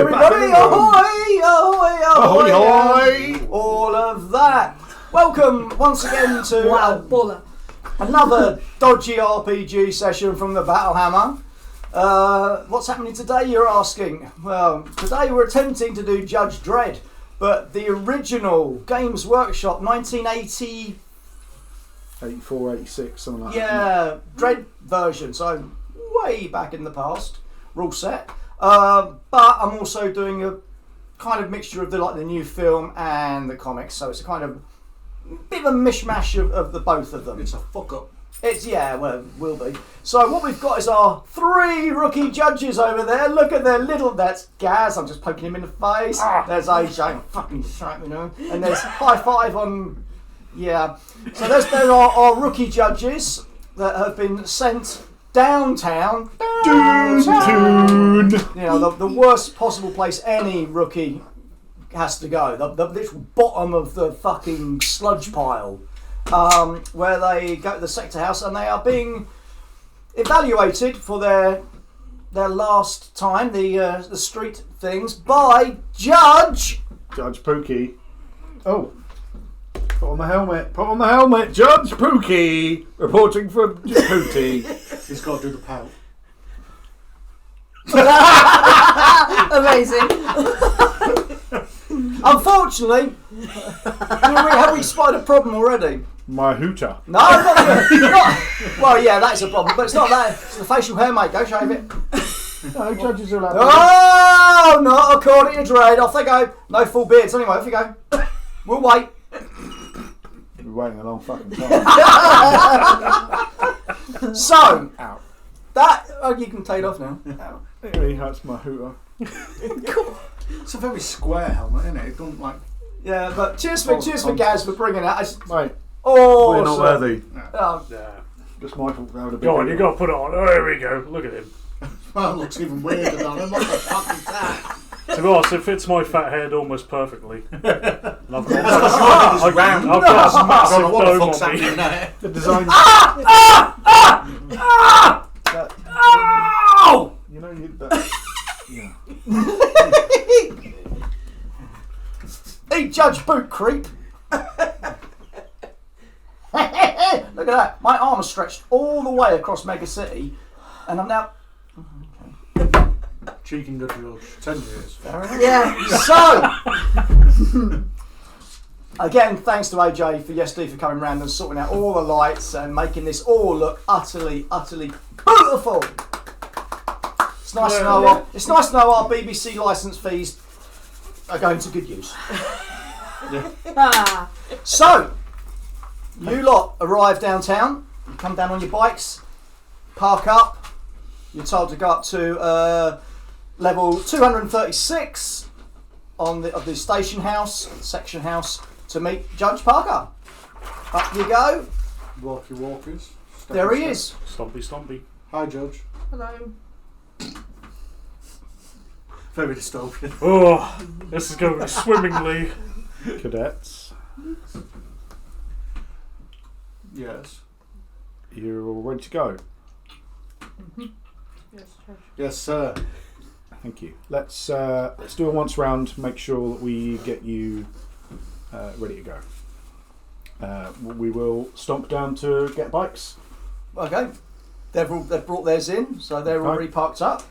everybody! Ahoy! Ahoy! Ahoy! Ahoy! All of that. Welcome once again to another dodgy RPG session from the Battle Hammer. What's happening today, you're asking? Well, today we're attempting to do Judge Dredd, but the original Games Workshop 1980... 84, 86, something like that. Yeah, Dredd version, so way back in the past, rule set. But I'm also doing a kind of mixture of the new film and the comics, so it's a kind of bit of a mishmash of the both of them. It's a fuck up. Well, it will be. So what we've got is our 3 rookie judges over there. Look at their little... That's Gaz. I'm just poking him in the face. There's AJ. I'm fucking shite, you know. And there's high five on... Yeah. So there are our rookie judges that have been sent downtown. Doon. You know, the worst possible place any rookie has to go. The literal bottom of the fucking sludge pile. Where they go to the sector house and they are being evaluated for their last time, the street things, by Judge Pookie. Oh. Put on the helmet. Put on the helmet. Judge Pookie. Reporting for Pookie. He's got to do the pout. Amazing. Unfortunately, have we spotted a problem already? My hooter. No, not. Well, yeah, that's a problem, but it's not that. It's the facial hair, mate. Go shave it. No, judges are allowed. Oh, not according to Dredd. Off they go. No full beards. Anyway, off you go. We'll wait. We've been waiting a long fucking time. So, Ow. that you can take it off now. Ow. It really hurts my hooter. It's a very square helmet, isn't it? It don't like. Yeah, but cheers for Gaz for bringing it. Mate, Oh, we're not worthy. Oh, Yeah. Just my fault. That would have been. Go on, you got to put it on. Oh, there we go. Look at him. Well, it looks even weirder on him. What the fuck is that? To be honest, it fits my fat head almost perfectly. And I've got, It's round. I've got a I massive don't know what the dome fuck's on me. happening there. The design. Ow! You know you. That, yeah. Hey, Judge Boot Creep. Look at that. My arm is stretched all the way across Mega City, and I'm now. Cheeking good judge. 10 years. Yeah. So, again, thanks to AJ for yesterday for coming round and sorting out all the lights and making this all look utterly, utterly beautiful. It's nice to know. Our BBC licence fees are going to good use. Ah. So, you lot arrive downtown. You come down on your bikes, park up. You're told to go up to level 236 of the station house, section house, to meet Judge Parker. Up you go. Walkies. There he is. Stompy, stompy. Hi, Judge. Hello. Very dystopian. Oh, this is going swimmingly. Cadets, Yes. you're all ready to go. Yes, Judge. Yes, sir. Thank you. Let's do a once round. Make sure that we get you ready to go. We will stomp down to get bikes. Okay. They've brought theirs in, so they're Okay. already parked up.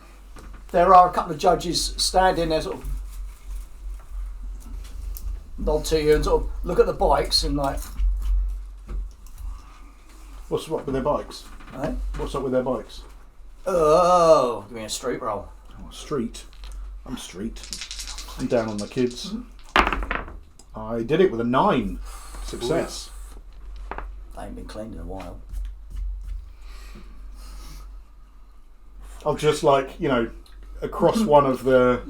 There are a couple of judges standing there, sort of nod to you and sort of look at the bikes and like, What's up with their bikes? eh? What's up with their bikes? Oh, give me a street roll. Oh, street. I'm street. I'm down on the kids. I did it with a 9. Success. They ain't been cleaned in a while. I'll just across one of the.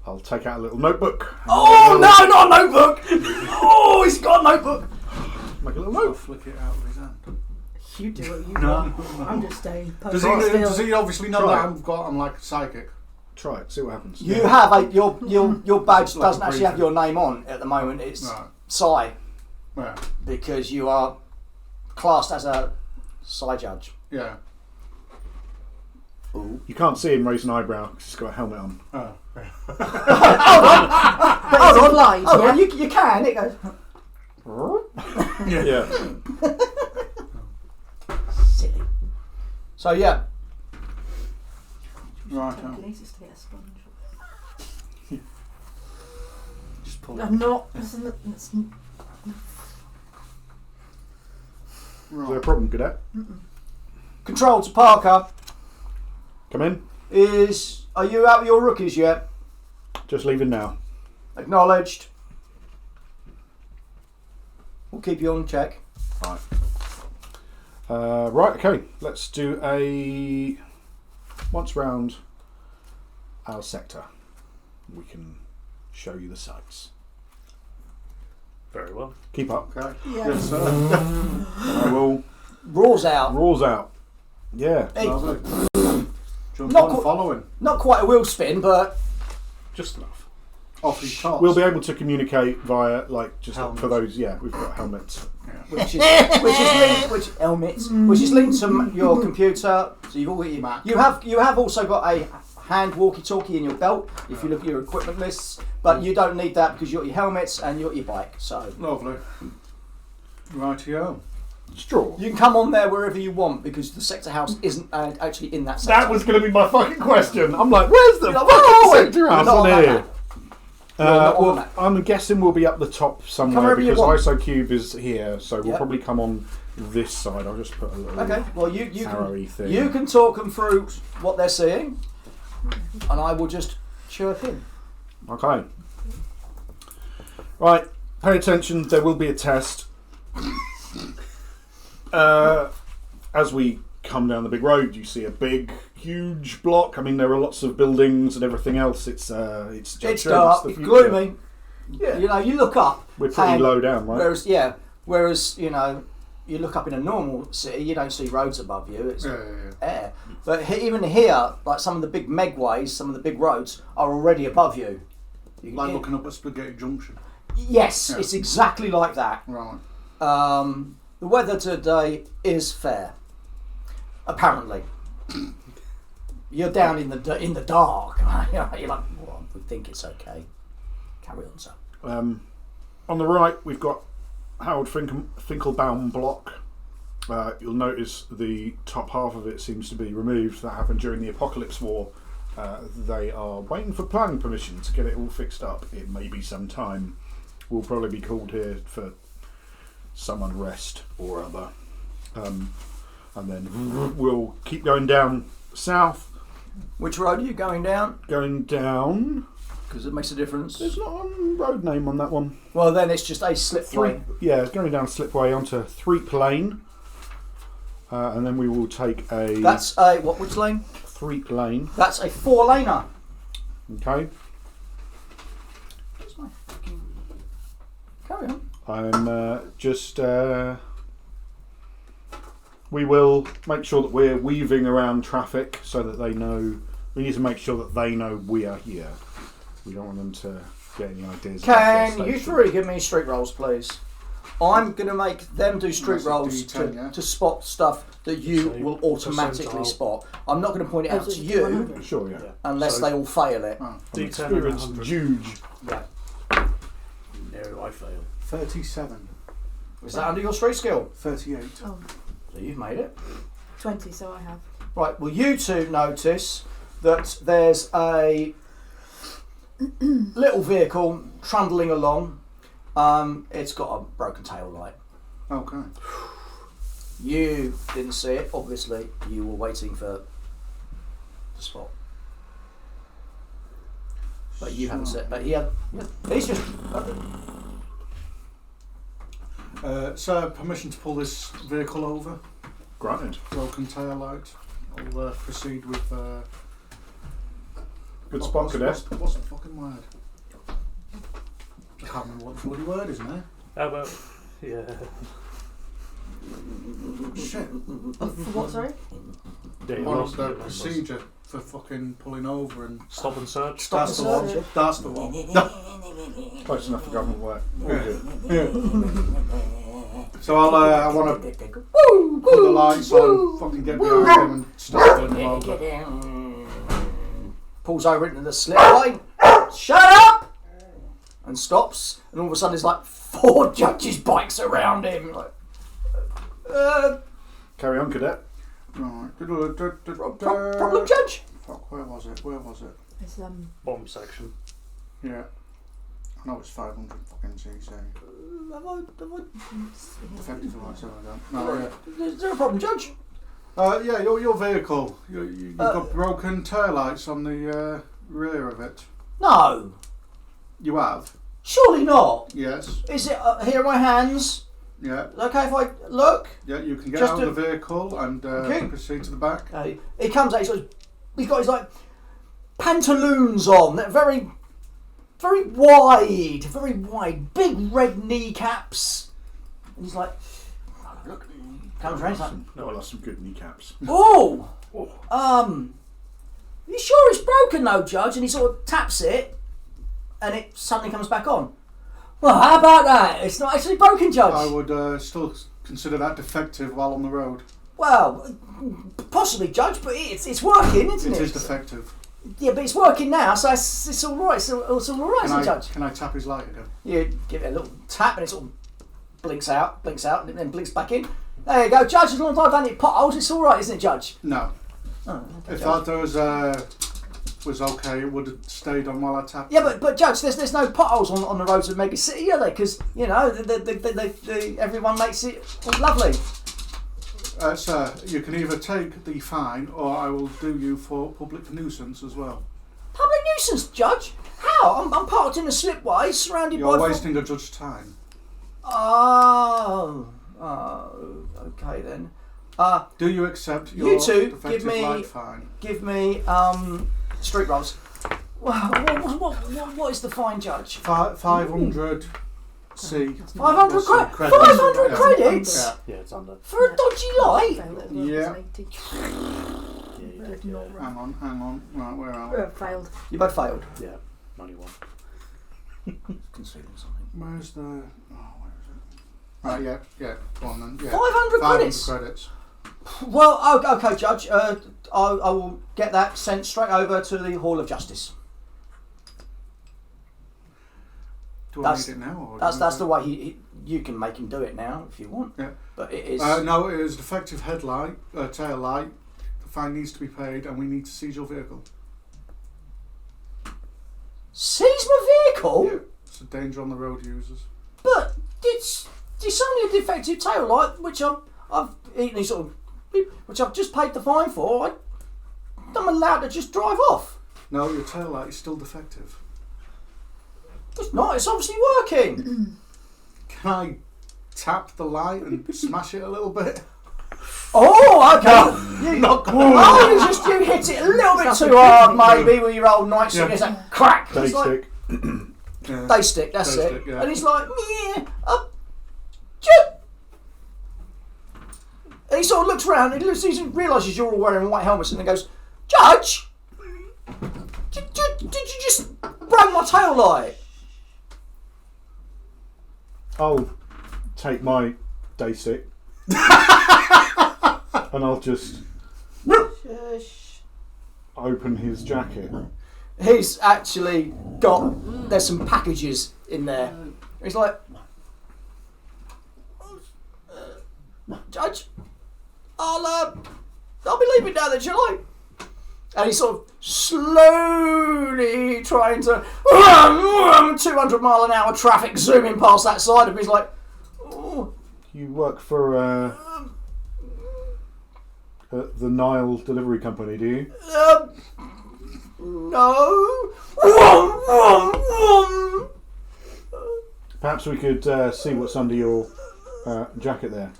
I'll take out a little notebook. Oh no, not a notebook! Oh, he's got a notebook. Make a little I'll note. flick it out with his hand. You do what you No. want. I'm just staying. Does he obviously know Try that it. I'm like psychic? Try it. See what happens. You have your badge Like doesn't a actually have briefing. your name on at the moment. It's Right. Psy Yeah. because you are classed as a Psy judge. Yeah. Ooh. You can't see him raise an eyebrow because he's got a helmet on. Oh. But it's applied, Oh, yeah? you can. It goes. Yeah. Silly. So yeah. Right. Can easiest to get a sponge. Just pull it. I'm not. It's Is there a Right. problem, Cadet? Control to Parker. Come in. Are you out with your rookies yet? Just leaving now. Acknowledged. We'll keep you on check. Right. Right, okay. Let's do a once round our sector. We can show you the sights. Very well. Keep up. Okay. Yeah. Yes, sir. I will. Roars out. Rules out. Yeah. Hey, Lovely. Jump Not on qu- following. not quite a wheel spin, but Just enough. Off his tops. We'll be able to communicate via, like, just Helmets. for those. Yeah, we've got helmets. which is linked, which is linked to your computer. So you've all got your, Mac. you have also got a hand walkie-talkie in your belt if you look at your equipment lists, but you don't need that because you've got your helmets and you've got your bike. So Lovely. Rightio. Straw. you can come on there wherever you want because the sector house isn't actually in that sector. That was going to be my fucking question. I'm like, where's the You're like, fucking "Oh, wait, sector you're house not on on that here? map. You're not on Well, that. I'm guessing we'll be up the top somewhere wherever you because want. IsoCube is here, so we'll Yep. probably come on this side. I'll just put a little Okay, well you arrowy thing. you can talk them through what they're seeing, and I will just chirp in. Okay. Right, pay attention. There will be a test. As we come down the big road, you see a big, huge block. I mean, there are lots of buildings and everything else. It's It's Judge dark, Dredd, it's the future. gloomy. Yeah, You know, you look up. we're pretty and- low down, right? Whereas you know, you look up in a normal city, you don't see roads above you. It's Yeah. air. But even here, like some of the big megways, some of the big roads are already above you. You can- Like looking up at Spaghetti Junction. Yes, Yeah. it's exactly like that. Right. The weather today is fair. Apparently, you're down in the dark. You're like, well, we think it's okay. Carry on, sir. On the right, we've got Harold Finkelbaum block. You'll notice the top half of it seems to be removed. That happened during the Apocalypse War. They are waiting for planning permission to get it all fixed up. It may be some time. We'll probably be called here for some unrest or other. And then we'll keep going down south. Which road are you going down? Going down. Because it makes a difference. There's not a road name on that one. Well, then it's just a slipway. Yeah, going down Slipway onto Threep Lane. And then we will take a That's a which lane? Threep Lane. That's a 4-laner. Okay. Where's my fucking... Carry on. I'm just. We will make sure that we're weaving around traffic so that they know. We need to make sure that they know we are here. We don't want them to get any ideas. about their Can you station. three give me street rolls, please? I'm going to make them do street That's a rolls D10, yeah. to spot stuff that you So, will automatically percentile. spot. I'm not going to point it Oh, out so to it's you 100. Sure, yeah. unless So- they all fail it. Oh. From D10 and experience, 100. Juge. Yeah. No, I fail. 37. Is that under your street skill? 38. Oh, So you've made it. 20, so I have. Right, well, you two notice that there's a little vehicle trundling along. It's got a broken tail light. Okay. You didn't see it, obviously. You were waiting for the spot. But you haven't seen it. But he's just. Sir, permission to pull this vehicle over. Granted. Broken tail light. I'll proceed with. Good spot, Cadet. What's the fucking word? I can't remember what the bloody word is now. How about, yeah. Shit. For what, sorry? Yeah, you One lost of the it, numbers. procedure for fucking pulling over and. Stop and search. Stop That's and the one. search. That's the one. Close enough for government work. All Yeah. good. Yeah. So I want to put the lights on, fucking get behind him and start pulling him over. Get in. Pulls over into the slipway. Shut up! And stops. And all of a sudden, there's like 4 judges' bikes around him. Like, Carry on, cadet. Right. problem, Judge? Fuck, where was it? It's Bomb section. Yeah. I know it's 500 fucking cc. Effective lights, have I done? No, yeah. Is there a problem, Judge? Yeah, your vehicle. You've got broken taillights on the rear of it. No. You have? Surely not. Yes. Is it here are my hands? Yeah. Okay if I look? Yeah, you can get Just out of the vehicle and Okay. proceed to the back. He comes out, he's got his like pantaloons on, they're very wide, big red kneecaps. And he's like, oh, look, he comes around, he's like, No, that's some good kneecaps. oh, you sure it's broken though, Judge? And he sort of taps it, and it suddenly comes back on. Well, how about that? It's not actually broken, Judge. I would still consider that defective while on the road. Well, possibly, Judge, but it's working, isn't it? It is defective. Yeah, but it's working now, so it's all right. It's all right, isn't it, Judge? Can I tap his light again? You give it a little tap, and it sort of blinks out, and then blinks back in. There you go, Judge. As long as I don't hit potholes, it's all right, isn't it, Judge? No. Oh, okay, If Judge. that was okay, it would have stayed on while I tapped. Yeah, but Judge, there's no potholes on the roads of Mega City, are there? Because you know, everyone makes it all lovely. Sir, you can either take the fine or I will do you for public nuisance as well. Public nuisance, Judge? How? I'm parked in a slipway, surrounded You're by. wasting a judge's time. Oh, okay then. Do you accept your You two, defective light fine? give me street rolls. What is the fine, Judge? 500 C. 500 credits. 500 Yeah. credits Yeah. Yeah, it's under. for a dodgy light. Yeah. Yeah. Hang on. Right, where are we? Failed. You both failed. Yeah, 91. Concealing something. Where's the... Oh, where is it? Right, yeah. Go on then. Yeah. 500 credits. 500 credits. Well, okay, Judge. I will get that sent straight over to the Hall of Justice. Do That's- I need it now? Or That's the way you can make him do it now if you want. Yeah. But it is. No, it is defective headlight, tail light. The fine needs to be paid and we need to seize your vehicle. Seize my vehicle? Yeah. It's a danger on the road users. But it's only a defective tail light, which I've eaten sort of, which I've just paid the fine for. I'm allowed to just drive off. No, your tail light is still defective. It's not. It's obviously working. Can I tap the light and smash it a little bit? Oh, okay. You hit it a little bit too hard, maybe, with your old nightstick. It's a crack. Day It's like, stick. Yeah. day stick. That's Day it. stick, yeah. And he's like, and he sort of looks around and he realises you're all wearing white helmets and then goes, Judge, did you just break my tail light? I'll take my day stick and I'll just open his jacket. He's actually there's some packages in there. He's like, Judge, I'll be leaving now then, shall I? And he's sort of slowly trying to 200 mile an hour traffic zooming past that side of me. He's like, oh, You work for the Nile delivery company, do you? no. Perhaps we could see what's under your jacket there.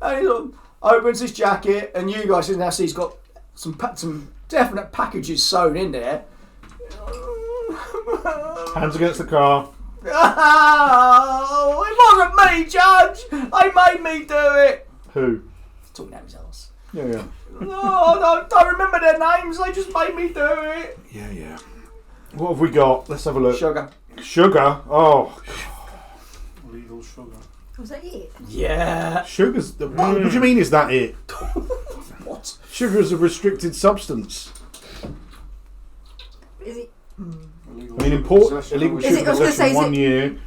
And he sort of opens his jacket, and you guys can now see he's got some definite packages sewn in there. Hands against the car. Oh, it wasn't me, Judge. They made me do it. Who? Talking out his ass. Yeah. No, I don't remember their names. They just made me do it. Yeah. What have we got? Let's have a look. Sugar. Sugar? Oh. Legal sugar. Was that it? Yeah. Sugar's the. What do you mean? Is that it? What? Sugar is a restricted substance. Is it? I mean, illegal Is it- I was sugar gonna say, possession is 1 it- year,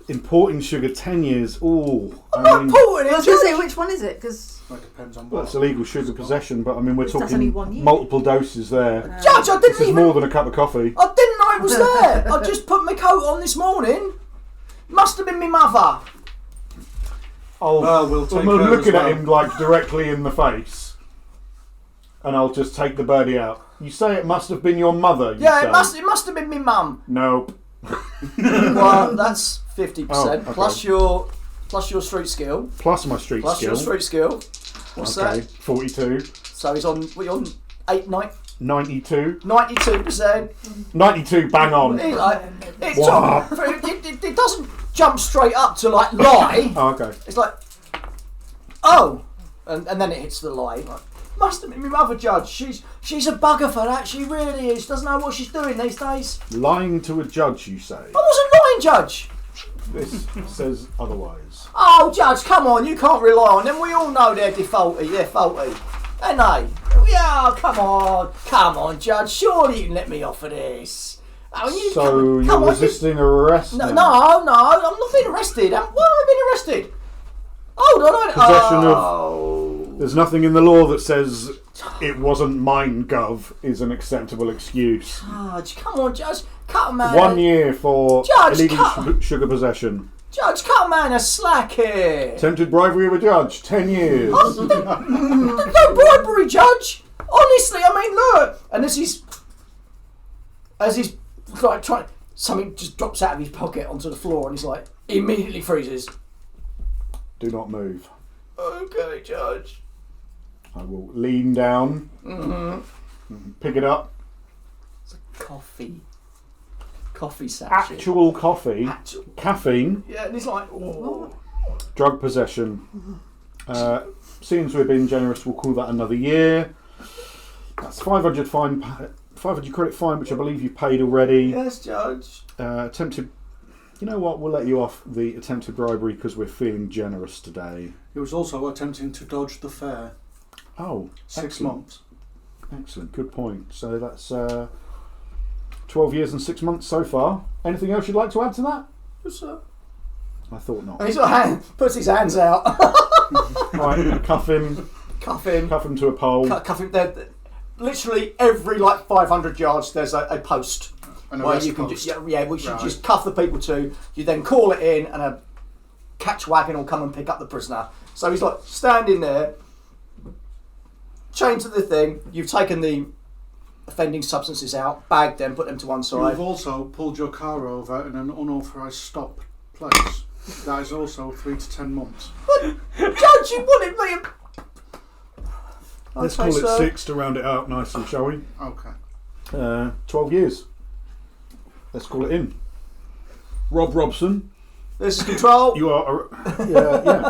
importing sugar 10 years. Ooh, I'm not important. I was going to say, which one is it? Because That depends on well, what. it's illegal sugar possession, but I mean, we're That's only 1 talking year. multiple doses there. Judge, I This didn't is even. more than a cup of coffee. I didn't know it was there. I just put my coat on this morning. Must have been my mother. I'll, Well, we'll take I'm her as looking well. at him like directly in the face, and I'll just take the birdie out. You say it must have been your mother. You Yeah, say. it must have been my mum. Nope. Well, that's 50% Oh, okay. plus your street skill. Plus my street Plus skill. your street skill. What's okay, that? 42. So he's on. What are you on? 92. 92%. 92, bang on. It's What? on. It doesn't jump straight up to like lie. Oh, okay. It's like, oh, and then it hits the lie. Like, must have been my mother, Judge. She's a bugger for that. She really is. She doesn't know what she's doing these days. Lying to a judge, you say? I wasn't lying, Judge. This says otherwise. Oh, Judge, come on. You can't rely on them. We all know they're defaulty. They're faulty. Ain't they? Yeah, come on, Judge. Surely you can let me off of this. I mean, So you're come on, resisting arrest No, now? I'm not being arrested. Why have I been arrested? Hold on. Possession of- Oh. There's nothing in the law that says it wasn't mine, Gov, is an acceptable excuse. Judge, come on, Judge. Cut a man. 1 year for Judge, illegal cut- sugar possession. Judge, cut a man a slack here. Attempted bribery of a judge, 10 years. No bribery, Judge. Honestly, I mean, look. And as he's like trying, something just drops out of his pocket onto the floor, and he's like immediately freezes. Do not move. Okay, Judge. I will lean down, pick it up. It's a coffee sachet. Actual coffee, Actual. caffeine, Yeah, and he's like, oh. drug possession. Seeing as we're being generous, we'll call that another year. That's 500 credit fine, which I believe you've paid already. Yes, Judge. Attempted. You know what? We'll let you off the attempted bribery because we're feeling generous today. He was also attempting to dodge the fair. Oh, 6 excellent. months. Excellent, good point. So that's 12 years and 6 months so far. Anything else you'd like to add to that? Yes, sir. I thought not. And he's like, puts his hands out. Right, cuff him Cuff him. to a pole. Cuff him. Literally every like 500 yards, there's a post An where arrest you can post. just we should Right. just cuff the people to. You then call it in, and a catch wagon will come and pick up the prisoner. So he's like standing there, chained to the thing. You've taken the offending substances out, bagged them, put them to one side. You've also pulled your car over in an unauthorised stop place. That is also 3 to 10 months. Judge, you wanted me. Let's Okay, call it sir. 6 to round it out nicely, shall we? Okay. 12 years. Let's call it in. Rob Robson. This is control. You are,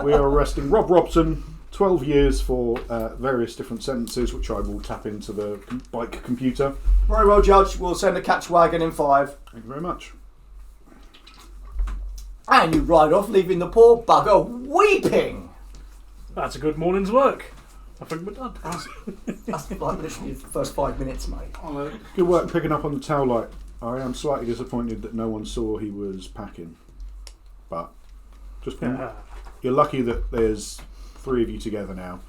we are arresting Rob Robson. 12 years for various different sentences, which I will tap into the bike computer. Very well, Judge. We'll send a catch wagon in 5. Thank you very much. And you ride off, leaving the poor bugger weeping. That's a good morning's work. I think we're done. That's like literally the first 5 minutes, mate. I'll, Good work picking up on the tail light. I am slightly disappointed that no one saw he was packing. But just you're lucky that there's 3 of you together now.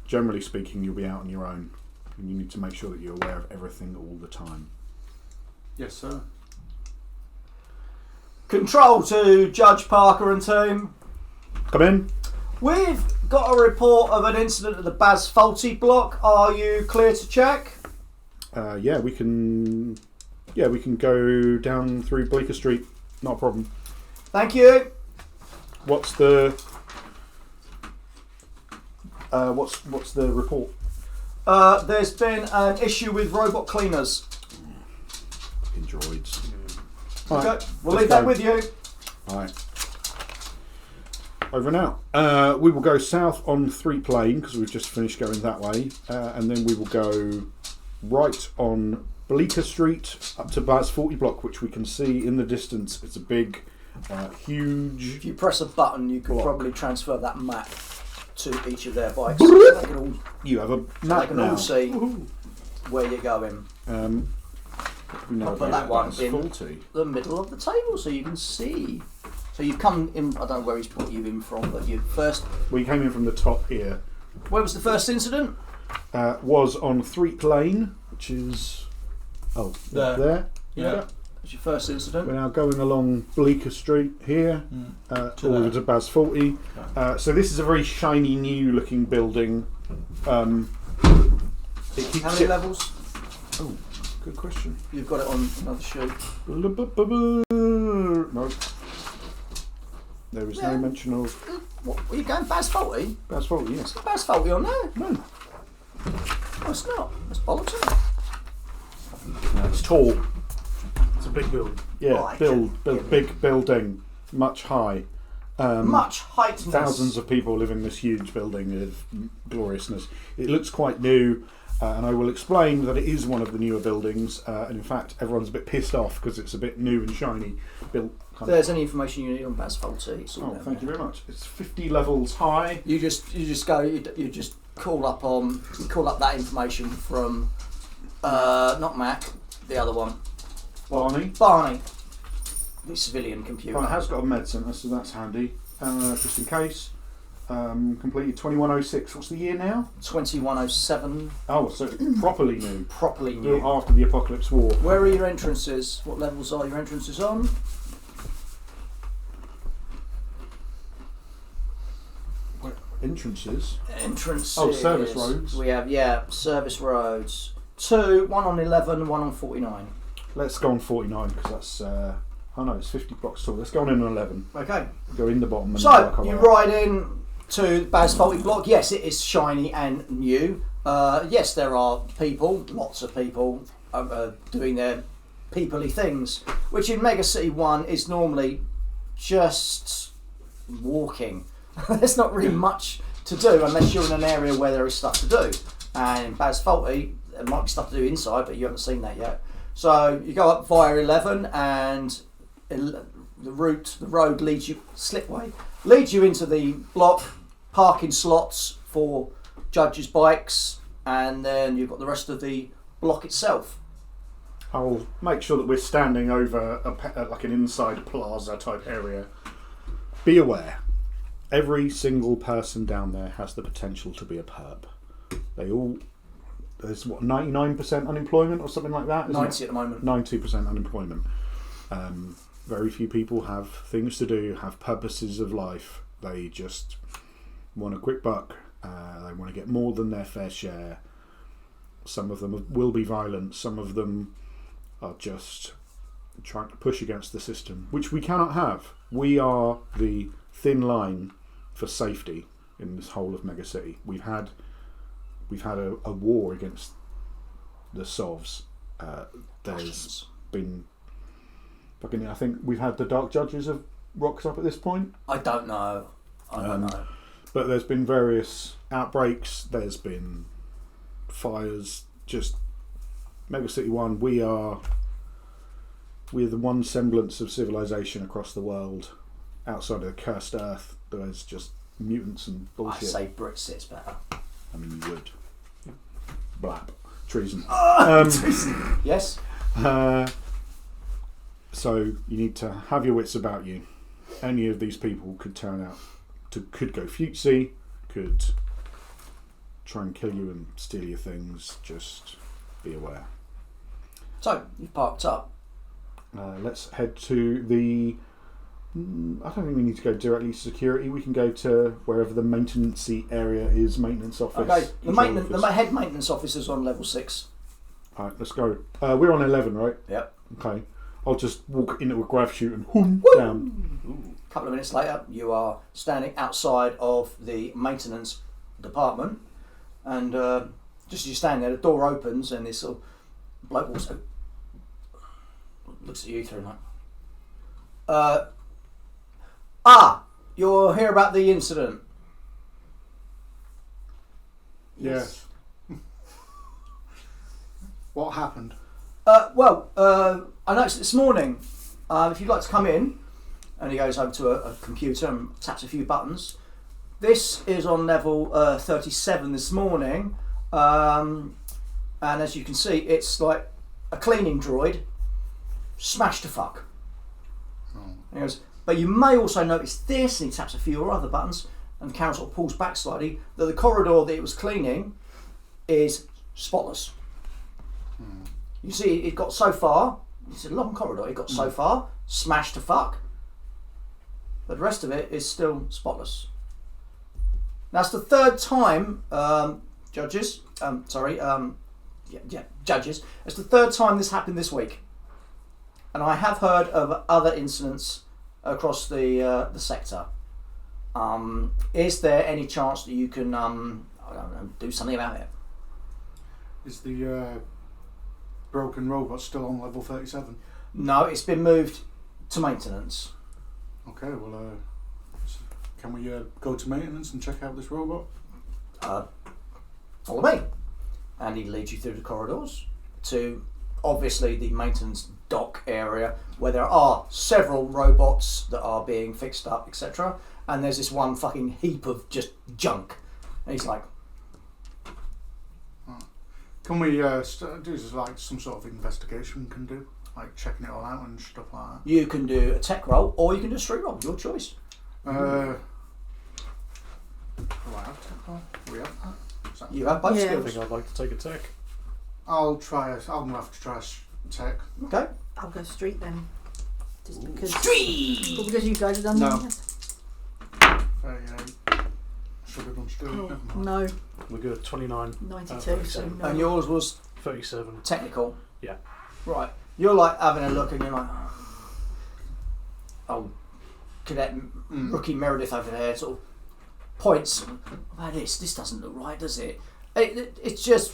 Generally speaking, you'll be out on your own. And you need to make sure that you're aware of everything all the time. yes, sir. Control to Judge Parker and team. Come in. We've got a report of an incident at the Baz Faulty block. Are you clear to check? We can. Yeah, we can go down through Bleecker Street. Not a problem. Thank you. What's the? What's the report? There's been an issue with robot cleaners. Fucking droids. Okay, we'll let's leave that go. with you. Right. Over and out. We will go south on 3 Plain because we've just finished going that way, and then we will go right on Bleecker Street up to Baz 40 block, which we can see in the distance. It's a big Huge. If you press a button, you can Block. probably transfer that map to each of their bikes. So they can all, You have a so they map can now. all see where you're going. We know I'll put about that one that's in. faulty. The middle of the table, so you can see. So you've come in. I don't know where he's put you in from, but you first. We came in from the top here. Where was the first incident? Was on Threep Lane, which is there. Yeah. That's your first We're incident. now going along Bleecker Street here, over to Baz 40. So this is a very shiny, new-looking building. It keeps How many levels? Oh, good question. You've got it on another sheet. No. There is no Yeah. mention of What? Are you going Baz 40? Baz 40, yes. It's got Baz 40 on there. No. No, it's not. It's bollocks, isn't it? No, it's tall. It's a big building. Yeah, Right. big building, much high. Much heightened. Thousands of people live in this huge building of gloriousness. It looks quite new, and I will explain that it is one of the newer buildings. And in fact, everyone's a bit pissed off because it's a bit new and shiny. Built. If there's any information you need on Baz 40, it's all Oh, down thank you there. very much. It's 50 levels high. You just go. You just call up that information from not Mac, the other one, Barney. The civilian computer. Well, it has got a med centre, so that's handy. Just in case. Completed 2106. What's the year now? 2107, Oh, so it's properly new. properly Built new. after the Apocalypse War. Where are your entrances? What levels are your entrances on? Entrances. Entrances. Oh, service roads. We have service roads. One on 11, one on 49. Let's go on 49 because that's. Oh no, it's 50 blocks tall. Let's go on in 11. Okay. Go in the bottom. And So work our you way up. ride in to Baz 40 block. Yes, it is shiny and new. Yes, there are people, lots of people, doing their peoply things, which in Mega City 1 is normally just walking. There's not really much to do unless you're in an area where there is stuff to do. And in Baz 40, there might be stuff to do inside, but you haven't seen that yet. So you go up via 11 and the road leads you, slipway, leads you into the block, parking slots for judges' bikes, and then you've got the rest of the block itself. I'll make sure that we're standing over like an inside plaza type area. Be aware, every single person down there has the potential to be a perp. There's what, 99% unemployment or something like that? Isn't 90 it? at the moment. 90% unemployment. Very few people have things to do, have purposes of life. They just want a quick buck. They want to get more than their fair share. Some of them will be violent. Some of them are just trying to push against the system, which we cannot have. We are the thin line for safety in this whole of Mega City. We've had a war against the Sovs. There's been fucking. I think we've had the Dark Judges have rocked up at this point. I don't know. I don't know. But there's been various outbreaks. There's been fires. Just Mega City 1. We're the one semblance of civilization across the world. Outside of the cursed Earth, there's just mutants and I bullshit. say Brexit's better. I mean, you would. Blap. Treason. Yes. So you need to have your wits about you. Any of these people could turn out could go futesy, could try and kill you and steal your things. Just be aware. So you've parked up. Let's head to the. I don't think we need to go directly to security. We can go to wherever the maintenance area is. Maintenance office. Okay. The control office. head maintenance office is on level 6. Alright, let's go. We're on 11, right? Yep. Okay. I'll just walk into a grav chute and whoom, down. A couple of minutes later, you are standing outside of the maintenance department, and just as you stand there, the door opens, and this sort of bloke walks out, looks at you through like, you're here about the incident. Yes. What happened? I noticed this morning. If you'd like to come in, and he goes over to a computer and taps a few buttons. This is on level 37 this morning, and as you can see, it's like a cleaning droid smashed to fuck. And he goes, but you may also notice this, and he taps a few other buttons, and the camera sort of pulls back slightly, that the corridor that it was cleaning is spotless. You see, it got so far, it's a long corridor, it got so far, smashed to fuck, but the rest of it is still spotless. That's the third time, judges, judges, it's the third time this happened this week. And I have heard of other incidents across the sector. Is there any chance that you can, I don't know, do something about it? Is the broken robot still on level 37? No, it's been moved to maintenance. Okay, well, can we go to maintenance and check out this robot? Follow me. And he leads you through the corridors to obviously the maintenance dock area where there are several robots that are being fixed up, etc. And there's this one fucking heap of just junk. And he's like, Can we do this like some sort of investigation we can do? Like checking it all out and stuff like that? you can do a tech roll or you can do a street roll, your choice. Do I have tech roll? We have that? Is that You have both Yeah. I skills. think I'd like to take a tech. I'm gonna have to try tech. Okay. I'll go street then. Just because. Street! Well, because you guys have done No. that. Should have done street. Oh, Never mind. no, We're good. 29. 92. So no. And yours was 37. technical. Yeah. Right. You're like having a look and you're like, oh, Cadet Rookie Meredith over there sort of points. About this doesn't look right, does it? It's just,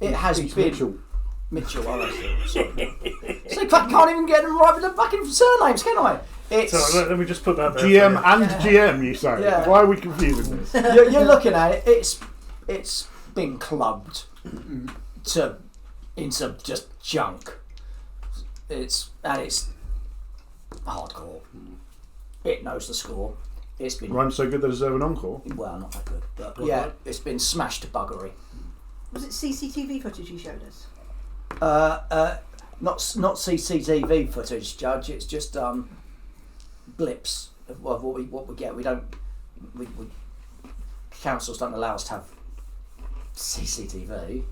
it has It's been. Mitchell, oh, that's it. Sorry. So I can't even get them right with the fucking surnames, can I? It's So let me just put that there. GM for and GM, you say? Yeah. Why are we confusing this? you're looking at it. It's been clubbed into just junk. It's hardcore. It knows the score. It's been Rhymes so good they deserve an encore. well, not that good, but What yeah, about? it's been smashed to buggery. Was it CCTV footage you showed us? Not CCTV footage, Judge. It's just blips of what we get. We councils don't allow us to have CCTV.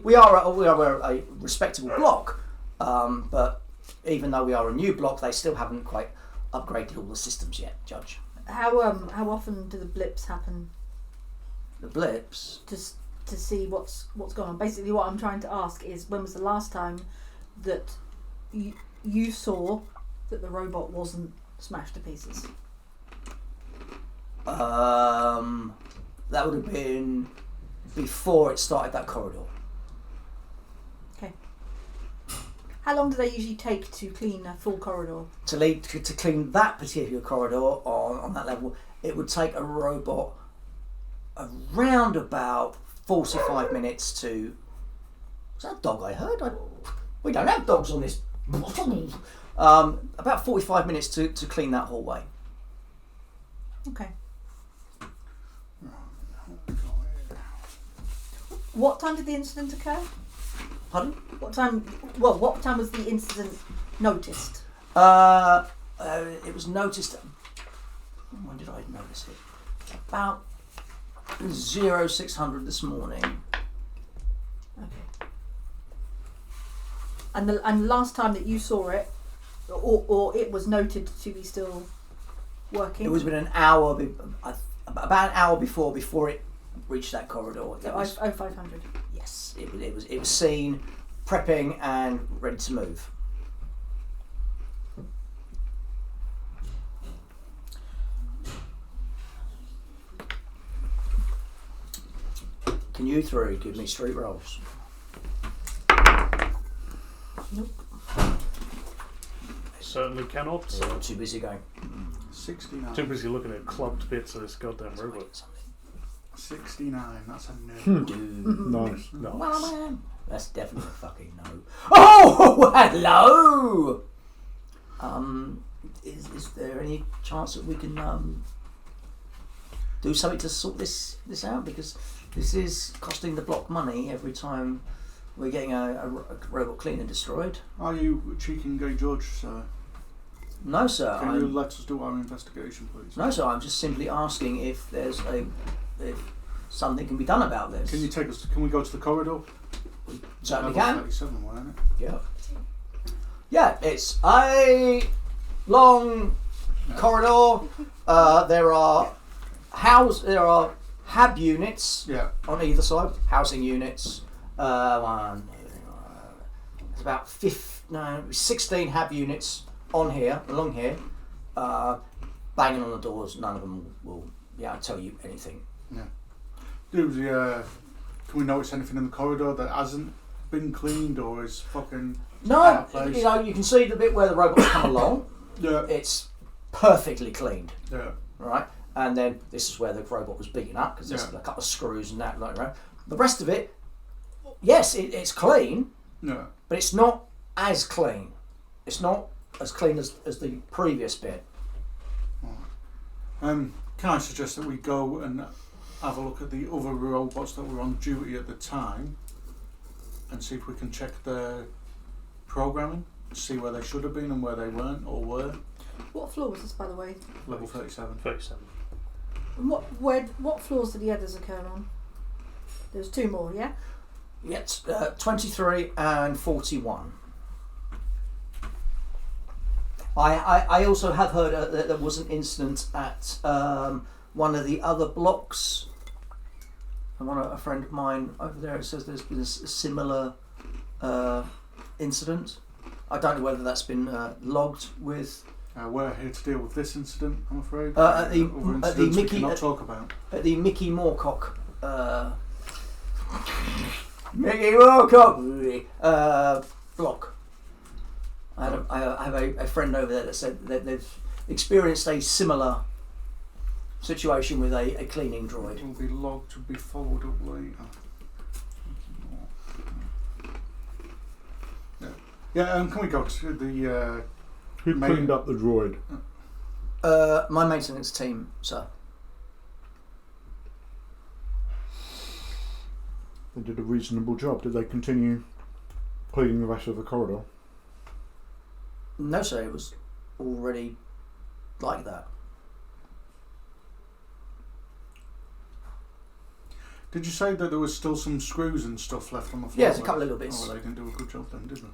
We are a respectable block, but even though we are a new block, they still haven't quite upgraded all the systems yet, Judge. How often do the blips happen? The blips. Just to see what's going on. Basically, what I'm trying to ask is, when was the last time that you saw that the robot wasn't smashed to pieces? That would have been before it started that corridor. Okay. How long do they usually take to clean a full corridor? To clean that particular corridor on that level, it would take a robot around about 45 minutes to... Was that a dog I heard? We don't have dogs on this. About 45 minutes to clean that hallway. Okay. What time did the incident occur? Pardon? What time was the incident noticed? It was noticed... When did I notice it? About 0600 this morning. Okay. And the last time that you saw it, or it was noted to be still working? It was been an hour, about an hour before it reached that corridor. So 0500. Yes, it was seen, prepping and ready to move. Can you three give me street rolls? Nope. Certainly cannot. Or too busy going. 69. Too busy looking at clubbed bits of this goddamn robot. 69, that's a no. Nice. No. Well, man, that's definitely a fucking no. Oh, hello! Is there any chance that we can do something to sort this out? Because this is costing the block money every time we're getting a robot cleaner destroyed. Are you cheeking gay judge, sir? No, sir. Can you let us do our investigation, please? No, sir. I'm just simply asking if there's if something can be done about this. Can you take us? Can we go to the corridor? Certainly Level can. 37, wasn't it? Yeah. Yeah, it's a long corridor. There are HAB units Yeah. on either side. Housing units. It's about 16 HAB units along here. Banging on the doors. None of them will be able to tell you anything. Yeah. Can we notice anything in the corridor that hasn't been cleaned or is fucking out No, of place? you can see the bit where the robots come along. Yeah. It's perfectly cleaned, Yeah. right? And then this is where the robot was beaten up because there's Yeah. a couple of screws and that. Right? The rest of it, yes, it's clean, Yeah. but it's not as clean. It's not as clean as the previous bit. Can I suggest that we go and have a look at the other robots that were on duty at the time and see if we can check their programming, see where they should have been and where they weren't or were? What floor was this, by the way? Level 37. 37. And what floors did the others occur on? There's two more, yeah? Yes, 23 and 41. I also have heard that there was an incident at one of the other blocks. And a friend of mine over there says there's been a similar incident. I don't know whether that's been logged with. We're here to deal with this incident, I'm afraid. At the we Mickey cannot talk about. At the Mickey Moorcock. Mickey Moorcock block. I have a friend over there that said that they've experienced a similar situation with a cleaning droid. It will be logged to be followed up later. Yeah, can we go to the... Who cleaned up the droid? My maintenance team, sir. They did a reasonable job. Did they continue cleaning the rest of the corridor? No, sir, it was already like that. Did you say that there was still some screws and stuff left on the floor? Yeah, there's a couple of little bits. Oh, they didn't do a good job then, did they?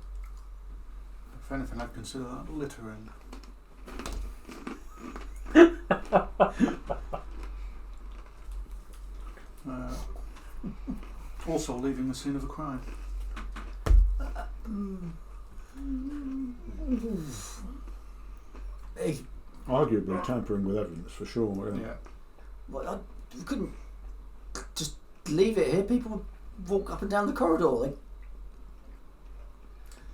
If anything, I'd consider that littering. Also leaving the scene of a crime. Arguably tampering with evidence for sure. Yeah. Well, we couldn't just leave it here. People would walk up and down the corridor.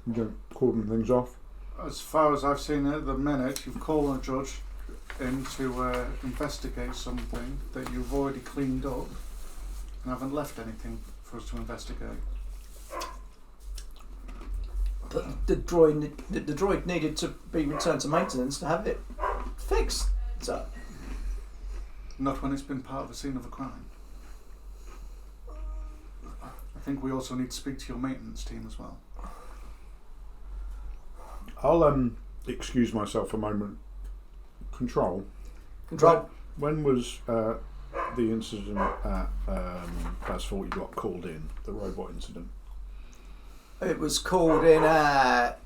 You don't cordon things off. As far as I've seen at the minute, you've called a judge in to investigate something that you've already cleaned up and haven't left anything for us to investigate. But the droid needed to be returned to maintenance to have it fixed. So Not when it's been part of the scene of a crime. I think we also need to speak to your maintenance team as well. I'll excuse myself a moment. Control. When was the incident at Class 40 block called in? The robot incident. It was called in at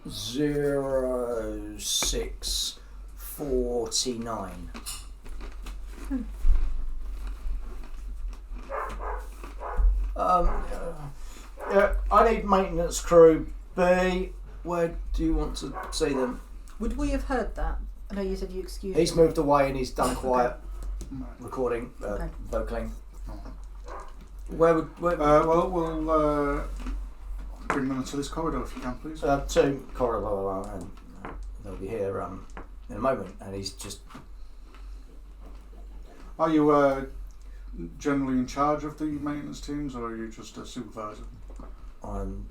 0649. I need maintenance crew B. Where do you want to see them? Would we have heard that? I know you said you excused He's him. moved away and he's done quiet recording, Okay. vocaling. Where would Well, we'll bring them into this corridor if you can, please. to corridor, and they'll be here in a moment. And he's just Are you generally in charge of the maintenance teams, or are you just a supervisor? I'm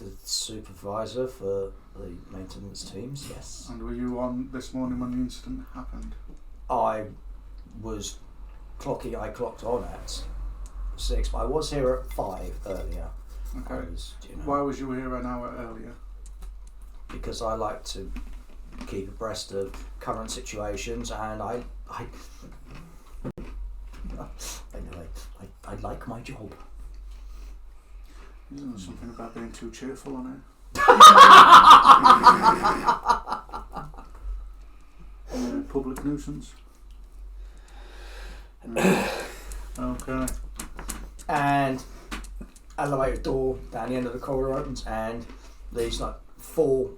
the supervisor for the maintenance teams, yes. And were you on this morning when the incident happened? I clocked on at 6, but I was here at 5 earlier. Okay. I was, Why was you here an hour earlier? because I like to keep abreast of current situations, and I like my job. Isn't there something about being too cheerful on it? Public nuisance. Okay. And elevator door down the end of the corridor opens, and these like 4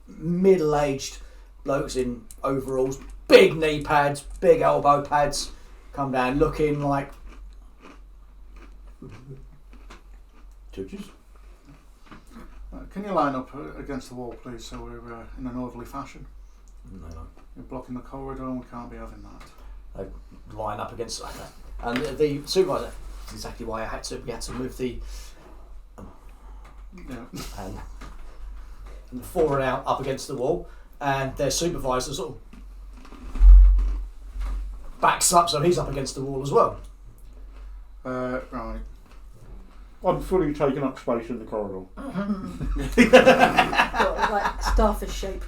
middle-aged blokes in overalls, big knee pads, big elbow pads, come down looking like judges. Can you line up against the wall, please, so we're in an orderly fashion? No. You're blocking the corridor and we can't be having that. They line up against and the supervisor. That's exactly why we had to move the Yeah. and the 4 are now up against the wall, and their supervisor sort of backs up, so he's up against the wall as well. Right. I'm fully taking up space in the corridor. Got, like starfish shape.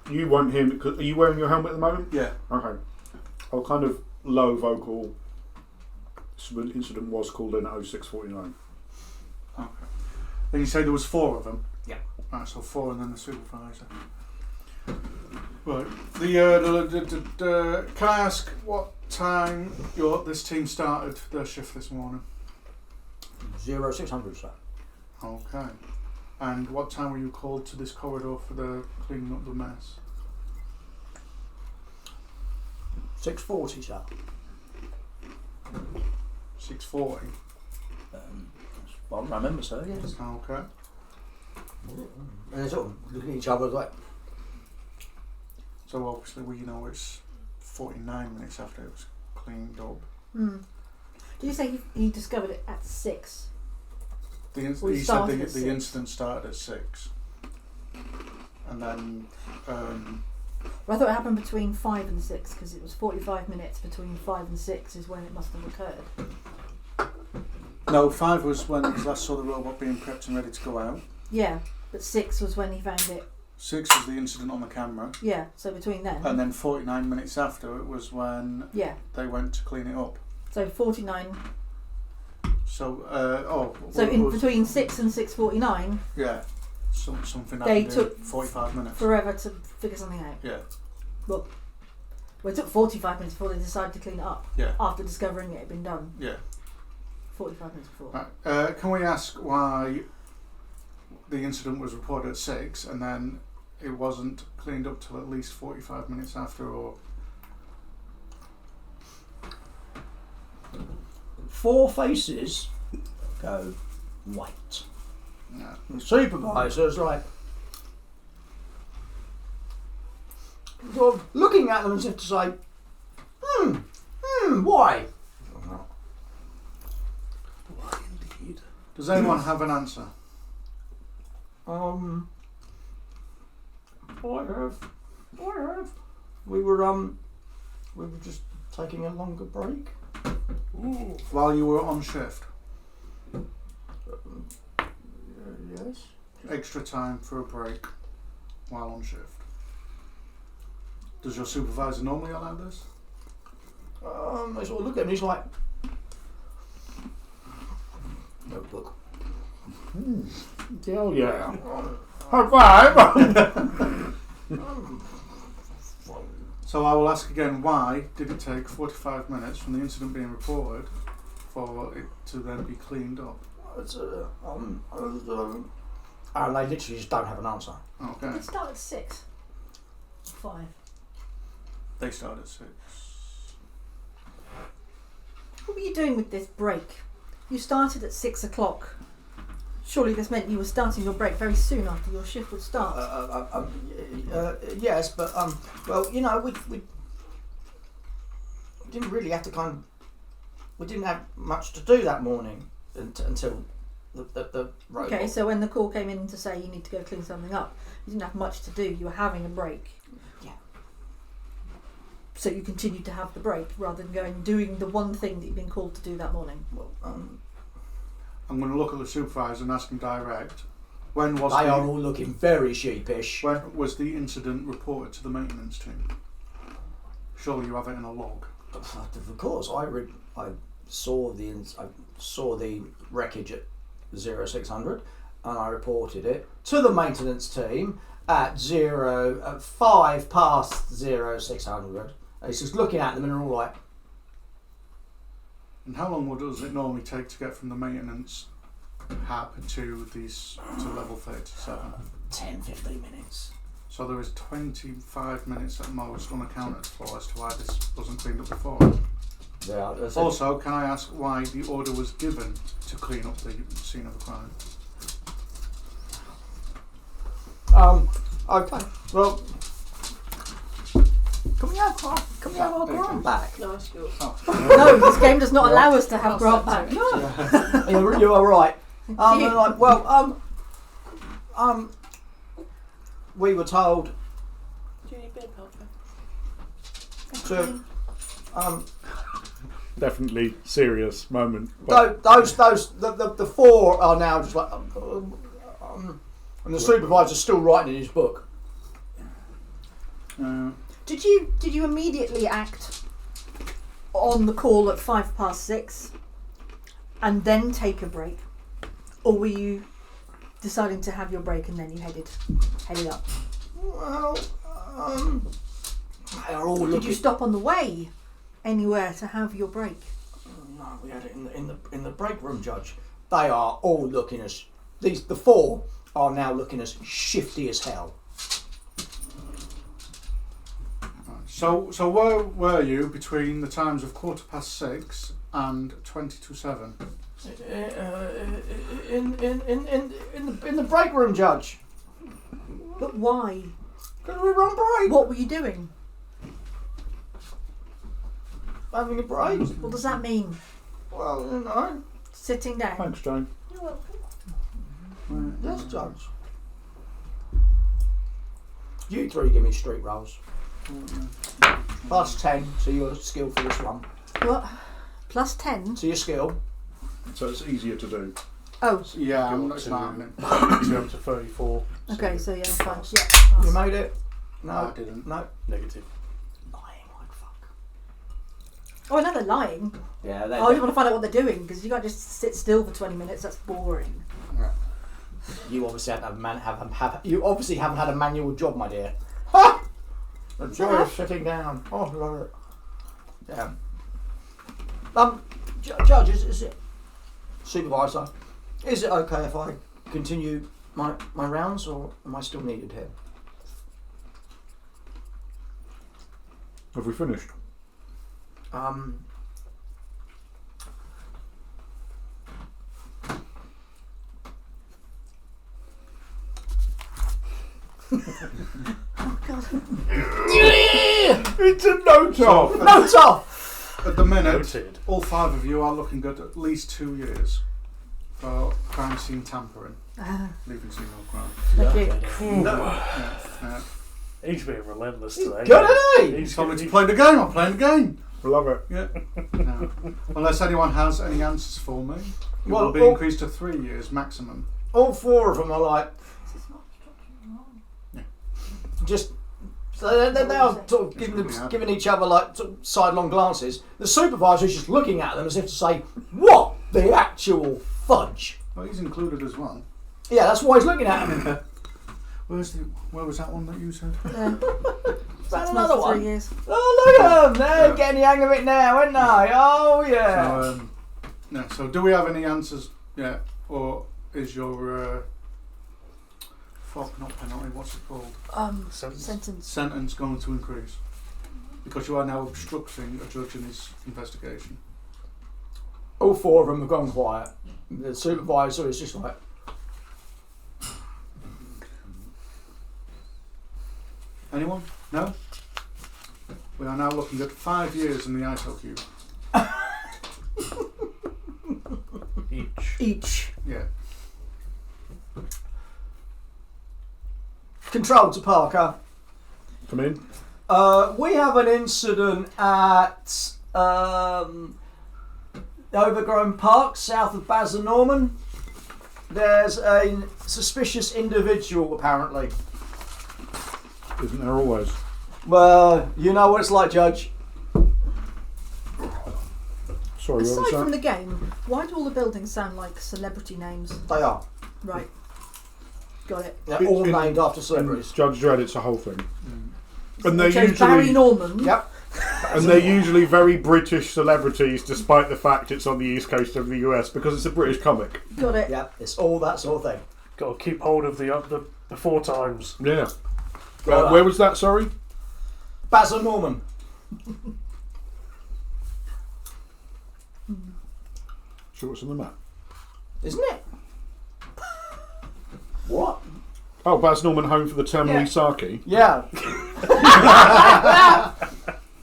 You won't hear me. Are you wearing your helmet at the moment? Yeah. Okay. I'll kind of low vocal. The incident was called in at 06:49. Okay. Then you say there was 4 of them? Yeah. Right, so 4 and then the supervisor. Right. Can I ask what time this team started their shift this morning? 0600, sir. Okay. And what time were you called to this corridor for the cleaning up the mess? 6:40, sir. 6:40. That's what I remember, sir. Yes. Okay. And they're sort of looking at each other like. So obviously it's 49 minutes after it was cleaned up. Did you say he discovered it at 6? He We said started the at 6. incident started at 6. And then Well, I thought it happened between 5 and 6 because it was 45 minutes between 5 and 6 is when it must have occurred. no, 5 was when he last saw the robot being prepped and ready to go out. Yeah, but 6 was when he found it. 6 was the incident on the camera. Yeah, so between then. And then 49 minutes after it was when Yeah, they went to clean it up. so 49. So, So in between 6 and 6:49, yeah, something They happened took in 45 minutes. forever to figure something out. Yeah, Well, it took 45 minutes before they decided to clean it up. yeah, After discovering it had been done. yeah. 45 minutes before. Right. Can we ask why the incident was reported at 6 and then it wasn't cleaned up till at least 45 minutes after, or 4 faces go white. yeah. The supervisor's like sort of looking at them as if to say, why? Why indeed? Does anyone have an answer? I have. We were just taking a longer break. While you were on shift? Yes. Extra time for a break while on shift. Does your supervisor normally allow this? I sort of look at him. He's like, notebook. Oh yeah. High five. So I will ask again, why did it take 45 minutes from the incident being reported for it to then be cleaned up? And they literally just don't have an answer. Okay. Did it start at 6? 5. They started at 6. What were you doing with this break? You started at 6 o'clock. Surely this meant you were starting your break very soon after your shift would start. Yes, but well, we didn't really have to kind of we didn't have much to do that morning until the robot. Okay, so when the call came in to say you need to go clean something up, you didn't have much to do. You were having a break. Yeah. So you continued to have the break rather than going and doing the one thing that you've been called to do that morning. Well, I'm going to look at the supervisor and ask him direct. When was they are all looking very sheepish. When was the incident reported to the maintenance team? Surely you have it in a log. Of course, I saw the wreckage at 0600, and I reported it to the maintenance team at 5 past 0600. And he's just looking at them and they're all like, And how long does it normally take to get from the maintenance hab to level 37? 10-15 minutes. So there is 25 minutes at most unaccounted for as to why this wasn't cleaned up before. Yeah, that's it. Also, can I ask why the order was given to clean up the scene of the crime? Okay. Well, can we have our grant back? No, it's yours. No, this game does not allow us to have grant back. You are right. They're like, well, we were told Do you need beer pulp? to Definitely serious moment. But the four are now just like, and the supervisor's still writing in his book. Did you immediately act on the call at 5 past 6 and then take a break, or were you deciding to have your break and then you headed up? Well, they are all Did looking. you stop on the way anywhere to have your break? No, we had it in the break room, Judge. They are all looking as the four are now looking as shifty as hell. So where were you between the times of 6:15 and 7:20? In the break room, Judge. But why? Because we were on break. What were you doing? Having a break. What does that mean? Well, you know. Sitting down? thanks, Jane. You're welcome. Yes, Judge. You three give me street rolls. Plus 10 to your skill for this one. What? Plus 10? To your skill. So it's easier to do. Oh, Yeah, I'm Go not to- smart. to up to 34. okay, so yeah, fine. You Yeah. made it? No, No. I didn't. No. Negative. Lying like fuck. Oh, I know they're lying. Yeah, I just want to find out what they're doing because you can't just sit still for 20 minutes. That's boring. You obviously you obviously haven't had a manual job, my dear. Ha! The joy of sitting down. Oh, love it. Yeah. Judge, is it supervisor? Is it okay if I continue my rounds, or am I still needed here? Have we finished? Oh, God. It's a note off! Notes off! At the minute, Noted. all 5 of you are looking good at least 2 years for crime scene tampering, leaving scene of crime. Thank you. Yeah. He's being relentless He's today. good, isn't he? He's told me to play the game. I'm playing the game. Love it. Yeah. No. Unless anyone has any answers for me, it Well, will be well- increased to 3 years maximum. All 4 of them are like, Yeah. just. So they are sort of giving each other like sort of sidelong glances. The supervisor's just looking at them as if to say, "What the actual fudge?" Well, he's included as well. Yeah, that's why he's looking at them. Where was that one that you said? That's Another another 3 one. years. Oh, look at them! They're Yeah. getting the hang of it now, aren't they? Oh yeah. So, no, so do we have any answers yet? Or is your not penalty, what's it called? Sentence. Sentence going to increase? Because you are now obstructing a judge in his investigation. All 4 of them have gone quiet. The supervisor is just like, Anyone? No? We are now looking at 5 years in the ISO cube. Each. Yeah. Control to Parker. Come in. We have an incident at Overgrown Park, south of Baz and Norman. There's a suspicious individual, apparently. Isn't there always? Well, you know what it's like, Judge. Sorry, what was Aside that? from the game, why do all the buildings sound like celebrity names? They are. Right. Got it. They're all In- named after And celebrities. Judge Dredd, it's a whole thing. And They they're chose Barry usually Norman. Yep. and they're usually very British celebrities, despite the fact it's on the east coast of the US because it's a British comic. Got it. Yep. It's all that sort of thing. Got to keep hold of the 4 times. Yeah. Well, Where was that? Sorry. Baz and Norman. Sure, what's on the map? Isn't it? What? Oh, Baz Norman Home for the Terminally Yeah. Sarky. Yeah.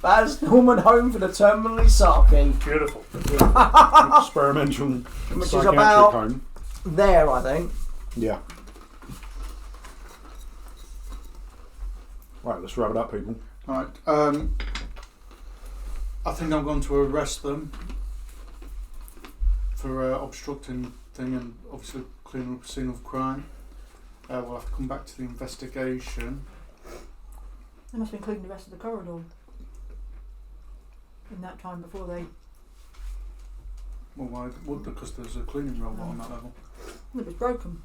Baz Norman Home for the Terminally Sarky. Beautiful. Experimental Which is psychiatric about home. there, I think. Yeah. Right, let's wrap it up, people. Right. I think I'm going to arrest them for obstructing thing and obviously cleaning up a scene of crime. We'll have to come back to the investigation. They must have been cleaning the rest of the corridor in that time before they. Well, why? Well, because there's a cleaning robot on that level. It was broken.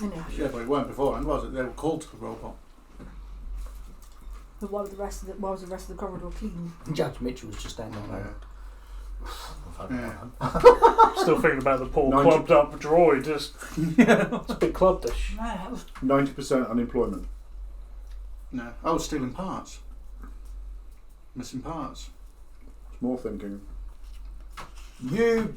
Anyhow, Yeah, but it weren't beforehand, was it? They were called to the robot. but why was the rest of the corridor clean? Judge Mitchell was just standing there. Yeah. Still thinking about the poor 90 clubbed up droid. Just it's a bit clubbish. 90% unemployment. No. Oh, stealing parts. Missing parts. It's more thinking. You're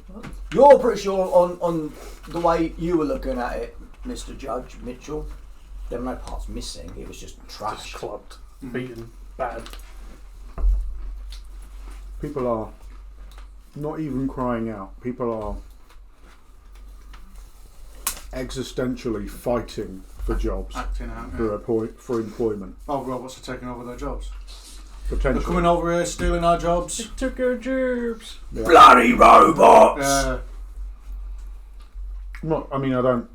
pretty sure on the way you were looking at it, Mr. Judge Mitchell. There were no parts missing. It was just Just trash. clubbed, beaten, bad. People are not even crying out. People are existentially fighting for jobs, Acting out. for employment. Oh, robots are taking over their jobs. They're coming Potentially. over here, stealing our jobs. Took our jobs. Yeah. Bloody robots! I mean, I don't.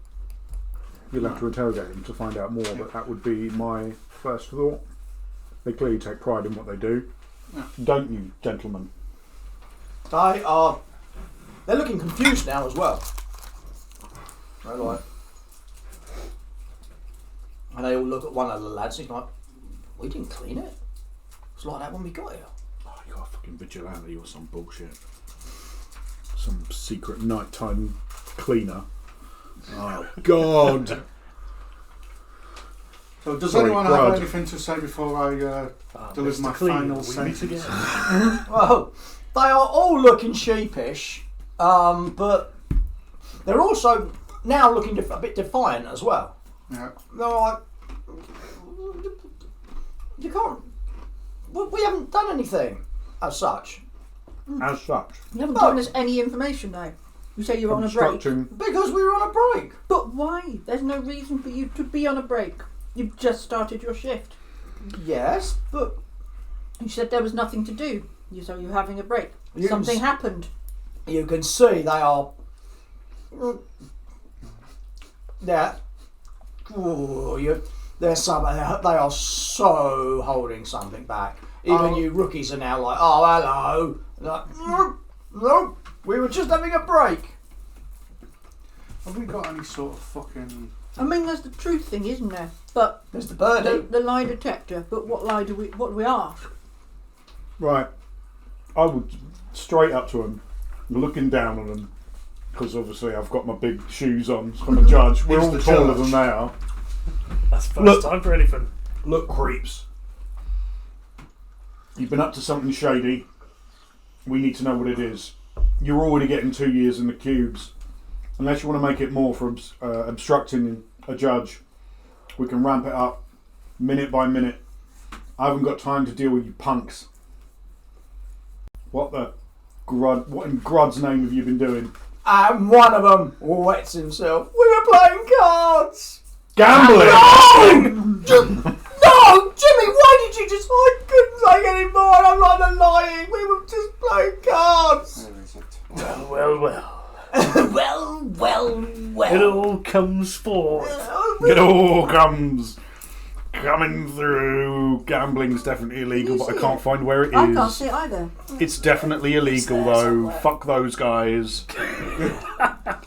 You'll have to interrogate them to find out more, but that would be my first thought. They clearly take pride in what they do. Yeah. Don't you, gentlemen? They're looking confused now as well. They're like, and they all look at one of the lads and he's like, we didn't clean it. It's like that when we got here. Oh, you got a fucking vigilante or some bullshit. Some secret nighttime cleaner. Oh, God. So does Sorry, anyone have Brad. anything to say before I deliver Mr. my Clean, final we meet sentence? again. Well, they are all looking sheepish, but they're also now looking a bit defiant as well. Yeah. They're like, you can't. We haven't done anything as such As such. You haven't No. given us any information though. You say you're on a break. Obstructing. because we were on a break. But why? There's no reason for you to be on a break. You've just started your shift. Yes, but You said there was nothing to do. So you're having a break. You Something s- happened. you can see they are. Yeah. They are so holding something back. Even you rookies are now like, oh, hello. Like, no, we were just having a break. Have we got any sort of fucking... I mean, there's the truth thing, isn't there? But Mr. Birdie. the lie detector. But what lie do we ask? Right. I would straight up to them, looking down on them, because obviously I've got my big shoes on. So I'm a judge. We're He's all the taller judge. than they are. That's the first Look. time for anything. Look, creeps. You've been up to something shady. We need to know what it is. You're already getting 2 years in the cubes. Unless you want to make it more for obstructing a judge, we can ramp it up minute by minute. I haven't got time to deal with you punks. What in Grud's name have you been doing? And one of them wets himself. We were playing cards. Gambling! No, Jimmy, why did you just... I couldn't say any more. I'm not even lying. We were just playing cards. Where is it? Well. It all comes forth. It all comes coming through. Gambling's definitely illegal, but I can't find where it is. I can't see it either. It's definitely illegal though. Fuck those guys.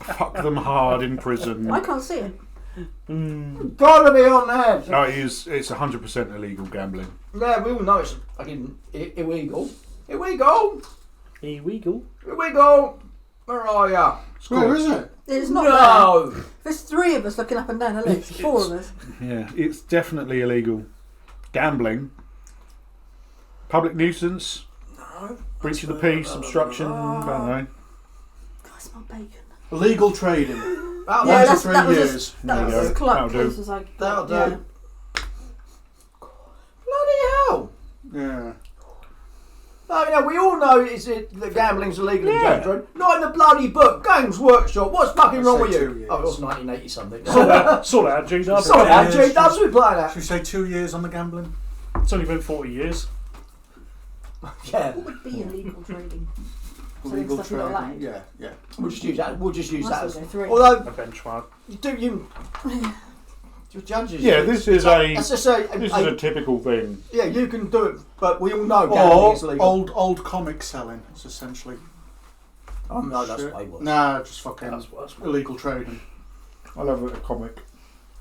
Fuck them hard in prison. I can't see it. Gotta be on there. No, it's 100% illegal gambling. Yeah, we all know it's fucking illegal. Illegal. Illegal. Illegal. Where are ya? Where is it? It's not there. No. There's 3 of us looking up and down the list. 4 of us. Yeah, it's definitely illegal. Gambling. Public nuisance. No. Breach of the peace. Obstruction. I don't know. God, I smell bacon. Illegal trading. That'll Yeah, do. That's 3 years. That There was you as go. close That'll do. as I That'll do. yeah. Bloody hell. Yeah. No, you know, we all know that gambling's illegal in Yeah. Dredd. Not in the bloody book. Games Workshop. What's fucking I'd wrong say with 2 you? years. Oh, it was 1980 something. Sort that out, G-Dub. Sorry, Yeah, G Dubs we playing Should that. we say 2 years on the gambling? It's only been 40 years. Yeah, What would be illegal trading? So Illegal stuff you're not allowed. trading. Yeah, yeah. we'll just use that. We'll just use that I'll as. still go 3. Although, A benchmark. you your judges. Yeah, this is That's just this is a typical thing. yeah, you can do it, but we all know gambling is Or illegal. old comic selling. It's essentially. Oh no, that's shit. way worse. Nah, just fucking That's worse. illegal trading. I love that a comic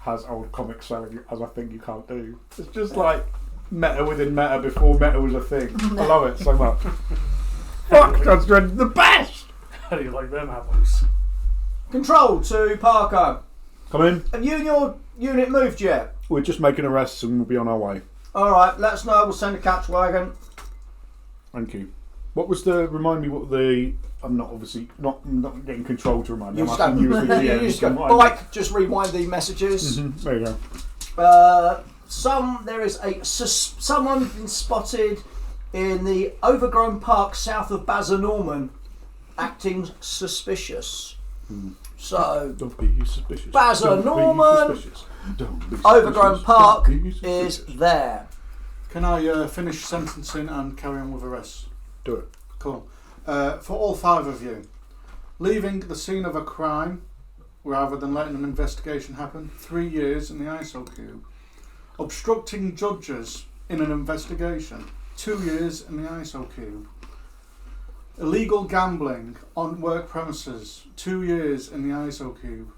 has old comic selling as a thing you can't do. It's just like meta within meta before meta was a thing. I love it so much. Fuck, Judge Dredd, the best! How do you like them apples? Control to Parker. Come in. Have you and your unit moved yet? We're just making arrests and we'll be on our way. All right, let us know. We'll send a catch wagon. Thank you. What was the? Remind me what the. I'm not obviously not getting control to remind me. You I'm just asking you as the you GM. just to go, remind me. Mike, just rewind the messages. There you go. There is someone been spotted in the overgrown park south of Bazza acting suspicious. So Don't be suspicious. Bazza Don't be Norman, suspicious. Don't be overgrown suspicious. park Don't be is suspicious. there. Can I finish sentencing and carry on with arrests? Do it. Cool. For all 5 of you, leaving the scene of a crime rather than letting an investigation happen, 3 years in the ISO cube. Obstructing judges in an investigation, 2 years in the ISO cube. Illegal gambling on work premises, 2 years in the ISO cube.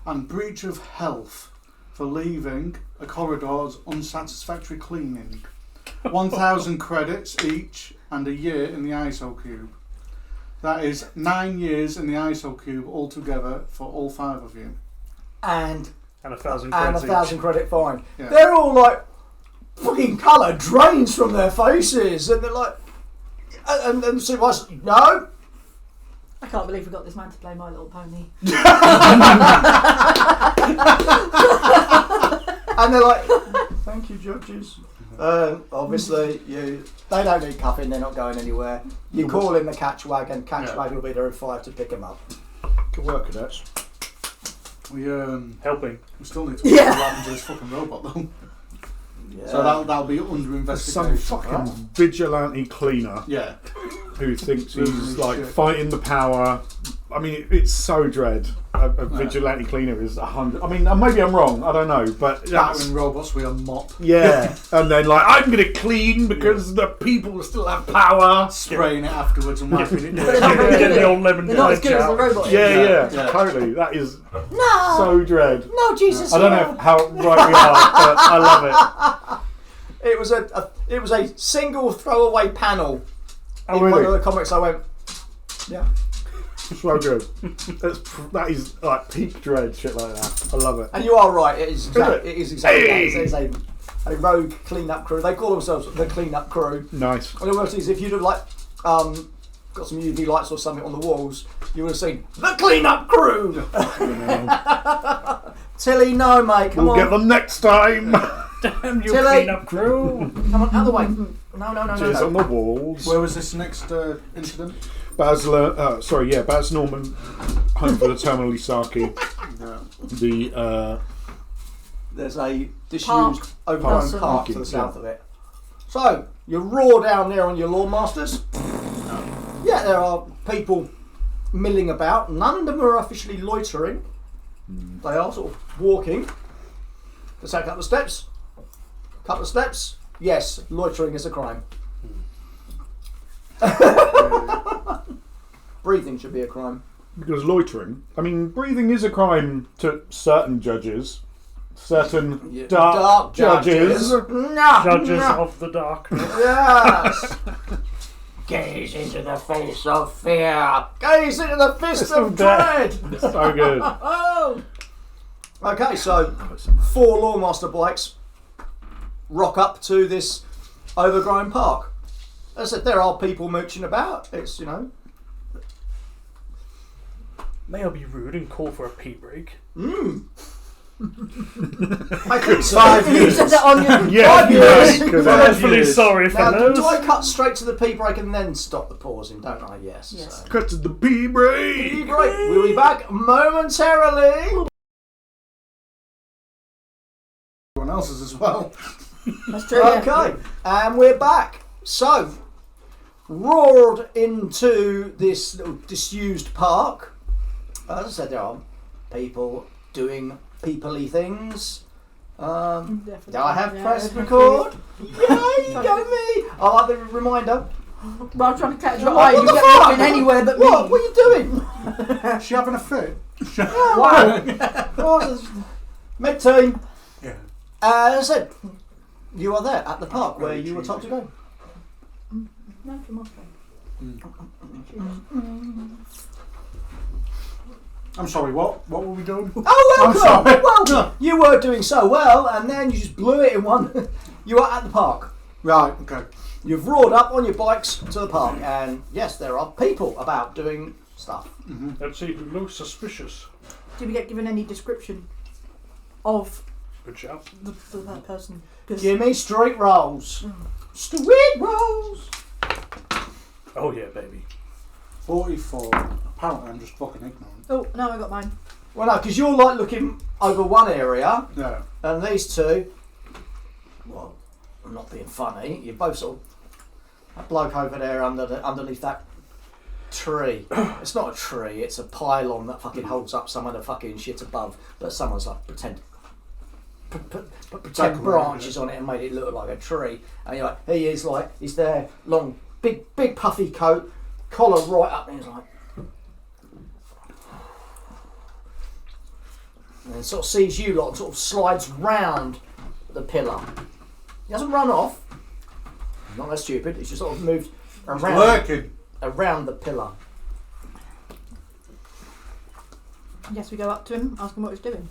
And breach of health for leaving a corridor's unsatisfactory cleaning. 1,000 credits each and a year in the ISO cube. That is 9 years in the ISO cube altogether for all 5 of you. And 1,000 and credits a 1,000 each. credit fine. Yeah. They're all like fucking colour drains from their faces, and they're like, and so what's no. I can't believe we got this man to play My Little Pony. And they're like, thank you, judges. Obviously, they don't need cuffing, they're not going anywhere. You call in the catch wagon Yeah. will be there in 5 to pick them up. Good work, cadets. We Helping. still need to Yeah. what happened to this fucking robot though. Yeah. So that'll be under There's some investigation. fucking vigilante cleaner Yeah. who thinks Losing he's his like shit. fighting the power. I mean, it's so Dredd. A vigilante cleaner is 100. I mean, maybe I'm wrong. I don't know, but that's Battering robots with a mop, yeah. And then like, I'm gonna clean because the people still have power. spraying it afterwards and wiping it They're down. not very Get good the at old it. lemon They're not as good as the out. robot. Yeah, Yeah. totally. That is no, so Dredd. no, Jesus. I don't know how right we are, but I love it. It was a single throwaway panel Oh, in one of really? the comics. I went, yeah. So good. That is like peak Dredd shit like that. I love it. And you are right. It is it? exactly. It is exactly. Hey! That. It is a rogue clean-up crew. They call themselves the clean-up crew. Nice. And the worst is, if you'd have like got some UV lights or something on the walls, you would have seen the clean-up crew. Tilly, no, mate. Come We'll on. get them next time. Damn you Tilly. clean up crew. Come on, out of the way. No. Jizz on the walls. Where was this next incident? Baz Norman, home for the terminally sarky. No. The There's a disused, Park. overgrown Park. park to Yeah. the south of it. So, you roar down there on your lawn masters. Yeah, there are people milling about. None of them are officially loitering. They are sort of walking. Let's take a couple of steps. Couple of steps. Yes, loitering is a crime. Breathing should be a crime. because loitering. I mean, breathing is a crime to certain judges. Certain Yeah, dark judges. No, Judges no. of the darkness. Yes. Gaze into the face of fear. Gaze into the fist of dread. So good. Oh. Okay, so 4 Lawmaster bikes rock up to this overgrown park. As I said, there are people mooching about. It's, you know. May I be rude and call for a pee break? I think so. 5 You years. said that on your. Yeah, 5 years. because Dreadfully sorry, Now, fellows. do I cut straight to the pee break and then stop the pausing, don't I? Yes. Yes. So. cut to the pee break. Pee break. We'll be back momentarily. Everyone else's as well. That's true. Yeah. Okay, and we're back. So, roared into this little disused park. As I said, there are people doing people-y things. Do I have press record? Yay, go me! I like the reminder. Well, I'm trying to catch your What eye. You the get fuck? moving anywhere but What? me. What are you doing? She having a fit? Wow. Med team. Yeah. As I said, you are there at the park where you were told to go. No, from off. I'm sorry, what were we doing? Oh, I'm welcome! sorry. Well, you were doing so well, and then you just blew it in one. You are at the park. Right, okay. You've roared up on your bikes to the park, and yes, there are people about doing stuff. Let's see who looks suspicious. Did we get given any description of Good shout. that person? 'Cause Give me street rolls. Street rolls. Oh yeah, baby. 44. Apparently I'm just fucking ignorant. oh no, I got mine. Well, no, because you're like looking over one area, Yeah. and these two. Well, I'm not being funny. You're both sort of that bloke over there underneath that tree. It's not a tree. It's a pylon that fucking holds up some of the fucking shit above. But someone's like pretend Decorated branches it. on it and made it look like a tree. And you're like, he is like, he's there, long, big puffy coat, collar right up, and he's like. And then sort of sees you lot and sort of slides round the pillar. He doesn't run off. He's not that stupid. He's just sort of moved Lurking. around the pillar. Yes, we go up to him, ask him what he's doing.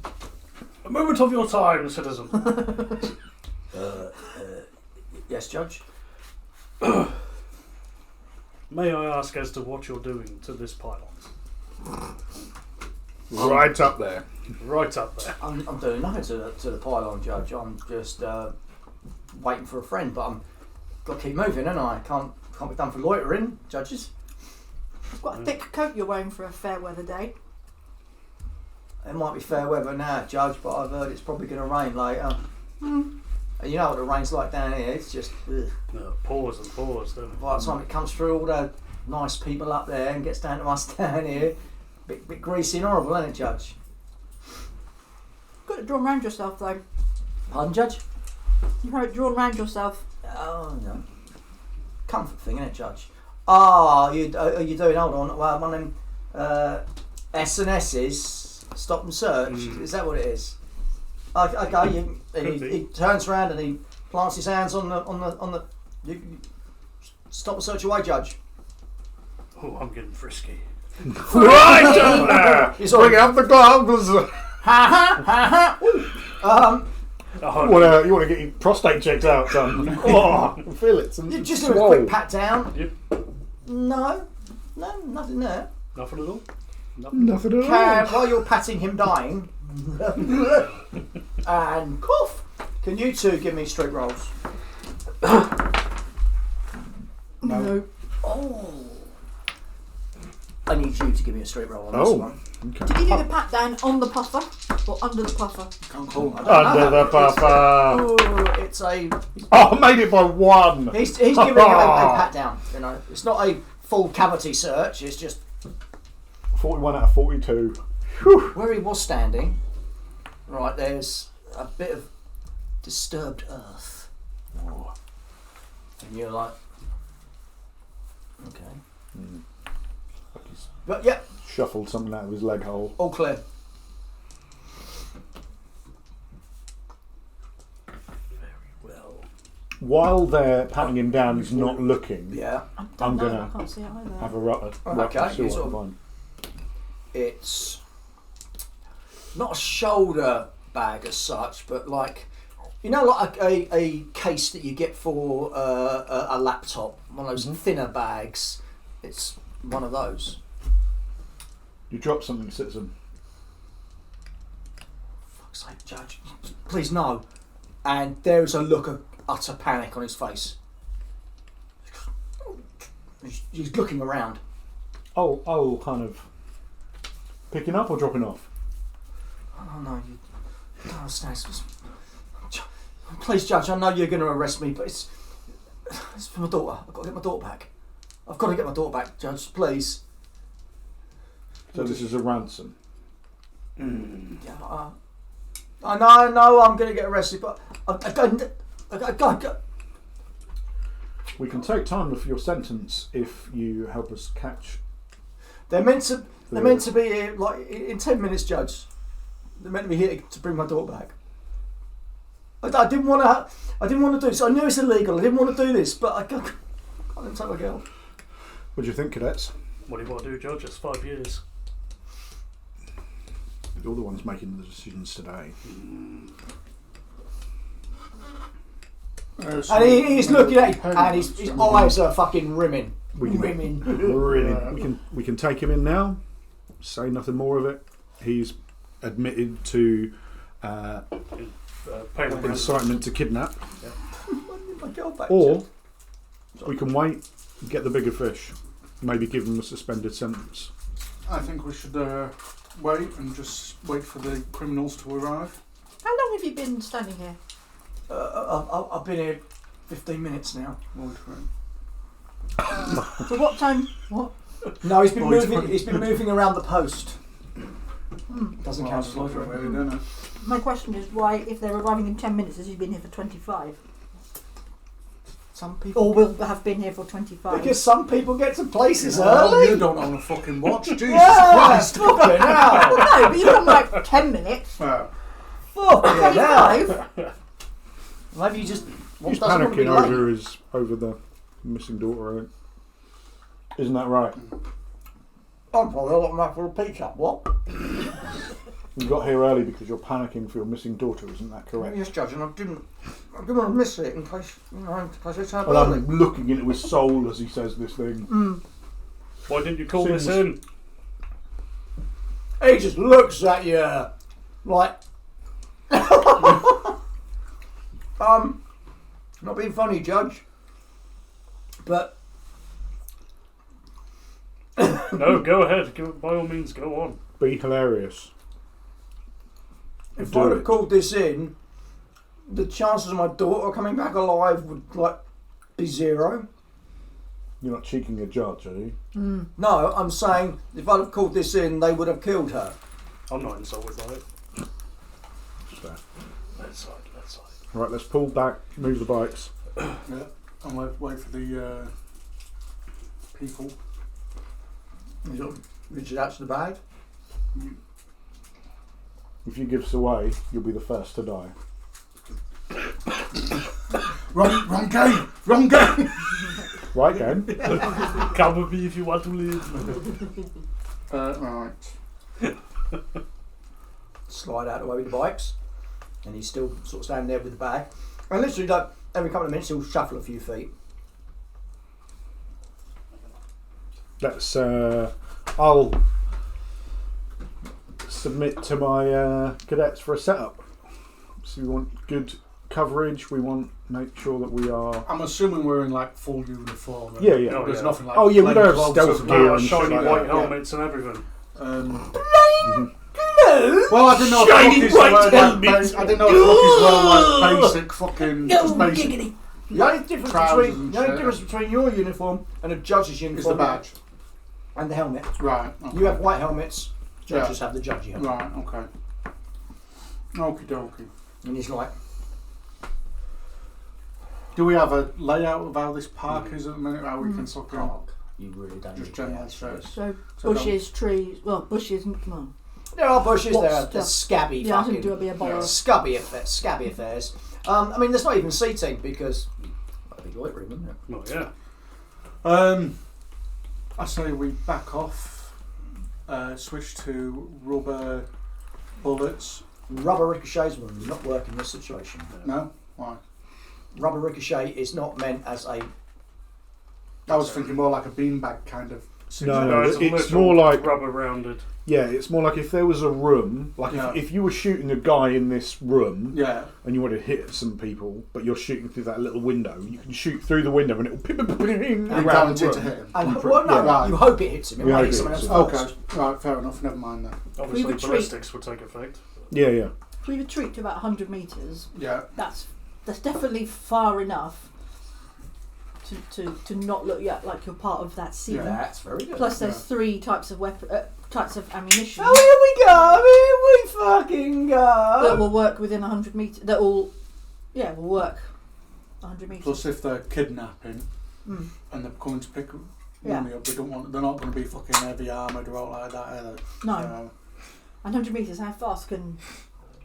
A moment of your time, citizen. Yes, Judge. May I ask as to what you're doing to this pylon? Right up there. Right up there. I'm doing nothing to the pylon, Judge. I'm just waiting for a friend, but I'm got to keep moving, and I can't be done for loitering, judges. You've got a thick coat you're wearing for a fair weather day. It might be fair weather now, Judge, but I've heard it's probably going to rain later. And you know what the rain's like down here. It's just ugh. No, pause and pause, don't it? By the time it comes through all the nice people up there and gets down to us down here, bit greasy and horrible, isn't it, Judge? You've got it drawn round yourself though. Pardon, Judge? You've got it drawn round yourself. Oh no. Comfort thing, isn't it, Judge? Ah, are you doing? Hold on. Well, one of them S&S's. Stop and search. Is that what it is? Okay. He turns around and he plants his hands on the. You stop and search away, Judge. Oh, I'm getting frisky. Right up there. He's already Bring up the gloves. Oh, You want to get your prostate checked out, son? Oh, feel it. You just do a quick pat down. Yep. No, nothing there. Nothing at all? Nothing at all. While you're patting him dying, and cough. Can you two give me street rolls? No. Oh. I need you to give me a straight roll on this one. Okay. Did you do the pat down on the puffer or under the puffer? Can't call that. Under the buffer. Oh, it's a. Oh, I made it by 1. He's giving him a pat down. You know, it's not a full cavity search. It's just 41 out of 42. where he was standing. Right, there's a bit of disturbed earth, and you're like, okay. But yeah, Shuffled something out of his leg hole. all clear. While they're patting him down, he's not looking. Yeah. I'm No, gonna I can't see it either. have a rut. Okay, See you what I sort can of- find. It's not a shoulder bag as such, but like, you know, like a case that you get for a laptop, one of those thinner bags. It's one of those. You drop something, citizen. Fuck's sake, Judge, please no. And there's a look of utter panic on his face. He's looking around. Oh, kind of picking up or dropping off? Oh no, you don't understand. Please, Judge, I know you're going to arrest me, but it's for my daughter. I've got to get my daughter back. I've got to get my daughter back, Judge, please. So this is a ransom. Yeah, I know I'm going to get arrested, but I We can take time for your sentence if you help us catch. They're meant to be here like in 10 minutes, Judge. They're meant to be here to bring my daughter back. I didn't want to do this. I knew it's illegal. I didn't want to do this, but I can't take my girl. What do you think, cadets? What do you want to do, Judge? It's 5 years. You're the ones making the decisions today. And he's looking at it, and his eyes are fucking rimming. We can take him in now. Say nothing more of it. He's admitted to incitement to kidnap. My girl back, Or we can wait, get the bigger fish, maybe give him a suspended sentence. I think we should wait and just wait for the criminals to arrive. How long have you been standing here? I've been here 15 minutes now. Wait for it. For what time? What? No, he's been Oh, he's moving. put- He's been moving around the post. Doesn't Well, count that's as lovely, loitering. really, doesn't it? My question is why, if they're arriving in 10 minutes, has he been here for 25? Some people, Or will have been here for 25? because some people get to places Well, early. you don't own a fucking watch, Jesus Yeah, Christ! fucking hell. Well, no, but you come like 10 minutes. Well, Fucking hell. 25? Maybe you just He's doesn't want to be panicking late. over the missing daughter, I think. Isn't that right? I'm probably a lot more for a pizza. What? You got here early because you're panicking for your missing daughter, isn't that correct? Yes, Judge, and I didn't want to miss it in case it's her Well, birthday. I'm looking into his soul as he says this thing. Why didn't you call this in? He just looks at you like, not being funny, Judge, but No, go ahead. By all means, go on. Be hilarious. if Do I'd have it. called this in, the chances of my daughter coming back alive would like be 0. You're not cheeking a judge, are you? No, I'm saying if I'd have called this in, they would have killed her. I'm not insulted by it. So, Let's side. right, let's pull back, move the bikes. yeah, and wait for the people. You sort of reach it out to the bag. If you give us away, you'll be the first to die. Wrong game! Wrong game! Right, gang? Come with me if you want to live. Right. Slide out the way with the bikes, and he's still sort of standing there with the bag. And literally, like every couple of minutes, he'll shuffle a few feet. Let's, I'll submit to my cadets for a setup. So you want good coverage. We want to make sure that we are. I'm assuming we're in like full uniform. Yeah, yeah. Oh, There's yeah. nothing like. Oh, yeah, we don't have plain stealth clothes gear or- and shiny shit like white that, helmets and everything. Well, I didn't know Shiny if Rockies white were like helmets. I didn't know if Rockies were like basic fucking just basic. Giggity. The only difference Trousers between and the only shit. difference between your uniform and a judge's Is uniform the badge and the helmet. right? Okay. You have white helmets. Yeah. Judges have the judgy helmet. Right. Okay. Okie dokie. And he's like, Do we have a layout of how this park is at the minute? How we can sort of "Park, you really don't just need general that." shit. So So bushes, trees. Well, bushes. Come on. There are bushes. What's There are the- scabby Yeah, I fucking didn't do a bit of borrow. scabby affairs. I mean, there's not even seating because that'd be loitering, wouldn't it? Well, yeah. I say we back off, switch to rubber bullets. Rubber ricochets will not work in this situation. No? Why? Rubber ricochet is not meant as a. I was thinking more like a beanbag kind of No, situation. no, a it's literal more like- rubber rounded. Yeah, it's more like if there was a room, like Yeah. if you were shooting a guy in this room Yeah. and you want to hit some people, but you're shooting through that little window, you can shoot through the window and it'll ping, ping, ping, ping And around guaranteed the to room. hit him. And, well, no, Yeah. you hope it hits him. It We might hope hit it someone hits else Okay. first. Right. Fair enough. Never mind that. Obviously, retreat. ballistics will take effect. Yeah, yeah. If we retreat to about 100 metres, Yeah. that's definitely far enough to not look like you're part of that scene. Yeah. That's very good. Plus, there's 3 types of types of ammunition Oh, here we go! Here we fucking that go! will work within 100 metres. That will work 100 metres. Plus, if they're kidnapping Mm. and they're coming to pick Yeah. money up, we don't want. They're not going to be fucking heavy armoured or all like that either. No. So, 100 metres. How fast can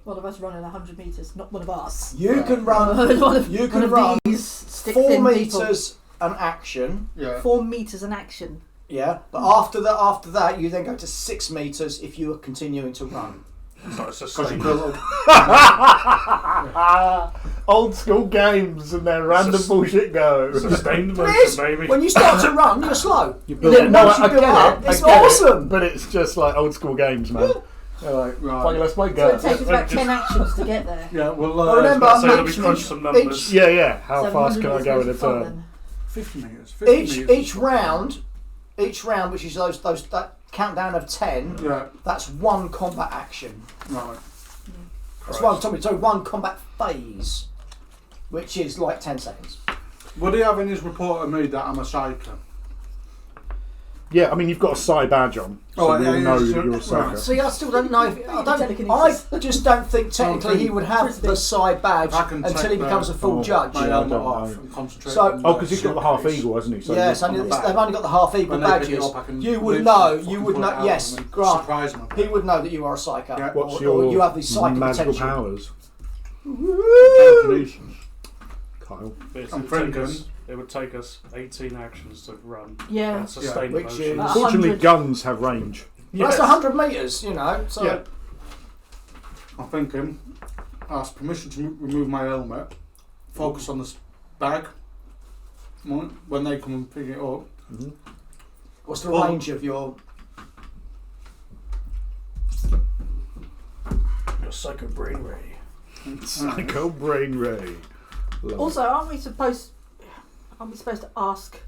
one of us run in 100 metres? Not one of us. You can run. one of, You one can of run these stick 4 thin people. metres an action. yeah. 4 metres in action. Yeah, but after that, you then go to 6 metres if you are continuing to run. So it's a Because you same. build Old school games and their random Sus- bullshit go. Sustained It is. motion, baby. When you start to run, you're slow. You And then once you build up, it's awesome. but it's just like old school games, man. They're like, Right. fucking, let's play So it go. takes about just- 10 actions to get there. Yeah, well, Well, remember, So let me each- crunch some numbers. Yeah, yeah. How So fast can 100 I go in a metres far turn? then. 50 metres. 50 metres. Each round, which is that countdown of 10, Yeah, that's 1 combat action. right. That's one. So 1 combat phase, which is like 10 seconds. Would he have in his report of me that I'm a psycho? Yeah, I mean, you've got a psi badge on, so Oh, we yeah, all yeah, know sure. that you're a Right. psycho. See, I still don't know. I just don't think technically he would have the side badge I can until take he becomes a full oh, judge. My Yeah, I helmet don't off know. and concentrate. So- on Oh, the because he's got the half suitcase. eagle, hasn't he? So Yes, you're and on the back. they've only got the half eagle When they pick it badges. up, I can You would literally know. fucking You would pull it know. out Yes, and Grant. surprise him a He bit. would know that you are a psycho. Yeah. What's or your you have the psychic magical potential. powers, Telekinesis. Kyle? It I'm would take thinking- us. It would take us 18 actions to run. Yeah. And sustained Which motion. is- Fortunately, 100. guns have range. Well, that's 100 metres, you know. So Yeah. I'm thinking, ask permission to remove my helmet, focus on this bag. When they come and pick it up, what's the Well- range of your? Your psycho brain ray. Psycho brain ray. Love Also, aren't we supposed to ask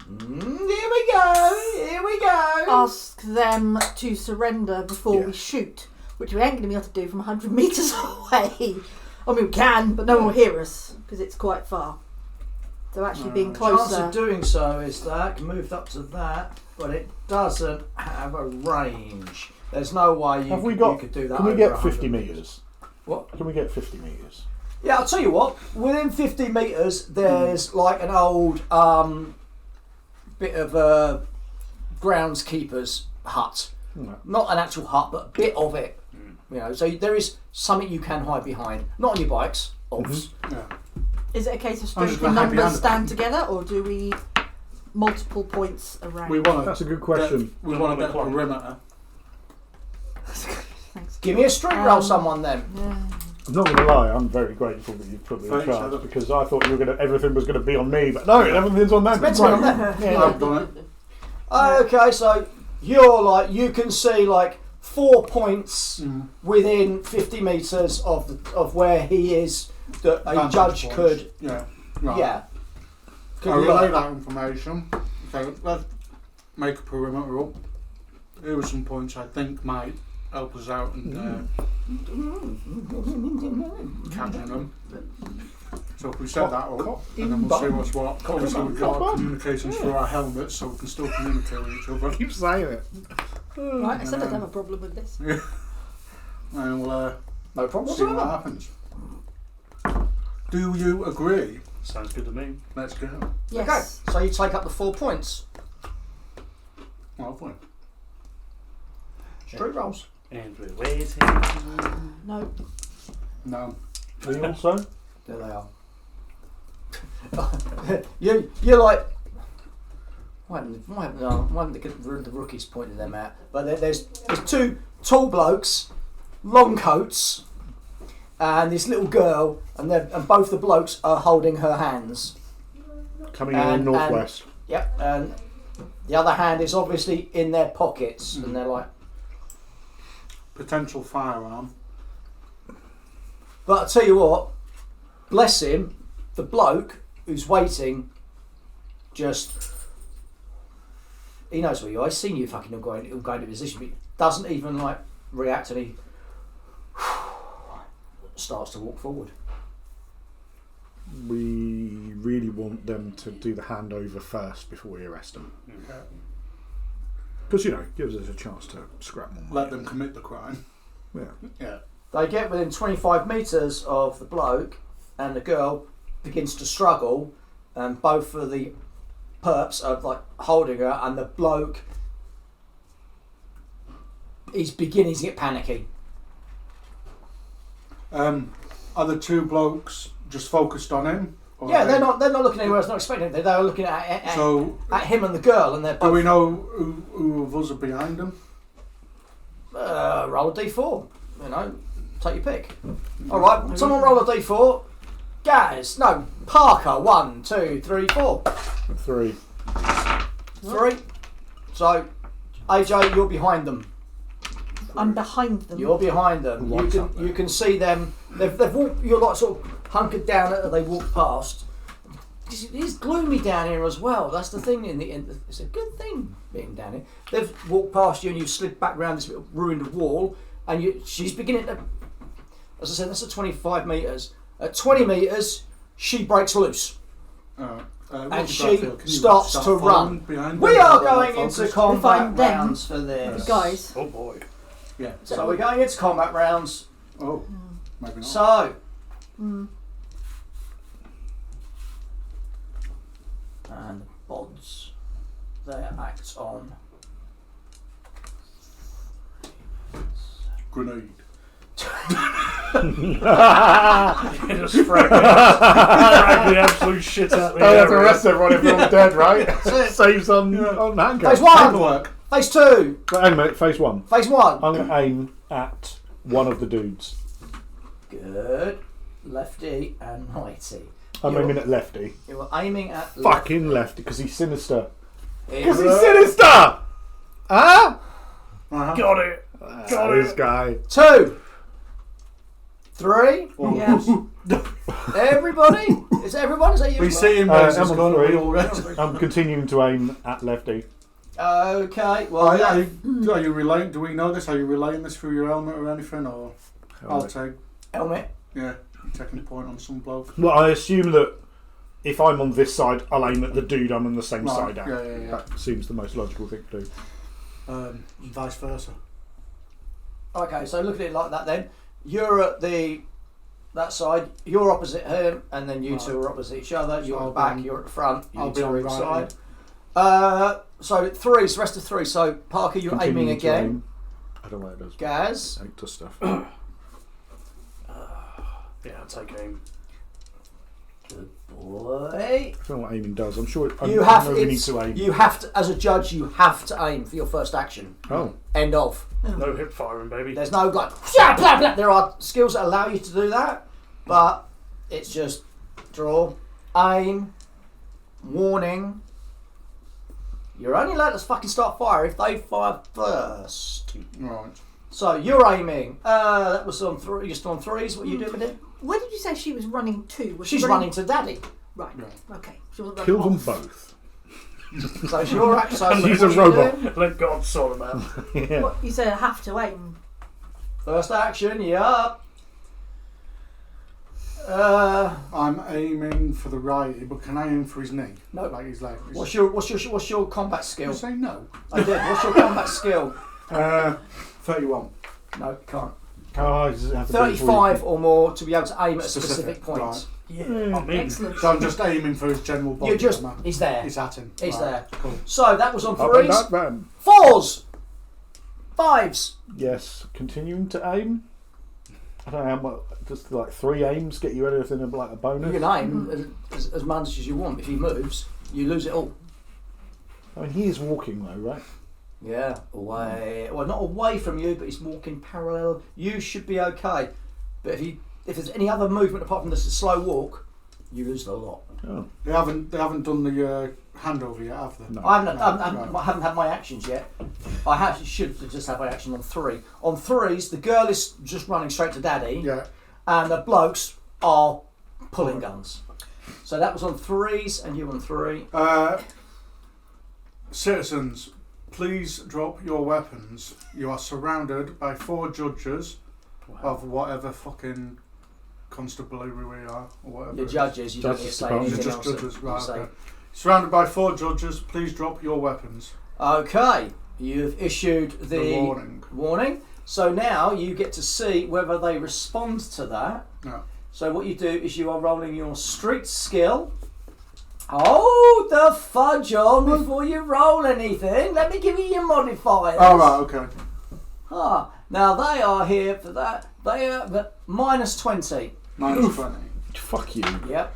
Here we go. Here we go. ask them to surrender before Yeah. we shoot, which we ain't going to be able to do from 100 metres away. I mean, we can, but no one will hear us because it's quite far. So actually being Chance closer. of doing so is that moved up to that, but it doesn't have a range. There's no way you, Have we could, got? you could do that. Can we over get 100 50 metres? What? Can we get 50 metres? Yeah, I'll tell you what. Within 50 metres, there's like an old bit of a groundskeeper's hut. Right. Not an actual hut, but a bit of it. You know, so there is something you can hide behind. Not on your bikes, obviously. yeah. Is it a case of I'm just strength gonna in hide numbers behind stand together, or do we multiple points around? We want That's to. a good question. We want to Another get a clock. perimeter. Thanks. Give me a street roll, someone then. Yeah. I'm not going to lie, I'm very grateful that you put me in Thanks, charge Adam. because I thought everything was going to be on me, but no, everything's on them. It's meant to be on them. Yeah. I've done it. Okay, so you're like, you can see like 4 points within 50 metres of where he is that a Vantage judge points. could, Yeah. Right. yeah. I relay that information. So let's make a perimeter up. Here are some points I think might help us out in catching them. So if we set that up, and then we'll see what's what. Obviously we've got communications through our helmets, so we can still communicate with each other. Keep saying it. Right, I said I'd have a problem with this. And we'll No problem see what whatsoever. happens. Do you agree? Sounds good to me. Let's go. Yes. Okay, so you take up the 4 points. Lovely. Street rolls. And we're waiting. No. No. Me also. There they are. You're like, why haven't the rookies pointed them out? But there's 2 tall blokes, long coats, and this little girl, and both the blokes are holding her hands. Coming in northwest. Yep, and the other hand is obviously in their pockets, and they're like. Potential firearm. But I tell you what, bless him, the bloke who's waiting, just he knows where you are. He's seen you fucking all going to position, but he doesn't even like react, and he starts to walk forward. We really want them to do the handover first before we arrest them. Okay. Because, you know, it gives us a chance to scrap more money. Let them commit the crime. Yeah. Yeah. They get within 25 metres of the bloke, and the girl begins to struggle, and both of the perps are like holding her, and the bloke is beginning to get panicky. Are the 2 blokes just focused on him? Or Yeah, are they're not looking anywhere else, not expecting it. They're looking at So, him and the girl, and they're do both. we know who of us are behind them? Roll a d4. You know, take your pick. All right, someone roll a d4. Guys, no, Parker. 1, 2, 3, 4. 3. 3. So, AJ, you're behind them. I'm behind them. You're behind them. Lights up there. You can see them. They've walked. You're like sort of hunkered down as they walk past. It's gloomy down here as well. That's the thing. It's a good thing being down here. They've walked past you and you've slid back round this little ruined wall, and she's beginning to. As I said, that's at 25 metres. At 20 metres, she breaks loose. And she starts to run. We are going into combat find them. rounds for this. The guys. Oh boy. Yeah. So we're going into combat rounds. Oh, maybe not. So. And bods, their acts on. Grenade. Just frag the absolute shit out of the Oh, have to area. arrest everyone if they're all dead, right? Saves on handcuffs. Phase 1! Paperwork. Phase 2! Wait a minute, phase 1. Phase 1! I'm going to aim at one of the dudes. Good. Lefty and righty. I'm aiming at Lefty. You were aiming at Fucking Lefty, because he's sinister. Lefty. Because he's sinister! Huh? Uh-huh. Got it. Got This it. guy. 2! 3? Yeah. Everybody? Is everyone? Is that you? We as well? see him I'm raise his on gun. 3. We all ready. I'm continuing to aim at Lefty. Okay, well, Are you relaying? Do we know this? Are you relaying this through your helmet or anything? Or I'll take. helmet. Yeah, I'm taking a point on some bloke. Well, I assume that if I'm on this side, I'll aim at the dude I'm on the same Right, side at. yeah. That seems the most logical thing to do. Vice versa. Okay, so look at it like that then. You're at that side, you're opposite him, and then you Right. two are opposite each other. You're I'll at the back, be on- you're at the front, you I'll two be on are right inside. So 3, so rest of 3. So Parker, you're aiming Continuing to again. aim. I don't know what it does. Gaz. It does stuff. Yeah, I'll take aim. Good boy. I don't know what aiming does. I'm sure I You have know we need to aim. You have to, as a judge, you have to aim for your first action. Oh. End of. No hip firing, baby. There's no like blah, blah, blah. There are skills that allow you to do that, but it's just draw, aim, warning. You're only allowed to fucking start fire if they fire first. Right. So you're aiming. That was on three. You're still on threes. What are you doing with it? Where did you say she was running to? Was She's she running to Daddy. Right. Yeah. Okay. She wasn't Kill running them off. both. So it's your action. So She's what a you robot. doing? Let God sort them out. Yeah. What, you said I have to aim. First action. Yeah. I'm aiming for the righty, but can I aim for his knee? No. Like his leg. What's your combat Did skill? you say no? I did. What's your combat skill? 31. No, can't. Oh, does it have to be 35 or more to be able to aim at a specific point. Right. Yeah, I'm in. Excellent. So I'm just aiming for his general body. You're just. am I? He's there. He's at him. He's Right, there. Cool. So that was on Up and threes. that man. Fours. Fives. Yes, continuing to aim. I don't know how much. Just like 3 aims get you anything like a bonus. You can aim as much as you want. If he moves, you lose it all. I mean, he is walking though, right? Yeah, away. Well, not away from you, but he's walking parallel. You should be okay. But if there's any other movement apart from this slow walk, you lose the lot. Oh, They haven't done the handover yet, have they? no. I haven't, No, I haven't had my actions yet. I should just have my action on 3. On threes, the girl is just running straight to Daddy, Yeah. and the blokes are pulling guns. So that was on threes, and you on 3. Citizens, please drop your weapons. You are surrounded by 4 judges of whatever fucking constabulary we are, or whatever. Your it is. judges, you don't need to Justice say Department. anything Just else. judges, that you right, say. okay. Surrounded by 4 judges, please drop your weapons. Okay, you've issued The warning. So now you get to see whether they respond to that. Yeah. So what you do is you are rolling your street skill. Hold the fudge on before you roll anything. Let me give you your modifiers. Oh, right, okay. Now they are here for that. They are the minus 20. Minus 20. Fuck you. Yep.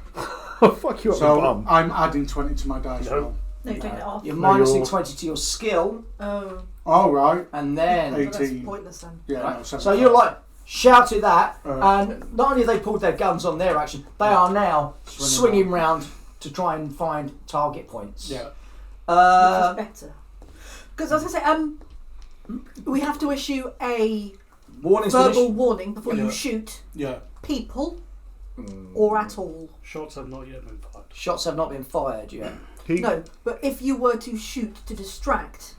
Fuck you up the So bum. I'm adding 20 to my dice No. roll. No, you're taking it off. You're No, minusing you're- 20 to your skill, Oh, Oh, right. and then. Eight. well, that's 18. pointless then. Yeah, Right. no, So 75. you're like shouted that, Right. and not only have they pulled their guns on their action, they are now swinging round to try and find target points. Yeah. Uh, Which is better. Because as I say, we have to issue a warnings. verbal warning before Yeah. you shoot Yeah. people or at all. Shots have not yet been fired. Shots have not been fired yet. He, No, but if you were to shoot to distract,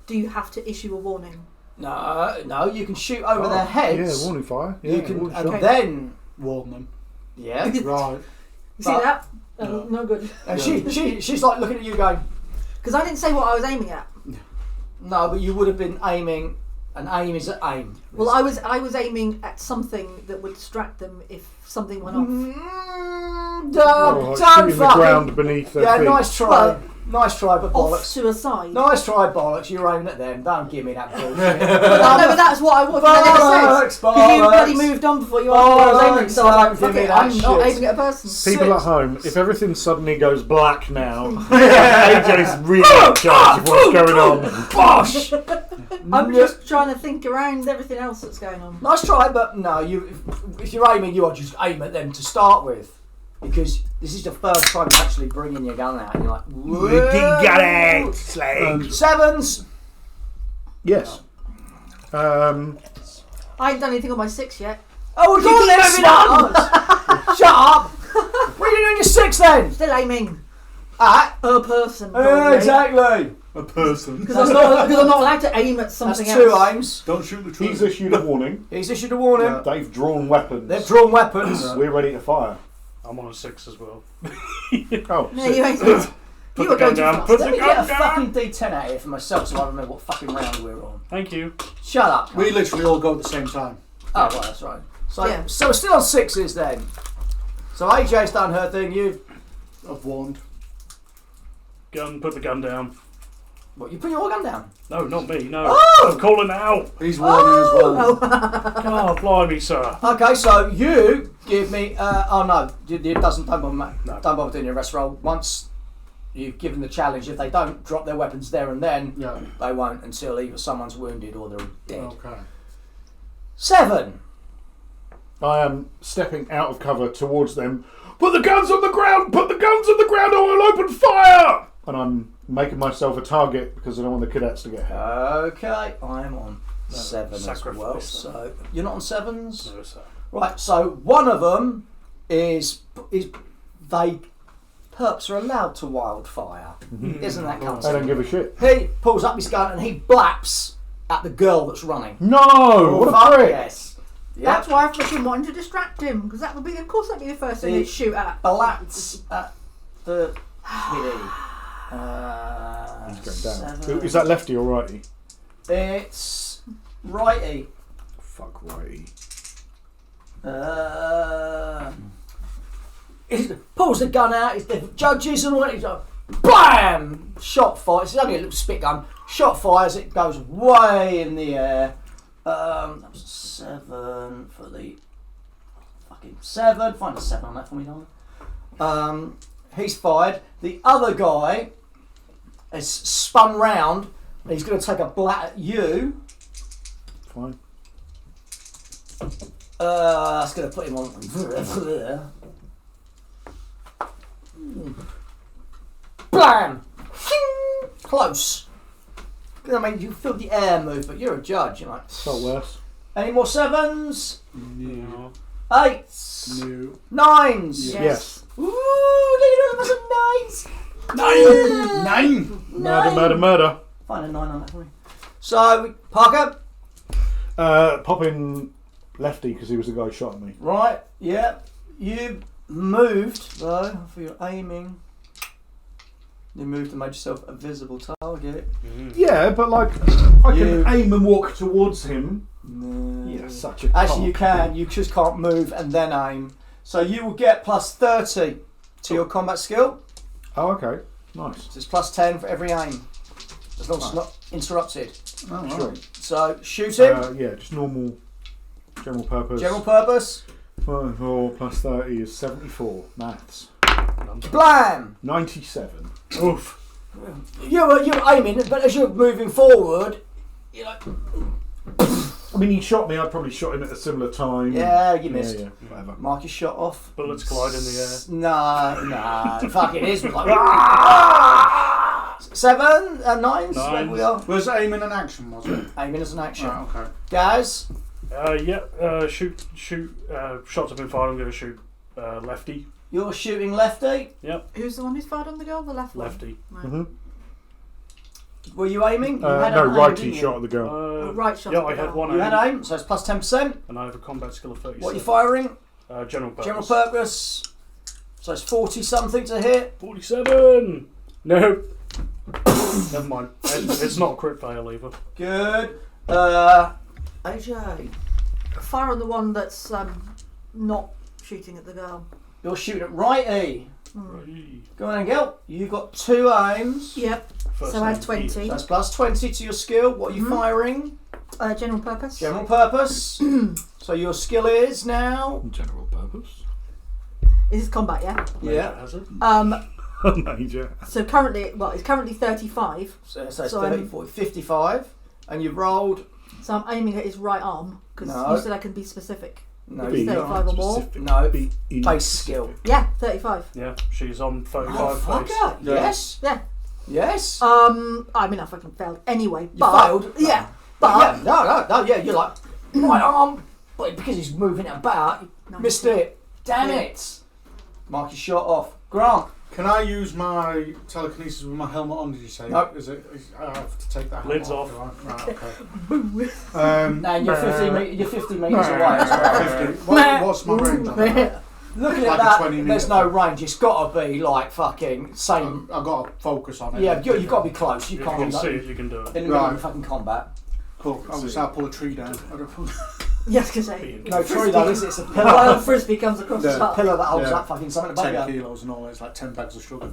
do you have to issue a warning? No, you can shoot over Oh, their heads. Yeah, warning fire. Yeah, You can, warning and shot. then Warn them. yeah. Right. You see But- that? No. No good. And she's like looking at you, going, Because I didn't say what I was aiming at. no, but you would have been aiming. An aim is an aim. Well, I was aiming at something that would distract them if something went off. Mm, Oh, don't shooting the fucking. ground beneath their Yeah, feet. nice try. Well, Nice try, but Off bollocks. to a side. Nice try, bollocks. You're aiming at them. Don't give me that bullshit. No, but that's what I wanted to Bollocks, say. Because you bloody bollocks. moved on before you asked me what I was aiming at. So I was like, Bollocks, fuck give it, me I'm that not shit. aiming at a person. People at Six. home, if everything suddenly goes black now, AJ's really in charge of what's going on. Bosh! I'm just trying to think around everything else that's going on. Nice try, but no. If you're aiming, you are just aim at them to start with, because this is the first time you're actually bringing your gun out, and you're like, whoa. Sevens. Yes. I ain't done anything on my 6 yet. Oh, we're You going keep there, moving on. son. Shut up. What are you doing your six then? Still aiming Ah, a person. probably. exactly. A person. Because I'm not allowed to aim at something That's two else. aims. Don't shoot the tree. He's issued a warning. He's issued a warning. Yeah. They've drawn weapons. They've drawn weapons. We're ready to fire. I'm on a 6 as well. Oh, No, shit. you ain't. Put You were the gun going too down. fast. Put Let the me get a gun down. fucking D10 out here for myself so I remember what fucking round we're on. Thank you. Shut up. We literally all go at the same time. Oh, right, that's right. So, Yeah. so we're still on sixes then. So AJ's done her thing. You've I've warned. Gun. Put the gun down. what? You put your gun down. No, not me. No. Oh! I'm calling out. He's warning as well. Oh, blimey, sir. Okay, so you give me. Oh no, it doesn't. Don't bother, No. don't bother doing your rest roll. Once you've given the challenge, if they don't drop their weapons there and then, Yeah. they won't until either someone's wounded or they're dead. Okay. 7. I am stepping out of cover towards them. Put the guns on the ground! Put the guns on the ground or we'll open fire! And I'm making myself a target because I don't want the cadets to get hurt. Okay, I'm on 7 as well. sacrifice So you're not on 7s? No, sir. Right, so one of them is they perps are allowed to wildfire. Isn't that I cunt? don't give a shit. He pulls up his gun and he blaps at the girl that's running. No! What a Fuck prick! yes. That's Yep. why I fucking wanted to distract him, because that would be, of course, that'd be the first thing He- he'd shoot at. Blaps at the kitty. He's going down. 7. Is that lefty or righty? It's righty. Fuck righty. He pulls the gun out, he's the judges and all that, he's like, BAM! Shot fires, it's only a little spit gun. Shot fires, it goes way in the air. That was 7 for the fucking 7. Find a 7 on that for me, darling. He's fired. The other guy has spun round and he's going to take a blat at you. Fine. That's going to put him on. Blam! Ching! Close. I mean, you feel the air move, but you're a judge. You're like, Felt worse. any more 7s? No. 8s? No. 9s? Yes. Ooh, look at those 9s! 9! Murder. Find a 9 on that for me. So, Parker, Pop in lefty because he was the guy who shot at me. right, yeah. You moved, though, for your aiming. You moved and made yourself a visible target. Yeah, but like, I You- can aim and walk towards him. No. Yeah, such a Actually, you cock. can. You just can't move and then aim. So you will get plus 30 to your combat skill. Oh, okay. Nice. So it's plus 10 for every aim, as long as it's not interrupted. Oh, Sure. right. So shoot him. Yeah, just normal general purpose. General purpose. 4 plus 30 is 74. Maths. Blam! 97. Oof. You're aiming, but as you're moving forward, you're like, I mean, he shot me. I probably shot him at a similar time. yeah, you missed. Yeah, whatever. Mark your shot off. Bullets collide in the air. Nah, fucking is. Like, 7, 9s, where we are. Was aiming an action, was it? Aiming as an action. Right, okay. Guys, Shoot. Shots have been fired. I'm going to shoot lefty. you're shooting lefty. Who's the one who's fired on the girl? The left one? Lefty. Right. Mm-hmm. Were you aiming? You No, an aim, righty didn't you? shot at the girl. Oh, right shot Yeah, at the I had girl. one You aim, had aim, so it's plus 10%. and I have a combat skill of 37. What are you firing? General purpose. General purpose. So it's 40 something to hit. 47. No. Never mind. It's not a crit fail either. Good. AJ, Fire on the one that's not shooting at the girl. you're shooting at righty. Right. Go on, Angel. You've got 2 aims. Yep. First So I had aim 20. So that's plus 20 to your skill. What are you firing? General purpose. General purpose. So your skill is now. General purpose. This is combat, yeah. Yeah. Has it? Major. So currently, well, it's currently 35. So it's So 30, I'm- 40, 55. And you've rolled. So I'm aiming at his right arm because No. you said I can be specific. No, Be you can't. 35 or more. specific. No. Be in Base specific. skill. Yeah, 35. Yeah, she's on 35 Oh, base. fucker. Yes. Yeah. Yes. I mean, I fucking failed anyway. You But failed? Yeah. But But no, yeah, you're like right arm, but because he's moving it about, you Nice. missed it. Damn Yeah. it! Mark your shot off. Grant, Can I use my telekinesis with my helmet on, did you say? No. I have to take that helmet Lids off. off. Right, okay. now you're 50 metres away as well. 50. What's my range on that? Looking Like at a that, 20 there's metre. no range. It's got to be like fucking same. I've got to focus on it. Yeah, you've got to be close. You If you can't can be see like, it, you can do it. in the middle of Right. fucking combat. Cool. I'll pull a tree down. I don't yes, because say No tree though, is it? It's a a pillar. wild frisbee comes across the Yeah. top. Pillar that holds Yeah. up fucking something to 10 bugger. kilos and all. It's like 10 bags of sugar.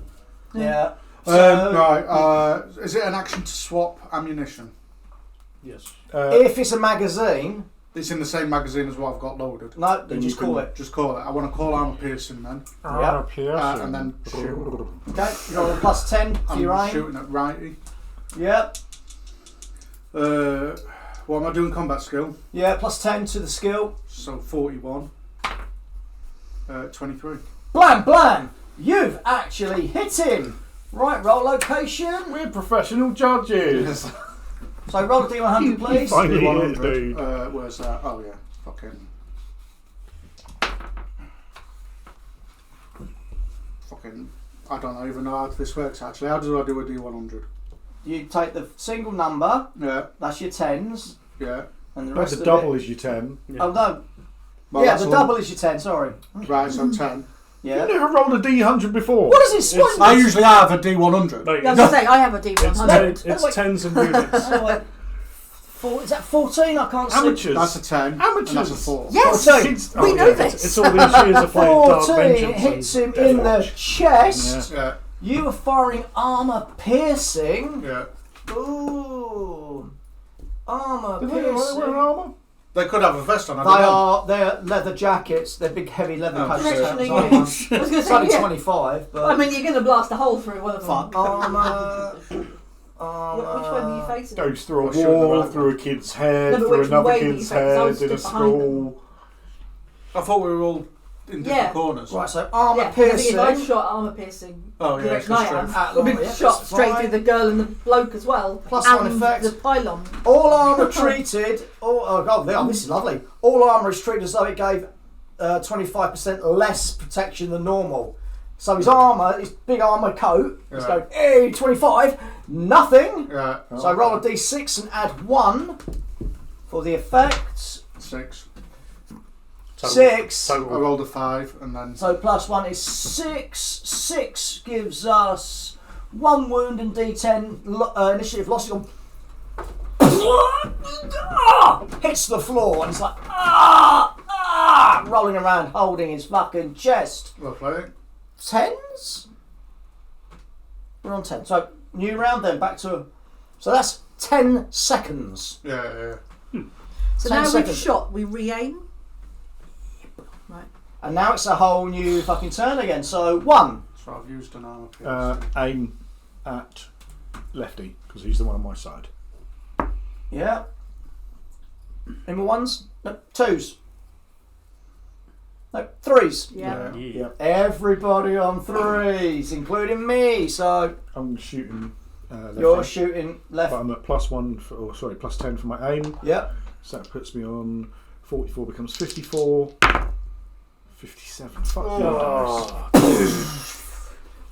Yeah. So, Right. Is it an action to swap ammunition? Yes. if it's a magazine, It's in the same magazine as what I've got loaded. no, then Then just you can call it. Just call it. I want to call armor piercing then. Yeah. And then shoot. Okay, you're on a plus 10 for your I'm aim. shooting at righty. Yep. What am I doing? Combat skill. Yeah, plus 10 to the skill. So 41. 23. Blam, blam! You've actually hit him! Right, roll location. We're professional judges. So roll a D100, please. Finally hit it, 100. dude. Where's that? Oh yeah, fucking. I don't even know how this works actually. How do I do a D100? You take the single number, Yeah, that's your tens, yeah. and the But rest the of double it. is your 10. Oh no. Well, yeah, that's the a double is your 10, sorry. Right, so 10. Yeah. You never rolled a D100 before. What is it? What I usually have a D100. Mate, Yeah, I was going to say, I have a it's, D100. it's tens and units. Is that 14? I can't see. Amateurs. That's a 10. Amateurs. And that's a 4. Yes! 14. Kids- We know yeah. this. It's all these years of playing Dark 14 Vengeance hits him and in the Deathwatch. chest. Yeah, You were firing armour piercing. yeah. Ooh. Armour Do they wear piercing. armour? They could have a vest on. I They don't know. are, they're leather jackets, they're big heavy leather Oh, coats. shit. It's Directionally, only- I was going to it's say, only yeah. 25, but I mean, you're going to blast a hole through one of them. fuck. Armour. Which one are you facing? Goes through a Or shoot the wall, right through a kid's head, No, but through which another way do you kid's face? I head was in a stood behind them. school. I thought we were all in different Yeah. corners. Right, so armour Yeah, because if I piercing. shot armour piercing, Oh, yeah, direction it's I the am, strength. would be Yeah, shot that's straight fine. through the girl and the bloke as well. Plus and one effect. the pylon. All armour treated. Oh god, this is lovely. All armour is treated as though it gave 25% less protection than normal. So his armour, his big armour coat, is Yeah. going, hey, 25, nothing. Yeah. So roll a d6 and add 1 for the effect. 6. Total. 6. I Total. rolled a 5 and then. So plus 1 is 6. 6 gives us 1 wound and d10 initiative loss. You'll hits the floor and it's like rolling around holding his fucking chest. Lovely. 10s? We're on 10. So new round then, back to. So that's 10 seconds. Yeah. So 10 now seconds. we've shot, we re-aim. Right. And now it's a whole new fucking turn again. So 1. So I've used an armor piercing. Aim at Lefty, because he's the one on my side. Yeah. Any more 1s? No. 2s? No. 3s? Yeah. Yeah. Everybody on 3s, including me. So I'm shooting Lefty. you're shooting But left. I'm at +1, plus 10 for my aim. Yep. So that puts me on 44 becomes 54. 57. Fuck Oh.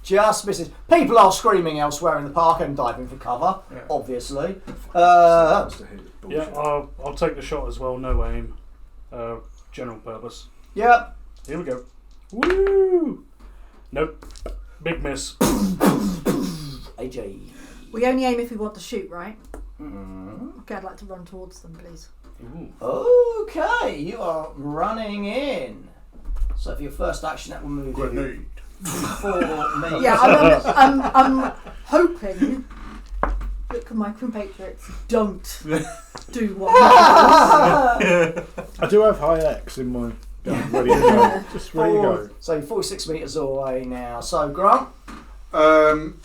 Just misses. People are screaming elsewhere in the park and diving for cover, Yeah. obviously. Yeah, I'll take the shot as well. No aim. General purpose. Yep. Here we go. Woo! Nope. Big miss. AJ. We only aim if we want to shoot, right? Mm. Okay, I'd like to run towards them, please. Ooh. Okay, you are running in. So for your first action, that will move you Grenade. 4 meters. Yeah, I'm hoping that my compatriots don't do what I do have high X in my gun, ready to go. Just ready to go. So you're 46 metres away now. So Grant, I'm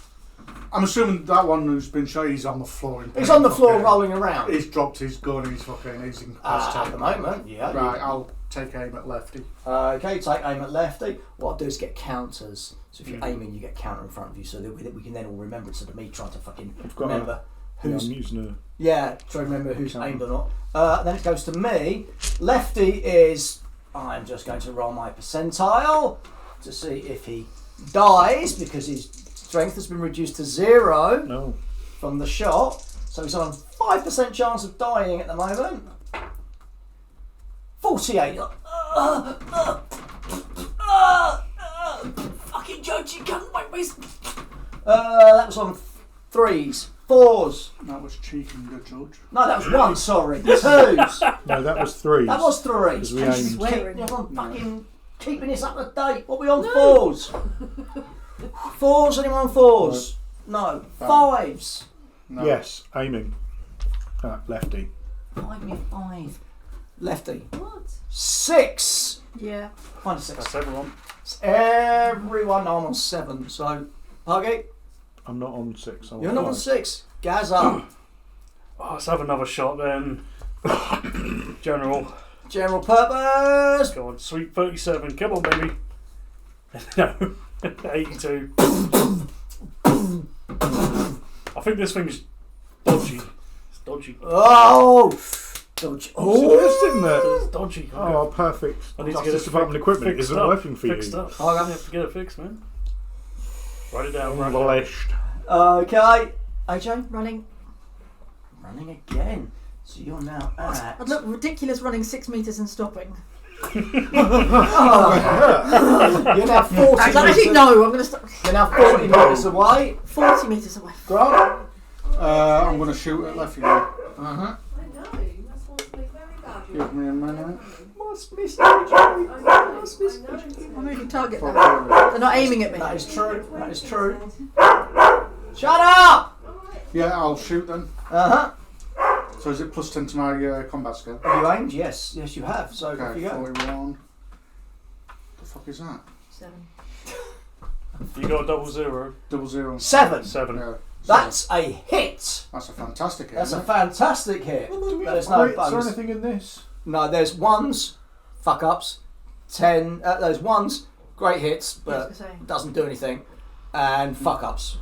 assuming that one who's been shot, he's on the floor. In he's pain, on the floor fucking- rolling around. He's dropped his gun, he's incapacitated. At the moment, yeah. Right, I'll take aim at Lefty. Okay, take aim at Lefty. What I'll do is get counters. So if you're aiming, you get counter in front of you, so that we can then all remember instead of me trying to fucking got remember Yeah, who's I'm using try to remember who's Counter. aimed or not. Then it goes to me. Lefty is. I'm just going to roll my percentile to see if he dies because his strength has been reduced to 0 no. from the shot. So he's on a 5% chance of dying at the moment. 48. Fucking jokes, you can't wait me. That was on 3s. 4s. That was cheating, the judge. No, that was 1, sorry. 2s. No, that was 3. That was 3s. Because we aimed. Swearing. Everyone fucking keeping this up to date. What are we on 4s? 4s, anyone on 4s? No. 5s. No. Yes, aiming at Lefty. 5. Lefty. What? 6. Yeah. Find a 6. That's everyone. It's everyone. I'm on 7. So, Puggy, I'm not on 6. I'm you're not on 5. 6. Gaz up. Oh, let's have another shot then. General. General purpose. Go on, sweet 37. Come on, baby. No. 82. I think this thing's dodgy. It's dodgy. Oh! Dodgy. Oh, didn't there? It's dodgy. Oh, perfect. I need to get Justice it Department equipment fixed isn't up, working for fixed you. Up. Oh, I have to get it fixed, man. Write it down. Write it down. Lashed. Okay. AJ? Running. Running again. So you're now at... I'd look ridiculous running 6 metres and stopping. You're now 40 Actually, metres... no, I'm going to stop. You're now 40 metres away. 40 metres away. Grant? I'm going to shoot at Leffy now. Uh-huh. I know, you must want to be very bad. Give me a minute. Must miss AJ. Must miss I'm moving target though. They're not aiming at me. That is true. That is true. Shut up! Yeah, I'll shoot then. Uh-huh. So is it plus 10 to my combat skill? Have you aimed? Yes. Yes, you have. So off Okay, you go. 41. The fuck is that? 7. You got a 00. 00. 7. 7. Yeah. That's a hit. That's a fantastic hit. That's a isn't it? fantastic hit. Do we There's have no crits or bonus. anything in this? No, there's ones, fuck ups, 10. There's ones, great hits, I was but gonna say. doesn't do anything, and fuck ups.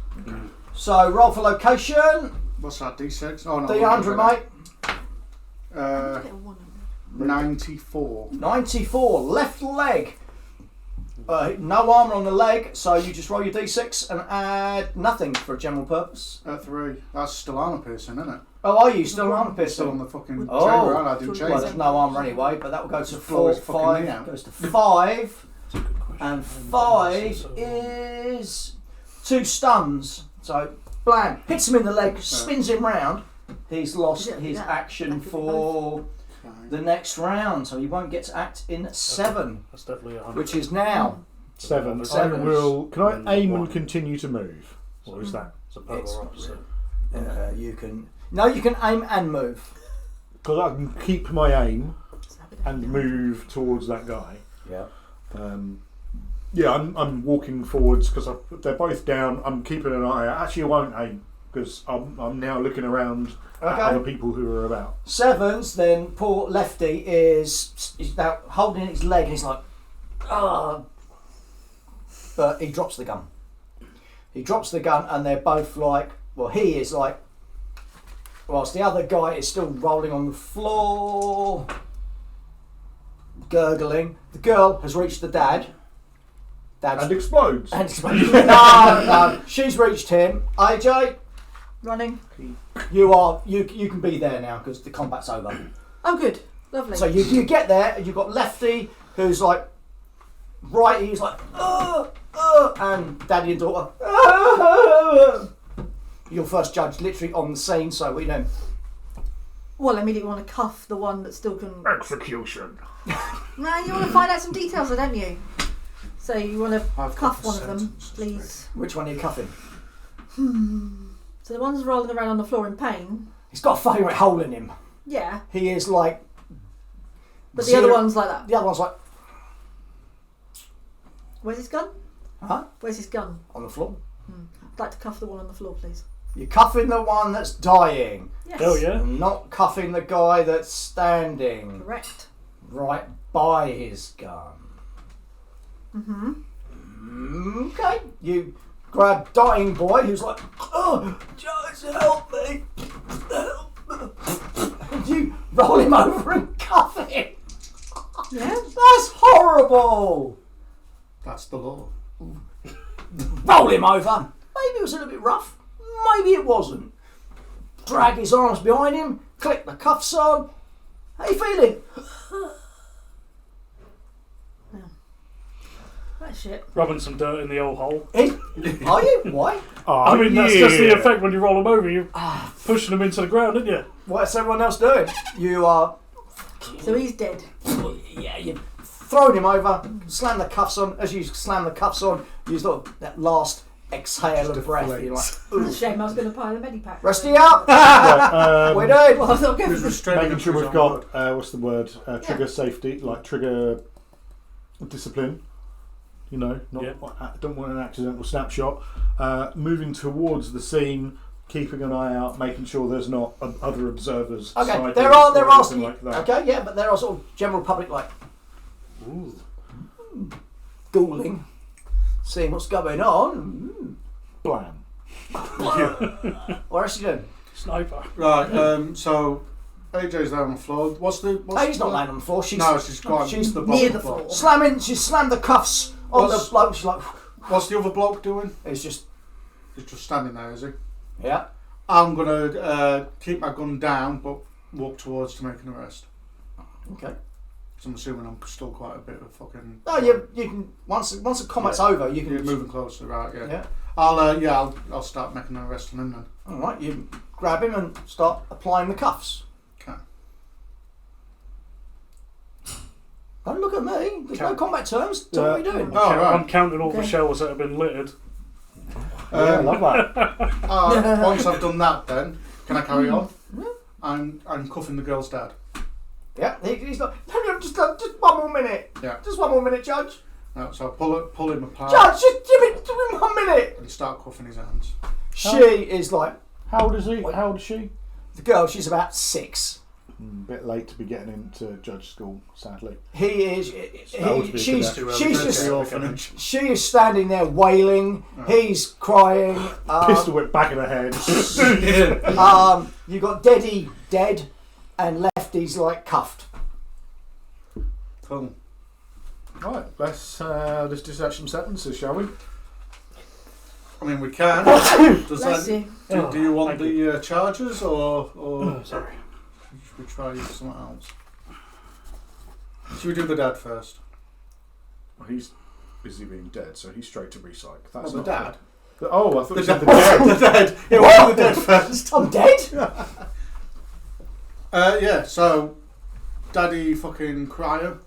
So roll for location. What's that, D6? Oh no. D100, mate. Get a 100. 94. 94, left leg. No armour on the leg, so you just roll your D6 and add nothing for a general purpose. 3. That's still armor piercing, isn't it? Oh, are you still armour Still on piercing? the fucking Oh. chamber, and I didn't Well, change Well, it. there's no armour anyway, but that will go to Floor 4, is fucking me 5, out. goes to 5, That's a good question. and 5 is 2 stuns. So, blam, hits him in the leg, spins him round. He's lost Yeah, his yeah. action That could be for the next round, so he won't get to act in 7, That's definitely 100. which is now. 7. Seven. I will. Can And I aim and one. continue to move? Or is that? It's a polar opposite. You can. No, you can aim and move. Because I can keep my aim Snap it and down. move towards that guy. Yeah. Yeah, I'm walking forwards because they're both down. I'm keeping an eye out. Actually, I won't aim because I'm now looking around at Okay. other people who are about. 7s, then poor Lefty is now holding his leg and he's like, ah. But he drops the gun. He drops the gun and they're both like, well, he is like, whilst the other guy is still rolling on the floor, gurgling. The girl has reached the dad. And Dad's explodes. and no, she's reached him. AJ, Running. you can be there now because the combat's over. Oh, good. Lovely. So you get there and you've got Lefty who's like he's like and Daddy and daughter. You're first judge literally on the scene, so we know. Well, I immediately want to cuff the one that still can. Execution. No, you want to find out some details, don't you? So you want to I've cuff got one the of them, sentence, please. Which one are you cuffing? So the one's rolling around on the floor in pain. He's got a favourite hole in him. Yeah, He is like. but the other zero- one's like that. The other one's like, Where's his gun? huh? Where's his gun? On the floor. I'd like to cuff the one on the floor, please. You're cuffing the one that's dying. Yes. Hell yeah. And not cuffing the guy that's standing Correct. right by his gun. Okay. You grab dying boy who's like, oh, just help me. And you roll him over and cuff him. Yeah. That's horrible. That's the law. Roll him over. Maybe it was a little bit rough. Maybe it wasn't. Drag his arms behind him. Click the cuffs on. How you feeling? That's shit. Rubbing some dirt in the old hole. Are you? Why? I mean, that's just the effect when you roll them over. You're pushing them into the ground, aren't you? What's everyone else doing? You are. So he's dead. Yeah, you've thrown him over. Slam the cuffs on. As you slam the cuffs on, you sort of that last exhale of breath. You're like, It's a shame I was going to pile a medipack. resty up. Right, We're doing. Well, I thought He was restraining making him sure for we've his own got work. what's the word? Trigger safety, like trigger discipline. You know, not Yeah. don't want an accidental snapshot. Moving towards the scene, keeping an eye out, making sure there's not other observers. Okay, snipers there are or anything like that. Okay, yeah, but there are sort of general public like Ooh. ghouling, seeing what's going on. Blam. What else are you doing? Sniper. Right. So AJ's there on the floor. What's He's not laying on the floor. She's gone. she's the near bottom the block. floor. slamming. She's slammed the cuffs on the bloke. She's like, What's the other bloke doing? it's just He's just standing there, is he? yeah. I'm gonna keep my gun down, but walk towards to make an arrest. Okay. So I'm assuming I'm still quite a bit of fucking. No, you can once the combat's over, you can You're moving closer, right? Yeah. Yeah. I'll start making an arrest on him then. All right. You grab him and start applying the cuffs. Okay. Don't look at me. There's no Okay. combat terms. Tell me what you're doing. Oh, right. I'm counting all the Okay. shells that have been littered. Yeah, I love that. Once I've done that, then can I carry on? Yeah. I'm cuffing the girl's dad. Yeah. He's like, no, just one more minute. Yeah. Just one more minute, Judge. No, so I pull him apart Judge, just give me 1 minute. and start cuffing his hands. She is like How old is he? How old is she? the girl. She's about 6. Bit late to be getting into judge school, sadly. He is. That would be She's too early she's to just. say. The orphanage. She is standing there wailing. He's crying. Pistol whip back of the head. You got Deady dead, and Lefty's like cuffed. Cool. Right, let's dispatch some sentences, shall we? I mean, we can. Does Bless that, you. do you want Thank the charges or Sorry. should we try something else? Should we do the dad first? Well, he's busy being dead, so he's straight to recycle. That's the not dad. fair. Oh, I thought The you said dad. the dead. The dead. Yeah, we'll do the dead first. I'm dead. Yeah. So, Daddy fucking Cryer.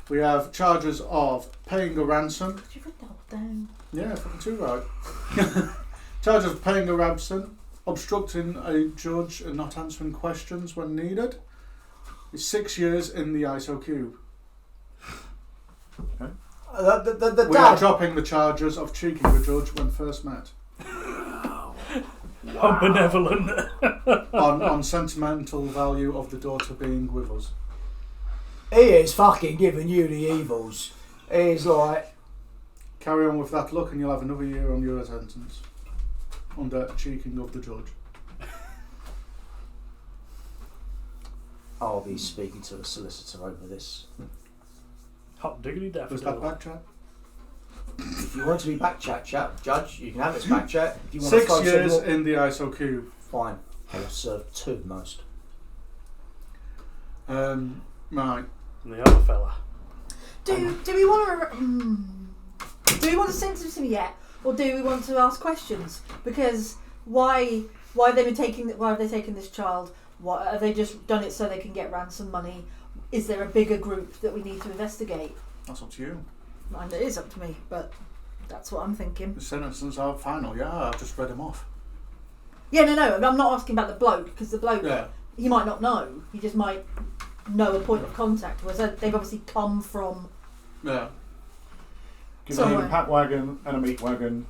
We have charges of paying a ransom. Could you put that all down? Yeah, fucking too right. Charges of paying a ransom, obstructing a judge and not answering questions when needed. It's 6 years in the ISO cube. The We are dad. dropping the charges of cheeking the judge when first met. How benevolent. on sentimental value of the daughter being with us. He is fucking giving you the evils. He's like, Carry on with that look and you'll have another year on your sentence. Under cheeking of the judge. I'll be speaking to a solicitor over this. Hot diggity Was that daffodil. back chat? If you want to be back chat, Judge, you can have this back chat. If you want 6 to throw years some more, in the ISO cube. fine. I'll serve 2 most. Right. And the other fella. Do we want to sentence him yet, or do we want to ask questions? Because why have they taking this child? Why have they just done it so they can get ransom money? Is there a bigger group that we need to investigate? That's up to you. And it is up to me, but that's what I'm thinking. The sentences are final. Yeah, I've just read them off. Yeah, no, I'm not asking about the bloke, because the bloke, Yeah. he might not know. He just might know a point of contact. Whereas they've obviously come from. Yeah. Give me a Somewhere. pack wagon and a meat wagon.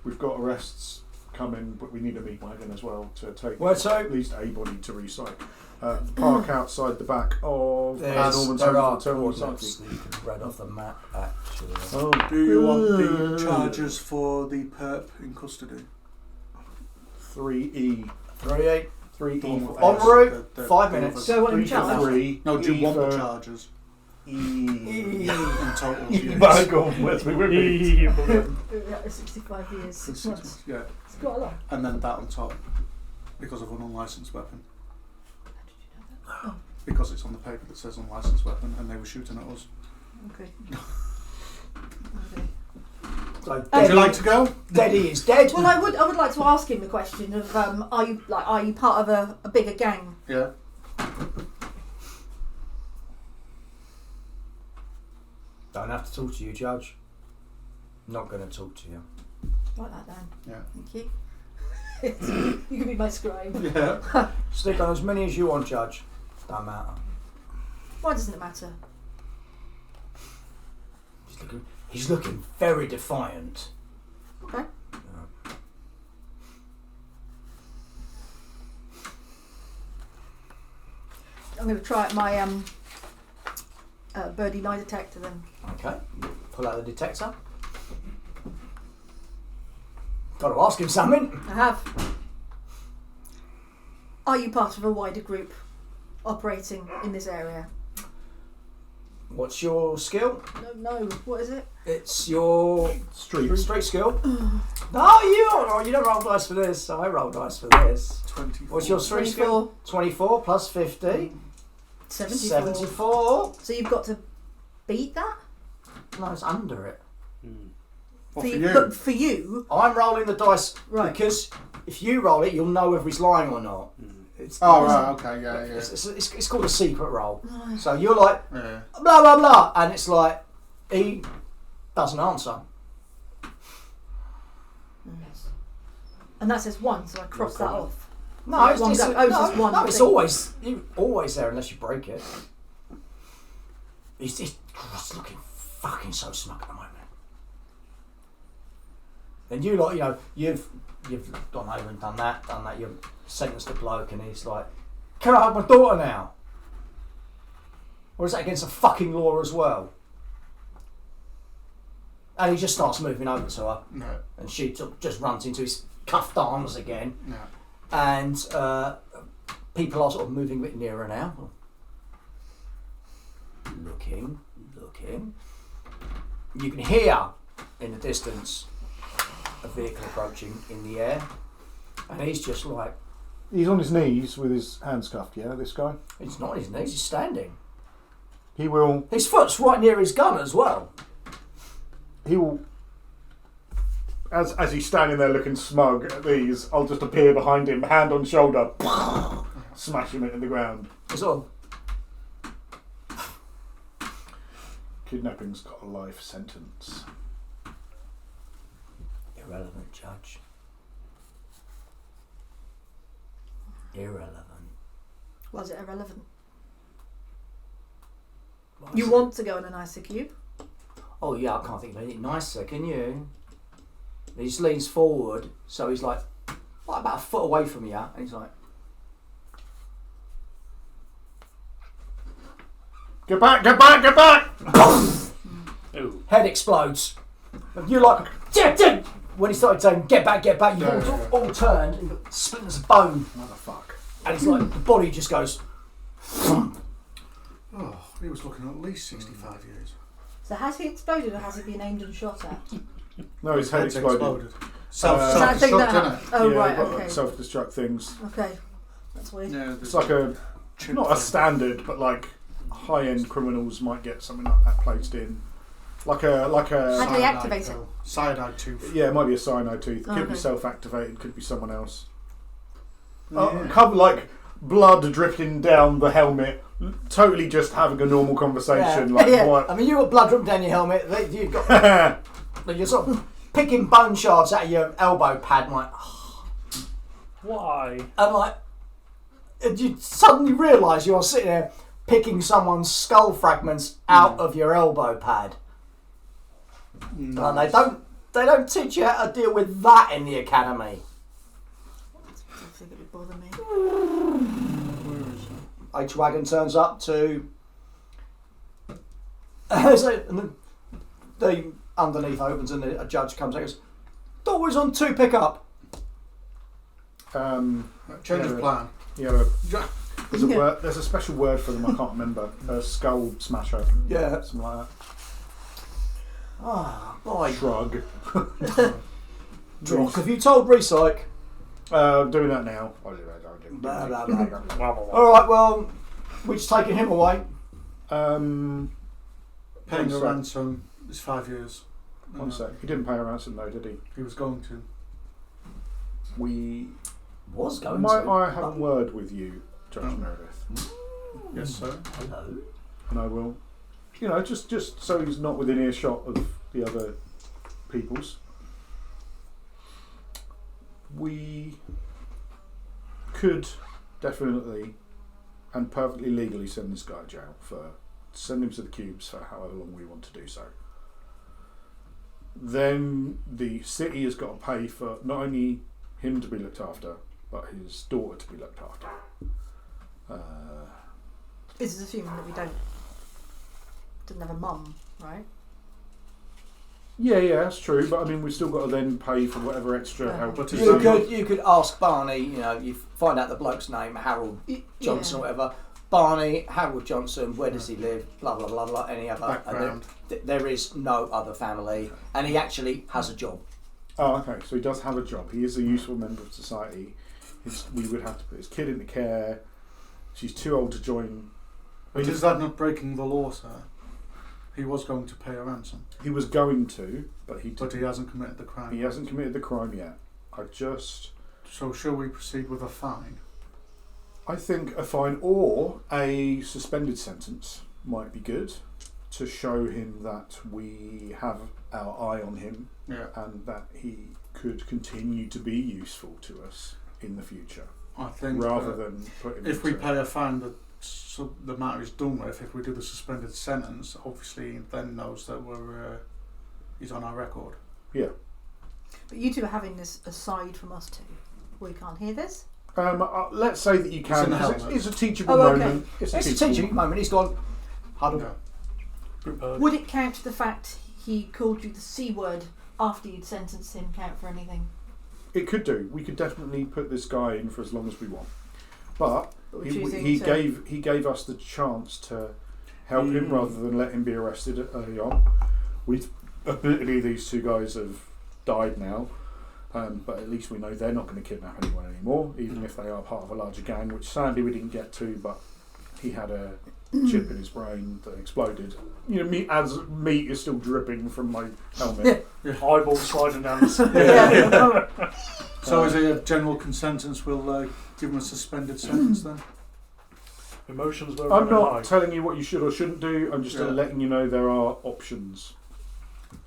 We've got arrests coming, but we need a meat wagon as well to take Well, so- at least a body to recycle. Park outside the back of There Norman's are Home for Terminal coordinates Recycling. that you can read off the map, actually. Oh, Do you want the charges for the perp in custody? 3E. 3-8. 3E. The one for with En S, S. route, the 5 the minutes. others. Do I want him 3 for charged? 3. No, do you E want the for charges E. in total? You better go with me. With me. Yeah, 65 years, 6 months. Yeah, It's quite a lot. and then that on top because of an unlicensed weapon. How did you know that? Oh, Because it's on the paper that says unlicensed weapon, and they were shooting at us. okay. So Would Deady, you like to go? Deady is dead. Well, I would like to ask him the question of are you part of a bigger gang? Yeah. Don't have to talk to you, Judge. Not going to talk to you. Write that down. Yeah. Thank you. You can be my scribe. Yeah. Stick on as many as you want, Judge. Don't matter. Why doesn't it matter? He's looking very defiant. Okay. I'm going to try my birdie lie detector then. Okay. Pull out the detector. Got to ask him something. I have. Are you part of a wider group operating in this area? What's your skill? No. What is it? It's your Street. street skill. No, you don't roll dice for this. I roll dice for this. 24. What's your street skill? 24 plus 50. 74. 74. So you've got to beat that? No, it's under it. Well, for you. But for you, I'm rolling the dice right. because if you roll it, you'll know whether he's lying or not. It's, Oh, right, okay, yeah. it's called a secret roll. So you're like, Yeah. blah, blah, blah. And it's like, he doesn't answer. And that says 1, so I cross that off. No, it's, One it's, go. Oh, it's no, just one no, it's thing. always there unless you break it. He's looking fucking so smug at the moment. And you lot, you've gone over and done that. You've sentenced the bloke, and he's like, "Can I have my daughter now?" Or is that against the fucking law as well? And he just starts moving over to her, No. and she just runs into his cuffed arms again. No. And people are sort of moving a bit nearer now. Looking. You can hear in the distance a vehicle approaching in the air, and he's just like, He's on his knees with his hands cuffed, yeah, this guy? he's not on his knees, he's standing. He will, His foot's right near his gun as well. as he's standing there looking smug at these, I'll just appear behind him, hand on shoulder, smash him into the ground. It's all, Kidnapping's got a life sentence. irrelevant, Judge. Irrelevant. Was it irrelevant? Why You is want to go in an icy cube? Oh yeah, I can't think of anything nicer, can you? He just leans forward, so he's like about a foot away from you, and he's like, Get back! Ooh. head explodes. And you're like, Jim! When he started saying, get back, you all turned and got splinters of bone. Motherfuck. And it's like, the body just goes, Oh, he was looking at least 65 years. So has he exploded or has he been aimed and shot at? No, his head Head's exploded. That thing that Self-destruct, happened. innit? Oh Yeah, right, got okay. self-destruct things. Okay. That's weird. Yeah, It's like a, not a standard, but like high-end criminals might get something like that placed in. Like How a, do they activate it? Cyanide tooth. yeah, it might be a cyanide tooth. It could Okay. be self-activated, could be someone else. Yeah. Cover like blood dripping down the helmet, totally just having a normal conversation. Yeah. Like Yeah. what? I mean, you've got blood dripping down your helmet, you've got, you're sort of picking bone shards out of your elbow pad, and like, Why? and you suddenly realise you're sitting there picking someone's skull fragments out of your elbow pad. And they don't teach you how to deal with that in the academy. I don't think it would bother me. H-Wagon turns up to... and the underneath opens and a judge comes out and goes, door's on 2 pickup. Change of plan. Yeah, there's a special word for them. I can't remember. A skull smasher. Yeah. Something like Oh, boy. that. Shrug. Drock, have you told Recyc? Doing that now. Blah, blah, blah. Alright, well, we're just taking him away. Paying One a sec. ransom is 5 years. One sec. He didn't pay a ransom though, did he? He was going to. We... Was going Might to. I have a word with you, Judge Meredith? Yes, sir. Hello. And I will, just so he's not within earshot of the other peoples. We could definitely and perfectly legally send this guy to jail send him to the cubes for however long we want to do so. Then the city has got to pay for not only him to be looked after, but his daughter to be looked after. This is assuming that we didn't have a mum, right? Yeah, that's true. But I mean, we've still got to then pay for whatever extra help. But You could ask Barney. You find out the bloke's name, Harold Johnson or whatever. Barney, Harold Johnson. Where does he live? Blah blah blah blah. Any other background? There is no other family, and he actually has a job. Oh, okay. So he does have a job. He is a useful member of society. We would have to put his kid into care. She's too old to join. But is that not breaking the law, sir? He was going to pay a ransom. He was going to, but he hasn't committed the crime. He hasn't committed the crime yet. So shall we proceed with a fine? I think a fine or a suspended sentence might be good to show him that we have our eye on him and that he could continue to be useful to us in the future. I think rather than put him if we pay a fine, the matter is done with. If we do the suspended sentence, obviously he then knows that he's on our record. Yeah. But you two are having this aside from us two. We can't hear this. Let's say that you can. It's a teachable moment. It's a teachable moment. He's gone. Huddle. Would it count the fact he called you the C word after you'd sentenced him? Count for anything? It could do. We could definitely put this guy in for as long as we want. But he gave us the chance to help him rather than let him be arrested early on. Admittedly, these two guys have died now. But at least we know they're not going to kidnap anyone anymore, even if they are part of a larger gang, which sadly we didn't get to, but he had a chip in his brain that exploded. Meat is still dripping from my helmet. Eyeball sliding down the side. So is it a general consensus we'll give him a suspended sentence then? Emotions were I'm not high. telling you what you should or shouldn't do, I'm just letting you know there are options.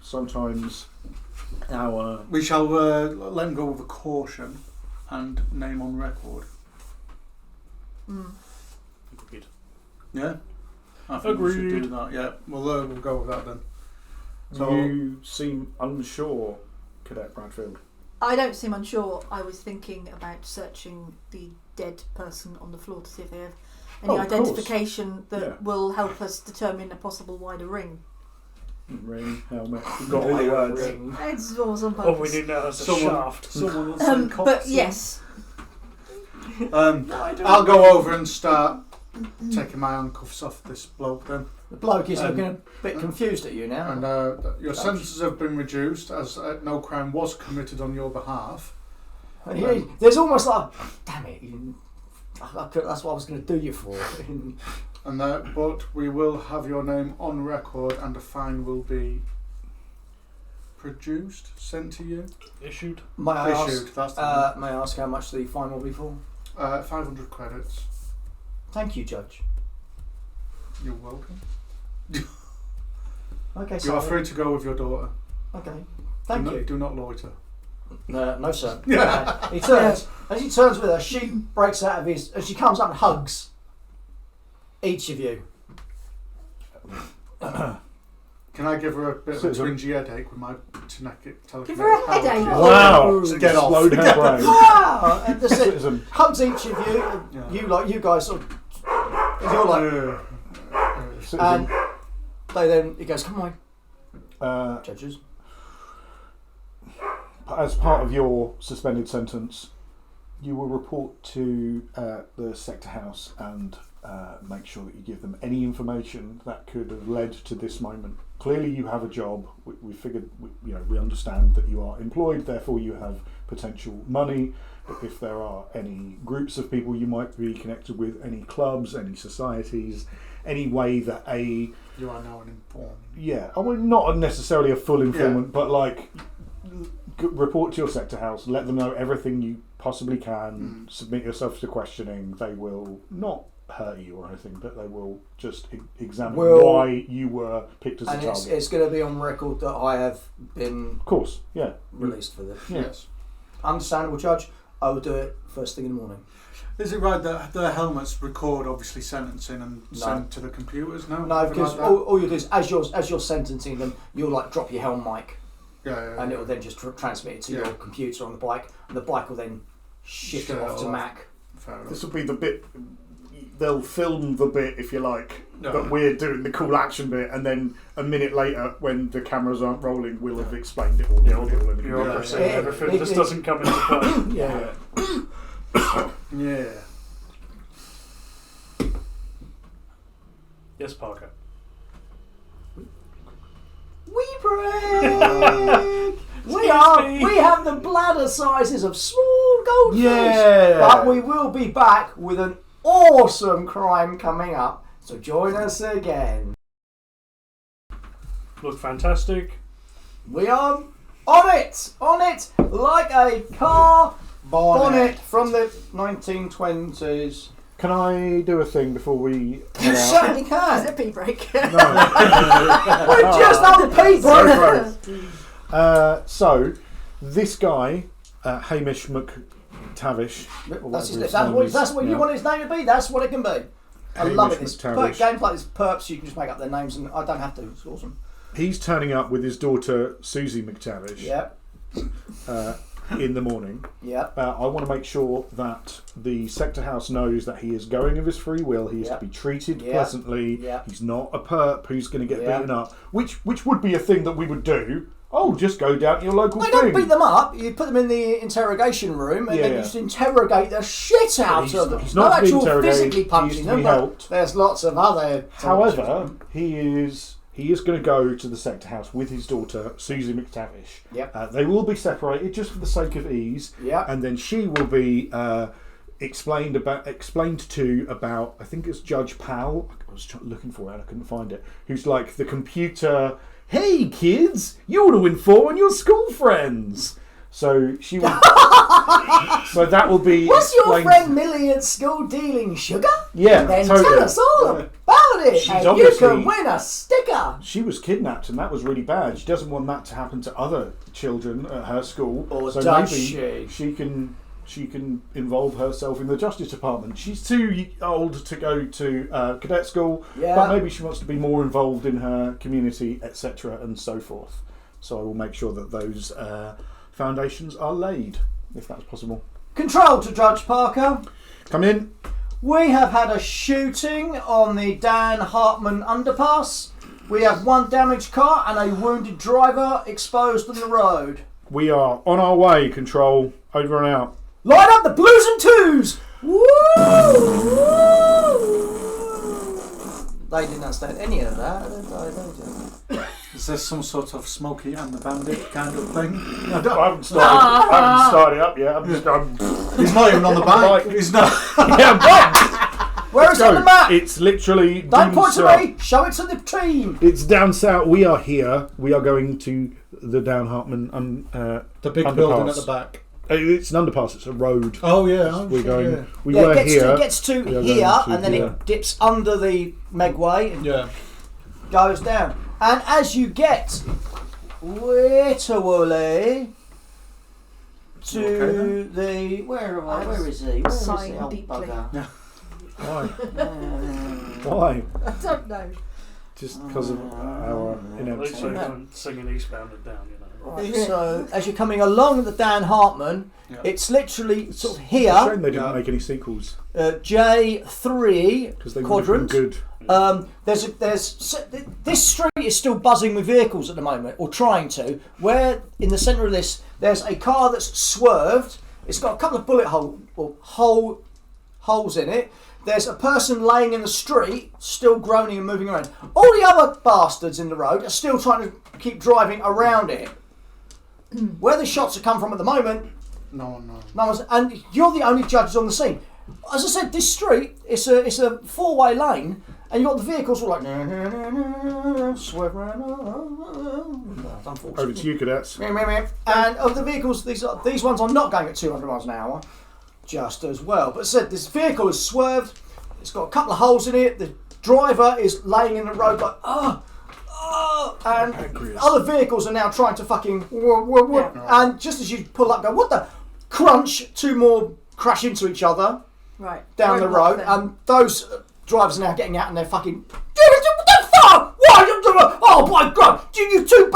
Sometimes we shall let him go with a caution and name on record. Agreed. Yeah? I think we should do that, yeah. We'll go with that then. So you seem unsure, Cadet Bradfield. I don't seem unsure. I was thinking about searching the dead person on the floor to see if they have any identification that will help us determine a possible wider ring. Ring, helmet, you've got all the words. It's awesome. All we need now is a shaft. Someone will send cops. But yes. I'll go over and start taking my handcuffs off this bloke then. The bloke is looking a bit confused at you now. And your sentences have been reduced as no crime was committed on your behalf. There's almost like, damn it, that's what I was going to do you for. But we will have your name on record and a fine will be produced, sent to you. Issued. May I Issued, that's the may I ask how much the fine will be for? 500 credits. Thank you, Judge. You're welcome. Okay, You are free to go with your daughter. Okay, thank you. Do not loiter. No, sir. He turns. As he turns with her, she breaks out of his. As she comes up and hugs each of you. Can I give her a bit of a twingy headache with my telekinetic? Give her a headache. Wow! Get off. Explode her brain. Wow! And just Citizen. hugs each of you. And you guys sort of. You're like. And he goes, come on, judges. As part of your suspended sentence, you will report to the sector house and make sure that you give them any information that could have led to this moment. Clearly, you have a job. We figured, we understand that you are employed. Therefore, you have potential money. But if there are any groups of people you might be connected with, any clubs, any societies, any way that you are now an informant. Yeah, I mean, not necessarily a full informant, but like report to your sector house, let them know everything you possibly can, submit yourself to questioning. They will not hurt you or anything, but they will just examine why you were picked as a target. And it's going to be on record that I have been, of course, released for this. Yes. Understandable, Judge. I will do it first thing in the morning. Is it right that the helmets record obviously sentencing and send to the computers now? No, because all you do is as you're sentencing them, you'll like drop your helm mic, and it will then just transmit it to your computer on the bike, and the bike will then shift it off to Mac. This will be the bit. They'll film the bit, if you like, that we're doing the cool action bit, and then a minute later, when the cameras aren't rolling, we'll have explained it all. Bureaucracy and everything just doesn't come into play. Yeah. Yeah. Yes, Parker. We break. We have the bladder sizes of small goldfish. Yeah. But we will be back with an awesome crime coming up. So join us again. Look fantastic. We are on it, like a car bonnet from the 1920s. Can I do a thing before we You head out? certainly Is can. it pee break? We're just other people. So, this guy, Hamish McTavish. That's what you want his name to be. That's what it can be. I love it. It's games like this, perps, you can just make up their names, and I don't have to. It's awesome. He's turning up with his daughter Susie McTavish Yep. in the morning. Yep. I want to make sure that the sector house knows that he is going of his free will. He is to be treated pleasantly. Yep. He's not a perp who's going to get Yep. beaten up, which would be a thing that we would do. Oh, just go down to your local They thing. don't beat them up. You put them in the interrogation room, and then you just interrogate the shit out of them. He's not to be actual interrogated, physically he punching is to them, be but helped. there's lots of other. However, he is going to go to the sector house with his daughter Susie McTavish. Yep. They will be separated just for the sake of ease. Yep. And then she will be explained to about, I think it's Judge Powell. I was looking for it and I couldn't find it. Who's like the computer. Hey kids, you ought to inform on your school friends. So she will. So that will be. Was your explained- friend Millie at school dealing sugar? Yeah, Then totally. tell us all about it, She's and you obviously- can win a sticker. She was kidnapped, and that was really bad. She doesn't want that to happen to other children at her school. Or so does maybe she can involve herself in the Justice Department. She's too old to go to cadet school, but maybe she wants to be more involved in her community, etc., and so forth. So I will make sure that those foundations are laid, if that's possible. Control to Judge Parker. Come in. We have had a shooting on the Dan Hartman underpass. We have one damaged car and a wounded driver exposed on the road. We are on our way, Control. Over and out. Line up the blues and twos! Woo! They didn't understand any of that. Is this some sort of Smokey and the Bandit kind of thing? I haven't started up yet. He's not even on the bike. He's not. Where is it on the map? It's literally. Don't point to south. me. Show it to the team. It's down south. We are here. We are going to the Dan Hartman. The big underpass. building at the back. It's an underpass. It's a road. Oh yeah, We're going. Yeah. We were here. It gets to We are here, going to and then here. it dips under the Megway and Yeah. goes down. And as you get literally to the where is he? Where is he? Sighing Oh, deeply. bugger. Why? Why? I don't know. Just because of our At least ineptitude. you weren't singing Eastbound and Down, you know. Right, so as you're coming along the Dan Hartman, it's literally sort of It's a here, shame they didn't make any sequels J3 because they would have been quadrant. good. This street is still buzzing with vehicles at the moment, or trying to. Where in the centre of this, there's a car that's swerved. It's got a couple of bullet holes in it. There's a person laying in the street, still groaning and moving around. All the other bastards in the road are still trying to keep driving around it. Where the shots have come from at the moment, No one knows. no one's, and you're the only judges on the scene. As I said, this street it's a four-way lane, and you've got the vehicles all like swerve around. Over to you, cadets. And of the vehicles, these ones are not going at 200 miles an hour, just as well. But as I said, this vehicle is swerved. It's got a couple of holes in it. The driver is laying in the road like and other vehicles are now trying to fucking and just as you pull up, go what the crunch. Two more crash into each other. Right. Down the Roadblock road, then. and those drivers are now getting out and they're fucking. What the fuck? Why? Oh my god! You two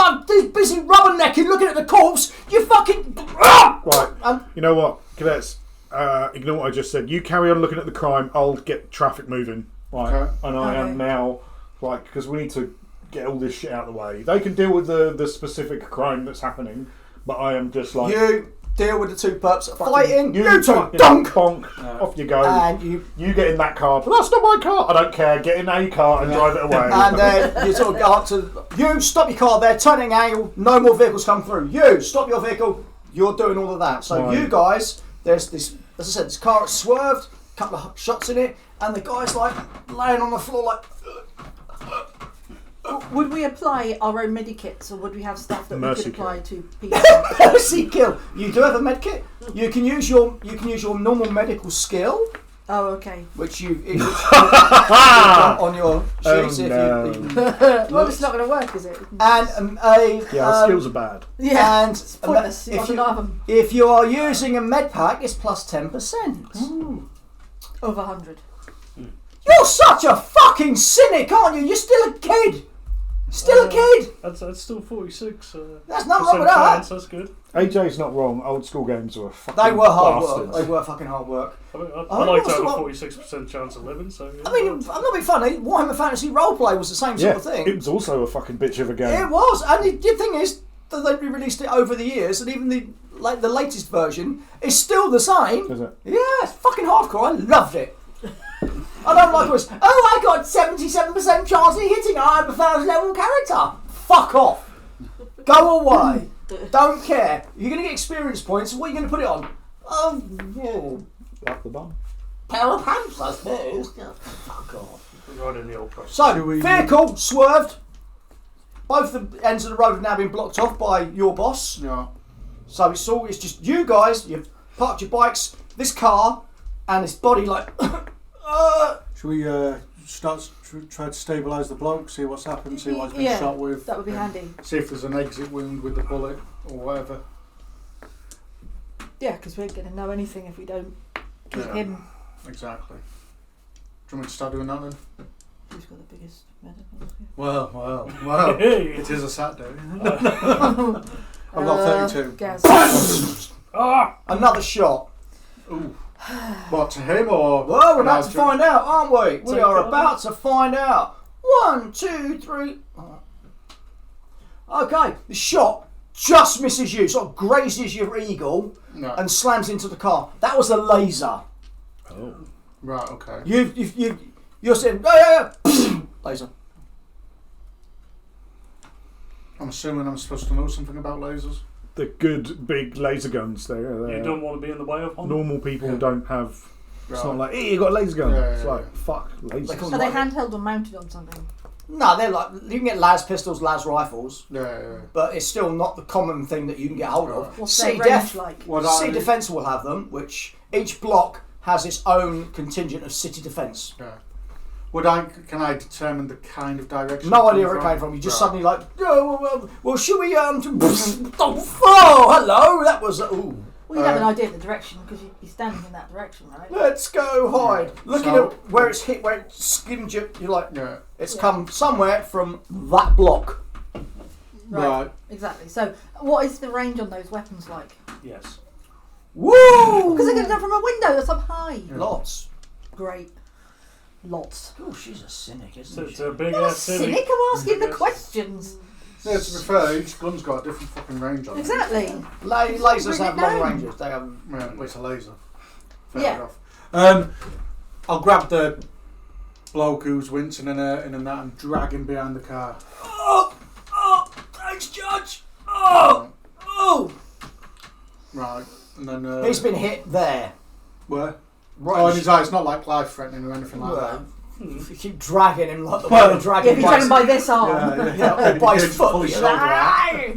busy rubbernecking, looking at the corpse. You fucking. Right. You know what, cadets? Ignore what I just said. You carry on looking at the crime. I'll get traffic moving. right? Okay. And I am Okay. now like because we need to get all this shit out of the way. They can deal with the specific crime that's happening, but I am just like You deal with the two pups fucking- fighting. You two fucking dunk. bonk, Yeah. off you go. And you. You get in that car, but that's not my car. I don't care. Get in a car and drive it away. And then you sort of go up to you. Stop your car there. Turning angle. No more vehicles come through. You stop your vehicle. You're doing all of that. So Right. you guys, there's this. As I said, this car has swerved. Couple of shots in it, and the guy's like laying on the floor like. Would we apply our own medikits, or would we have stuff that Mercy we could apply kill. to people? Mercy kill. You do have a med kit. You can use your normal medical skill, Oh, okay. which on your sheets. Oh, if no. Well, it's not going to work, is it? and Yeah, our skills are bad. Yeah. And It's pointless. You if want to you, have them if you are using a med pack, it's plus 10%. over 100. You're such a fucking cynic, aren't you? You're still a kid. Still a kid. That's still 46. That's nothing wrong with that. chance, that's good. AJ's not wrong. Old school games were fucking They were hard bastards. work. They were fucking hard work. I Oh, like to what's have the a one- 46% chance of living, so... Yeah, I mean, I'm not being funny. Warhammer Fantasy Roleplay was the same sort Yeah, of thing. it was also a fucking bitch of a game. It was, and the thing is that they released it over the years, and even the latest version is still the same. Is it? Yeah, it's fucking hardcore. I loved it. I don't like it was. Oh, I got 77% chance of hitting. I'm a 1,000 level character. Fuck off. Go away. Don't care. You're gonna get experience points. What are you gonna put it on? Oh, whoa. Up the bum. Power pants, I suppose. Fuck off. Right in the old cross. So, Do we- vehicle swerved. Both the ends of the road have now been blocked off by your boss. Yeah. So it's just you guys. You've parked your bikes, this car, and this body like. Should we try to stabilise the bloke, see what's happened, see what he's been Yeah, shot with? That would be and handy. See if there's an exit wound with the bullet or whatever. Yeah, because we ain't going to know anything if we don't keep Yeah. him. Exactly. Do you want me to start doing that then? Who's got the biggest medical? Well. Hey. It is a Saturday. I've got 32. Gaz. Ah! Another shot. Ooh. What, to him or? Well, we're an about to Alger? find out, aren't we? We Take are it. about to find out. 1, 2, 3. Okay, the shot just misses you, sort of grazes your eagle No. and slams into the car. That was a laser. Oh. Right, okay. You're saying, yeah. Laser. I'm assuming I'm supposed to know something about lasers. The good big laser guns. They're You don't want to be in the way of one? normal people Yeah. don't have. It's Right. not like, hey, you got a laser gun. Yeah, It's yeah, like, yeah. fuck, lasers. call Are they handheld or mounted on something? No, they're like, you can get las pistols, las rifles, Yeah. but it's still not the common thing that you can get hold of. What's Sea their range Def, like? What Sea I- Defence will have them, which each block has its own contingent of city defence. Yeah. Can I determine the kind of direction? No it's idea coming where it came from. You just Right. suddenly like, oh, well, should we oh, hello, that was ooh. Well, you'd have an idea of the direction because you'd be standing in that direction, right? Let's go hide. Looking So- at where it's hit, where it skimmed you, you're like, Yeah. it's Yeah. come somewhere from that block. Right. Exactly. So, what is the range on those weapons like? Yes. Woo! Because they're going to come from a window that's up high. Lots. Great. Lots. Oh, she's a cynic, So isn't it's she? a big Not a ass city. cynic, I'm asking the Yes. questions. Yeah, to be fair, each gun's got a different fucking range on it. Exactly. Lasers Bring have it long down. ranges. They have. Yeah, well, it's a laser. Fair Yeah. enough. I'll grab the bloke who's wincing in a that and drag him behind the car. Oh, thanks, Judge. Oh. Right, and then He's been hit there. where? Right. Oh, in his eye. It's not like life threatening or anything like that. If you keep dragging him like the way you're Yeah, dragging if you drag him by this arm. or by his It's foot. fully you're shoulder like, out. yeah.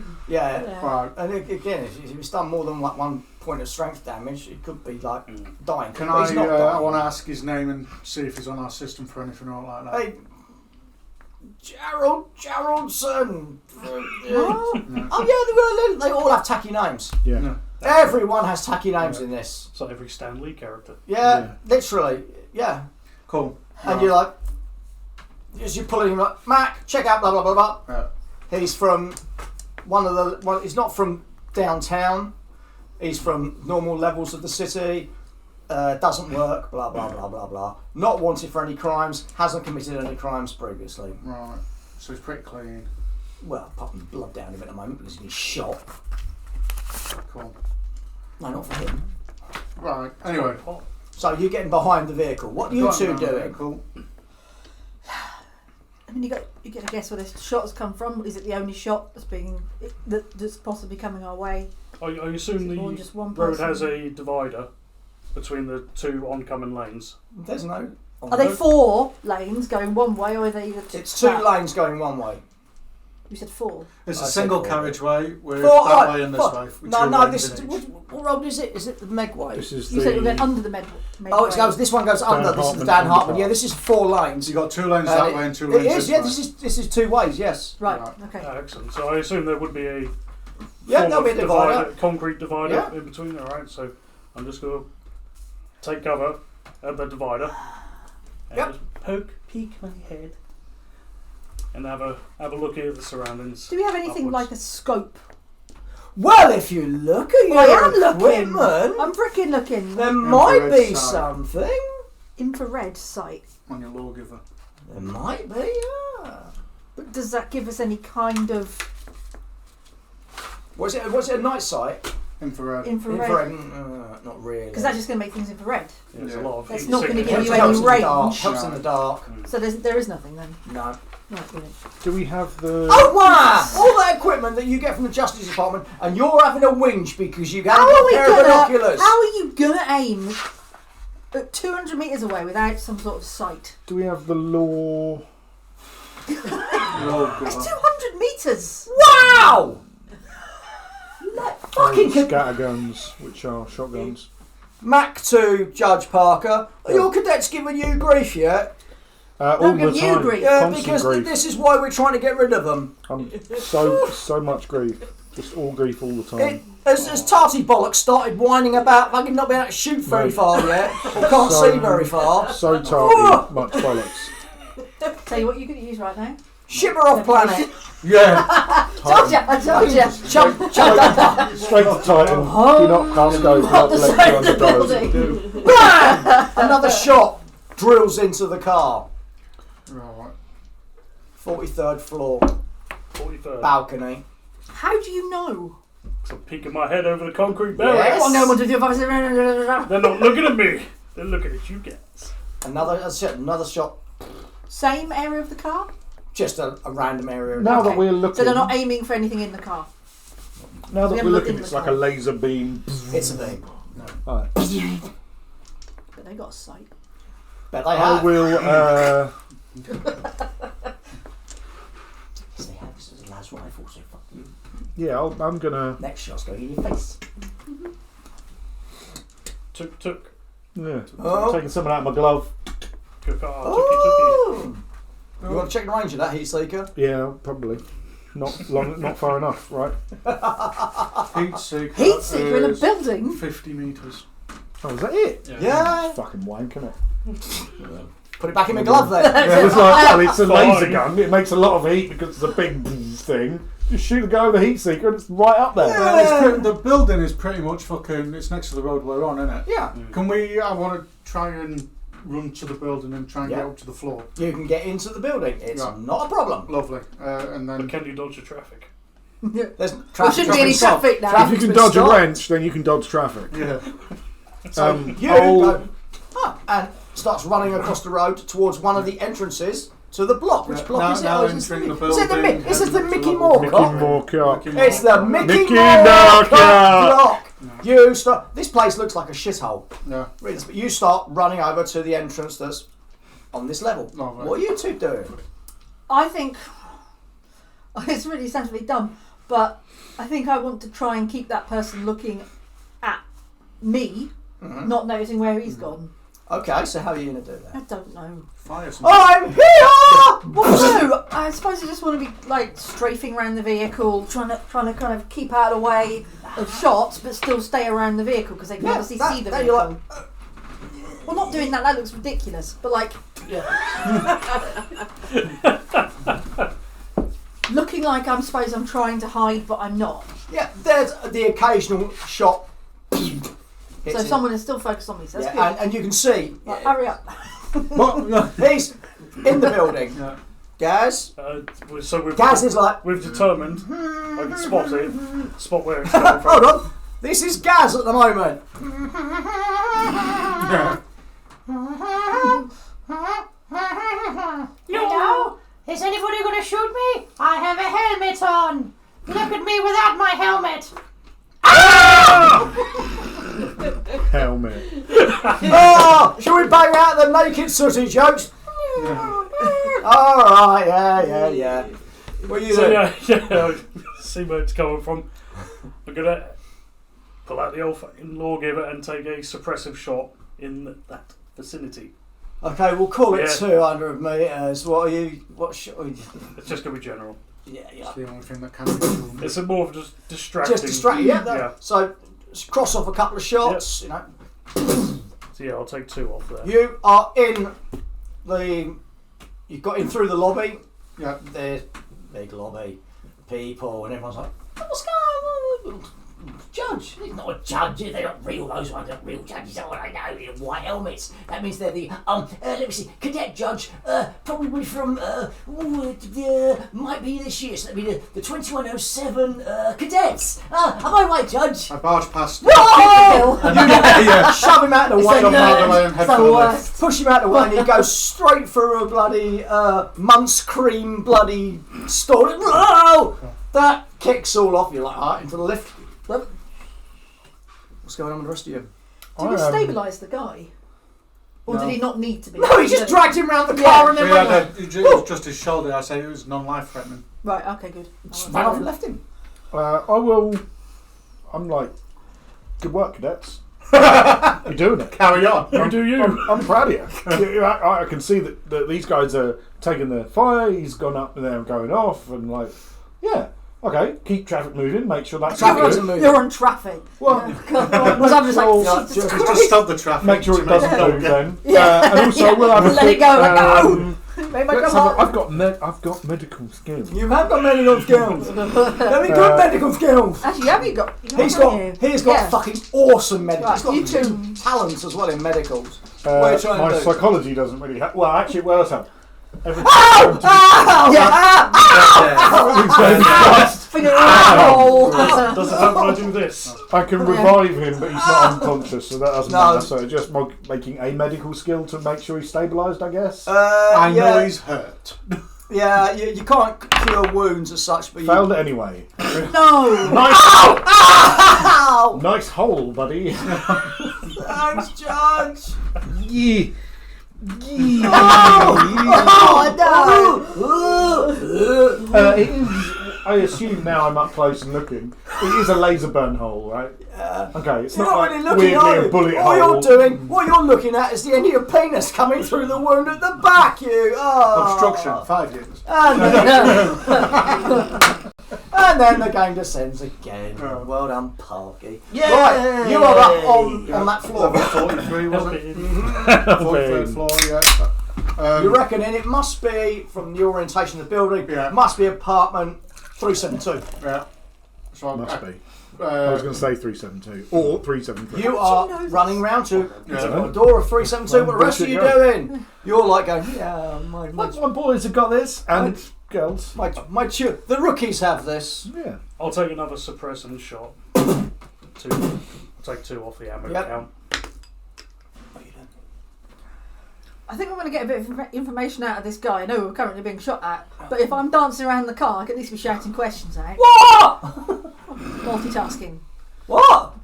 Yeah. Right. And again, if it's done more than like 1 point of strength damage, it could be like dying. Can But he's I? not I dying. want to ask his name and see if he's on our system for anything or like that. Hey, Geraldson. Oh yeah, they all have tacky names. Yeah. No. Everyone has tacky names in this. It's like every Stan Lee character. Yeah, literally. Yeah, Cool. and Right. you're like, as you're pulling him like, Mac, check out blah blah blah blah. Yeah. He's from he's not from downtown. He's from normal levels of the city. doesn't work, blah, blah, blah, blah, blah. Not wanted for any crimes, hasn't committed any crimes previously. Right. So he's pretty clean. Well, apart from the blood down him at the moment because he's shot. Cool. No, not for him. Right. Anyway. So you're getting behind the vehicle. What are you two doing? Cool. I mean, you get a guess where this shot has come from. Is it the only shot that's possibly coming our way? I assume Or the just one road person? has a divider between the two oncoming lanes. There's no... Are they 4 lanes going one way, or are they either It's 2 lanes going one way. You said 4. It's I a said single 4. carriageway with Four, that oh, way and this four. way. with No, two no, lanes this... in What, each. what road is it? Is it the Megway? This is You said we're going the under the med. Oh, it goes. This one goes under. This is the Dan Hartman. Yeah, this is 4 lanes. You got 2 lanes And that way and 2 It lanes is. this Yeah, way. this is 2 ways. Yes. Right. Right. Okay. Excellent. So I assume there would be a Yeah, form there'll be a of divider. concrete divider Yeah. in between. All right. So I'm just going to take cover at the divider and Yep. just peek my head, and have a look at the surroundings. Do we have anything upwards. like a scope? Well, if you look at Well, I am your looking. equipment, I'm freaking looking. there might Infrared be sight. something. Infrared sight. On your lawgiver. There might be. Yeah. But does that give us any kind of Was it a night sight? Infrared. infrared? Not really. Because that's just going to make things infrared. Yeah, there's a Yeah. lot of That's heat not gonna signal. give you Helps any in the dark. range. Helps in the dark. So there is nothing then. No. Right, brilliant. Do we have the? Oh wow! All that equipment that you get from the Justice Department, and you're having a whinge because you haven't How got are a we pair of gonna? binoculars. How are you gonna aim at 200 meters away without some sort of sight? Do we have the law? It's Lawgiver. 200 meters. Wow! Fucking Scatter guns, which are shotguns. Mac 2, Judge Parker. Are your cadets giving you grief yet? All Don't the give you time. grief. Yeah, Constant because grief. this is why we're trying to get rid of them. So much grief. Just all grief all the time. As Tarty Bollocks started whining about fucking not being able to shoot very Mate. far yet, or can't So- see very far. So tardy, much bollocks. Tell you what you could use right now. Ship her off planet. Yeah. Told ya, I told ya. Jump. Straight to Titan. Do not pass go. Do not the let side you of the undergo. building. Another shot drills into the car. Right. 43rd floor 43rd. balcony. How do you know? So I'm peeking my head over the concrete barrier. Yes. Well, no one to do if They're not looking at me. They're looking at you guys. Another shot. Same area of the car? Just a random area. Now that Okay. we're looking, So they're not aiming for anything in the car. now that we we're haven't looked looking, in it's the like a car. laser beam. It's a beam. Right. But they got a sight. Bet they I have. will. Yes, they have. This is a lad's rifle, so fuck you. Yeah, I'm gonna. Next shot's going in your face. Took. Yeah, Oh. taking something out of my glove. Took. Oh. You want to check the range of that heat seeker? Yeah, probably. Not long, not far enough, right? Heat seeker. Heat seeker in a is building? 50 metres. Oh, is that it? Yeah. Fucking wank, isn't it? Put it back in my glove then. Yeah, it's like, well, it's a Fine. laser gun. It makes a lot of heat because it's a big thing. Just shoot a guy with a heat seeker and it's right up there. The building is pretty much fucking. It's next to the road we're on, isn't it? Yeah. Can we? I want to try and run to the building and try and Yeah. get up to the floor. You can get into the building. It's Right. not a problem. Lovely. And But then can you dodge the traffic? There's There shouldn't be any stopped. traffic now. If you Traffic's can been dodge a stopped. wrench, then you can dodge traffic. yeah. So you I'll- go and starts running across the road towards one of the entrances to the block. Which Yeah, block now- is it? now Oh, is entering it the is it the building, This is the heading to Mickey the Moore Mickey block. Moore. It's the Mickey Mickey Moore Moore block. You start. This place looks like a shithole. Yeah. Really, but you start running over to the entrance that's on this level. Lovely. What are you two doing? I think it's really sounds really dumb, but I think I want to try and keep that person looking at me, Mm-hmm. not noticing where he's gone. Okay, so how are you going to do I that? don't know. Fire some. I'm here! Well, no, I suppose I just want to be like strafing around the vehicle, trying to kind of keep out of the way of shots, but still stay around the vehicle because they can obviously see the that vehicle. you're like, Well, not doing that. That looks ridiculous. But like, looking like I'm suppose I'm trying to hide, but I'm not. yeah, there's the occasional shot hits So him. someone is still focused on me. So that's Yeah, good. and you can see Right, hurry up. he's in the building. Yeah. Gaz. So we've Gaz is like, we've determined. I can spot it. Spot where it's coming from. hold on. This is Gaz at the moment. Hello? Is anybody going to shoot me? I have a helmet on. Look at me without my helmet. Helmet. Oh, shall we bang out the naked sooty jokes? Alright, yeah. What are you So doing? yeah, see where it's coming from. I'm gonna pull out the old fucking lawgiver and take a suppressive shot in that vicinity. Okay, we'll call it Yeah. 200 metres. What are you? What shot are you? It's just gonna be general. Yeah. It's the only thing that can be done. It's a more of just distracting. Just distract. Yeah. Yeah. So just cross off a couple of shots. You know. So yeah, I'll take 2 off there. You are in the. You've got in through the lobby. Yeah. There's big lobby, people, and everyone's like, "What's going on?" Judge. He's not a judge. They're not real. Those ones aren't real judges. Oh, I know. They're white helmets. That means they're the let me see, cadet judge. Probably from might be this year. So that'd be the 2107 cadets. Am I right, Judge? I barge past. Whoa! Yeah. Shove him out the way. Shove him out the way and head for the left. Push him out the way, and he goes straight through a bloody Munt's cream bloody stall. Whoa! That kicks all off. You're like, alright, into the lift. What's going on with the rest of you? Did we stabilise the guy? Or No. did he not need to be? No, he just dragged him round the car and then Yeah, went, it was just his shoulder. I say it was non-life threatening. Right, okay, good. ran off and left him. I'm like, good work, cadets. You're doing it. Carry on. You do you. I'm proud of you. I can see that these guys are taking the fire. He's gone up and they're going off, and like, yeah, okay, keep traffic moving. Make sure that's Traffic good. doesn't move. You're on traffic. Well, Because I'm just like, Yeah, Jesus just Christ. stop the traffic. make sure it doesn't move then. Yeah. And also, we'll have a Let quick, it go, like, no! Make my let's job have a, hard. I've got medical skills. You have got medical skills. Very good medical skills. Actually, have you got? He's got Yeah. fucking awesome medical. Right, He's you got two. talents as well in medicals. What are you trying My to do? psychology doesn't really have. Well, actually, it will have. Every Finger asshole. Does it help when I do this? I can revive him, but he's not unconscious, so that doesn't No. matter. So just making a medical skill to make sure he's stabilised, I guess. I yeah, know he's hurt. Yeah, you can't cure wounds as such, but you. Failed it anyway. No. Nice, Ow! nice hole, buddy. Thanks, Judge. Yeah. Oh no! It is. I assume now I'm up close and looking. It is a laser burn hole, right? Okay, it's You're not not like really looking, are weirdly you? a bullet All hole. you're doing, what you're looking at is the end of your penis coming through the wound at the back. You Obstruction. 5 years. And then the game descends again. Oh. Well done, Parky. Right, you are up on that floor. Level 43, wasn't it? 43rd floor, yeah. You reckon it must be, from the orientation of the building, Yeah. it must be apartment 372. Yeah. So Must be. I was going to say 372 or 373. You you are know this? running round to Yeah. the door of 372. What the rest of you Bullshit, doing? You're like going, yeah, my boys have got this, and girls. the rookies have this. Yeah. I'll take another suppressing shot. 2. I'll take 2 off the ammo Yep. count. I think I'm going to get a bit of information out of this guy. I know we're currently being shot at, but if I'm dancing around the car, I can at least be shouting questions out. What? Multitasking. What?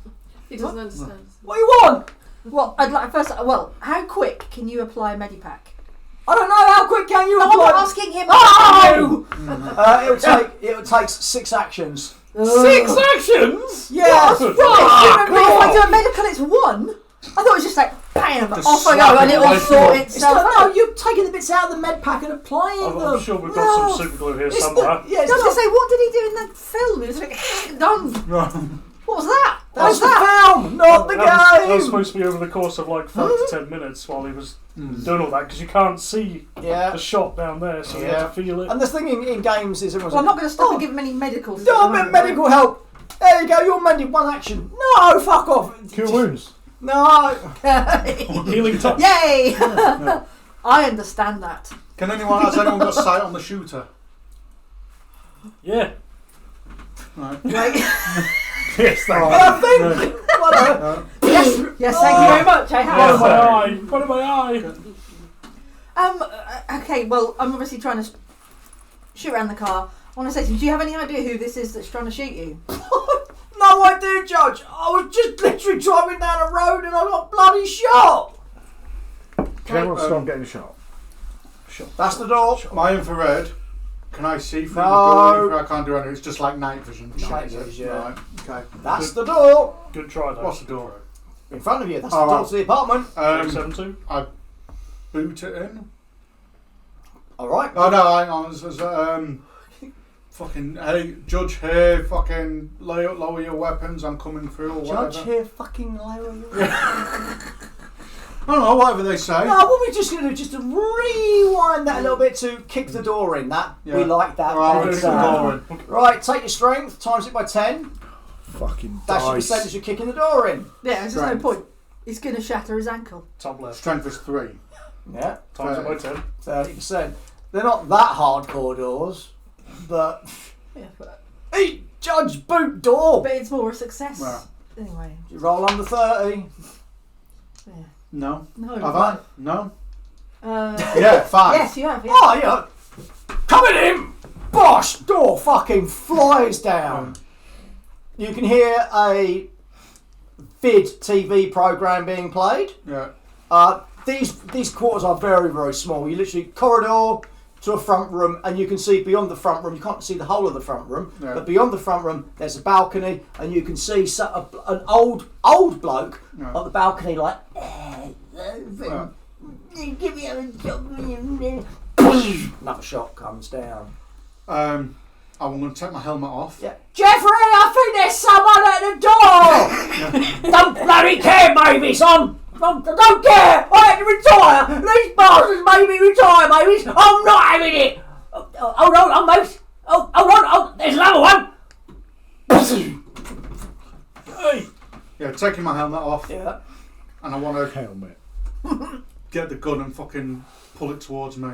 He doesn't understand. What do you want? Well, I'd like first. Well, how quick can you apply a medipack? I don't know. How quick can you No, I'm apply? not asking him. Oh! It'll take 6 actions. 6 actions? Yes. Right. If I do a medical, it's 1. I thought it was just like bam, Just off I slap go, and it it'll right sort through. itself No, out. you're taking the bits out of the med pack and applying I'm them. sure we've got some super glue here It's somewhere. the, yeah, I it's was going to the, say, what did he do in that film? It was like done. What was that? What that's was the that? film, not the That was game. supposed to be over the course of like 5 to 10 minutes while he was doing all that, because you can't see Yeah. the shot down there, so you Yeah. have to feel it. And the thing in games is everyone's Well, I'm like, not going to stop and give him any medical stuff. medical help. There you go, you're mending 1 action. No, fuck off. Cure wounds. No. Healing touch. Yay! No. I understand that. Has anyone got sight on the shooter? Yeah. Right. Right. Yes, thank I think. Well, Yes, thank you very much. I One of my have. eye. One of my eye. Okay, well, I'm obviously trying to shoot around the car. I want to say, do you have any idea who this is that's trying to shoot you? no idea, Judge. I was just literally driving down a road and I got bloody shot. Can everyone stop getting shot? That's the door. My infrared. Can I see through No. the door? I can't do anything. It's just like night vision. Night Shit, is it? vision, yeah. Right. Okay. That's the door. Good try though. What's the door? In front of you. That's Oh, the door right. to the apartment. 372. I boot it in. All right. Oh no, hang on. There's, fucking hey, Judge here. Fucking lower your weapons. I'm coming through or whatever. Judge here, fucking lower you. I don't know. Whatever they say. No, what we're just going to do, just to rewind that a little bit to kick the door in. That we Yeah. like that. Right, better. kick the door in. Right, take your strength, times it by 10. Fucking That's your dice. percentage you're kicking the door in. Yeah, there's no Strength. point. He's going to shatter his ankle. Top left. Strength is 3. Yeah, Times it by 10. 30%. They're not that hardcore doors, but Yeah, but hey, Judge, boot door. it's more a success. Well. Anyway. You roll under 30. Yeah. No. No. Have I? No. Yeah, 5. yes, you have. Yeah. Oh, yeah. Coming in. Bosh, door fucking flies down. You can hear a vid TV program being played. Yeah. These quarters are very, very small. You literally corridor to a front room, and you can see beyond the front room. You can't see the whole of the front room, Yeah. but beyond the front room, there's a balcony, and you can see an old bloke Yeah. on the balcony, like. Yeah. Give me a another shot comes down. I'm going to take my helmet off. Yeah. Jeffrey, I think there's someone at the door. Don't bloody care, maybe, son. Don't care. I had to retire. These bastards made me retire, maybe. I'm not having it. Hold on, mate. Oh, hold on. Oh, there's another one. Hey! Yeah, taking my helmet off, Yeah. and I want to Helmet. get the gun and fucking pull it towards me.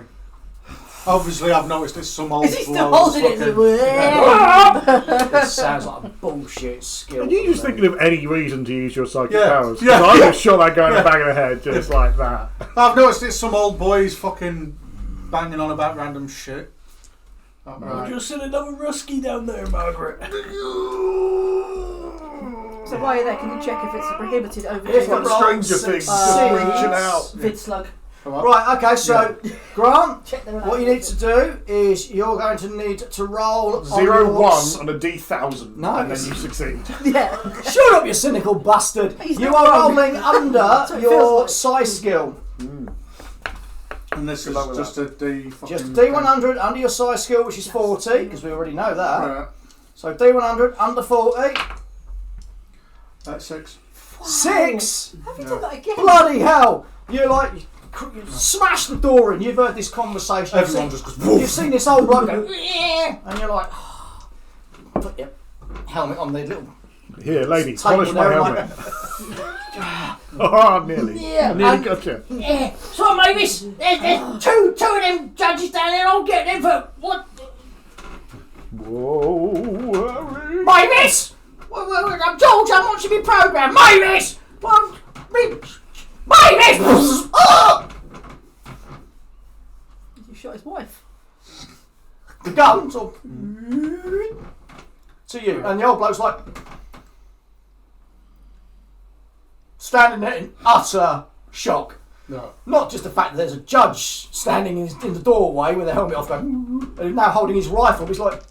Obviously, I've noticed it's some old Is he still bloke's holding it? fucking- This sounds like a bullshit skill. Are you just thinking of any reason to use your psychic Yeah, powers? yeah, 'Cause I yeah. just shot that guy in the back of the head just like that. I've noticed it's some old boys fucking banging on about random shit. Oh, right. Just seen another Rusky down there, Margaret. So while you're there, can you check if it's a prohibited If overdose the Like Stranger Things, just reaching out. vid slug? Come on. Right, okay, so, Grant, Check them what you need to do is you're going to need to roll on 0, your 1 on a D1000, and Nice. then you succeed. Yeah. Shut up, you cynical bastard! He's You not are wrong. rolling under what it your feels like. size skill. And this is luck with just a D fucking... Just D100 under your size skill, which is 40, because we already know that. Right. So D100 under 40. That's 6. 6! Have you done that again? Bloody hell! You're like, you smash the door in, you've heard this conversation. Everyone just goes, woof. You've seen this old bloke go, yeah, and you're like, put your helmet on the little Here, lady, table polish my there, helmet. Oh, nearly. Yeah, I nearly and- got you. yeah. So Mavis, there's two of them judges down there, I'll get them for, what? Whoa, Mavis! I'm George, I'm watching my programme, Mavis! Mavis! Oh! You shot his wife. The gun sort of to you, and the old bloke's like standing there in utter shock. No. Not just the fact that there's a judge standing in the doorway with a helmet off, going, and he's now holding his rifle. He's like,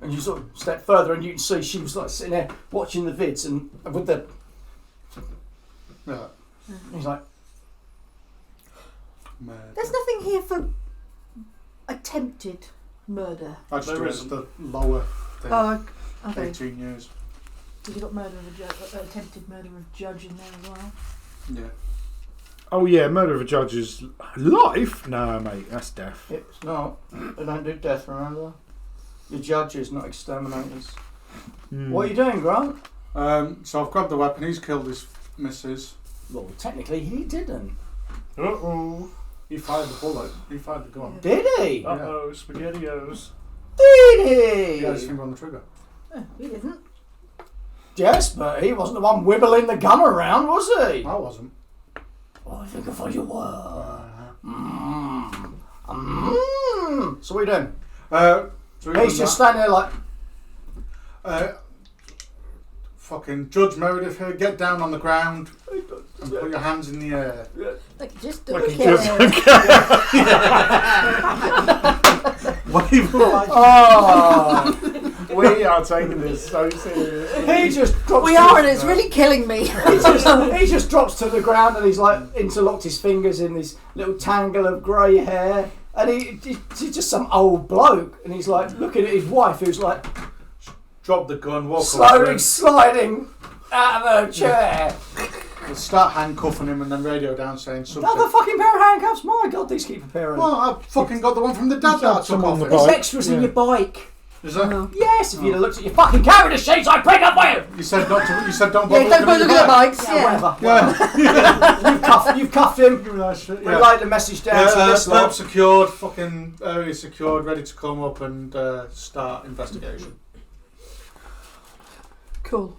and you sort of step further, and you can see she was like sitting there watching the vids, and with the. Yeah. He's like, Man. There's nothing here for attempted murder. I just There do it isn't. as the lower thing. Oh, okay. 18 years. Have you got murder of a attempted murder of judge in there as well? Yeah. Oh yeah, murder of a judge is life? No, mate, that's death. it's not. They don't do death, remember? You're judges, not exterminators. What are you doing, Grant? So I've grabbed the weapon. He's killed his missus. Well, technically he didn't. Uh-oh. He fired the bullet. He fired the gun. Did he? Uh-oh, SpaghettiOs. Did He had his he? finger on the trigger. He didn't. Yes, but he wasn't the one wibbling the gun around, was he? I wasn't. Oh, I think I thought you were. So what are you doing? So He's just standing there like, fucking Judge Meredith here, get down on the ground and put your hands in the air. Like, just Like don't he care. just- Wave like oh. We are taking this so seriously. He just drops We to are, the- and it's really killing me. he just drops to the ground and he's like interlocked his fingers in this little tangle of grey hair, and he's just some old bloke, and he's like looking at his wife who's like drop the gun, walk slowly away. sliding out of her chair. We'll start handcuffing him and then radio down saying subject. Another fucking pair of handcuffs. My God, these keep appearing. Well, I fucking got the one from the dad that I took someone off on it. the There's bike. extras in your bike. Is that? Yes, if you'd have looked at your fucking carrier sheets, I'd pick up for you. You said not to. You said don't bother Yeah, don't bother looking looking at at bikes. Yeah, Yeah. whatever. You've cuffed him. your bike. Yeah. Relay the message down to this Perp lot. secured, fucking area secured, ready to come up and start investigation. Cool.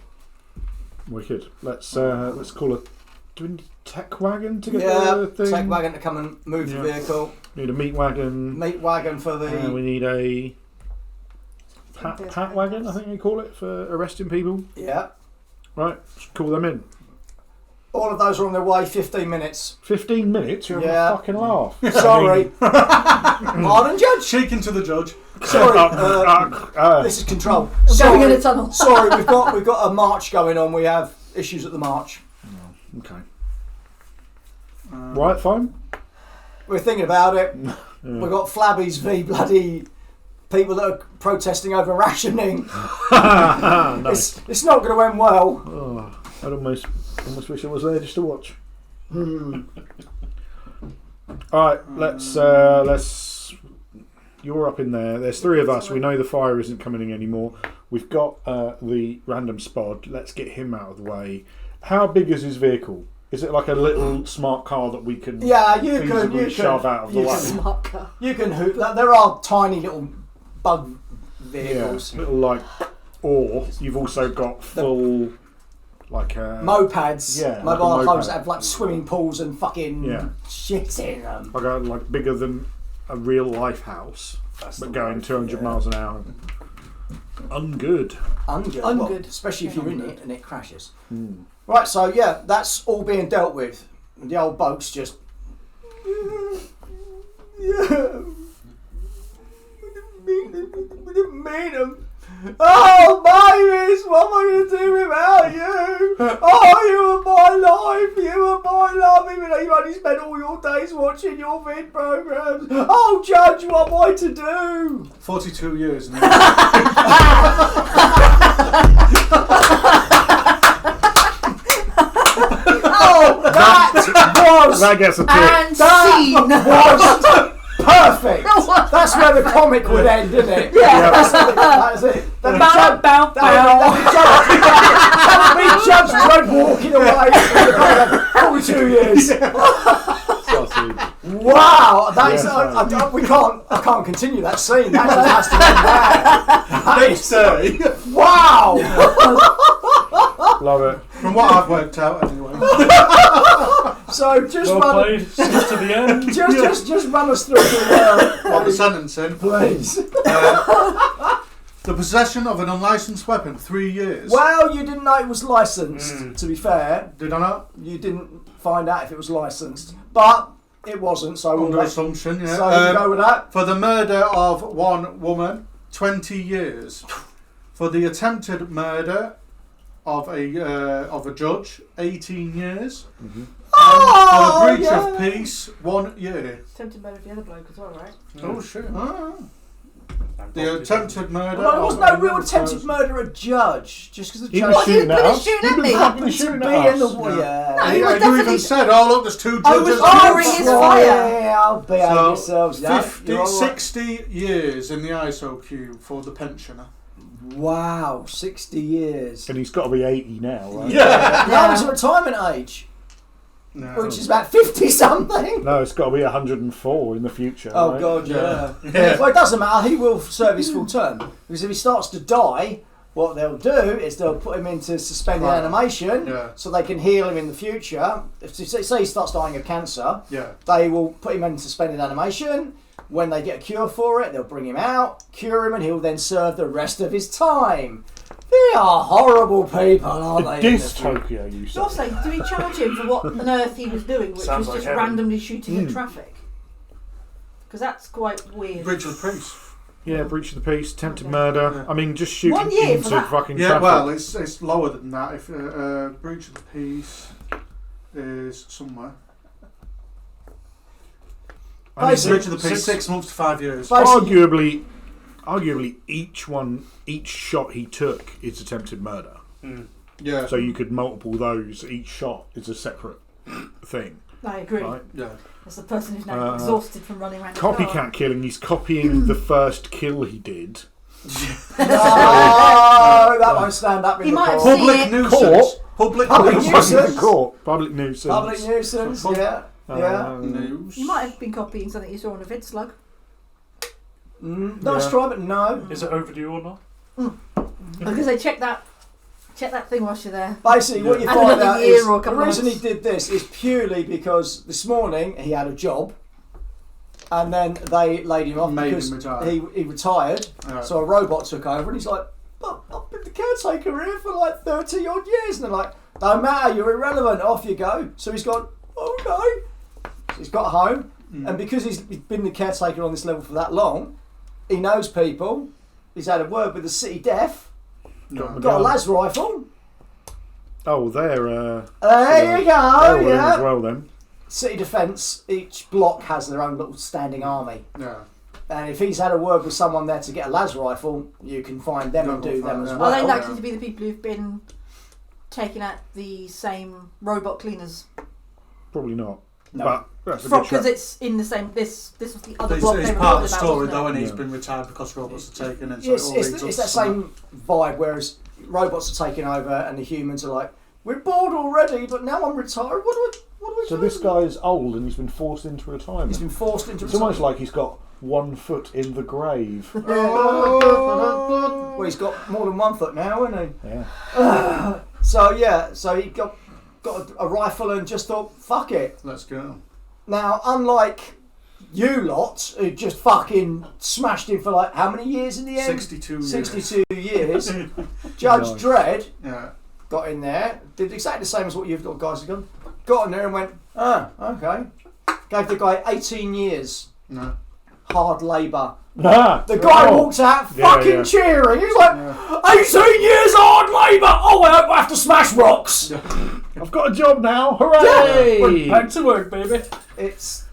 Wicked. Let's call a. Do we need a tech wagon to get Yeah, the thing? tech wagon to come and move the Yeah. vehicle. Need a meat wagon. Meat wagon for the. We need a pat wagon, I think they call it, for arresting people. Yeah. Right, let's call them in. All of those are on their way. 15 minutes. 15 minutes? You're having Yeah. a fucking laugh. Sorry. Pardon, Judge. Shaking to the judge. Sorry. Uh, This is control. I'm going in Sorry. a tunnel. Sorry. We've got a march going on. We have issues at the march. okay. Right, fine. We're thinking about it. Yeah. We've got flabbies v bloody people that are protesting over rationing. Nice. It's not going to end well. Oh, I'd almost wish I was there just to watch. Alright, let's. You're up in there. There's three of us. We know the fire isn't coming in anymore. We've got the random spod. Let's get him out of the way. How big is his vehicle? Is it like a little smart car that we can Yeah, you feasibly can shove out of the you way? can- Smart car. You can hoot. There are tiny little bug vehicles. Little like, or you've also got full like Mopads, Yeah, mobile like a homes moped. that have like swimming pools and fucking Yeah. shit in them. like bigger than a real life house, That's but the going word, 200 yeah. miles an hour. Ungood. Ungood. Ungood. Well, especially if you're in it and it crashes. Mm. Right, so yeah, that's all being dealt with. And the old boat's just. Yeah. Mean 'em. Oh, babies, what am I going to do without you? Oh, you were my life, you were my love, even though you only spent all your days watching your vid programs. Oh, Judge, what am I to do? 42 years now. Oh, that was That gets a tip. And That scene. was perfect. That's where the comic would end, isn't it? Yeah. That's it. That'd be Bow, Judge- bow, bow. that'd be Judge Dredd walking away. 42 years. Sausage. Wow, that is. Yeah. I can't continue that scene. That just has to end there. That Next is- day. Wow. Love it. From what I've worked out, anyway. So just Well run. played. Stick to the end. Just run us through the What the sentencing? please. The possession of an unlicensed weapon, 3 years. Well, you didn't know it was licensed. To be fair, Did I not? you didn't find out if it was licensed, but it wasn't. So we'll Under let, assumption, yeah. so we'll go with that. For the murder of one woman, 20 years. For the attempted murder of a judge, 18 years. Mm-hmm. Oh, For the breach yeah. of peace, 1 year. Attempted murder of the other bloke as well, right? Oh shit! The attempted murder. Well, there was of no a real young attempted person. murder of judge, just because the He judge was shooting at He was us. shooting He at was me. happily happened to shooting be at in the us. yeah. he was You definitely- even said, "Oh look, there's two I was judges." ordering his fire. Yeah, I'll behave So, yourselves. Yeah, 50, you're all right. 60 years in the ISO queue for the pensioner. Wow, 60 years. And he's got to be 80 now, right? Now he's at retirement age, No. which is about 50 something. No, it's got to be 104 in the future. Oh right? God, yeah. Yeah. Well, it doesn't matter. He will serve his full term because if he starts to die, what they'll do is they'll put him into suspended Right. animation, Yeah. so they can heal him in the future. If say he starts dying of cancer, Yeah. they will put him in suspended animation. When they get a cure for it, they'll bring him out, cure him, and he'll then serve the rest of his time. They are horrible people, aren't they? in this film? Dystopia, you say. Also, do we charge him for what on earth he was doing, which Sounds was like just heaven. randomly shooting at traffic? Because that's quite weird. Bridge of the Peace. Yeah, breach of the peace, attempted Okay. murder. Yeah. I mean, just shooting 1 year for into that? fucking Yeah, traffic. well, it's lower than that. If Breach of the Peace is somewhere. I mean, Basically, Breach of the Peace, 6 months to 5 years. Basically- arguably, each shot he took is attempted murder. Yeah. So you could multiple those. Each shot is a separate thing, I agree. right? Yeah. As the person who's now exhausted from running around. the Copycat car. killing. He's copying the first kill he did. No, that won't stand up in He the might have court. seen Public it. nuisance. Public Public nuisance. nuisance. Court. Public nuisance. Public nuisance, yeah. Yeah. News. You might have been copying something you saw on a vid slug. Nice Yeah. try, but no. Is it overdue or not? Because they check that thing whilst you're there. Basically, what you And find another out year is or a the couple of reason he months. did this is purely because this morning he had a job, and then they laid him off Made because him retire. he retired. Right. So a robot took over, and he's like, "But I've been the caretaker here for like 30 odd years," and they're like, "Don't matter, you're irrelevant. Off you go." So he's gone, "Okay." So he's got home, and because he's been the caretaker on this level for that long, he knows people. He's had a word with the city deaf. No. Got a las rifle. Oh, they're There you go. they're all in Yeah. as well then. City defence, each block has their own little standing army. Yeah. And if he's had a word with someone there to get a las rifle, you can find them and do them as Yeah. well. Are they Well, likely to be the people who've been taking out the same robot cleaners? Probably not. No. But that's a good Because shout. it's in the same. This was the other It's block they part of reported the about, story wasn't it? though, and he's Yeah. been retired because robots are taken in. So Yes, it all it's leads that up to same vibe, whereas robots are taking over and the humans are like, "We're bored already, but now I'm retired. What do we So do?" this guy's old and he's been forced into retirement. He's been forced into It's almost like he's got 1 foot in the grave. Well, he's got more than 1 foot now, hasn't he? Yeah. So he got a rifle and just thought, "Fuck it." Let's go. Now, unlike you lot, who just fucking smashed him for like how many years in the end? 62 years. 62 years. Judge Nice. Dredd Yeah. got in there, did exactly the same as what you've got guys have done. Got in there and went, okay. Gave the guy 18 years No. hard labour. Ah, The guy oh. walked out Yeah, fucking yeah. cheering. He's like, 18 years hard labour. Oh, I hope I have to smash rocks. I've got a job now. Hooray! Back to work, baby. It's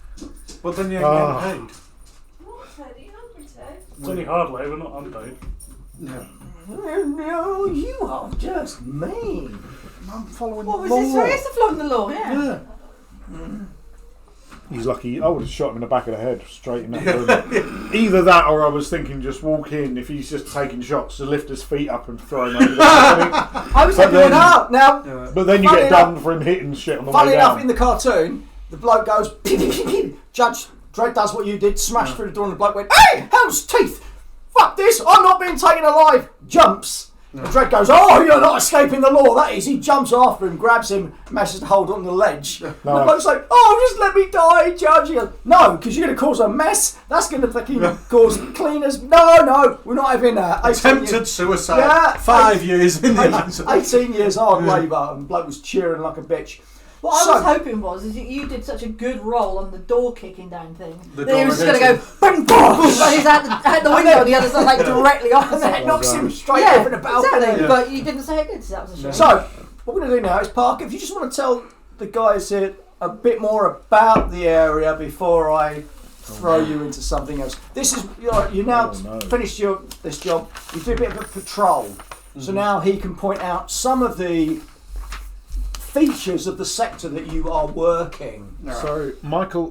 But then you ain't Ah. getting paid. What, Teddy? Hungry, Ted? It's only hard labour, not unpaid. Yeah. no, you are just mean. I'm following What was the this? law. So he's flogging the law, yeah. Yeah. He's lucky. I would have shot him in the back of the head straight in that room. Either that, or I was thinking just walk in if he's just taking shots to lift his feet up and throw him over the I was But thinking, then- now, Yeah. But then you Funny get enough- done for him hitting shit on the funny way enough, down. in the cartoon, the bloke goes, Judge Dredd does what you did, smashed through the door, and the bloke went, "Hey, hell's teeth! Fuck this! I'm not being taken alive!" Jumps. And Dredd goes, "Oh, you're not escaping the law." That is, he jumps after him, grabs him, manages to hold on the ledge. The bloke's like, "Oh, just let me die, Judge." He goes, "No, because you're going to cause a mess. That's going to fucking cause cleaners." No, we're not having that. 18 Attempted years- suicide. Yeah, 5 years in the answer. 18 years hard labour, and the bloke was cheering like a bitch. What I So- was hoping was is you did such a good roll on the door kicking down thing. The That he door was just going to go against bang bang. But he's out the window on the other side, like directly And then opposite. it knocks him straight Yeah, over the balcony. exactly. Yeah. But you didn't say it did, so that was a shame. So, what we're going to do now is, Parker, if you just want to tell the guys here a bit more about the area before I throw you into something else. This is, you now Oh, no. finished this job, you do a bit of a patrol. So now he can point out some of the features of the sector that you are working. So,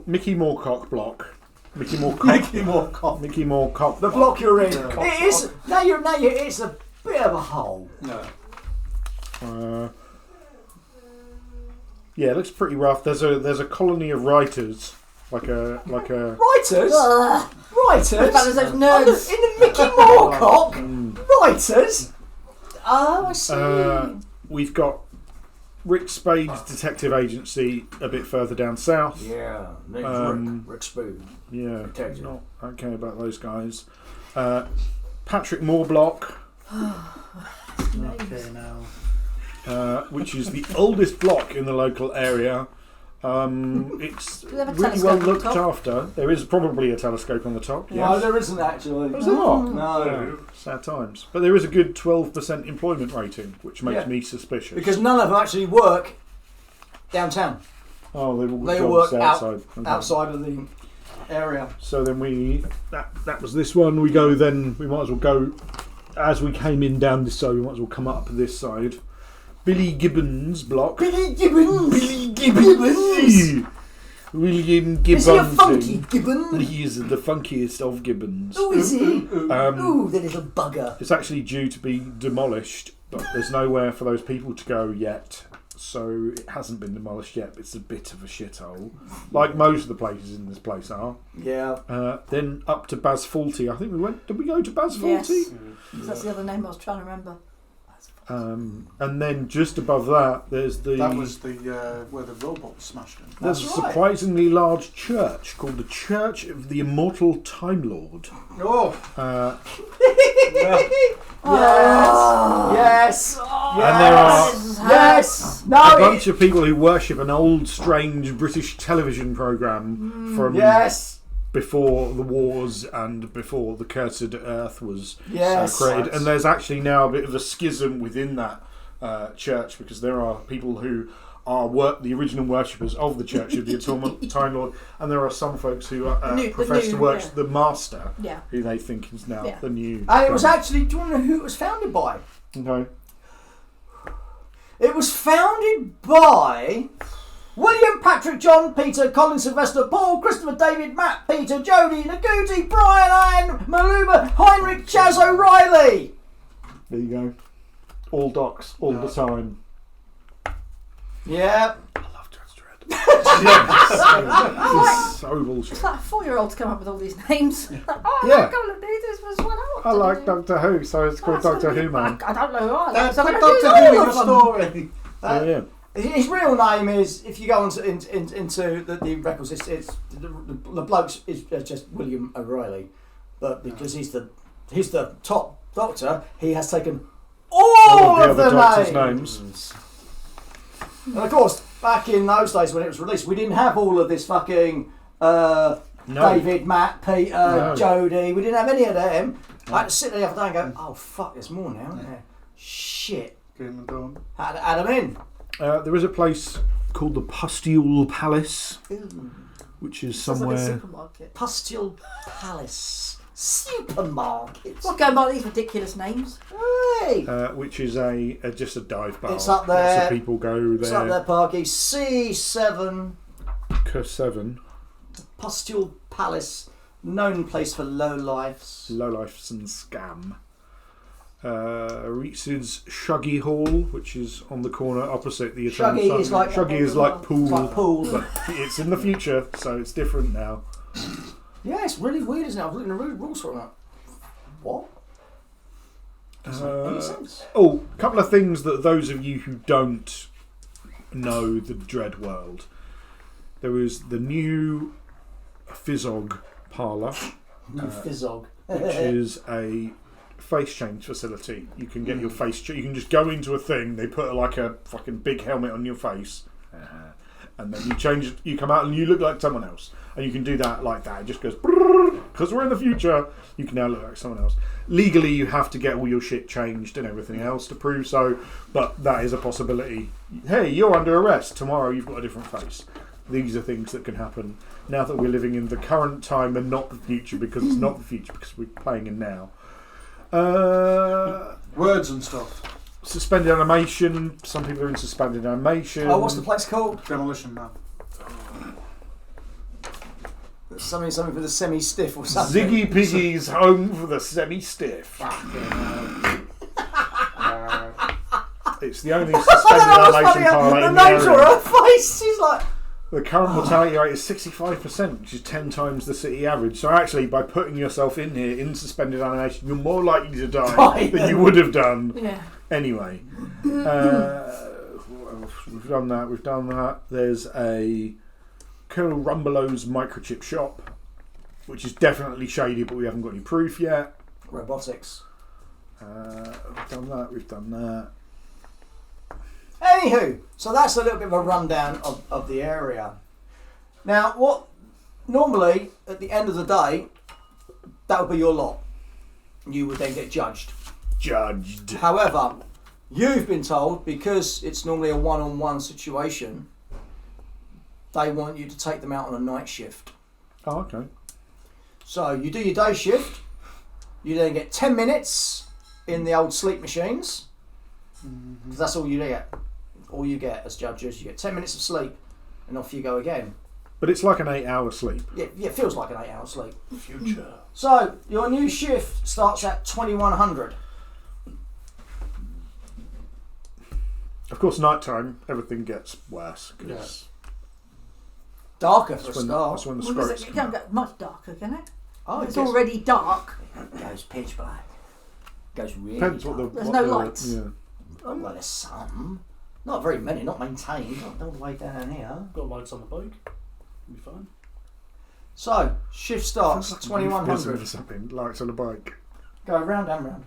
Mickey Moorcock block. Mickey Moorcock. Mickey Moorcock. Mickey Moorcock. The block you're in. Yeah. It is, now you're, it's a bit of a hole. No. Yeah, it looks pretty rough. There's a colony of writers, like a Writers? Ugh. Writers? What about those nerds? In the Mickey Moorcock? Writers? Oh, I see. We've got Rick Spade's detective agency a bit further down south. Yeah, name's Rick Spade. Yeah, Detective. not okay about those guys. Patrick Moorblock, Okay, now. which is the oldest block in the local area. It's Do they have a really telescope well on the looked top? after. There is probably a telescope on the top. No, Yes. there isn't actually. Is there not? No. Sad times. But there is a good 12% employment rating, which makes Yeah. me suspicious. Because none of them actually work downtown. oh, They all work jobs outside. Okay. Outside of the area. So then that was this one. We go then. We might as well go as we came in down this side. We might as well come up this side. Billy Gibbons block. Billy Gibbons! Billy Gibbons. William Gibbons. Is he a funky Gibbon? He is the funkiest of Gibbons. Who is he? Um, Ooh, the little bugger. It's actually due to be demolished, but there's nowhere for those people to go yet. So it hasn't been demolished yet. It's a bit of a shithole, like most of the places in this place are. Yeah. Then up to Basfaulty. I think we went. Did we go to Basfaulty? Yes. That's the other name I was trying to remember. And then just above that, there's the. That was the where the robot smashed him. There's a That's right. surprisingly large church called the Church of the Immortal Time Lord. Oh, Yes. And there are Yes. a No. bunch of people who worship an old, strange British television programme from Yes. before the wars and before the Cursed Earth was Yes. created. And there's actually now a bit of a schism within that church, because there are people who are the original worshippers of the Church of the Eternal Time Lord, and there are some folks who profess to worship the Master, Yeah. who they think is now Yeah. the new. And it was actually. Do you want to know who it was founded by? Okay. It was founded by William, Patrick, John, Peter, Colin, Sylvester, Paul, Christopher, David, Matt, Peter, Jody, Naguti, Brian, Ian, Maluma, Heinrich, Chaz O'Reilly. There you go. All docs, all the time. Yeah. I love Dredd. It's so It's bullshit. like a 4-year-old to come up with all these names. Oh, Yeah. I'm going to do this was what I want I to like do. Doctor Who, so it's called Doctor Who, man. I don't know who I like. that's So the I'm gonna do Doctor Who all in your of them. story. Yeah. His real name is, if you go into the records, it's the bloke's is just William O'Reilly, but because he's the top doctor, he has taken all the of other the doctors' names. names. And of course, back in those days when it was released, we didn't have all of this fucking David, Matt, Peter, No. Jody. We didn't have any of them. I had to sit there the other day and go, oh fuck, there's more now, isn't there? Shit. Game of Dawn. Had to add them in. There is a place called the Pustule Palace, Ooh. which is Sounds like a somewhere. supermarket. Pustule Palace Supermarket. What's going on with these ridiculous names? Hey. Which is just a dive bar. It's up Lots there. of people go It's up there. there, Parky. C7 K7, Pustule Palace, known place for lowlifes. Lowlifes and Scam. Reese's Shuggy Hall, which is on the corner opposite the Eternal Shuggy Sun. is like Shuggy is like pool. It's like pool. But it's in the future, so it's different now. Yeah, it's really weird, isn't it? I was looking at the rules for that. What? Doesn't make any sense. Oh, a couple of things that those of you who don't know the Dredd world. There is the new Fizzog parlour, Fizzog. which is a face change facility. You can get your face. You can just go into a thing. They put like a fucking big helmet on your face, and then you change. You come out and you look like someone else. And you can do that like that. It just goes because we're in the future. You can now look like someone else. Legally, you have to get all your shit changed and everything else to prove so. But that is a possibility. Hey, you're under arrest. Tomorrow, you've got a different face. These are things that can happen now that we're living in the current time and not the future, because it's not the future because we're playing in now. Words and stuff. Suspended animation. Some people are in suspended animation. Oh, what's the place called? Demolition Man. Something for the semi-stiff or something. Ziggy Piggy's Home for the Semi-Stiff. It's the only suspended animation parlour The in the names were area. her face. She's like, The current mortality rate is 65%, which is 10 times the city average. So actually, by putting yourself in here in suspended animation, you're more likely to die than you would have done Yeah. anyway. We've done that. There's a Colonel Rumbelows microchip shop, which is definitely shady, but we haven't got any proof yet. robotics. We've done that. Anywho, so that's a little bit of a rundown of the area. Now, what normally at the end of the day, that would be your lot. You would then get judged. However, you've been told, because it's normally a one-on-one situation, they want you to take them out on a night shift. Oh, okay. So you do your day shift, you then get 10 minutes in the old sleep machines, because that's all you get. All you get as judges, you get 10 minutes of sleep, and off you go again. But it's like an 8-hour sleep. Yeah, it feels like an 8-hour sleep. Future. So your new shift starts at 2100. Of course, nighttime, everything gets worse. 'Cause Darker for a that's, when, start. that's when the Well, 'cause scopes it come can't out. get much darker, can it? Oh, It's it gets- already dark. It goes pitch black. Goes really Depends what dark. the... There's what no the- lights. Yeah. Oh, well, there's some. Not very many, not maintained. Not all the way down here. Got lights on the bike. Be fine. So, shift starts Sounds like 2100. or something, lights on a bike. Go round and round.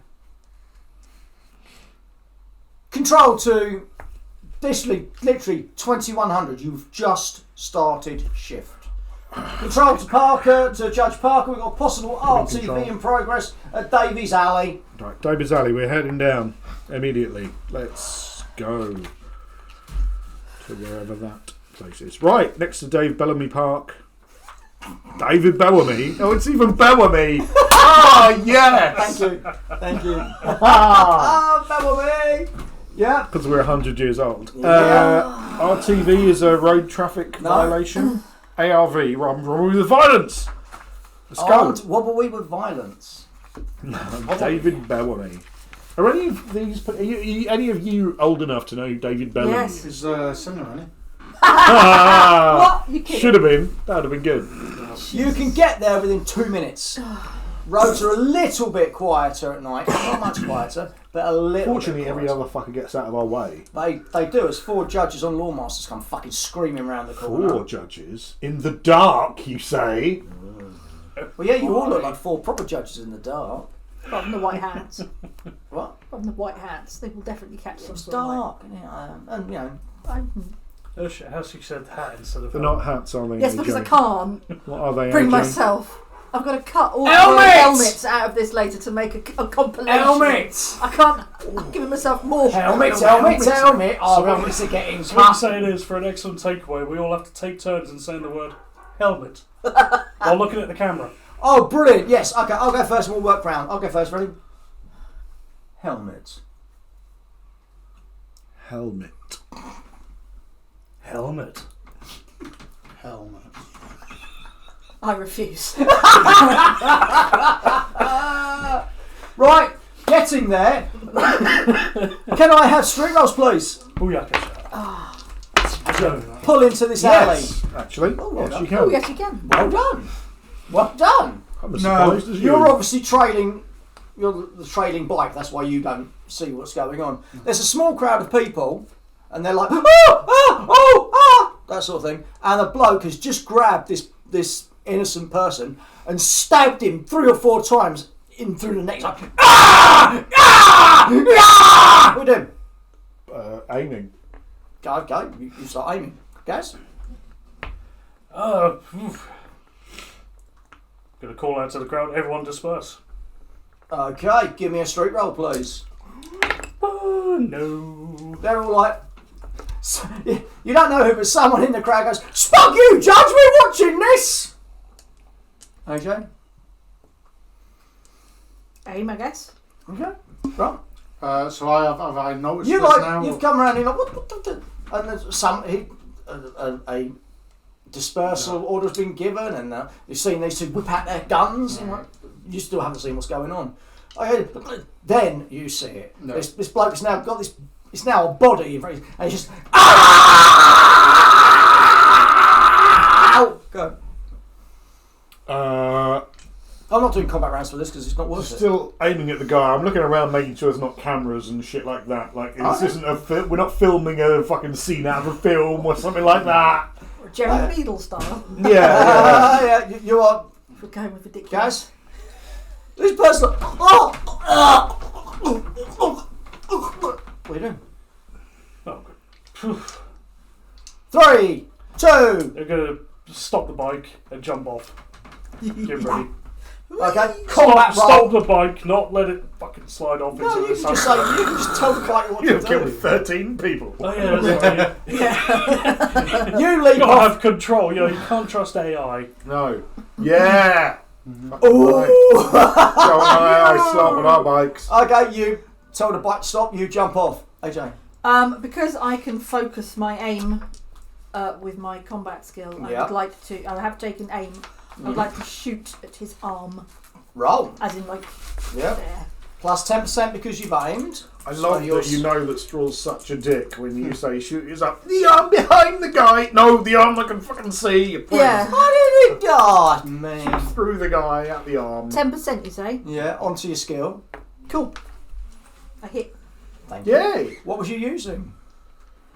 Control to literally 2100. You've just started shift. Control to Parker, to Judge Parker. We've got possible RTV control. in progress at Davies Alley. Right, David's Alley, we're heading down immediately. Let's go to wherever that place is. Right, next to Dave Bellamy Park. David Bellamy? Oh, it's even Bellamy! Oh, yes! Thank you. Ah, Bellamy! Yeah. Because we're 100 years old. Yeah. RTV is a road traffic No. violation. ARV, robbery with violence. Let's go. Armed robbery with violence. David Bellamy. Are any of these? Are any of you old enough to know who David Bellamy Yes. is? He's singer, isn't he? Ah, What? You kidding? should have been. That would have been good. You can get there within 2 minutes. Roads are a little bit quieter at night. Not much quieter, but a little Fortunately, bit every quieter. other fucker gets out of our way. They do. As 4 judges on Lawmasters come fucking screaming around the corner. 4 judges in the dark, you say? Well, yeah, you all look like 4 proper judges in the dark. Apart from the white hats. What? Apart from the white hats. They will definitely catch you. It's dark, and you know. How she said hat instead of They're not hats, are they? Yes, because I can't What are they? bring AJ? myself. I've got to cut all the Helmets! helmets out of this later to make a compilation. Helmets! I can't. I'm giving myself more. Helmet! So helmets are getting So what you're cut. saying is, for an excellent takeaway, we all have to take turns in saying the word helmet while looking at the camera. Oh, brilliant! Yes, okay, I'll go first and we'll work round. I'll go first, ready? Helmet. Helmet. Helmet. Helmet. I refuse. Right, getting there. Can I have street rolls, please? Booyakasha. Pull into this alley. Yes, actually. Oh, well yes, done. you can. Oh, yes, you can. Well done. Well done. I'm as surprised as you. You're obviously trailing. You're the trailing bike. That's why you don't see what's going on. There's a small crowd of people, and they're like, that sort of thing. And a bloke has just grabbed this innocent person and stabbed him 3 or 4 times in through the neck. Like, What are you doing? Aiming. Go. You start aiming. Guys. Gonna call out to the crowd. Everyone disperse. Okay, give me a street roll, please. Oh no. They're all like, you don't know who, but someone in the crowd goes, "Spug you, Judge, we're watching this." AJ? Aim, I guess. Okay, right. So have I noticed You this like, now? you've come around and you're like, what? And there's a dispersal order's been given, and you've seen these 2 whip out their guns, and you still haven't seen what's going on. Okay, then you see it. No. This bloke's now got this it's now a body, and it's just go. I'm not doing combat rounds for this because it's not worth it. Still aiming at the guy. I'm looking around, making sure there's not cameras and shit like that. Like this isn't a we're not filming a fucking scene out of a film or something like that. Jerry Beadle style. Yeah. You are. We're going with ridiculous. Guys, this person. What are you doing? Oh, good. 3, 2. They're gonna stop the bike and jump off. Get ready. Okay. Combat Stop roll. the bike, not let it fucking slide off No, into you the can just say. sunset. You can just tell the fighter what to You've do. killed 13 people. Oh yeah, that's right. Yeah. You You leap gotta off. have control. You can't trust AI. No. Yeah. Ooh. I slap on our bikes. Okay, you tell the bike to stop. You jump off. AJ. Because I can focus my aim with my combat skill, Yeah. I would like to. I have taken aim. I would like to shoot at his arm, Roll. as in like Yep. there. Plus 10% because you've aimed. I So love you're that you know that Straw's such a dick when you say shoot is up the arm behind the guy. No, the arm I can fucking see. You point Yeah. How did it die, man? through the guy at the arm. 10%, you say? Yeah, onto your skill. Cool. I hit. Thank you. Yay! What was you using?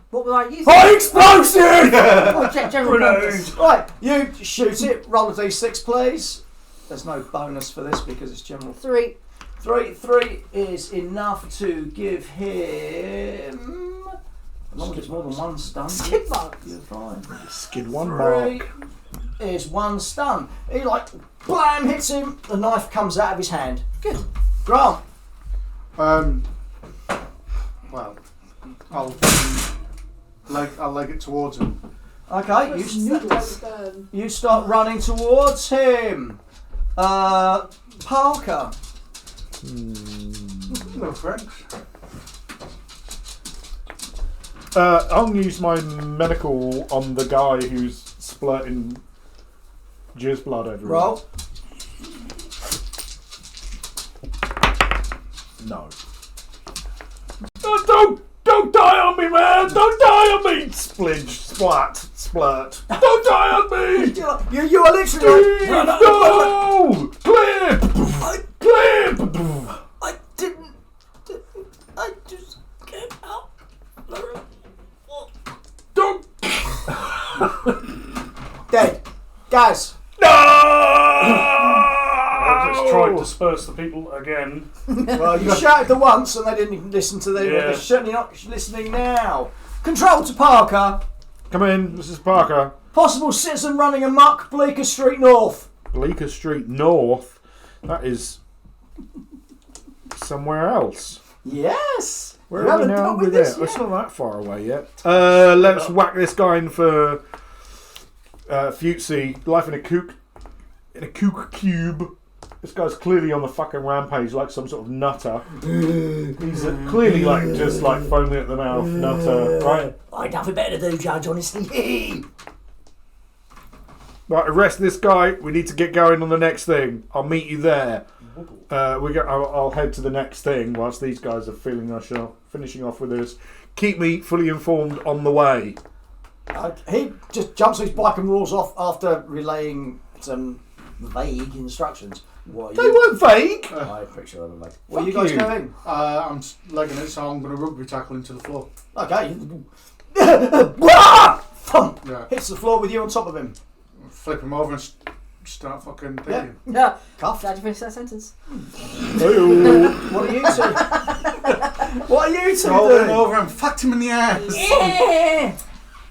What was I using? High explosive! Oh, general purpose. Right, you shoot it. Roll a d6, please. There's no bonus for this because it's general. 3. 3 is enough to give him. As long as it's more than one stun, Skid marks. you're fine. Skid one 3 mark. is 1 stun. He like blam hits him. The knife comes out of his hand. Good. Grant. Well, I'll leg it towards him. Okay, you start running towards him. Parker. No French. I'll use my medical on the guy who's splurting jizz blood everywhere. Roll. No. Don't die on me, man! Don't die on me! Splinge, splat, splurt. Don't die on me! You are literally Steve, like, no! Clip! Clip! I didn't. I just came out. Don't. Dead. Guys. No! Let's try to disperse the people again. Well, you shouted the once and they didn't even listen to the. Yeah. They're certainly not listening now. Control to Parker. Come in, this is Parker. Possible citizen running amok. Bleecker Street North. Bleecker Street North. That is somewhere else. Yes. Where You are we haven't now dealt with with this it? It's yet. not that far away yet. Let's whack this guy in for Futsi. Life in a kook cube. This guy's clearly on the fucking rampage like some sort of nutter. He's clearly like just like foaming at the mouth nutter, right? I had nothing better to do, Judge, honestly. Right, arrest this guy. We need to get going on the next thing. I'll meet you there. I'll head to the next thing whilst these guys are finishing off with this. Keep me fully informed on the way. He just jumps on his bike and roars off after relaying some vague instructions. What are They weren't vague. I'm pretty sure they were vague. Where are you Fuck guys you. going? I'm legging it, so I'm going to rugby tackle into the floor. Okay. Thump! Yeah. Hits the floor with you on top of him. Flip him over and start fucking digging. No. Cuffed. Glad you finished that sentence. What are you two? What are you two Roll him doing? over and fucked him in the ass. Yeah.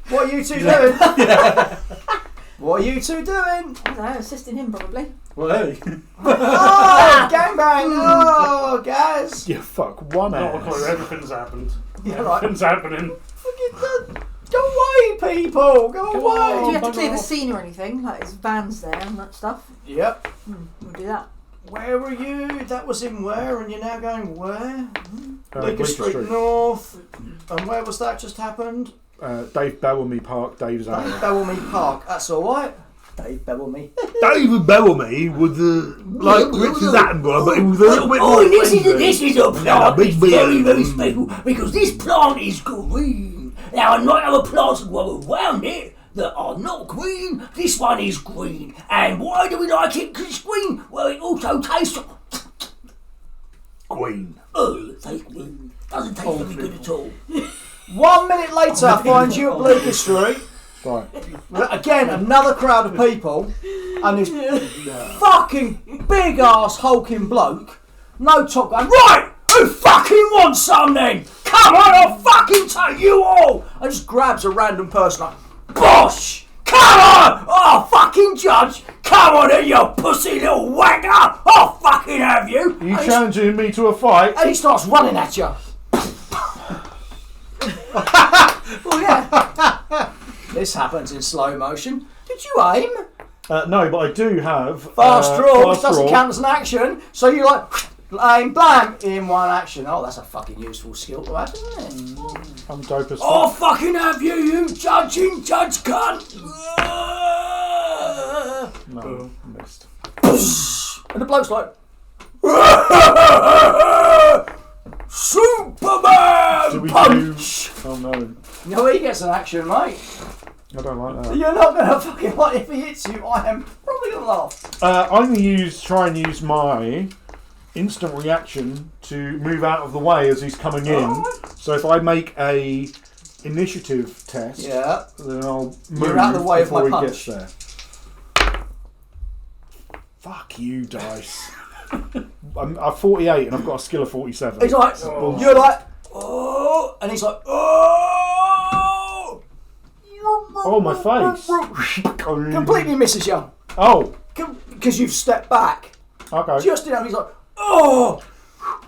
What are you two doing? What are you two doing? I don't know, assisting him probably. Well, hey. Oh, gangbang! Oh, guys! You fuck one Not a clue. ass. Everything's happened. Yeah, right. Everything's happening. Go away, people! Go Come away! Do you have to bugger clear the off. scene or anything? Like his van's there and that stuff? Yep. We'll do that. Where were you? That was in where? And you're now going where? Bleecker Bleecker Street North. And where was that just happened? Dave Bellamy Park. Dave's out. Bellamy Park. That's alright. Dave Bellamy. David Bellamy was like Richard Attenborough, but he was a little bit more. This is a plant. It's very, very special because this plant is green. Now, I might have a plants that grow around it that are not green. This one is green. And why do we like it? Because it's green. Well, it also tastes Queen. oh, it tastes green. Doesn't taste very good at all. 1 minute later, I find you at Bleecker Street. Right. Again, another crowd of people, and this fucking big ass hulking bloke, no top going, right, who fucking wants some then? Come on, I'll fucking take you all! And just grabs a random person like, Bosh! Come on! Oh, fucking judge! Come on in, you pussy little wagger! I'll fucking have you! Are you challenging me to a fight? And he starts running at you. Well, yeah. This happens in slow motion. Did you aim? No, but I do have Fast draw, which fast doesn't draw. count as an action. So you like aim, blam, in one action. Oh, that's a fucking useful skill to have, isn't it? I'm dope as fuck. I'll fucking have you, you judging judge cunt! No, missed. And the bloke's like, Do we Superman punch! Oh no, No, he gets an action, mate. I don't like that. You're not gonna fucking like if he hits you. I am probably gonna laugh. I'm gonna try and use my instant reaction to move out of the way as he's coming in. Alright. So if I make a initiative test, Yeah. then I'll move You're out of the way of before my he punch. gets there. Fuck you, dice. I'm 48 and I've got a skill of 47. He's like, you're like, oh, and he's like, oh. Oh, my face. Completely misses you. Oh, Because you've stepped back. okay. Just enough. He's like, oh,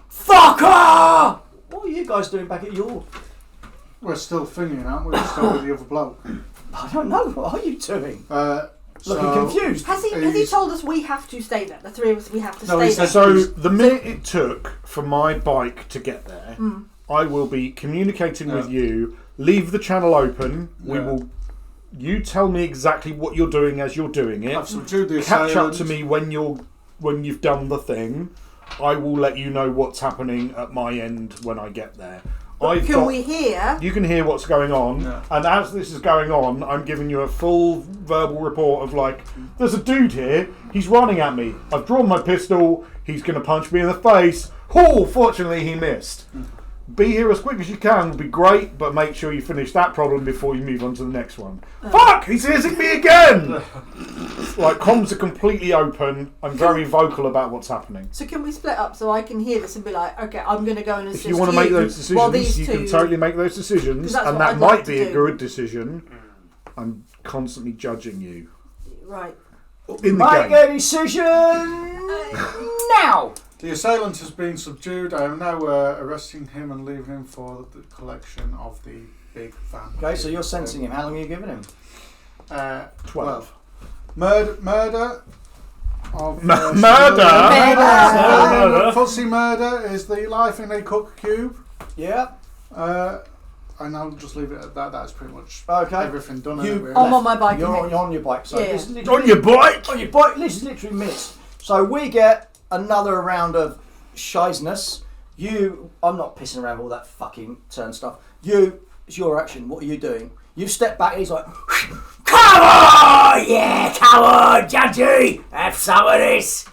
fucker! What are you guys doing back at your... We're still thinking, aren't we? We're still with the other bloke. I don't know. What are you doing? So- Looking confused. Has he told us we have to stay there? The three of us, we have to No, stay he there. said- So the minute it took for my bike to get there, I will be communicating with you. Leave the channel open. We Yeah. will. You tell me exactly what you're doing as you're doing it. I've subdued the Catch up assailant. to me when you've done the thing. I will let you know what's happening at my end when I get there. Can we hear? You can hear what's going on, Yeah. and as this is going on, I'm giving you a full verbal report of like, there's a dude here, he's running at me. I've drawn my pistol, he's going to punch me in the face. Oh, fortunately he missed. Be here as quick as you can would be great, but make sure you finish that problem before you move on to the next one. Fuck! He's hitting me again! Like, comms are completely open. I'm very vocal about what's happening. So can we split up so I can hear this and be like, okay, I'm going to go and assist If you want to make those while decisions, these you can two- totally make those decisions, 'Cause that's and what that I'd might like to be a do. good decision. I'm constantly judging you Right. in the Make game. a decision now. The assailant has been subdued. I am now arresting him and leaving him for the collection of the big van. Okay, so you're sentencing him. How long are you giving him? 12. Murder of Murder? Murder? Fussy murder is the life in a cook cube. Yeah. And I'll just leave it at that. That's pretty much Okay. everything done. You- Anyway. I'm on my bike. You're ahead. on your bike. So Yeah. this is literally- On your bike? on your bike. This is literally minutes. So we get another round of shizness. I'm not pissing around with all that fucking turn stuff. It's your action. What are you doing? You've stepped back and he's like, Come on! Yeah, come on, Judgy! Have some of this!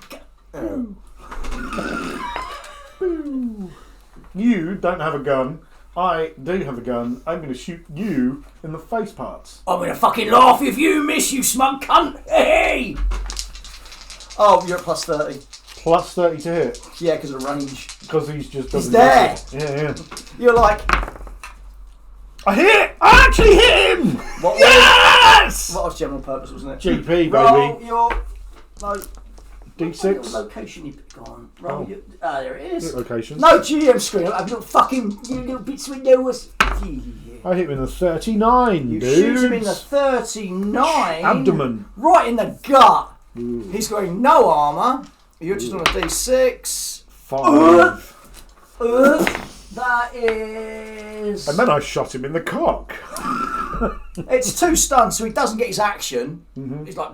You don't have a gun. I do have a gun. I'm going to shoot you in the face parts. I'm gonna fucking laugh if you miss, you smug cunt! Hey! oh, you're at plus 30. Plus 30 to hit. Yeah, because of range. Because he's just... He's there. Yeah. You're like, I hit! I actually hit him! what Yes! was general purpose, wasn't it? GP, baby. Roll your... No. D6. What location you pick on? Roll your... Ah, there it is. Locations. No GM screen. I've got fucking... You little bits with nose. I hit him in the 39, You dude. shoot him in the 39. Abdomen. Right in the gut. Ooh. He's got no armour. You're just on a D6. 5. That is... And then I shot him in the cock. It's too stunned, so he doesn't get his action. He's like,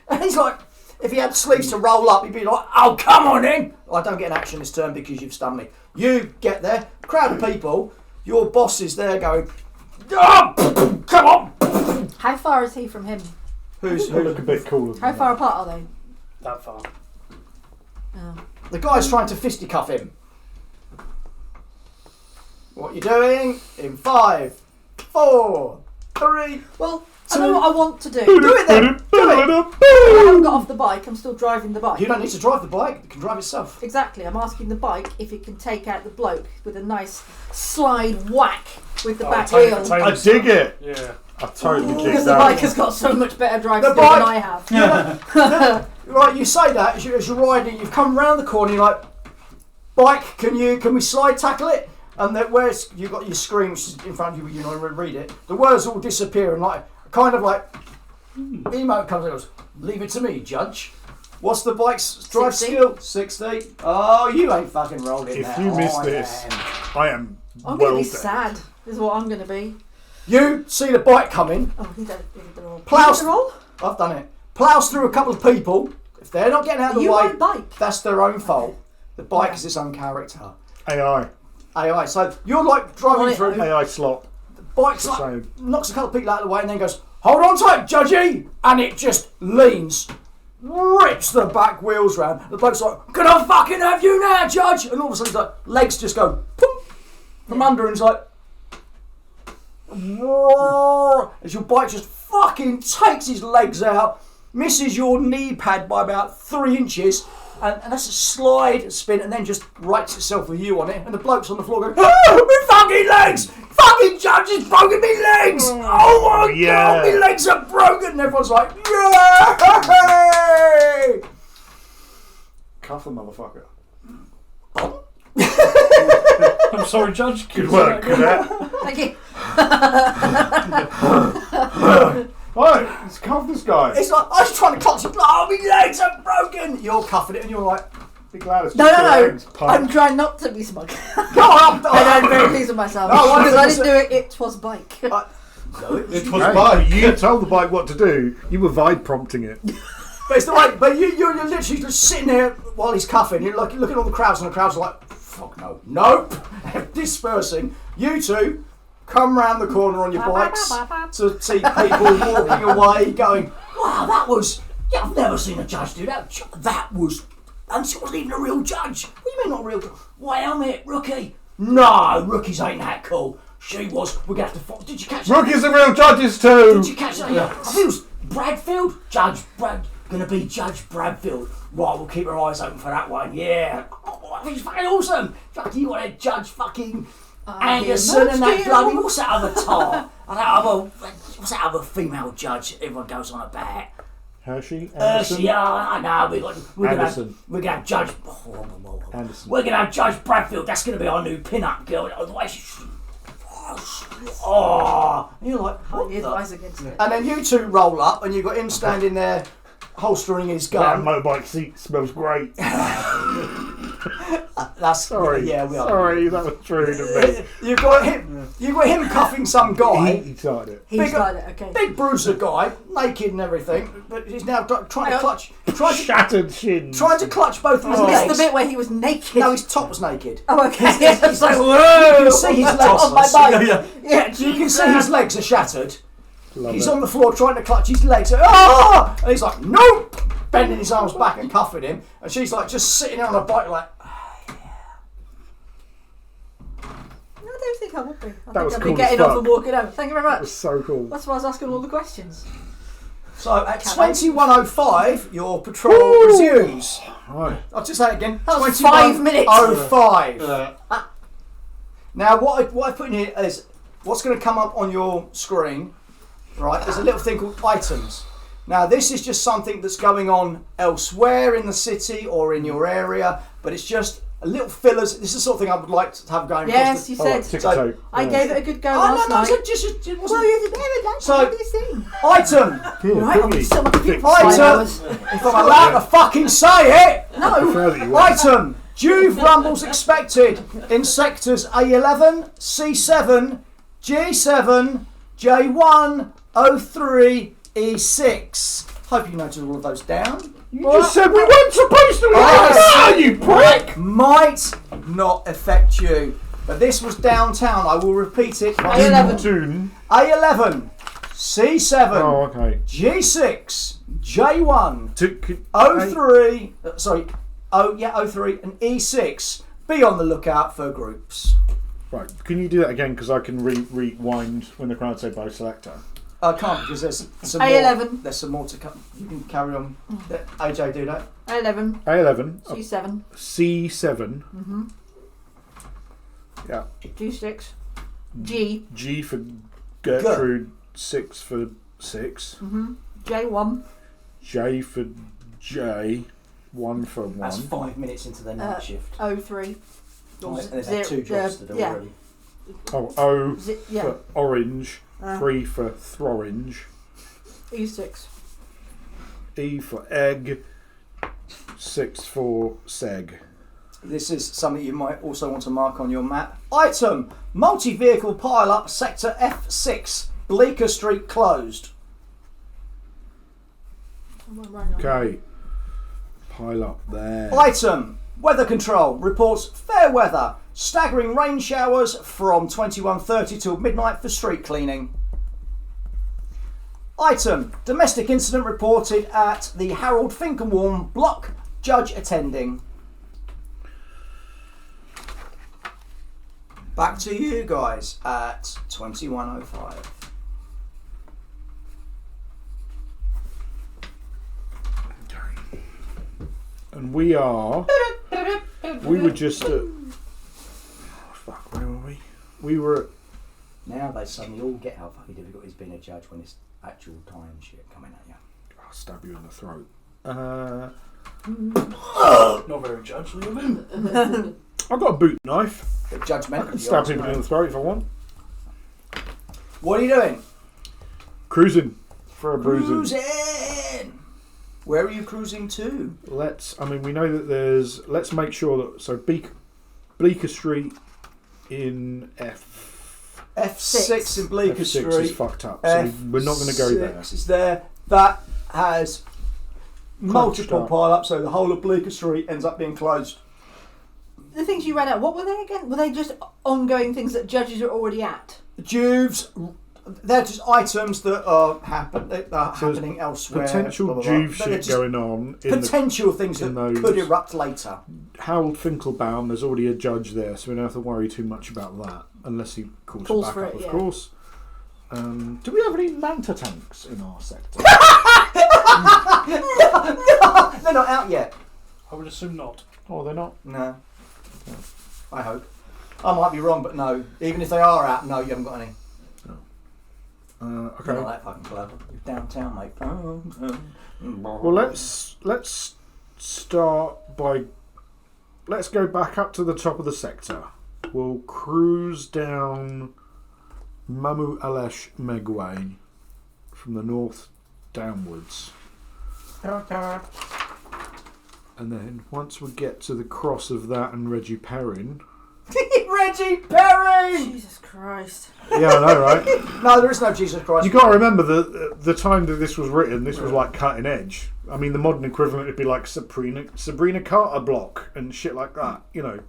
and he's like, if he had sleeves to roll up, he'd be like, oh, come on in. I don't get an action this turn because you've stunned me. You get there, crowd of people, your boss is there going, oh, come on. How far is he from him? They look a bit cooler. How far apart are they? That far. Oh. The guy's trying to fisticuff him. What you doing? In 5, 4, 3. Well, I know what I want to do. Do it then. Do it. I haven't got off the bike. I'm still driving the bike. You don't need to drive the bike. It can drive itself. Exactly. I'm asking the bike if it can take out the bloke with a nice slide whack with the back wheel. I dig it. Yeah. I totally dig Because the that. bike has got so much better drive The skill than bike- I have. Right, you say that as you're riding. You've come round the corner. You're like, bike. Can we slide tackle it? And then where's you got your screen which is in front of you, you know, read it. The words all disappear and like kind of like emote comes and goes, leave it to me, Judge. What's the bike's drive 60. skill? 60. Oh, you ain't fucking rolled it. If now. you miss I this, am. I am I'm well going to be dead. sad, is what I'm going to be. You see the bike coming, Oh, he did the roll. Plows- Did the roll? I've done it, plows through a couple of people. If they're not getting out of the You way, ride bike. that's their own fault. The bike Yeah. is its own character. AI. AI. So you're like driving Right. through, AI slop. bike's like, So, knocks a couple of people out of the way and then goes, hold on tight, Judgy! And it just leans, rips the back wheels round. The bloke's like, can I fucking have you now, Judge? And all of a sudden, like, legs just go poof, from under and he's like, roar, as your bike just fucking takes his legs out, misses your knee pad by about 3 inches, and that's a slide, a spin, and then just rights itself with you on it, and the bloke's on the floor going, oh, my fucking legs! Fucking Judge has broken me legs! Oh my yeah. god, my legs are broken! And everyone's like, yay! cuff the motherfucker. I'm sorry, Judge. Good work, cadet. Thank you. Right, let's cuff this guy. It's like, I was trying to clutch it, oh, my legs are broken! You're cuffing it and you're like, Be glad it's No, just no, your no. legs, punk. I'm trying not to be smug. go on, And I'm very pleased with myself. No, I Because I didn't didn't do it, it was bike. It was Hey, bike. you told the bike what to do. You were vibe prompting it. But it's the way, but you're literally just sitting there while he's cuffing. You're like looking at all the crowds, and the crowds are like, "Fuck no, nope." Dispersing. You two come round the corner on your bikes to see people walking away, going, "Wow, that was. Yeah, I've never seen a judge do that. That was. And she wasn't even a real judge. What do you mean not real? Wow, mate, rookie. No, rookies ain't that cool. She was. We're gonna have to. Did you catch that? Rookies are real judges too. Did you catch that? Yeah. I think it was Bradfield. Judge Brad. Gonna be Judge Bradfield. Right, we'll keep our eyes open for that one. Yeah. Oh, I think it's fucking awesome. Fucking you want to judge fucking Anderson and that bloody. What's that other tar? And that other. What's that other female judge? Everyone goes on about. Hershey? Anderson? Yeah, I know. We're Anderson. gonna have Judge. Anderson. We're gonna have Judge Bradfield. That's gonna be our new pin-up girl. Otherwise, oh, and you're like, what Highly the? advise against it. And then you two roll up, and you've got him standing there, holstering his That gun. motorbike seat smells great. That's Sorry. Yeah, we are. Sorry, that was rude of me. You've got him. You've got him cuffing some guy, He started it. He's Big- got it, okay. big bruiser guy, naked and everything, but he's now trying to clutch, trying Shattered shins. to clutch both of his I missed legs. the bit where he was naked. No, his top was naked. Oh, okay. He's- It's like, you whoa! can see his legs on my bike. Yeah, You can see his legs are shattered. Love He's it. on the floor trying to clutch his legs. Ah! And he's like, nope! Bending his arms back and cuffing him. And she's like just sitting there on a bike like, I don't think I would be. I That think was I'd cool be getting as off fuck. and walking out. Thank you very That was much. so cool. That's why I was asking all the questions. so at Can I? 21:05, your patrol resumes. Right. I'll just say it again. That was 5 minutes. 21:05. Uh, Now what I put in here is what's going to come up on your screen. Right, there's a little thing called items. Now this is just something that's going on elsewhere in the city or in your area, but it's just a little fillers. This is the sort of thing I would like to have going. Yes, across you Oh, said. tick So- tote. I Yeah. gave it a good go the... last no, night. it just it Well, wasn't. you did very nice. So- What do you think? Item. Here, Right, I'll quickly. be so much Fix. Item. hours. If I'm allowed to fucking say it. I prefer that you were. Item. Juve rumbles expected in sectors A11, C7, G7, J1, O3, E6. Hope you noted all of those down. You just said we weren't supposed to. You prick! Might not affect you. But this was downtown. I will repeat it. A11. A11, C7, Oh, okay. G6, J1, To, O3, O3 and E6. Be on the lookout for groups. right, can you do that again? Because I can rewind when the crowd say by selector. I can't because there's some A11. more. There's some more to come. You can carry on. Let AJ do that. A11. A11. C7. C7. Mm-hmm. Yeah. G6. G. G for Gertrude. 6 for 6. Mm-hmm. J1. J for J. 1 for 1. That's 5 minutes into the night shift. O3. And they've had 2 jobs to do yeah. already. Oh, O Yeah. for orange. 3 for throrange. E6. E for egg. 6 for seg. This is something you might also want to mark on your map. Item: multi-vehicle pile-up, sector F6, Bleecker Street closed. Okay. Pile up there. Item: weather control reports fair weather, staggering rain showers from 21:30 till midnight for street cleaning. Item: domestic incident reported at the Harold Finkenwarm block, judge attending. Back to you guys at 21:05. And we are. We were just. Fuck, where were we? We were. Now they suddenly all get how fucking difficult it's been a judge when it's actual time shit coming at you. I'll stab you in the throat. Not very judgely of him. I've got a boot knife. Bit I judgmental. can stab people in the throat if I want. What are you doing? Cruising for a bruising. Cruising! Where are you cruising to? We know that there's. Let's make sure that. So, Bleecker Street in F6 in Bleecker F6 Street. is fucked up. So, we're not going to go there. F6 is there. That has multiple up. pile-ups, so the whole of Bleecker Street ends up being closed. The things you read out, what were they again? Were they just ongoing things that judges are already at? Juves, they're just items that are happening elsewhere. Potential blah, blah, blah. Juve They're shit just going on. potential things that could erupt later. Harold Finkelbaum, there's already a judge there, so we don't have to worry too much about that, unless he calls back for up, it, of yeah. course. Do we have any manta tanks in our sector? No, they're not out yet. I would assume not. Oh, they're not? No. I hope. I might be wrong, but no. Even if they are out, no, you haven't got any. Okay. You're not that fucking clever. You're downtown, mate. Well, let's start by. Let's go back up to the top of the sector. We'll cruise down Mamu Alesh Megway from the north downwards. And then once we get to the cross of that and Reggie Perrin. Reggie Perrin! Jesus Christ. Yeah, I know, right? No, there is no Jesus Christ. You got to remember the time that this was written. This was like cutting edge. I mean, the modern equivalent would be like Sabrina Carter block and shit like that. You know,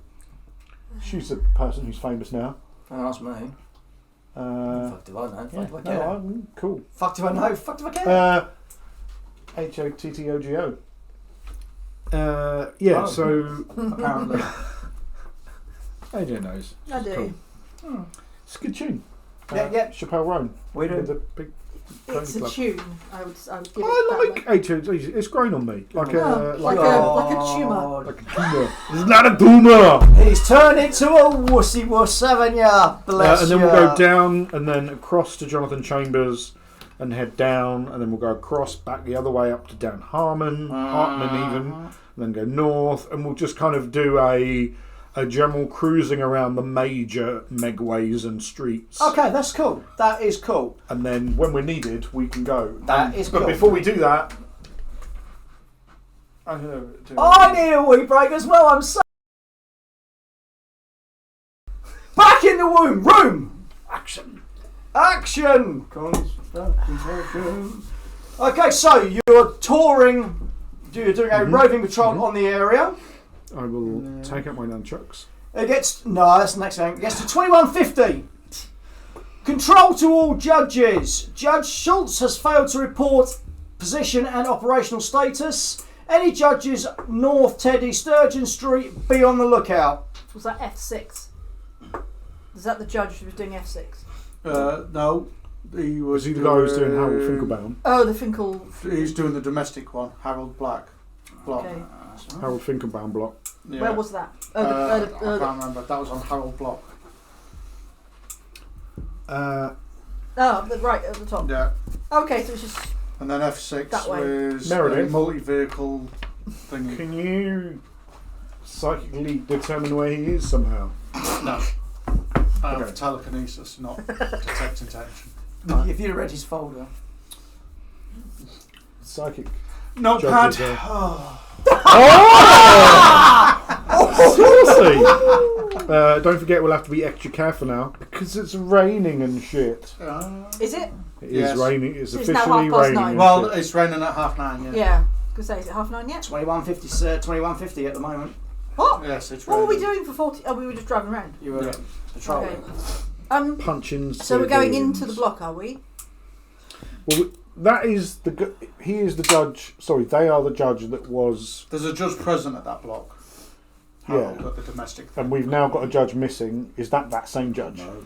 she's the person who's famous now. Don't ask me. Fuck do I know? Fuck do I care? No, cool. Fuck do I know? Fuck do I care? HOTTOGO. Yeah. Oh. So Apparently. AJ knows. I It's do. cool. It's a good tune. Yeah. Chappelle Roan. We do. With the big It's a club. tune. I would give I it like HOT. It's grown on me. Like a like a tumour. like a tumour. It's not a tumour. He's turned into a wussy wuss, haven't ya? Bless And then ya. we'll go down and then across to Jonathan Chambers and head down, and then we'll go across back the other way up to down Hartman even, and then go north, and we'll just kind of do a general cruising around the major megways and streets. Okay, that's cool. That is cool. And then when we're needed, we can go. That is But cool. before we do that, I'm gonna do I need a wee break as well. I'm so womb. Room. Action. Action. Concentration. Okay, so you're touring. You're doing a roving patrol on the area. I will take out my nunchucks. It gets that's the next thing. It gets to 2150. Control to all judges. Judge Schultz has failed to report position and operational status. Any judges north Teddy Sturgeon Street, be on the lookout. Was that F6? Is that the judge who was doing F6? No, he was. Was he the guy who was doing Harold Finkelbaum? Oh, the Finkel. He's doing the domestic one, Harold Block. Okay. Harold Finkelbaum block. Yeah. Where was that? I can't remember. That was on Harold Block. Right at the top. Yeah. Okay, so it's just. And then F6 That way. was a Meredith. multi-vehicle thingy. Can you psychically determine where he is somehow? No. I have Okay. telekinesis, not detect intention. If you'd read his folder. Psychic. Notepad. Judges, Oh! Seriously! Don't forget we'll have to be extra careful now because it's raining and shit. Is it? It Yes. is raining. It's So it's now officially 9:30. raining. and Well, shit. it's raining at 9:30. Yeah. Yeah. Gonna say, is it 9:30 yet? 2150 at the moment. What? Yes, it's What raining. were we doing for 40? Oh, we were just driving around. You were Yeah. patrolling. Okay. punching. So we're going civilians. into the block, are we? Well, that is the. He is the judge. Sorry, they are the judge that was. There's a judge present at that block. Yeah. Got the domestic thing. And we've now got a judge missing. Is that same judge? No.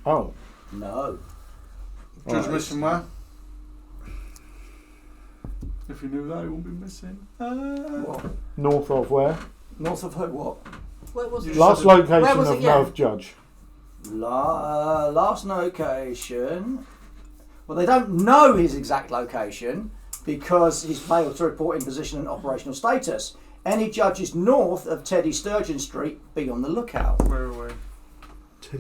Oh. No. Judge Alright. missing where? If you knew that, it wouldn't be missing. What? North of where? North of who? What? Where was it? Last Where location was of it, yeah? North Judge. Last location. Well, they don't know his exact location because he's failed to report in position and operational status. Any judges north of Teddy Sturgeon Street, be on the lookout. Where are we?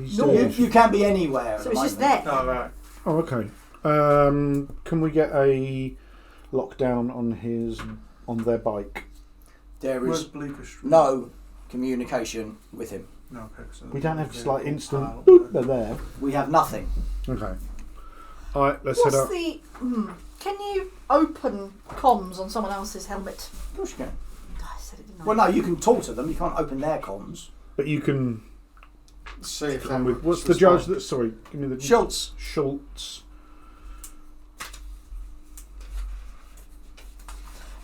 You can be anywhere. So at it's the just moment. there. Oh, right. Oh, okay. Can we get a lockdown on their bike? There Where's is Bleecker Street? no communication with him. No, okay, so We don't have just like instant. Oh, Boop, they're there. We have nothing. Okay. All right, let's head What's up. the? Can you open comms on someone else's helmet? Of course you can. I said it, didn't I? Well, no, you can talk to them. You can't open their comms. But you can. See if Come they with, what's the judge that? Sorry, give me the. Schultz. Schultz.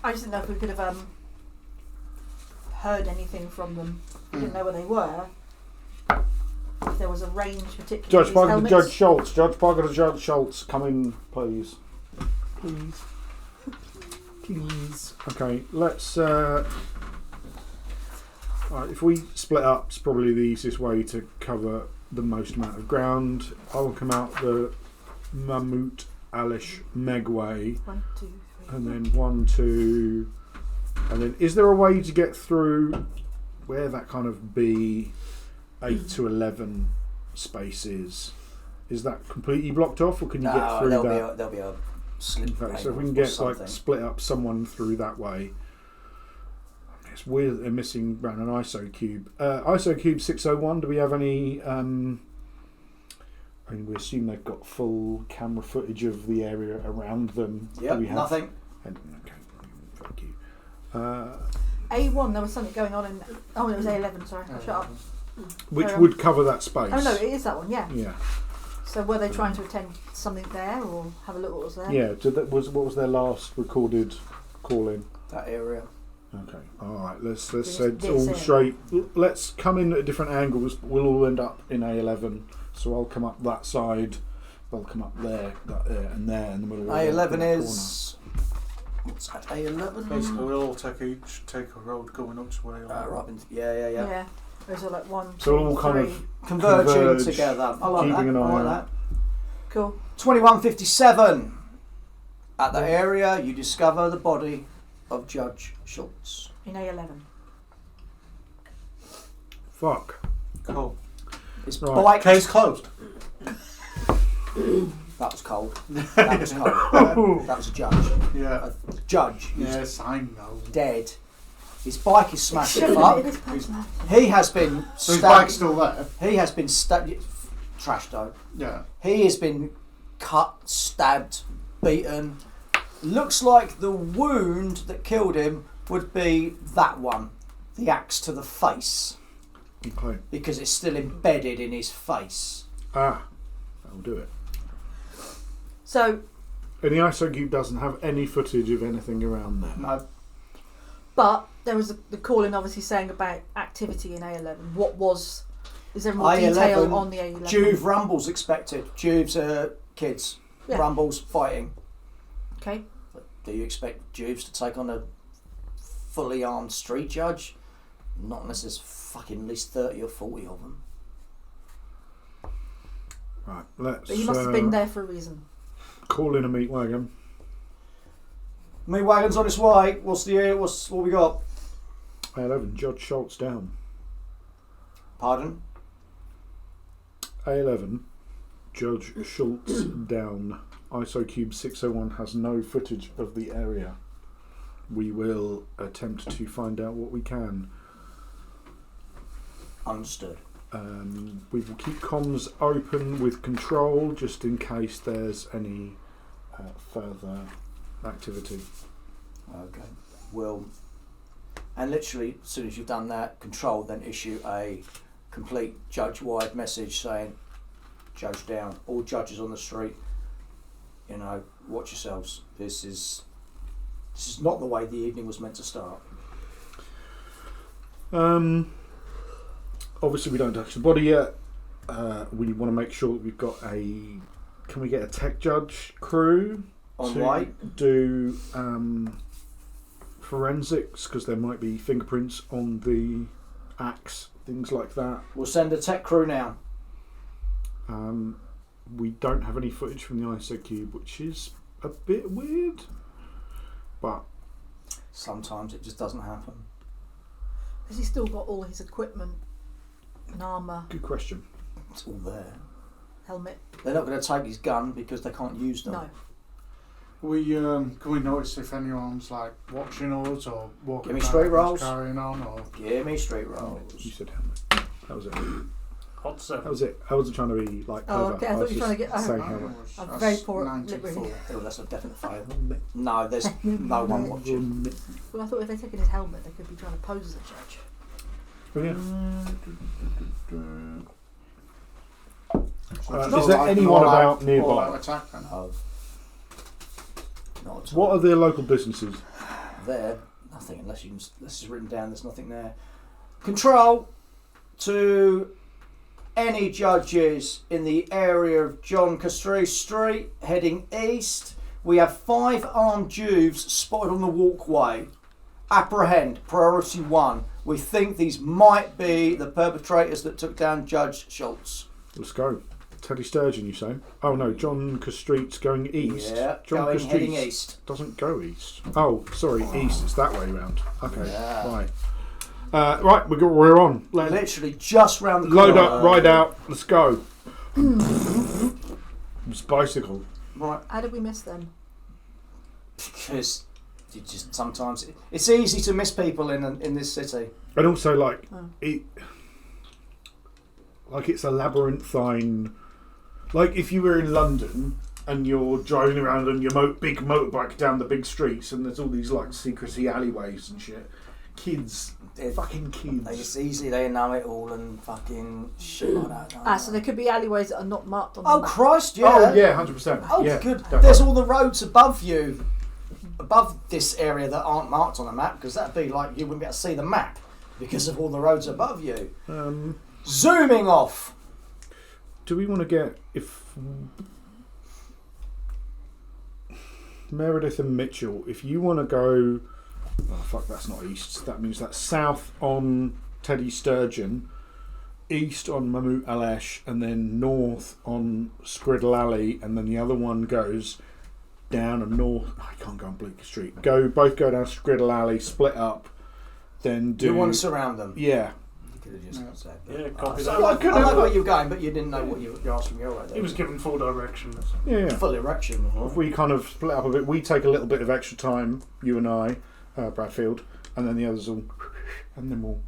I just didn't know if we could have heard anything from them. We didn't know where they were. If there was a range, particularly. Judge Parker to Judge Schultz. Judge Parker to Judge Schultz. Come in, please. Please. Please. Okay, let's. Alright, if we split up, it's probably the easiest way to cover the most amount of ground. I'll come out the Mahmoud Alish Megway. 1, 2, 3. And then 1, 2. And then, is there a way to get through where that kind of B 8 to 11 space is? Is that completely blocked off, or can you get through that? There'll be a slip. Okay, so if we can or get something. split up someone through that way. It's weird that they're missing around an ISO cube. ISO cube 601. Do we have any? I mean, we assume they've got full camera footage of the area around them. Yep, Do we have? nothing. Okay, thank you. A1, there was something going on in. Oh, it was A11. Sorry, shut up. Which Carry on. would cover that space. Oh no, it is that one. Yeah. Yeah. So were they trying to attend something there, or have a look what was there? Yeah. What was their last recorded calling? That area. Okay. All right. Let's Just head this all area. straight. Let's come in at different angles. We'll all end up in A11. So I'll come up that side. They'll come up there, that there, and there, and then we'll all end up in A11 that is. What's that? A11. Basically, we'll all take a road going up to where. Right. Yeah. Yeah. Those are like 1, 2, So all kind 3. of Converging Converge, together. I like keeping that. an I eye like out. that. Cool. 2157. At the area, you discover the body of Judge Schultz. In A11. fuck. Cool. His Right. bike. Case closed. That was cold. That was cold. That was a judge. Yeah. A judge who's Yes, I know. dead His bike is smashed to Shove it fuck. in his pants. He has been So his bike's stabbed. still there. He has been stabbed. Trashed though. Yeah. He has been cut, stabbed, beaten. Looks like the wound that killed him would be that one, the axe to the face, Okay. because it's still embedded in his face. That'll do it. So, And the ISO cube doesn't have any footage of anything around there. No, but there was the call-in obviously saying about activity in A11. Is there more detail A11, on the A11? Juve rumbles expected. Juve's kids. Yeah. Rumbles fighting. Okay. Do you expect Juves to take on a fully armed street judge? Not unless there's fucking at least 30 or 40 of them. Right, let's But he must have been there for a reason. call in a meat wagon. Me wagon's on its way. What we got? A11, Judge Schultz down. Pardon? A11, Judge Schultz down. ISO Cube 601 has no footage of the area. We will attempt to find out what we can. Understood. We will keep comms open with control just in case there's any further activity. Okay. And literally, as soon as you've done that, control then issue a complete judge-wide message saying, "Judge down. All judges on the street. You know, watch yourselves. This is not the way the evening was meant to start." Obviously, we don't touch the body yet. We want to make sure that we've got a. Can we get a tech judge crew On to way. do forensics, because there might be fingerprints on the axe, things like that. We'll send a tech crew now. We don't have any footage from the ISO cube, which is a bit weird, but Sometimes it just doesn't happen. Has he still got all his equipment and armour, good question. It's all there. helmet? They're not going to take his gun because they can't use them. No. Can we notice if anyone's like watching us or walking? Give me back straight and rolls. Carrying on, or Give me straight You rolls. said helmet. That was it. Hot That seven. was it. I wasn't trying to be like Oh, clever. okay, I thought was you were trying to just get- saying oh. helmet. I'm That's very poor at 94. lip reading. Oh, that's a definite fail. No, there's no one watching. Well, I thought if they're taking his helmet, they could be trying to pose as a judge. Oh, yeah. So Is just there like anyone an all-out- about nearby? all-out attack then? No. Not at all. What are their local businesses? There? Nothing, unless it's written down, there's nothing there. Control to any judges in the area of John Castries Street heading east. We have 5 armed Juves spotted on the walkway. Apprehend, priority 1. We think these might be the perpetrators that took down Judge Schultz. Let's go. Teddy Sturgeon, you say? Oh no, John Castreet's going east. Yeah, John heading Castreet's east. doesn't go east. Oh, sorry, east. It's that way round. Okay, Yeah. right. Right, we're on. Literally just round the Load corner. up, ride out. Let's go. It's bicycle. Right. How did we miss them? Because you just sometimes it's easy to miss people in this city. And also, like Oh. it's a labyrinthine. Like if you were in London and you're driving around on your big motorbike down the big streets, and there's all these like secrecy alleyways and shit. Kids, fucking kids. It's easy, they know it all and fucking shit like that. don't So they? there could be alleyways that are not marked on the Oh map. Christ, yeah. Oh yeah, 100%. Oh yeah, good. definitely. There's all the roads above you, above this area that aren't marked on the map, because that'd be like you wouldn't be able to see the map because of all the roads above you. Zooming off. Do we want to get Meredith and Mitchell? If you want to go, oh fuck, that's not east. That means that's south on Teddy Sturgeon, east on Mahmoud Alesh, and then north on Scriddle Alley, and then the other one goes down and north. I can't go on Bleecker Street. Both go down Scriddle Alley, split up, then do. You want to surround them. Yeah. You could have just said. Yeah, copy So that. I like where you were going, but you didn't know what you're asking me. All right, He was given full directions. Yeah. full erection. If we kind of split up a bit, we take a little bit of extra time, you and I, Bradfield, and then the others will, and then we'll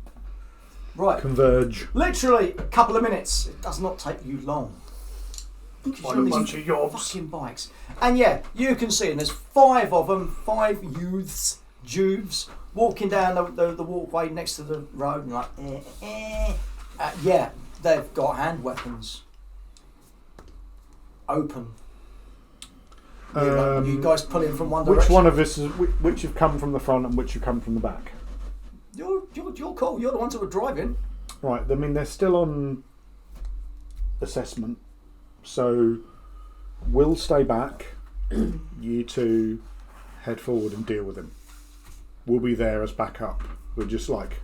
Right. converge. Literally a couple of minutes. It does not take you long. Because Like you're on a these bunch of yobs. fucking bikes. And yeah, you can see, and there's 5 of them, 5 youths, Juves, walking down the walkway next to the road, and like, yeah, they've got hand weapons. Open. You guys pull in from one Which direction. one of us is which have come from the front and which have come from the back? You're cool. You're the ones that were driving. Right. I mean, they're still on assessment, so we'll stay back. You two head forward and deal with him. We'll be there as backup. We're just like,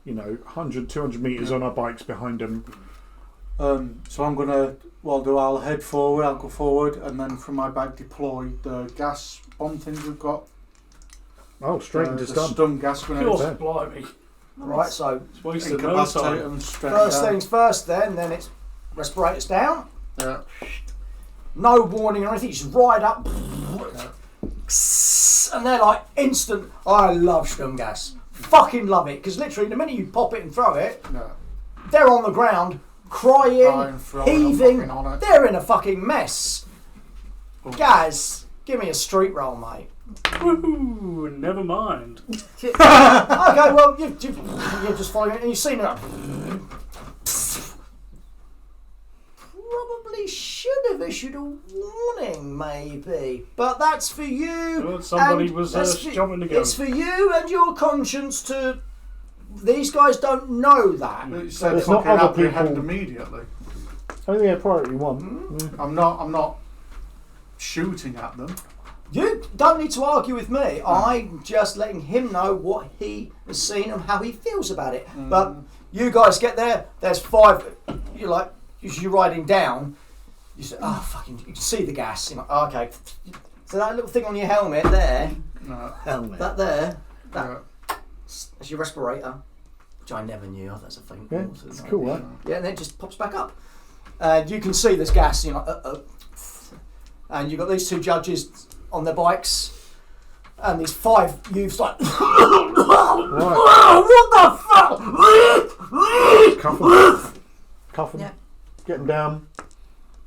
100, 200 metres on our bikes behind them. So I'm gonna, I'll head forward, I'll go forward, and then from my back deploy the gas bomb things we've got. Oh, straight into the stun. stun gas grenades. God, blimey. Right, so It's wasted no Incapacitate time. them straight first down. things first then it's respirators down. Yeah. No warning or anything, just ride up. And they're like instant. I love stun gas. Fucking love it. Because literally the minute you pop it and throw it, Yeah. they're on the ground, crying, Throwing, heaving. fucking on it. They're in a fucking mess. Oh. Gaz, give me a street roll, mate. Woohoo, never mind. Okay, well, you're just following it and you've seen it. Probably should have issued a warning, maybe. But that's for you. Well, somebody and was that's jumping the gun. It's for you and your conscience to. These guys don't know that. But you said There's not fucking other apprehend people- immediately. Oh yeah, priority 1. I'm not shooting at them. You don't need to argue with me. I'm just letting him know what he has seen and how he feels about it. But you guys get there. There's 5. You're like, you're riding down. You say, oh fucking! You can see the gas. You're like, oh, okay. So that little thing on your helmet there, No. Helmet. that there, Yeah. that's your respirator, which I never knew. Oh, that's a thing. Yeah, it's cool, right? Yeah, and then it just pops back up, and you can see this gas. You're like, and you've got these 2 judges on their bikes, and these 5 youths like, what the fuck? Cuff them. Cuff them. Yeah. Get them down.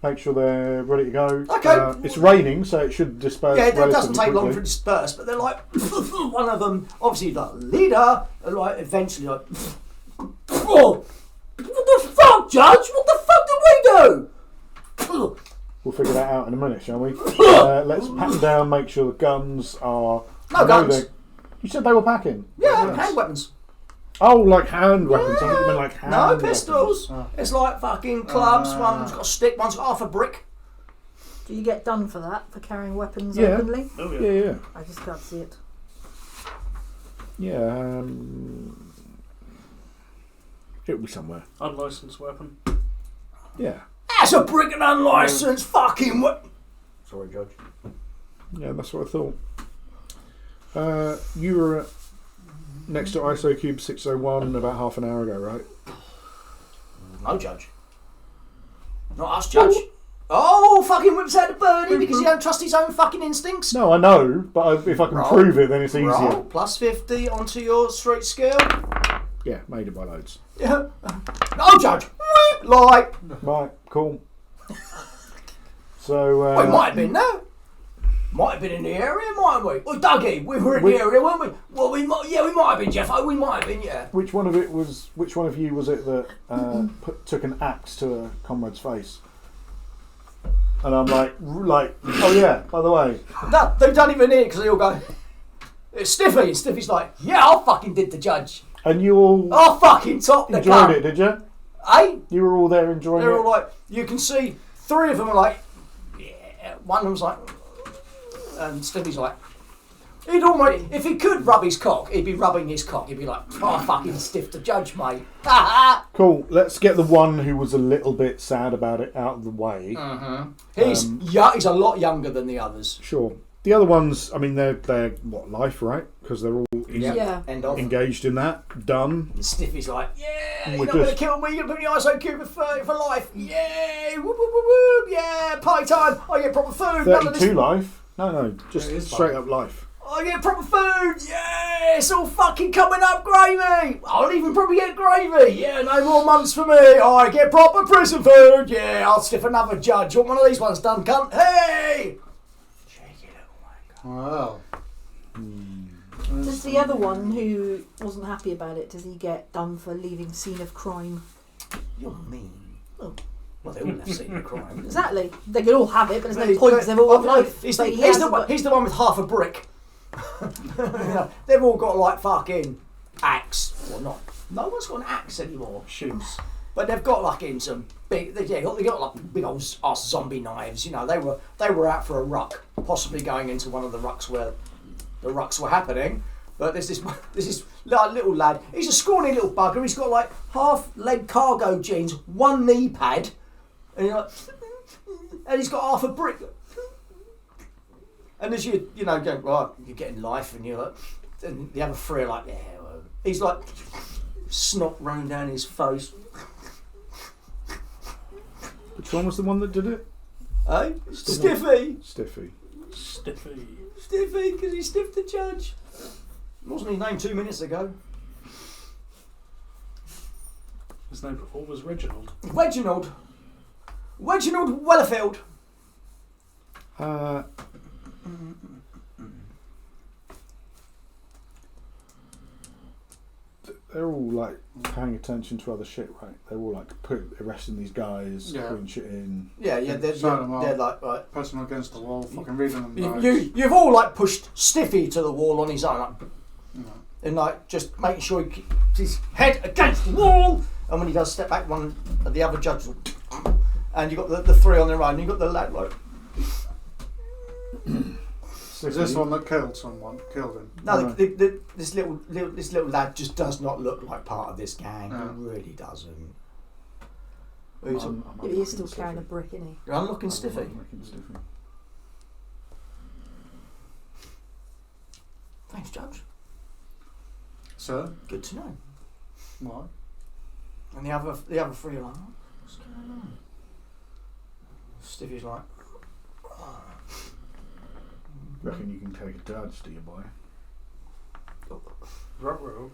Make sure they're ready to go. Okay. It's raining, so it should disperse. Yeah, it doesn't relatively take long quickly. for it to disperse, but they're like, one of them, obviously the leader, are like eventually like, oh, what the fuck, Judge? What the fuck did we do? We'll figure that out in a minute, shall we? Let's pack them down. Make sure the guns are. No I know guns. You said they were packing. Yeah, hand weapons. Oh, like hand weapons. I thought you meant like hand No weapons. pistols. Oh. It's like fucking clubs. One's got a stick, one's got half a brick. Do you get done for that, for carrying weapons Yeah. openly? Oh, Yeah, yeah. yeah, I just can't see it. yeah. It'll be somewhere. Unlicensed weapon. Yeah, That's a brick and unlicensed fucking weapon. Sorry, Judge. yeah. That's what I thought. You were next to ISO Cube 601 about half an hour ago, right? No, Judge. Not us, Judge. Oh, fucking whips out the birdie because he don't trust his own fucking instincts. No, I know, but if I can Roll. prove it, then it's easier. Roll plus 50 onto your street skill. Yeah, made it by loads. Yeah. No, Judge. Whip, like. Right, cool. So, We might have been there. Might have been in the area, mightn't we? Well, Dougie, we were in the area, weren't we? Well, we might have been, Jeff. We might have been, yeah. which one of you was it that took an axe to a comrade's face? And I'm like, oh yeah, by the way. No, they don't even hear it because they all go, it's Stiffy. And Stiffy's like, yeah, I fucking did the Judge. And you all I fucking topped the enjoyed cup. it, did you? Eh? You were all there enjoying They're it? all like, you can see 3 of them are like, yeah. One of them's like, and Stiffy's like, he'd almost, if he could rub his cock, he'd be rubbing his cock. He'd be like, oh, fucking stiff the Judge, mate. Cool, let's get the one who was a little bit sad about it out of the way. He's he's a lot younger than the others. Sure. The other ones, I mean, they're what, life, right? Because they're all Yeah. End of. engaged in that. Done. And Stiffy's like, yeah, We're you're not going to just- kill me, you're going to put me in the ISO cube for life. Yeah, whoop, whoop, whoop, whoop, yeah, party time. I get proper food. None of 32 this. life? No, just It is straight life. up life. I get proper food. Yeah, it's all fucking coming up gravy. I'll even probably get gravy. Yeah, no more months for me. I get proper prison food. Yeah, I'll stiff another judge. Want one of these ones done, cunt? Hey! Cheeky little wanker. Well. Does the other one who wasn't happy about it, does he get done for leaving scene of crime? You're mean. Oh. Well, they all have seen the crime. Exactly. They could all have it, but there's no But- point because they've all got life. He's But the, he he's, the hasn't one, got- he's the one with half a brick. They've all got like fucking axe. Well, not. No one's got an axe anymore. Shoes. But they've got like in some big. They got like big old ass zombie knives. You know, they were out for a ruck, possibly going into one of the rucks where the rucks were happening. But there's this little lad. He's a scrawny little bugger. He's got like half leg cargo jeans, one knee pad, and you're like, and he's got half a brick. And as you know, go right, you're getting life, and you're like, and the other three are like, yeah. Well. He's like, snot running down his face. Which one was the one that did it? Hey, Stiffy, Stiffy. Stiffy, because he stiffed the judge. Wasn't his name 2 minutes ago? His name before was Reginald. Reginald Wellerfield. They're all like paying attention to other shit, right? They're all like arresting these guys, Yeah. putting shit in. Yeah, they're Sign 'em up. like right. Pressing against the wall, fucking reading them. You've all like pushed Stiffy to the wall on his own, like, No. and like just making sure he keeps his head against the wall. And when he does step back, one of the other judges will, and you got the three on their own. And you got the lad like. Is this one that killed him? No, No. this little lad just does not look like part of this gang. No. He really doesn't. I'm Yeah, but he's still carrying a brick, isn't he? You're unlocking Stiffy. Stiffy. Thanks, Judge. Sir? Good to know. What? And the other three are like, oh, what's going on? Stiffy's like, Reckon you can take a judge, do you, boy? Ruh-roh.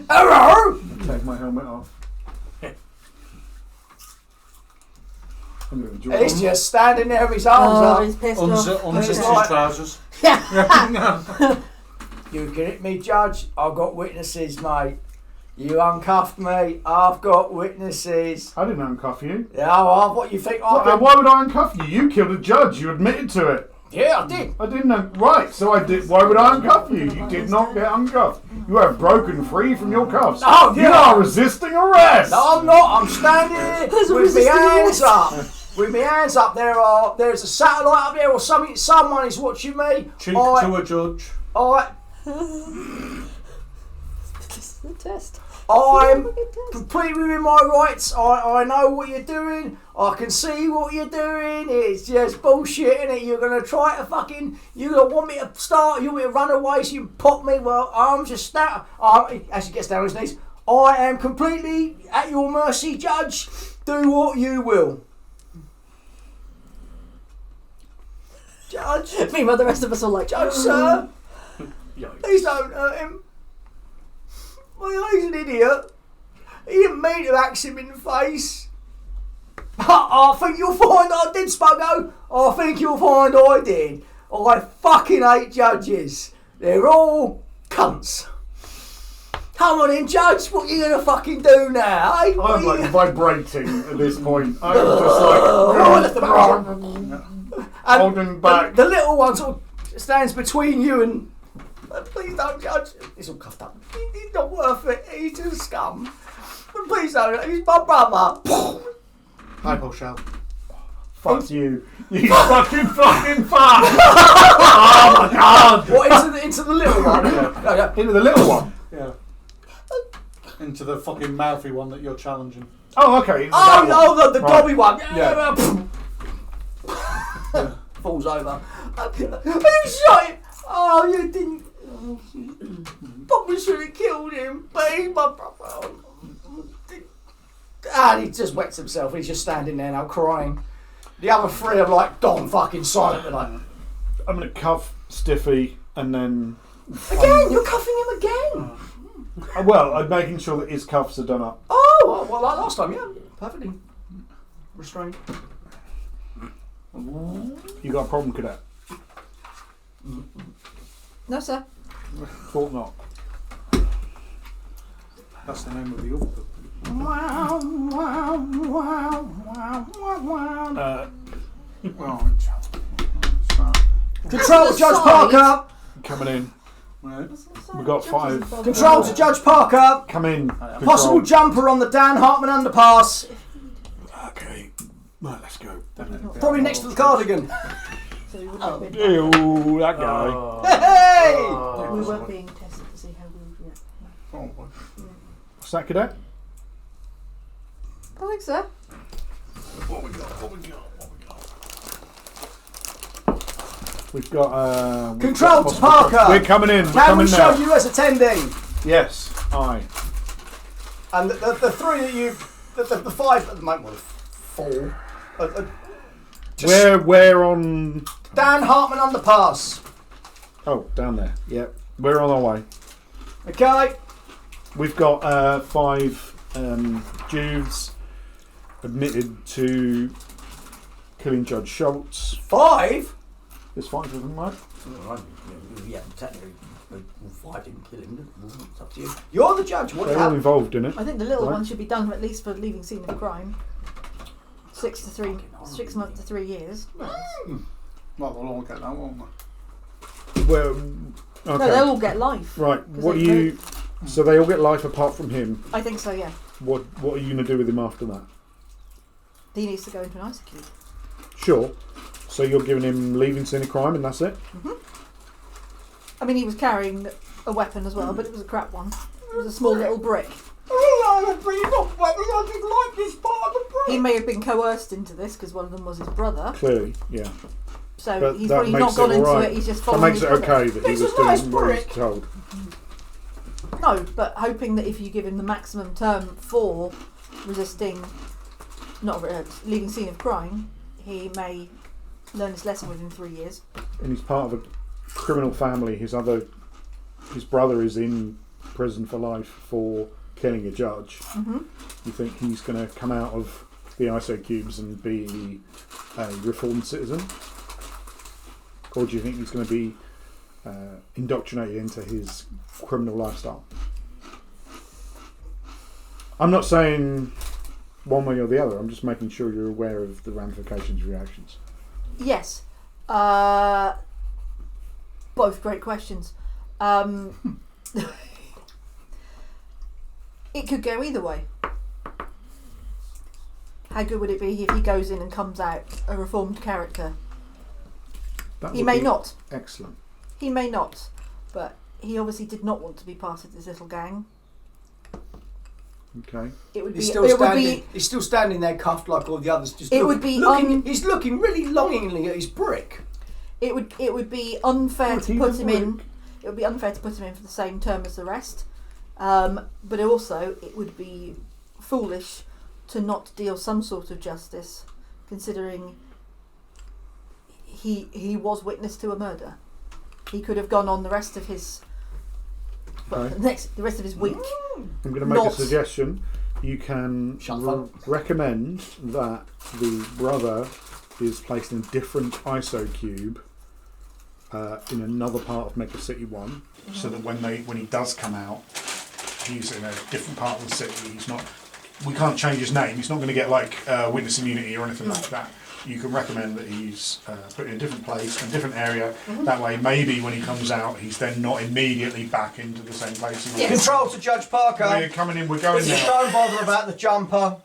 hello! Take my helmet off. I'm gonna draw. He's just standing there with his arms Oh, up. he's pissed Unzips It's his like- trousers. You get it, me, Judge? I've got witnesses, mate. You uncuffed me. I've got witnesses. I didn't uncuff you. Yeah, well, what you think? Why would I uncuff you? You killed a judge. You admitted to it. Yeah, I did. I didn't know. Right, so I did. Why would I uncuff you? You did not get uncuffed. You have broken free from your cuffs. Oh, You yeah. are resisting arrest. No, I'm not. I'm standing here There's a with my resisting hands up. With my hands up. There's a satellite up there or something. Someone is watching me. Cheek to a judge. This is the test. I'm completely within my rights. I know what you're doing. I can see what you're doing. It's just bullshit, innit? You're gonna try to fucking. You're gonna want me to start. You want me to run away so you can pop me. Well, I'm just that. As he gets down on his knees, I am completely at your mercy, Judge. Do what you will. Judge. Meanwhile, the rest of us are like, Judge, sir. Yikes. Please don't hurt him. Well, he's an idiot. He didn't mean to axe him in the face. I think you'll find I did, Spuggo. I think you'll find I did. I fucking hate judges. They're all cunts. Come on in, Judge. What you gonna fucking do now, eh? What I'm you- like vibrating at this point. I'm just like Oh, let them And holding back. The little one sort of stands between you and. Please don't judge. He's all cuffed up. He's not worth it. He's just scum. But please don't. He's my brother. Hypo shell. Fuck you. You fucking fuck. Oh my god. What, into the little one? Yeah. Into the little one. Yeah. Into the fucking mouthy one that you're challenging. Oh, okay. The Right. gobby one. Yeah. Falls over. You shot him. Oh, you didn't. Probably should have killed him, but he's my brother. And he just wets himself. He's just standing there now crying. The other three are like gone fucking silent. They're like, I'm gonna cuff Stiffy and then Again, you're cuffing him again. well, I'm making sure that his cuffs are done up. Oh, well, like last time, yeah, perfectly restrained. You got a problem, cadet? No, sir. Thought not. That's the name of the other book. Right. Start. Control to Judge Parker. Coming in. Right. We've got 5. Control to Judge Parker. Come in. Possible jumper on the Dan Hartman underpass. Okay. Right, let's go. Probably next to the cardigan. So we wouldn't have been- Ew, that guy. Hey! we weren't being tested to see how we would react. Oh, boy. What's that, cadet? I think so. What we got? We've got Control to Parker. We're coming in. We're Can we coming show now. you as attending? Yes. Aye. And the 3 that you, the 5 at the moment, well, 4. We're on. Dan Hartman underpass. Oh, down there. Yep. We're on our way. Okay. We've got 5 Jews admitted to killing Judge Schultz. 5? There's 5 of them, right? Yeah, technically, 5 didn't kill him. It's up to you. You're the judge. What They're all happened? involved in it. I think the little Right. one should be done at least for leaving scene of crime. 6 months to 3 years. Well, they'll all get that, won't they? Well, No, okay. they'll all get life. Right. 'Cause What do they- you? So they all get life apart from him. I think so, yeah. What are you going to do with him after that? He needs to go into an ice cube. Sure. So you're giving him leaving scene of crime, and that's it. I mean, he was carrying a weapon as well, but it was a crap one. It was a small little brick. He may have been coerced into this because one of them was his brother. Clearly, yeah. So But he's that probably makes not gone it into alright. it. He's just That following makes his it brother. okay that he It's was a nice doing what he was brick. told. No, but hoping that if you give him the maximum term for resisting, leaving scene of crime, he may learn his lesson within 3 years. And he's part of a criminal family. His brother is in prison for life for killing a judge. You think he's going to come out of the ISO cubes and be a reformed citizen? Or do you think he's going to be indoctrinated into his criminal lifestyle? I'm not saying one way or the other. I'm just making sure you're aware of the ramifications of your actions. Yes. Both great questions. It could go either way. How good would it be if he goes in and comes out a reformed character? That He would may be not. Excellent. He may not. But he obviously did not want to be part of this little gang. Okay. It would be. He's still It would standing. be. He's still standing there, cuffed like all the others. Just It would be He's looking really longingly at his brick. It would be unfair to He's put a him in. brick. It would be unfair to put him in for the same term as the rest. But also, it would be foolish to not deal some sort of justice, considering he was witness to a murder. He could have gone on the rest of his Okay. the rest of his week. I'm going to make Not- a suggestion. You can Shut up. recommend that the brother is placed in a different ISO cube in another part of Mega City 1, so that when he does come out, he's in a different part of the city. He's not. We can't change his name. He's not going to get like witness immunity or anything like that. You can recommend that he's put in a different place, a different area. That way, maybe when he comes out, he's then not immediately back into the same place. He was. Control to Judge Parker. We're coming in. We're going now. Don't bother about the jumper.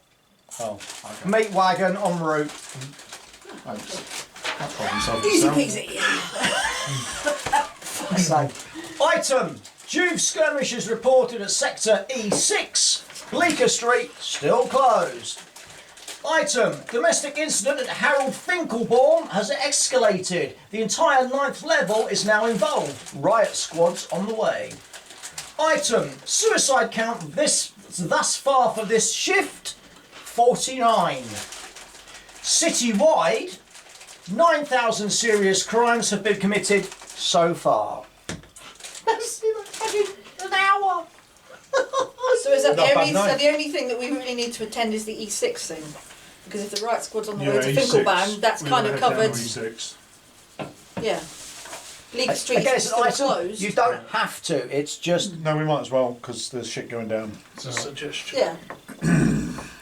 Oh, okay. Meat wagon en route. Thanks. That problem solved Easy itself. peasy. So, item: Juve skirmishes reported at sector E6. Bleecker Street still closed. Item: domestic incident at Harold Finkelbaum has escalated. The entire 9th level is now involved. Riot squads on the way. Item: suicide count thus far for this shift: 49. Citywide, 9,000 serious crimes have been committed so far. An hour. So is that Not the bad only? So night. the only thing that we really need to attend is the E6 thing, because if the right squad's on the Yeah, way to E6, Finkelbaum, that's we kind wanna of head down covered. to E6. Yeah. League Street Again, is it's an still item. closed. You don't have to. It's just No, we might as well because there's shit going down. It's a suggestion. Yeah.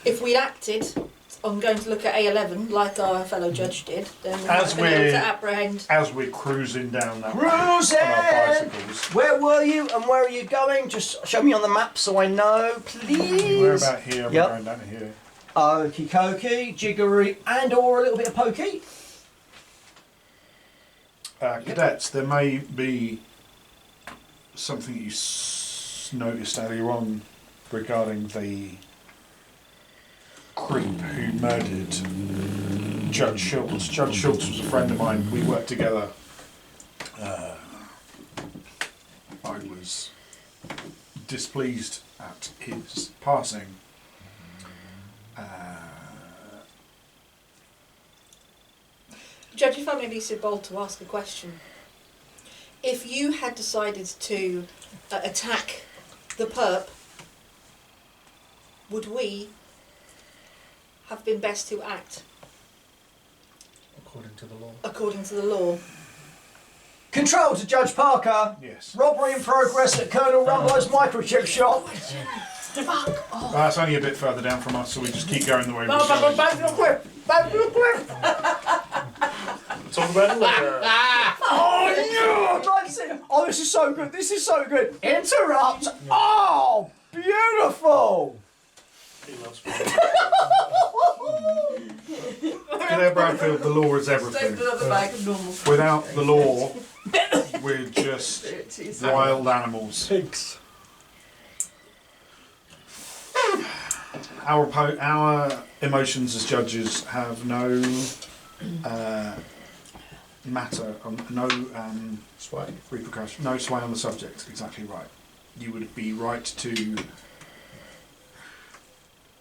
If we'd acted on going to look at A11 like our fellow judge did, then we might As have been able we're- to apprehend. As we're cruising down that Cruising! on our bicycles. Where were you and where are you going? Just show me on the map so I know, please. We're about here, Yep. we're going down to here. Okie dokie, jiggery, and or a little bit of pokey. Cadets, there may be something you noticed earlier on regarding the creep who murdered Judge Schultz. Judge Schultz was a friend of mine. We worked together. I was displeased at his passing. Judge, if I may be so bold to ask a question. If you had decided to attack the perp, would we have been best to act According to the law. according to the law? Control to Judge Parker. Yes. Robbery in progress at Colonel Rumblow's microchip shop. That's only a bit further down from us, so we just keep going the way we're Back going. to the whip! Back to the whip! Talk about liquor. Oh, yeah! That's it. Oh, this is so good. This is so good. Interrupt. Oh, beautiful. He loves Claire Bradfield, the law is everything. Another bag of normal. Without the law, we're just wild animals. Pigs. Our emotions as judges have no matter, no Sway. repercussion, no sway on the subject. Exactly right. You would be right to.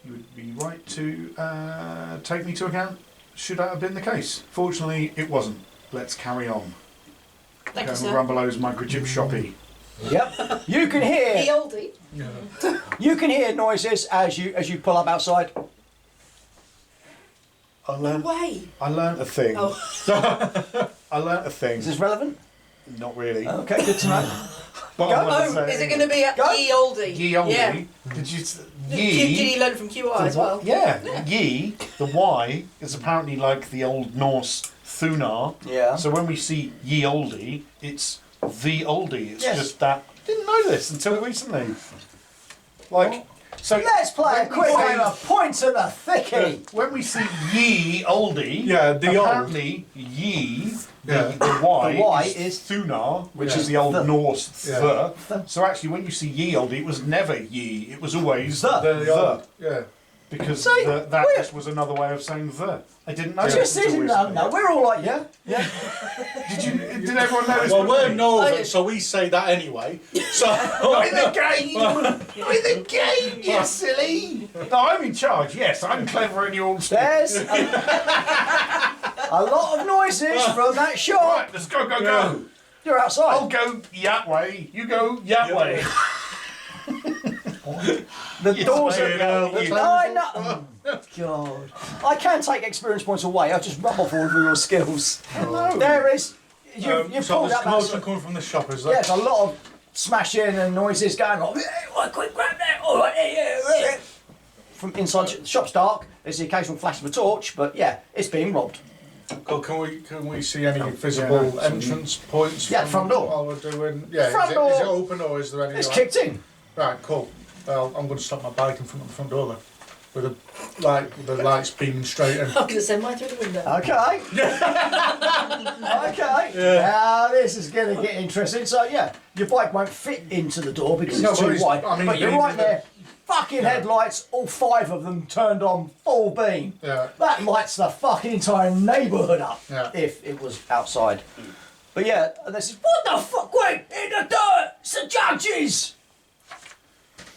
You would be right to take me to account. Should that have been the case? Fortunately, it wasn't. Let's carry on. Thank you, Colonel sir. Rumblow's microchip shoppy. Yep. You can The hear. oldie. You can hear noises as you pull up outside. I learned Way. a thing. Oh. I learnt a thing. Is this relevant? Not really. Okay, good to know. What Go. I wanted to Oh, say- is it going to be a Go. ye oldie? Ye oldie. Yeah. Did you? Did Ye. he learn from QI as well? Yeah. Ye. The Y is apparently like the old Norse Thunar. Yeah. So when we see ye oldie, it's the oldie. It's Yes. just that. Didn't know this until recently. Like. So Let's play a when we quick say- game of point to the thickie. When we see ye oldie, Yeah, the old. apparently ye, Yeah. the Y, The Y is is- Thunar, which Yeah. is the old The. Norse Yeah. the. So actually, when you see ye oldie, it was never ye. It was always The. The old. Yeah. because See, that we're- just was another way of saying the. I didn't know. Just this until sitting recently. down now. We're all like, yeah. Did everyone know this? Well, but we're me? northern, so we say that anyway. So. Not in the game! Not in the game, you silly! No, I'm in charge, yes, I'm clever and you're all stupid. There's a lot of noises from that shop. Right, let's go, go, go! You're outside. I'll go that way, you go that way. The Yes, doors I know. are. I know. Oh, God. I can take experience points away. I've just rub off all of your skills. There is. You've So pulled there's up commotion that. coming from the shop, is there? Yes, a lot of smashing and noises going on. Oh, quick, grab that. All right, yeah. From inside the shop's dark. There's the occasional flash of a torch, but yeah, it's being robbed. Cool. Can we see any visible yeah, entrance points? Yeah, from front door. While we're doing. Yeah. Front Is door. it open or is there any? It's like- kicked in. Right. Cool. Well, I'm going to stop my bike in front of the front door then, with the lights beaming straight in. I'm going to send mine through the window. Okay. Okay. Now this is going to get interesting. So yeah, your bike won't fit into the door because No, it's but too it's- wide. I mean, but you're you right need there. Fucking headlights, all 5 of them turned on full beam. Yeah. That lights the fucking entire neighbourhood up. Yeah. If it was outside. But yeah, and this is what the fuck? Wait, in the dirt. It's the judges.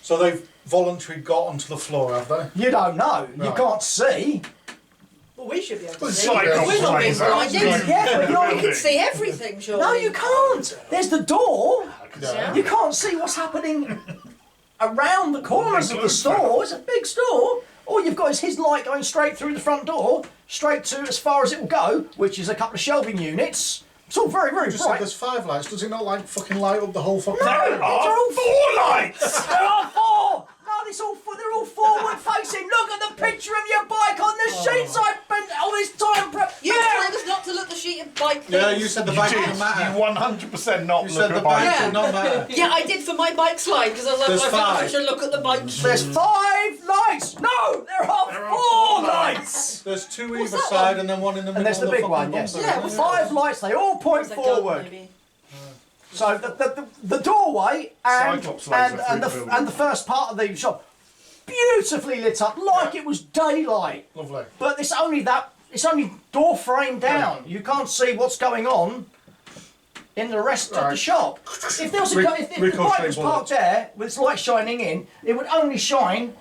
So they've voluntarily got onto the floor, have they? You don't know. You Right. can't see. Well, we should be able to Well, see. psycho We're not being flies out. blinded. Yeah, but We you're. can see everything, surely. No, you can't. There's the door. can Yeah. see. You can't see what's happening around the corners of the store. It's a big store. All you've got is his light going straight through the front door, straight to as far as it will go, which is a couple of shelving units. It's all very, very You just said bright. there's 5 lights. Does it not like fucking light up the whole fucking No, room? they're all 4 lights! There are 4! No, they're all forward facing. Look at the picture of your bike on the sheets I spent all this time. You told us not to look at the sheet of bike things. Yeah, you said the bike didn't You matter. 100% not You look said at the a bike bike. did not matter. Yeah, I did for my bike slide because I was like, There's I felt like I 5. should look at the bike. There's 5 lights. No, there are 4 lights. There's 2 What's either that side one? and then one in the middle. And there's the of big fucking one, yes. bumper. Yeah, what's 5 lights. They all point It's a gun, forward. maybe. So the doorway and Cyclops laser and through the the first part of the shop, beautifully lit up like it was daylight. Lovely. But it's only door frame down. You can't see what's going on in the rest of the Right. shop. If there was if the Ricochet bike was bullet. parked there with its light shining in, it would only shine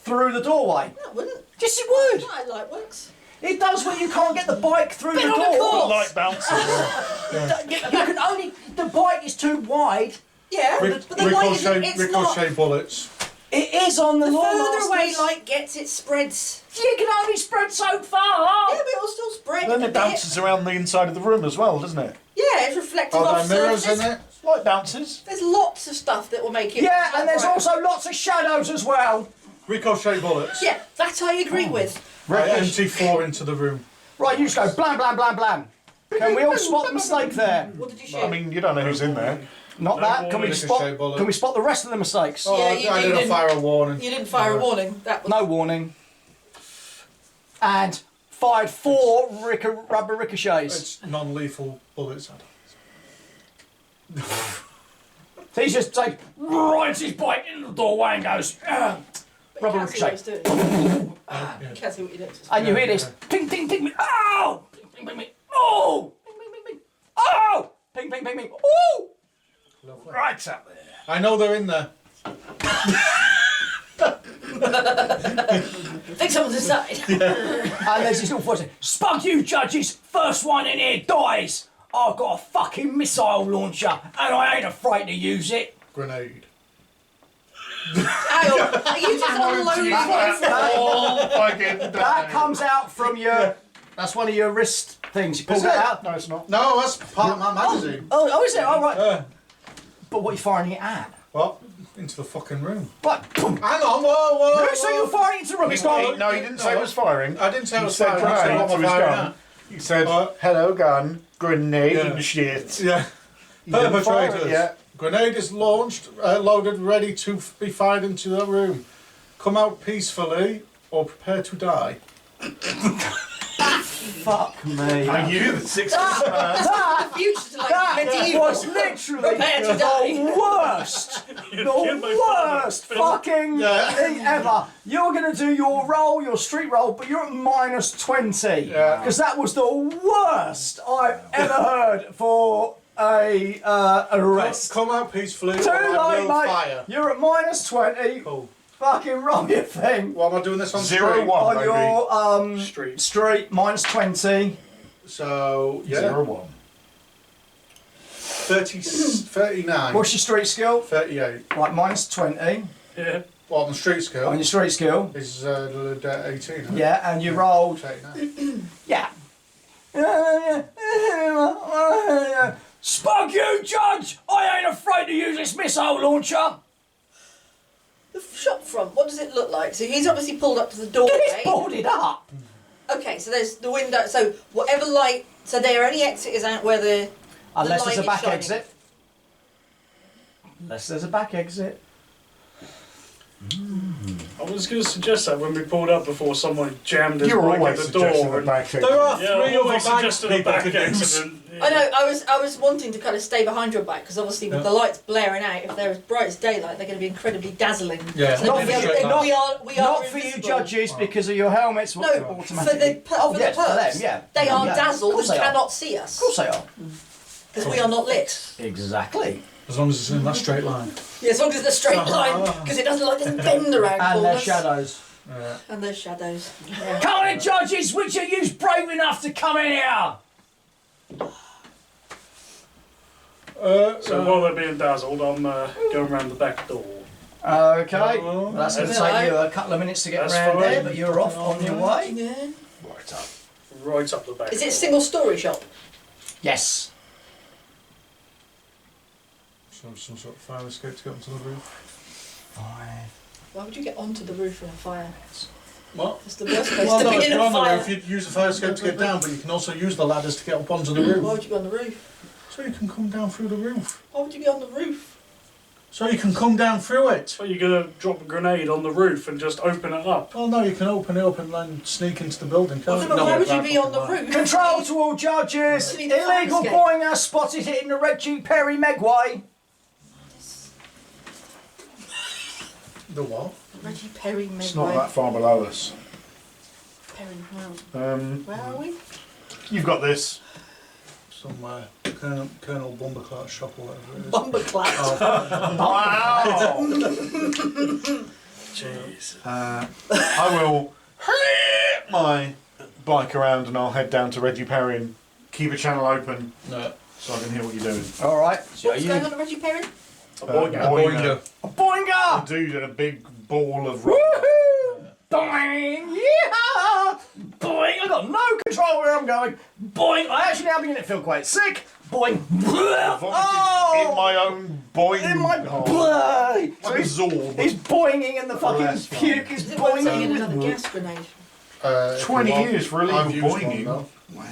through the doorway. No, it wouldn't. Yes, it would. My light works. It does when you can't get the bike through the on the door. course. Light bounces. You can only the bike is too wide. Yeah, but the light isn't, it's not. Ricochet bullets. It is on the The law further away masters. light gets, it spreads. You can only spread so far. Yeah, but it'll still spread. Then a it bit. bounces around the inside of the room as well, doesn't it? Yeah, it's reflective Are off there mirrors surfaces. in it? Light bounces. There's lots of stuff that will make it. Yeah, and there's bright. also lots of shadows as well. Ricochet bullets. Yeah, that I agree with. Right, empty 4 into the room. Right, you just go blam, blam, blam, blam. Can we all spot the mistake there? What did you shoot? I mean, you don't know who's in there. Not No that. Can we Ricochet spot? bullet. Can we spot the rest of the mistakes? Oh, Yeah, I you didn't didn't- fire a warning. You didn't fire a warning. That was No warning. And fired 4 rubber ricochets. It's non-lethal bullets. So he just takes rides his bike into the doorway and goes. But Rubber you can't see what ricochet. he's doing. You can't see what you're doing. And you hear this ping, ping, ping, ping. Oh! Ping, ping, ping, ping. Oh! Ping, ping, ping, ping. Oh! Ping, ping, ping, ping. Oh! Right up there. I know they're in there. Think someone's inside. And there's this little voice saying, Spug you judges, first one in here dies. I've got a fucking missile launcher and I ain't afraid to use it. Grenade. Hang on, are you just unloading Oh, fucking That comes out from your, that's one of your wrist things. You pull Is that it? out. No, it's not. No, that's part of my magazine. Oh, is it? All right. Yeah. But what are you firing it at? What? Into the fucking room. Right. Boom. Hang on, whoa. You say you're firing into the room. It's not. No, he didn't say it was firing. I didn't say it He was said firing. I said grenade what to am his I firing gun. at? He said, What? hello gun, grenade Yeah. and shit. Yeah. He didn't fire it Perpetrators. yet. Grenade is launched, loaded, ready to be fired into the room. Come out peacefully or prepare to die. Fuck me. I knew the 6 That, future to like that medieval. was literally Prepare to die. the worst, the worst fucking thing ever. You're going to do your roll, your street roll, but you're at -20. Yeah. Because that was the worst I've ever heard for an arrest. Come out peacefully Too or I late, will mate. fire. You're at -20. Cool. Fucking roll your thing. What am I doing this on 0 stream? 1, On baby. your Street. street, -20. So, yeah. 0 1. 39. What's your street skill? 38. Right, -20 Yeah. Well, on the street on scale your street skill. is 18. Isn't it? Yeah, and you rolled. 39. Yeah. Spug you, Judge! I ain't afraid to use this missile launcher. The shop front, what does it look like? So he's obviously pulled up to the It's doorway. boarded up. Okay, so there's the window. So whatever light. So there, any exit is out where the. Unless light there's a is back shining. exit. Unless there's a back exit. I was going to suggest that when we pulled up before someone jammed his You're bike always at the suggesting door. the and- back exit. There are Yeah, 3 I other always bank suggested a people back could use. accident. Yeah. I know. I was wanting to kind of stay behind your bike because obviously with the lights blaring out, if they're as bright as daylight, they're going to be incredibly dazzling. Yeah. So Not we, for you, are, not- we are Not for you invisible. judges because of your helmets. No, for automatically. the Oh, for yes, the for them, perps, yeah. they are Yeah. Of dazzled course and they are. cannot see Of us course they are. because we are not lit. Exactly. As long as it's in that straight line. Yeah, as long as it's a straight line, because it doesn't bend around And there's corners. shadows. And there's shadows. Yeah. Come on, judges! Which of you's brave enough to come in here? So while they're being dazzled, I'm going around the back door. Okay. Well, that's going to take you a couple of minutes to get That's around fine. there, but you're off on your way. Right up. Right up the back. Is it a single story shop? Yes. So some sort of fire escape to get onto the roof. 5. Why would you get onto the roof in a fire? What? It's the worst place Well, to no, be if in you're a on the fire. roof, you'd use the fire escape to get down, but you can also use the ladders to get up onto the Why roof. would you be on the roof? So you can come down through the roof. Why would you be on the roof? So you can come down through it. So you're going to drop a grenade on the roof and just open it up? Well, no, you can open it up and then sneak into the building, Well, can't no, you? but why would you that be on the fucking roof? Control to all judges. You need a fire Illegal escape. Boeing has spotted hitting the Reggie Perry Megway. The what? Reggie Perry It's not Midway. that far below us. Perry, Um, where are we? you've got this. Somewhere. Colonel Bumberclart's shop or whatever it is. Bumberclap. Wow. Jeez. I will my bike around and I'll head down to Reggie Perry and keep a channel open No. so I can hear what you're doing. All right. So What's going on at Reggie Perry? A boy Boinger. A A Boinger. dude in a big ball of rubber. Woohoo! Boing! Yeah! Boing! I got no control where I'm going. Boing! I actually now begin to feel quite sick. Boing! In my own boing. In my hole. blood! So Like a he's, zorb. he's boinging and the fucking that's fine. puke is Is it worth taking boinging. another gas grenade? If 20 you want, years for illegal I've used one, boinging. though. Wow.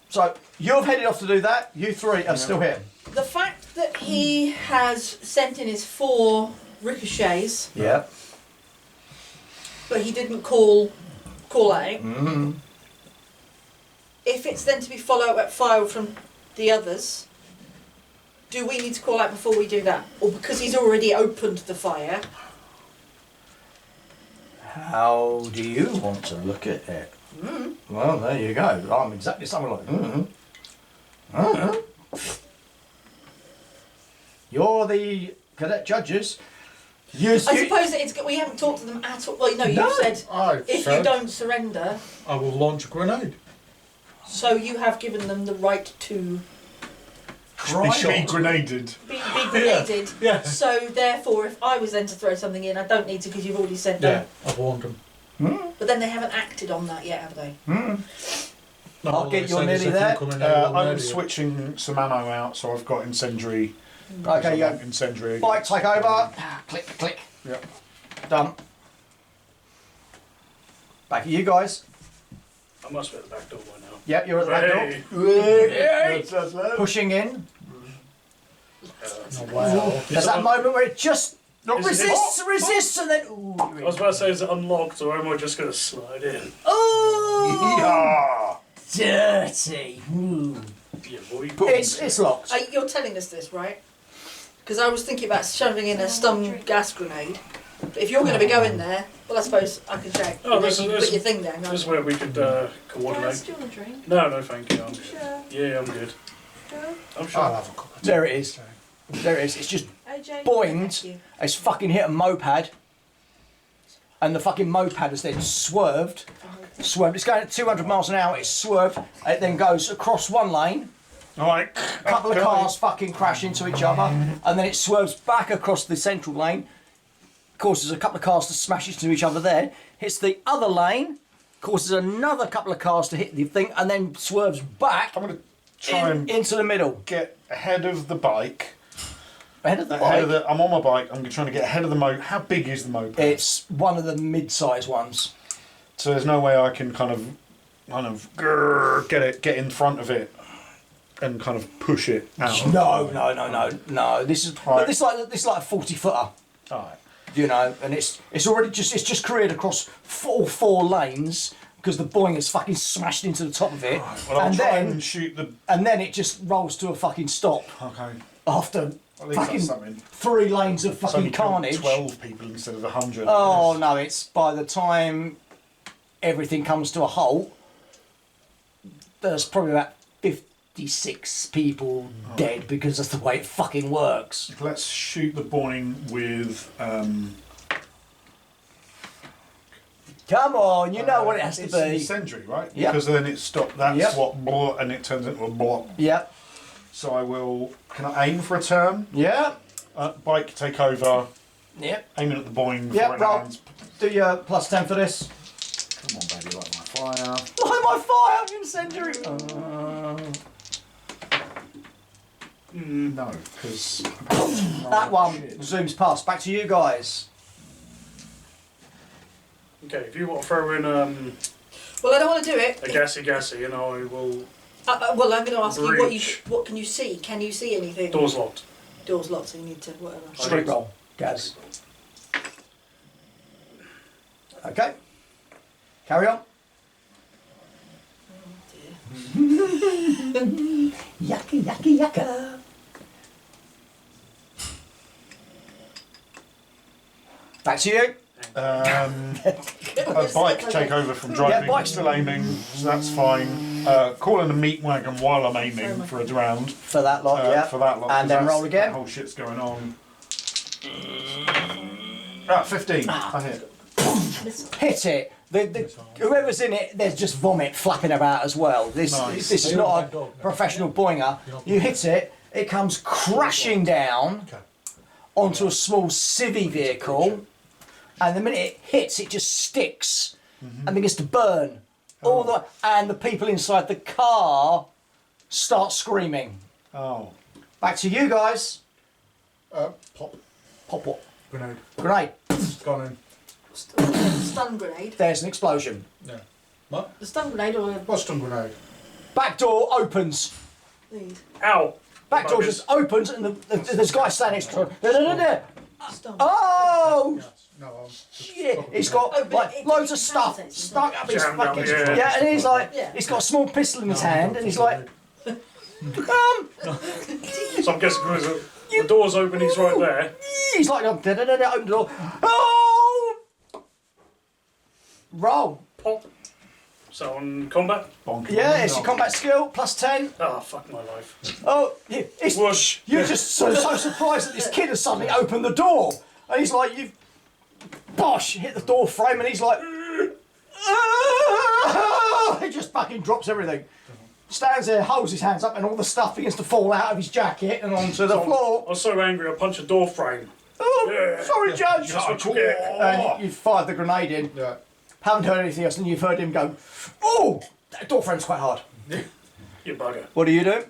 So you've headed off to do that. You three are still here. The fact that he has sent in his 4 ricochets, Yeah. but he didn't call out. Mm-hmm. If it's then to be followed up fire from the others, do we need to call out before we do that? Or because he's already opened the fire? How do you want to look at it? Mm. Well, there you go. I'm exactly something like. You're the cadet judges. I suppose that it's we haven't talked to them at all. Well, no, you No. said I've if you said don't surrender, I will launch a grenade. so you have given them the right to Be grenaded. be grenaded. Yeah. So therefore, if I was then to throw something in, I don't need to because you've already said Yeah, no. I've warned them. But then they haven't acted on that yet, have they? No, I'll all get they you said is nearly if you there. come in here, we'll I'm murder you. switching some ammo out, so I've got incendiary. Okay, you go. Incendiary. Bike, take over. Click, click. Yep. Done. Back at you guys. I must be at the back door by now. Yep, you're at the back Hey. door. Pushing in. Oh, wow. There's that moment where it just Is it- resists, and then ooh. I was about to say, is it unlocked or am I just going to slide in? Oh, Yeah. dirty. Yeah, boy. It's locked. You're telling us this, right? Because I was thinking about shoving in a stun gas grenade. But if you're going to be going there, well, I suppose I can check. Oh, And then this you is- can this- put your thing down. This can't is you? where we could Guys, coordinate. do you want a drink? No, thank you. I'm good. Sure. Yeah, I'm good. Sure. I'm sure. I'll have a cup of tea. There it is. There it is. It's just AJ? boinged. Thank you. It's fucking hit a moped, and the fucking moped has then swerved. It's going at 200 miles an hour. It's swerved. It then goes across one lane. Alright. A couple of cars fucking crash into each other, and then it swerves back across the central lane. Causes a couple of cars to smash into each other there. Hits the other lane. Causes another couple of cars to hit the thing, and then swerves back I'm going to try and into the middle. get ahead of the bike. Ahead of the Ahead of bike. I'm on my bike. I'm trying to get ahead of the moped. How big is the moped? It's one of the mid-sized ones. So there's no way I can kind of get in front of it and kind of push it out. No. This is Right. this is like a 40-footer. Alright. You know, and it's already just careered across four lanes because the Boeing has fucking smashed into the top of it, Well, I'll and try then and shoot the. it just rolls to a fucking stop Okay. after At least fucking that's something. 3 lanes of It's only fucking killed carnage. 12 people instead of 100. Oh no! It's by the time everything comes to a halt, there's probably about 56 people dead because of the way it fucking works. Let's shoot the Boeing with. Come on, you know what it has to It's be. incendiary, right? Yep. Because then it stopped. That's Yep. what and it turns into a block. Yep. So I will. Can I aim for a turn? Yeah. Bike, take over. Yep. Aiming at the boing. Yep, for roll. hands. Do your +10 for this. Come on, baby, light my fire. Light my fire, incendiary. No, because That one zooms past. Back to you guys. Okay, if you want to throw in Well, I don't want to do it. a gassy, and I will. Well, I'm going to ask you Breach. what can you see? Can you see anything? Doors locked. Doors locked, so you need to whatever. Street roll, Gaz. Okay. Carry on. Yucky, yucky, yucka. Back to you. a bike take over from driving. Yeah, bike. Still aiming, so that's fine. Calling a meat wagon while I'm aiming for a round. For that lot, yeah. For that lot. And then roll That again. whole shit's going on. 15. I hit. Hit it. Whoever's in it, there's just vomit flapping about as well. This is not a professional boinger. You hit it, it comes crashing down onto a small civvy vehicle, and the minute it hits, it just sticks and begins to burn. And the people inside the car start screaming. Oh. Back to you guys. Pop. Pop what? Grenade. Grenade. Gone in. Stun grenade. There's an explosion. Yeah. What? The stun grenade or What's stun grenade? Back door opens. these? Ow! Back door just opens and there's a guy standing next to it. Stun. Oh! Yes. No, Shit! He's got Oh, but like it- loads of it stuff counts, stuck up his Jammed up, fucking yeah. and he's like, Yeah. he's got a small pistol in his hand, and he's like, So I'm guessing because the door's open, he's right there. he's like, open the door. Oh! Roll. Pop. So on combat. Bonk. Yeah, it's your combat skill +10. Ah, fuck my life. Oh, it's, Whoosh. you're just so surprised that this kid has suddenly opened the door, and he's like, you've bosh hit the door frame, and he's like, he just fucking drops everything. Stands there, holds his hands up, and all the stuff begins to fall out of his jacket and onto the floor. I was so angry, I punched a door frame. Oh, Yeah. sorry, Judge. That's what you get. And you fired the grenade in. Yeah. Haven't heard anything else, and you've heard him go, oh, that door frame's quite hard. You bugger. What do you do?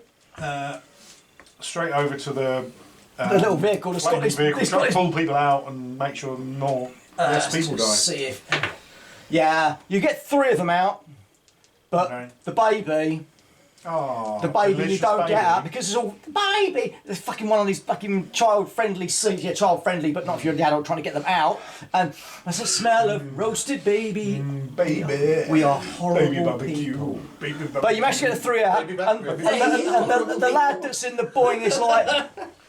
Straight over to the The little vehicle that's got flaming this. vehicle. It's Try got to this pull people out and make sure more less people die. see if. Yeah, you get 3 of them out, but Okay. the baby. Oh, The baby you delicious don't baby. get out because it's all baby. There's fucking one of these fucking child-friendly seats. Yeah, child-friendly, but not if you're the adult trying to get them out. And there's a smell of roasted baby. Baby. We are Baby horrible barbecue. people. Baby barbecue. But you managed to get the 3 out, Baby back, and baby the lad that's in the boing is like,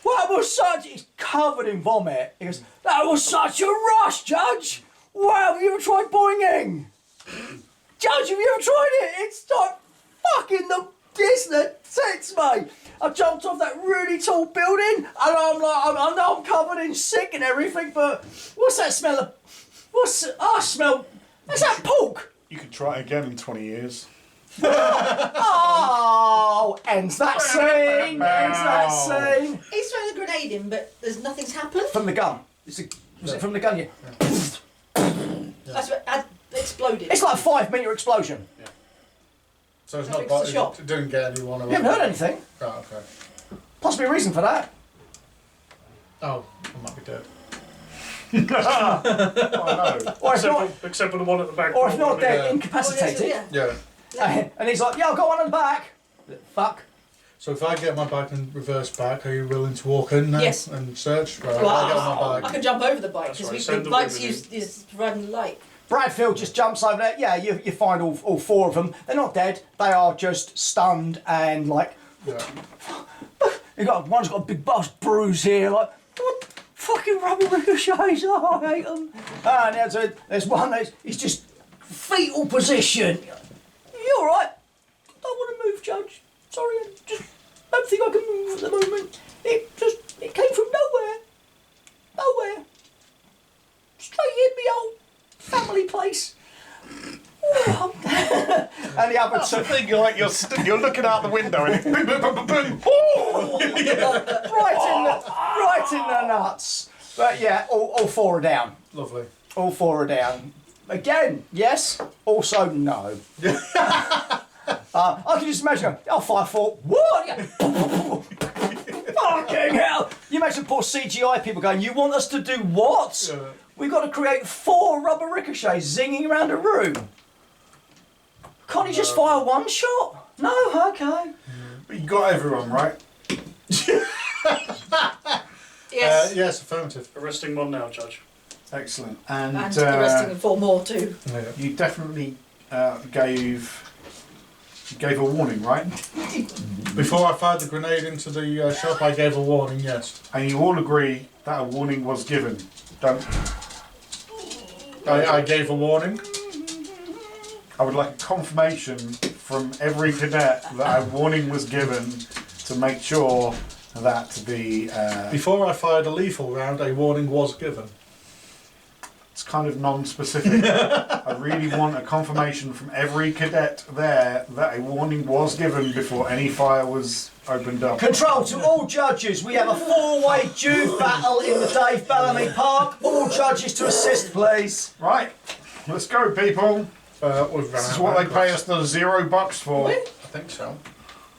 "What was such?" He's covered in vomit. He goes, "That was such a rush, Judge. Wow, have you ever tried boinging? Judge, have you ever tried it? It's like fucking the tits, mate. I jumped off that really tall building, and I'm like, I know I'm covered in sick and everything, but what's that smell of? I smell. Is that pork? You could try it again in 20 years. Oh, ends that scene. Ends that scene. He's thrown the grenade in, but there's nothing's happened. From the gun. Was it from the gun? Yeah. That's what exploded. It's like a 5-metre explosion. So it's That not fixed the bad. shot. It didn't get anyone. You haven't heard anything. Oh, okay. Possibly a reason for that. Oh, I might be dead. Oh no. Or if not, Except for the one at the back. or if not, they're Yeah. incapacitated. Yeah. And he's like, yeah, I'll go on the back. Fuck. So if I get my bike and reverse back, are you willing to walk in now Yes. and search? Right, Well, I'll get on my I bike. can jump over the bike That's because right, the send the bike's women is providing the light. Bradfield just jumps over there. Yeah, you find all 4 of them. They're not dead. They are just stunned and like. Yeah. One's got a big bust bruise here. Like, what fucking rubber ricochets? Oh, I hate them. And there's one that's he's just fetal position. You all right? I don't want to move, Judge. Sorry, I just don't think I can move at the moment. It came from nowhere. Nowhere. Straight in me old family place. And the other two. Thing you're like you're looking out the window and it's boom boom boom boom boom. Oh! right in the nuts. But yeah, all 4 are down. Lovely. All 4 are down. Again, yes. Also, no. I can just imagine going, I'll fire 4. What? Yeah. Fucking hell! You imagine poor CGI people going, you want us to do what? Yeah. We've got to create 4 rubber ricochets zinging around a room. Can't you just fire 1 shot? No? Okay. But you got everyone, right? Yes. Yes, affirmative. Arresting 1 now, Judge. Excellent. And, And arresting 4 more too. Yeah. you definitely gave a warning, right? Before I fired the grenade into the shop, I gave a warning, yes. And you all agree that a warning was given, don't you? I gave a warning. I would like a confirmation from every cadet that a warning was given to make sure that the... Before I fired a lethal round, a warning was given. It's kind of non-specific. I really want a confirmation from every cadet there that a warning was given before any fire was opened up. Control to all judges. We have a 4-way duel battle in the Dave Bellamy Park. All judges to assist, please. Right, let's go, people. This is what they pay us the $0 for. I think so.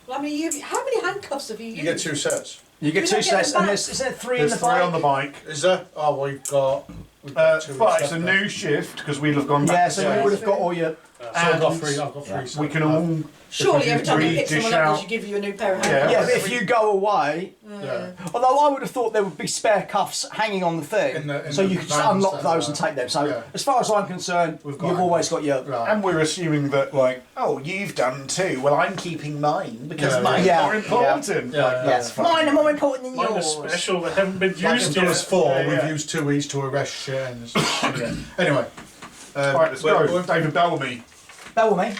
Well, I mean, how many handcuffs have you used? You get 2 sets. You get We 2 don't get sets, them and back. is there 3 in There's the 3 bike? on the bike. Is there? Oh, we've got 2 But it's a each new shift because we'll have gone Yeah, back. so Yeah. you would have got all your... So I've got And 3. I've got 3 sets. we can all... Surely every time you pick dish someone up, out- they should give you a new pair of Yeah. handcuffs. Yeah, but if you go away... Yeah. Although I would have thought there would be spare cuffs hanging on the thing, In the so you could just vans unlock that those and take them. So yeah. as far as I'm concerned, We've got you've always got your... Right. And we're assuming that, like, oh, you've done too. Well, I'm keeping mine because Yeah, mine's yeah. more important. Yeah. Like, Yeah. that's fine. Mine are more important than Mine are yours. special, they haven't been Like used if there was yet. 4, Yeah, we've yeah. used 2 each to arrest shit. And yeah. Anyway. Right, let's go. David Bellamy. Bellamy.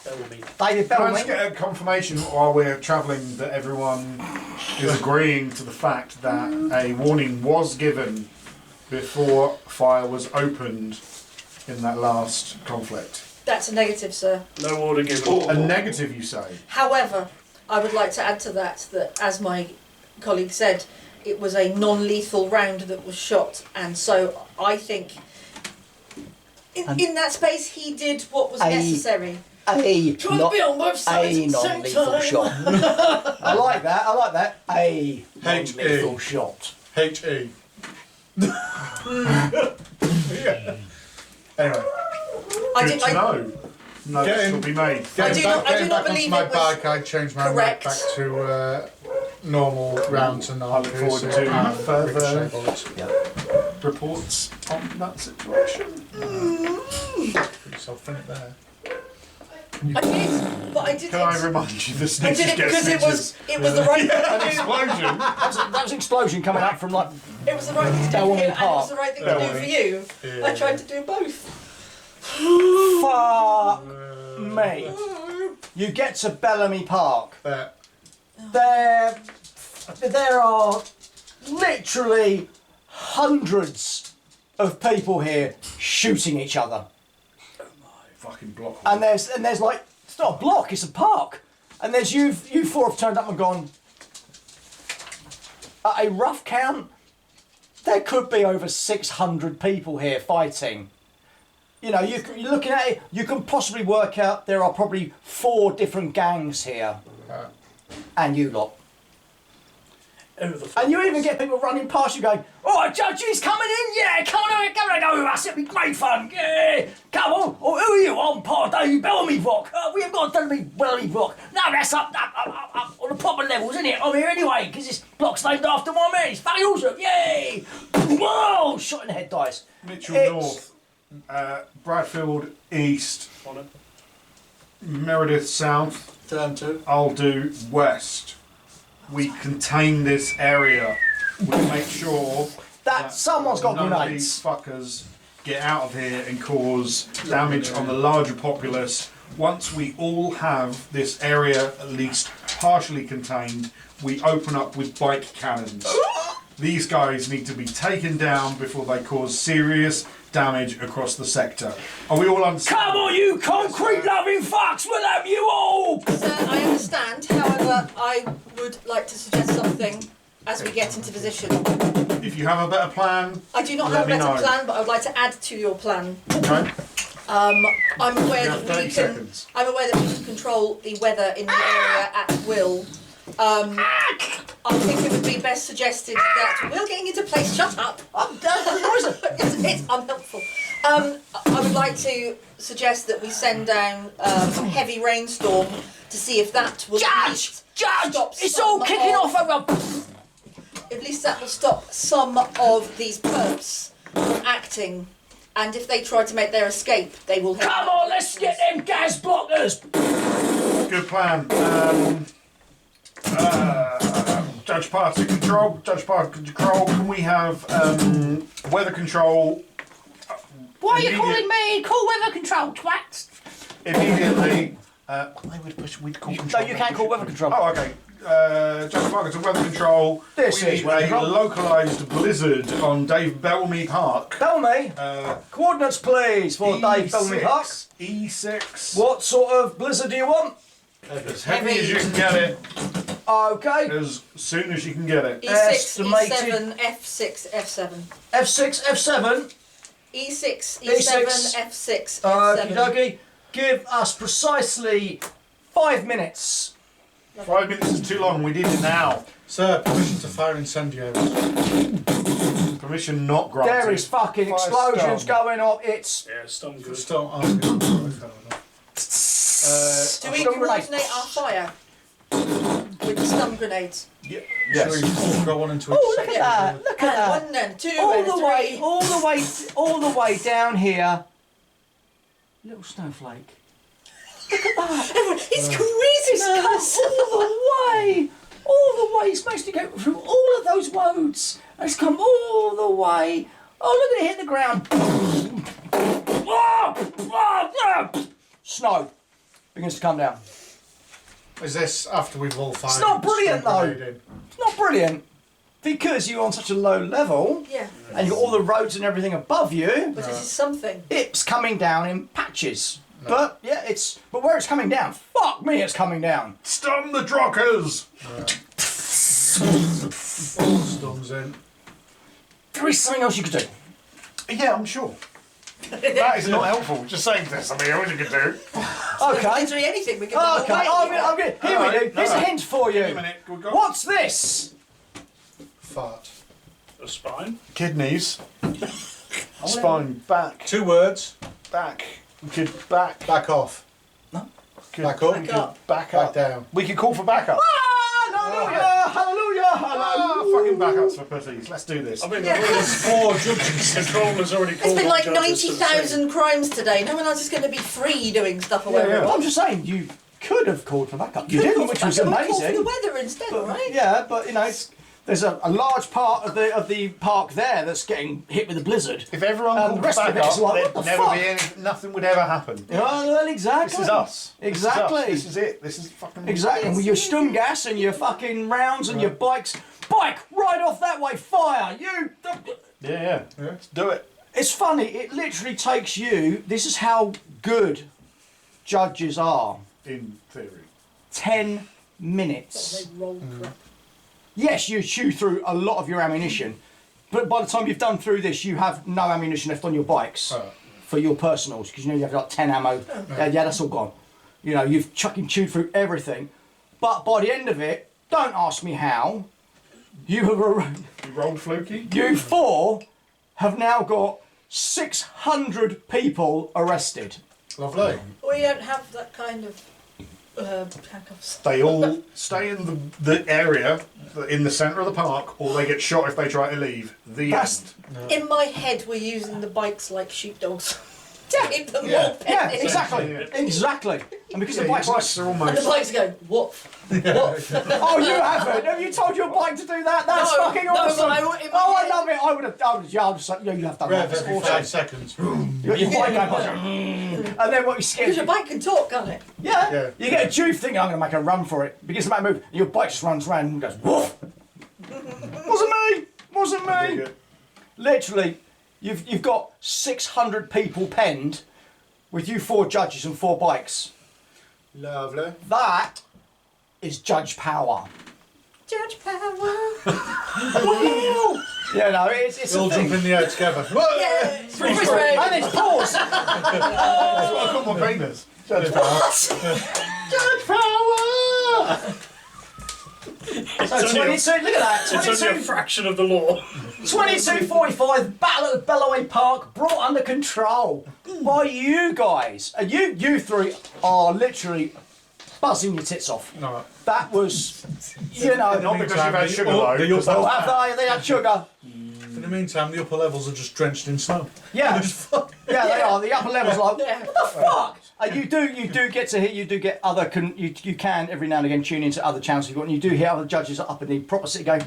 That will be. David Can I Bellamy. just get a confirmation while we're travelling that everyone is agreeing to the fact that a warning was given before fire was opened in that last conflict? That's a negative, sir. No order given. A negative, you say? However, I would like to add to that as my colleague said, it was a non-lethal round that was shot, and so I think in that space he did what was necessary. A Trying to be on both sides at the same non-lethal time. shot. I like that. A non-lethal shot. H-E. Yeah. Anyway. Good to know. Notes Getting- will be made. Getting do not- back, I do getting not back onto believe my it was bike, I changed my correct. back to normal rounds and I look forward to further- ricochet bullets. Reports on that situation. Put yourself in it there. I did, but I did Can I it. remind you this I needs did to it get because it was the right thing an to do. explosion. That was an explosion coming up from like... It was the right thing to do for Bellamy him, and it Park. was the right thing to do for you. Yeah. I tried to do both. Fuck me. You get to Bellamy Park. There. There are literally hundreds of people here shooting each other. Fucking block. And there's like, it's not a block, it's a park. And there's you 4 have turned up and gone, at a rough count, there could be over 600 people here fighting. You know, you're looking at it, you can possibly work out there are probably 4 different gangs here. And you lot. And you even get people running past you going, "Oh, Judge, he's coming in, yeah, come on, go with us, it'll be great fun, yeah, come on, oh, who are you? I'm part of David Bellamy Block, we haven't got a David Bellamy Block, no, that's up on the proper levels, isn't it, I'm here anyway, because this block's named after my man, it's very awesome, yay, whoa, shot in the head dice." Mitchell It's- North, Bradfield East, On it. Meredith South, Turn 2. I'll do West. We contain this area. We make sure That someone's got none of these grenades. fuckers get out of here and cause damage on the larger populace. Once we all have this area at least partially contained, we open up with bike cannons. these guys need to be taken down before they cause serious damage across the sector. Are we all understand? Come on, you concrete-loving fucks! We'll have you all! Sir, I understand. However, I would like to suggest something as we get into position. If you have a better plan, I do not let have a me better know. plan, but I would like to add to your plan. Okay. I'm aware You that have 30 we can. seconds. I'm aware that we can control the weather in the area at will. I think it would be best suggested that we're getting into place. Shut up! It's unhelpful. I would like to suggest that we send down a heavy rainstorm to see if that will at least stop It's some all kicking of- off over. At least that will stop some of these perps from acting. And if they try to make their escape, they will. Come on, let's get them gas blockers. Good plan. Judge Party Control. Judge Party Control. Can we have weather control? Why are you calling me? Call weather control, twat. Immediately. We'd call No, control. you can't call weather control. Oh, okay. Judge Parker, weather control. This we is need weather a control. localised blizzard on Dave Bellamy Park. Bellamy, Uh, coordinates please for Dave Bellamy Park. E6. What sort of blizzard do you want? As heavy as you can get it. Okay. As soon as you can get it. E6, Estimated- E7, F6, F7. F6, F7. E6, E6, E7, F6, Okie F7. dokie. Give us precisely 5 minutes. 5 minutes is too long. We need it now. Sir, permission to fire incendiaries. Permission not granted. There is fucking Fire explosions stone. going off. It's. Yeah, stun good. Still asking. Do we Stun grenade. coordinate our fire with the stun grenades? Yes. Sure, you throw one into Oh, each look at section. that! Look at And that! one and two All and the three. way, all the way down here. Little snowflake. Everyone, it's crazy stuff. All the way. It's managed to go through all of those roads. It's come all the way. Oh, look at it hit the ground. Snow begins to come down. Is this after we've all fired? It's not brilliant, stun though. grenade in? It's not brilliant because you're on such a low level Yeah, and you've got all the roads and everything above you. but this is something. It's coming down in patches. But yeah, but where it's coming down, fuck me, it's coming down. Stun the drockers! All stuns in. There is something else you could do. Yeah, I'm sure. That is not helpful. Just saying there's something else you could do. Okay. Literally anything we can do. Okay, I'm good. Here we Alright, go. Here's a alright. hint for Wait a you. minute. Go. What's this? Fart. A spine. Kidneys. Spine. Back. 2 words. Back. We could back. Back off. Could, Back up. we could back Back up. down. We could call for backup. Hallelujah! Hallelujah! Fucking backups for pussies. Let's do this. I mean, Yeah. there's 4 judges. The coroner's already called There's been on like judges to the scene. 90,000 crimes today. No one else is going to be free doing stuff or Yeah, whatever. yeah. I'm just saying, you could have called for backup. You didn't, which was Call for the amazing. weather instead, right? Yeah, but you know, there's a large part of the park there that's getting hit with a blizzard. If everyone And called the for rest of backup, it's like, there'd what the never fuck? be any. Nothing would ever happen. Oh, well, exactly. This is us. Exactly. This is it. This is fucking. Exactly. And with your stun gas and your fucking rounds and your bikes. Bike right off that way. Fire. You. Yeah. Let's do it. It's funny. It literally takes you. This is how good judges are. In theory. 10 minutes. They roll crap. Yes, you chew through a lot of your ammunition, but by the time you've done through this, you have no ammunition left on your bikes for your personals because you know you have like 10 ammo. Yeah, that's all gone. You know, you've chucking chewed through everything, but by the end of it, don't ask me how. You rolled fluky. You 4 have now got 600 people arrested. Lovely. We don't have that kind of handcuffs. They all stay in the area in the centre of the park, or they get shot if they try to leave. The end. In my head, we're using the bikes like sheepdogs. Keep them Yeah. all Yeah, petted. exactly, Yeah. exactly. And because Yeah, the your bike's bikes are And the almost. bikes go, woof, woof. Oh, you haven't? Have you told your bike to do that? That's No, fucking no, awesome. but I want- in my Oh, I head- love it. I would have done. Yeah, you have done that. Rev It's every awesome. 5 seconds. You got your bike going, and then what you scared? Because your bike can talk, can't it? Yeah. Yeah. You get a juve thing. I'm going to make a run for it. Begins to make a move. And your bike just runs around and goes woof. Wasn't me. wasn't me. Literally, you've got 600 people penned with you 4 judges and 4 bikes. Lovely. That is judge power. Judge power. Yeah, no, it's We'll a thing. jump in the air together. Yeah. And it's pause. That's what I call my penis. Judge power. Judge power! So 22, look at that. It's only a 22, fraction of the law. 22:45, Battle at Bellaway Park, brought under control by you guys. And you 3 are literally buzzing your tits off. No. That was, you know, Not because you've had sugar though. The because oh, that's- have they had sugar? In the meantime, the upper levels are just drenched in snow. Yeah, Just fuck. yeah, they are. The upper levels like, what the fuck? You do get to hear. You do get other. You can every now and again tune into other channels you've got, and you do hear other judges up in the proper city going,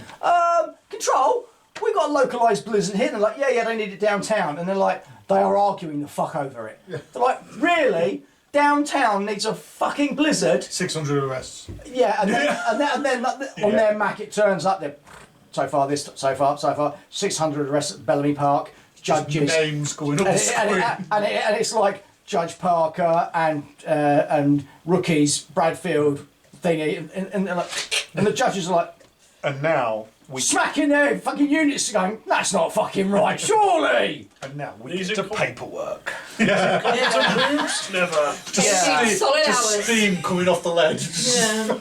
control. We got a localised blizzard here. They're like, yeah, they need it downtown, and they're like, they are arguing the fuck over it. They're like, really? Downtown needs a fucking blizzard? 600 arrests. Yeah, and then on their Mac it turns up. They're so far 600 arrests at Bellamy Park. Judges. Names going up And, the screen. and it's like Judge Parker and rookies Bradfield thingy, and the judges are like And now we smacking their fucking units, going, "That's not fucking right, surely." These get to are paperwork. Never. Solid Just hours. steam coming off the lead. Yeah.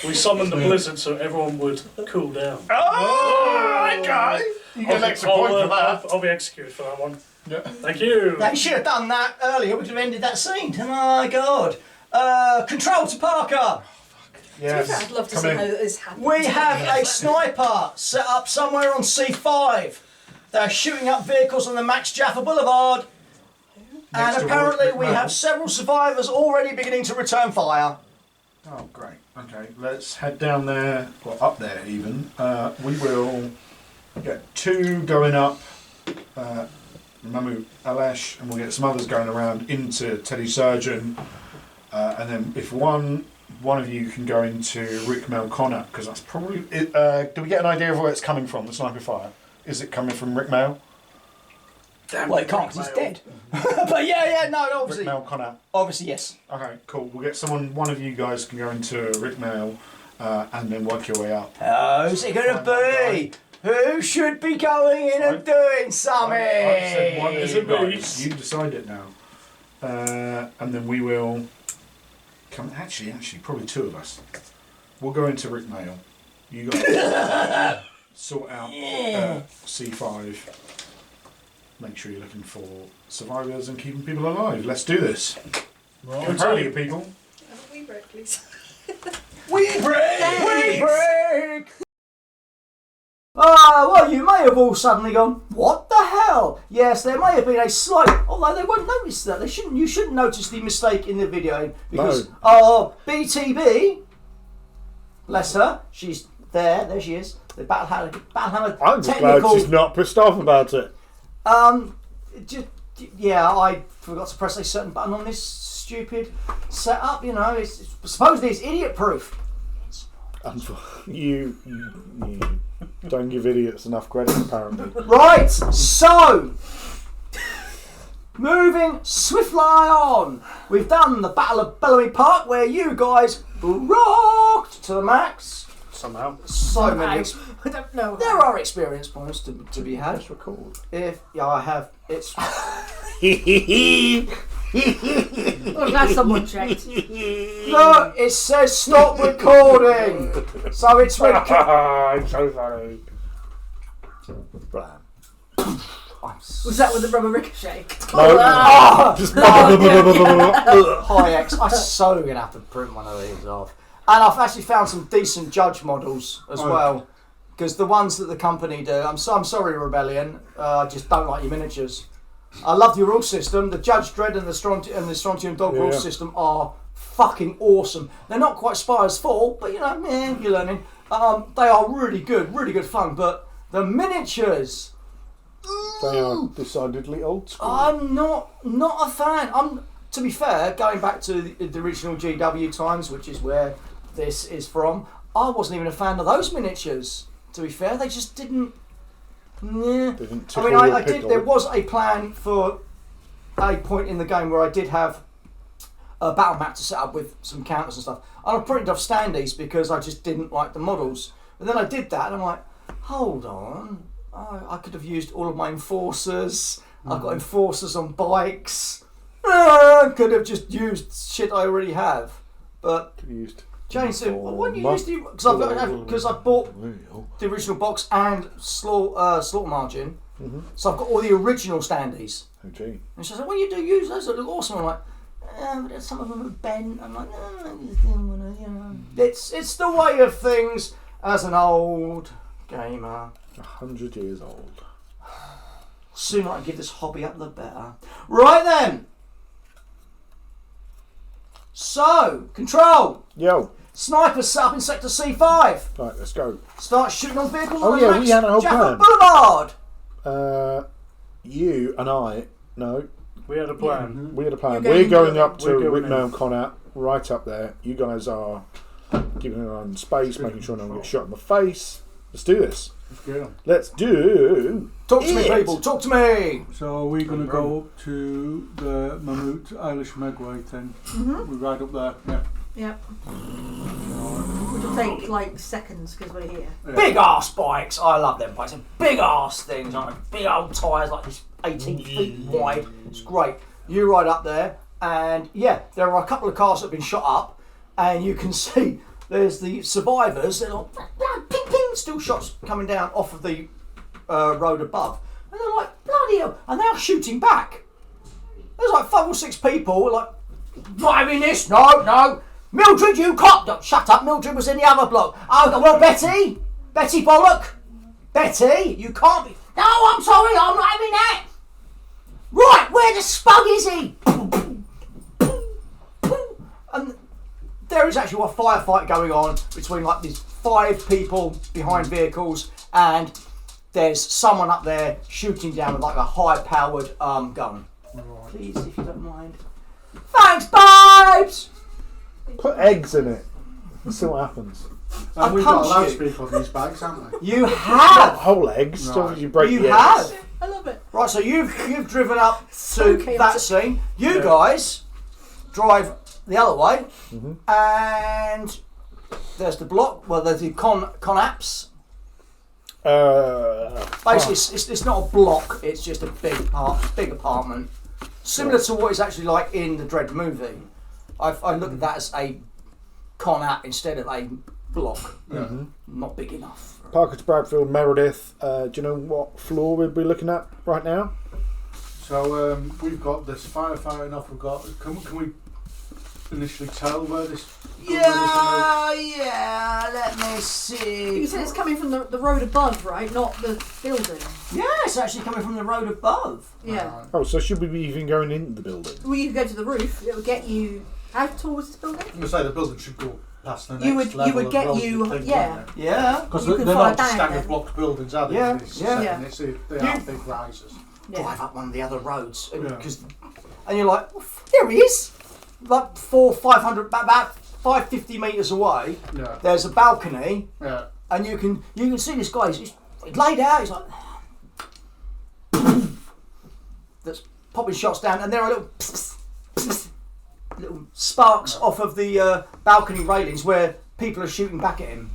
We summoned the blizzard so everyone would cool down. Oh, okay. You get an extra point for that. I'll be executed for that one. Yeah. Thank you. They should have done that earlier. We could have ended that scene. Oh my god. Control to Parker. Yes. I'd love to Come see in. how this happens. We have a sniper set up somewhere on C5. They're shooting up vehicles on the Max Jaffa Boulevard. Next And to apparently Ward we McMahon. have several survivors already beginning to return fire. Oh, great. Okay, let's head down there, or up there even. We will get 2 going up. Mamu Alesh, and we'll get some others going around into Teddy Surgeon. And then if one of you can go into Rick Connor, because that's probably... do we get an idea of where it's coming from, the sniper fire? Is it coming from Rick Mail? Well, it can't because he's dead. But no, obviously. Rick Connor. Obviously, yes. Okay, cool. We'll get one of you guys can go into Rick Mail and then work your way up. Who's it going to be? Who should be going in and doing something? I said one Is of it you me? guys. You decide it now. And then we will come. Actually, probably 2 of us. We'll go into Rick Mail. You guys sort out C5. Make sure you're looking for survivors and keeping people alive. Let's do this. I'm proud of you people. Have a wee break, please. We break! Well, you may have all suddenly gone, what the hell? Yes, there may have been a slight, although they won't notice that. You shouldn't notice the mistake in the video because BTB, bless her, she's there she is. The Battlehammer I'm just technical. glad she's not pissed off about it. I forgot to press a certain button on this stupid setup. You know, it's supposedly it's idiot proof. You don't give idiots enough credit, apparently. Right, so moving swiftly on. We've done the Battle of Bellamy Park where you guys rocked to the max. Somehow. So many. I don't know. There are experience points to be had. Let's record. I have. It's. Oh, glad someone checked. Look, it says stop recording. So it's I'm so sorry. Was that with the rubber ricochet? Just Hi X. I'm so gonna have to print one of these off. And I've actually found some decent judge models as well. Because the ones that the company do, I'm sorry Rebellion, I just don't like your miniatures. I love your rule system. The Judge Dredd and the Strontium Dog rule system are fucking awesome. They're not quite Spire's full, but you know, you're learning. They are really good fun. But the miniatures, They are decidedly old school. I'm not a fan. To be fair, going back to the original GW times, which is where this is from, I wasn't even a fan of those miniatures. To be fair, they just didn't. Yeah. They didn't I mean, tickle I your did. pickle. There was a plan for a point in the game where I did have a battle map to set up with some counters and stuff. And I printed off standees because I just didn't like the models. But then I did that, and I'm like, hold on, I could have used all of my enforcers. I've got enforcers on bikes. Could have just used shit I already have. But Could have used. James, why don't you use the? Because I bought the original box and slaughter margin, so I've got all the original standees. Oh gee. And she said, "Well, you do use those. They look awesome." I'm like, but some of them are bent. I'm like, I just didn't want to, you know. It's the way of things as an old gamer. 100 years old. Sooner I give this hobby up, the better. Right then. So, control. Yo. Snipers set up in sector C5. Right, let's go. Start shooting on vehicles. Oh, on yeah, the we had a whole Jackal plan. Boulevard. You and I. No, We had a plan. we had a plan. You're We're going going up to We're going Whitnell Connaught, right up there. You guys are keeping an eye on space, making sure no one gets shot in the face. Let's do this. Let's go. Let's do. Talk to me, it. people. Talk to me. So are we going to go up to the Mammut Eilish Megway thing? We ride up there. Yeah. Yep. Which will take like seconds because we're here. Yeah. Big ass bikes. I love them bikes. They're big ass things. Aren't they? Big old tyres like this, 18 feet wide. It's great. You ride up there, and yeah, there are a couple of cars that have been shot up, and you can see there's the survivors. They're like, ping, ping, still shots coming down off of the road above, and they're like, bloody hell, and they are shooting back. There's like 5 or 6 people like driving this. No. Mildred, you cop! No, shut up, Mildred was in the other block. Oh, well, Betty Bollock. Betty, you can't be. No, I'm sorry, I'm not having that. Right, where the spug is he? And there is actually a firefight going on between like these 5 people behind vehicles, and there's someone up there shooting down with like a high-powered gun. Please, if you don't mind. Thanks, babes! Put eggs in it. Let's see what happens. And we've got a punch you. loudspeaker on these bags, haven't we? You Not have! whole eggs. Right. So you break You the have! eggs. I love it. Right, so you've driven up So to chaotic. that scene. You guys drive the other way, and there's the block. Well, there's the Connaughts. Basically, it's not a block. It's just a big apartment, similar to what it's actually like in the Dredd movie. I look at that as a Connaught instead of a block. Not big enough. Parker to Bradfield, Meredith. Do you know what floor we'd be looking at right now? So we've got this firefighting off. We've got. Can we initially tell where this? Yeah. Let me see. You said it's coming from the road above, right? Not the building. Yeah, it's actually coming from the road above. Yeah. Oh, so should we be even going into the building? Well, you could go to the roof. It would get you. How tall is this building? I'm gonna say the building should go past the next You would level get of you. thing, Yeah. Yeah. Because You they're could not fly down standard then. block buildings, are they? Yeah, It's yeah. second, they are big rises. Drive up one of the other roads, Yeah. and you're like, well, there he is. Like 500, about 550 metres away. Yeah. There's a balcony, Yeah. and you can see this guy. He's laid out. He's like, that's popping shots down, and there are little sparks off of the balcony railings where people are shooting back at him.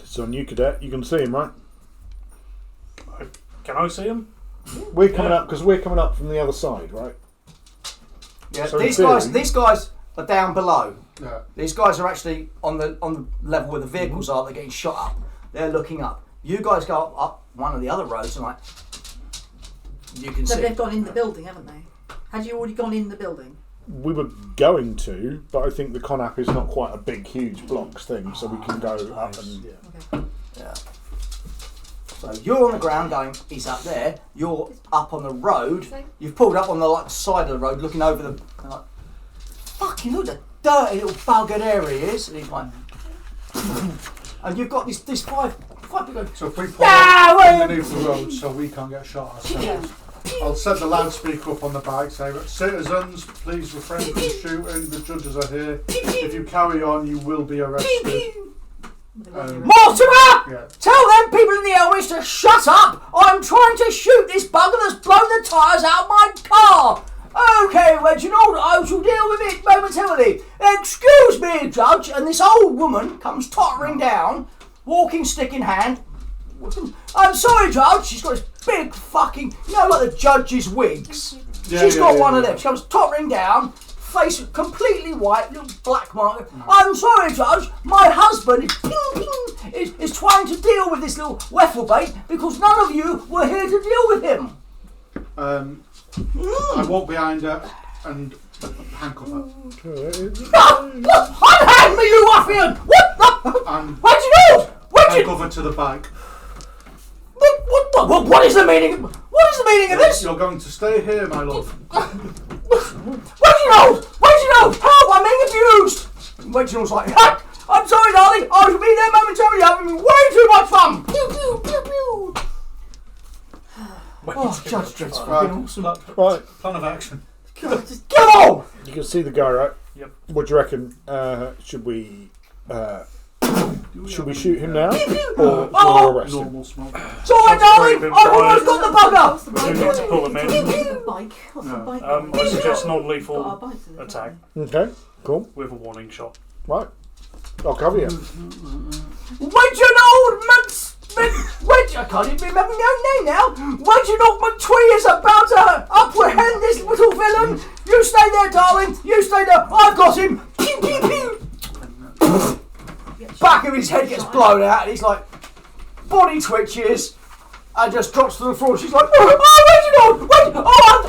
It's on you, cadet. You can see him, right? Can I see him? We're coming up because we're coming up from the other side, right? Yeah, So in these guys theory- are down below. Yeah. These guys are actually on the level where the vehicles are. They're getting shot up. They're looking up. You guys go up one of the other roads, and like you can So see. they've gone in the building, haven't they? Had you already gone in the building? We were going to, but I think the Connaught is not quite a big, huge blocks thing, so we can go up and. Okay. Yeah. So you're on the ground going, he's up there. You're up on the road. You've pulled up on the side of the road, looking over the. Like, fucking look, the dirty little bugger there he is. And he's like, and you've got these five people. So if we pull underneath the road so we can't get shot ourselves, I'll set the loudspeaker up on the bike, say, citizens, please refrain from shooting, the judges are here. If you carry on, you will be arrested. Mortimer! Yeah. Tell them people in the helmets to shut up! I'm trying to shoot this bugger that's blown the tyres out of my car! Okay, Reginald, I shall deal with it momentarily. Excuse me, Judge, and this old woman comes tottering down, walking stick in hand. I'm sorry, Judge, she's got this big fucking, like the judge's wigs. She's got one of them. She comes tottering down, face completely white, little black mark. I'm sorry, Judge, my husband is trying to deal with this little Weffelbait because none of you were here to deal with him. I walk behind her and handcuff her. Unhand me, you ruffian! What the? And Reginald! handcuff her to the bike. What is the meaning? What is the meaning of this? You're going to stay here, my love. Reginald! Help! I'm being abused! Reginald's like, heck! I'm sorry, darling. I shall be there momentarily. Having way too much fun. Pew pew pew pew. Oh, Judge Dredd's fucking awesome. Right. Plan of action. God, just get on! You can see the guy, right? Yep. What do you reckon? Should we shoot him now or arrest him? Normal smoke. It's all right, darling. I've almost got the What's the bugger. We need to pull him in. the bike? What's the bike? I suggest Got our non-lethal bikes in the attack Okay, cool. with a warning shot. Right. I'll cover you. Reginald I can't even remember my own name now. Reginald McTwee is about to apprehend this little villain. You stay there, darling. You stay there. I've got him. Pew pew pew. Back of his head gets blown out, and he's like, body twitches, and just drops to the floor. She's like, oh, Reginald!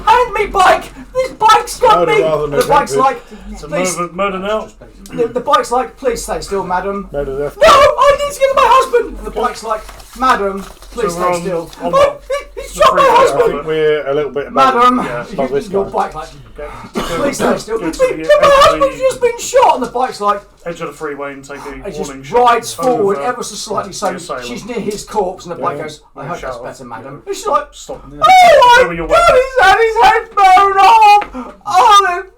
Hand me bike! This bike's got me! And the bike's like, It's a please, murder now. the bike's like, please stay still, madam. Murder death. No, I need to get to my husband! And the bike's like, madam, please So we're stay still. on what? He's shot my free I husband! think we're a little bit above Madam, above this your guy. bike like, Okay. please stay still. Go My to the husband's just been shot! And the bike's like, edge of the freeway and take a he warning just shot. rides forward over ever so slightly, the so assailant. she's near his corpse, and the bike Yeah. goes, I hope Shout that's out. better, madam. And she's like, Stop. oh Over my your God, he's had his head blown off! Oh, then-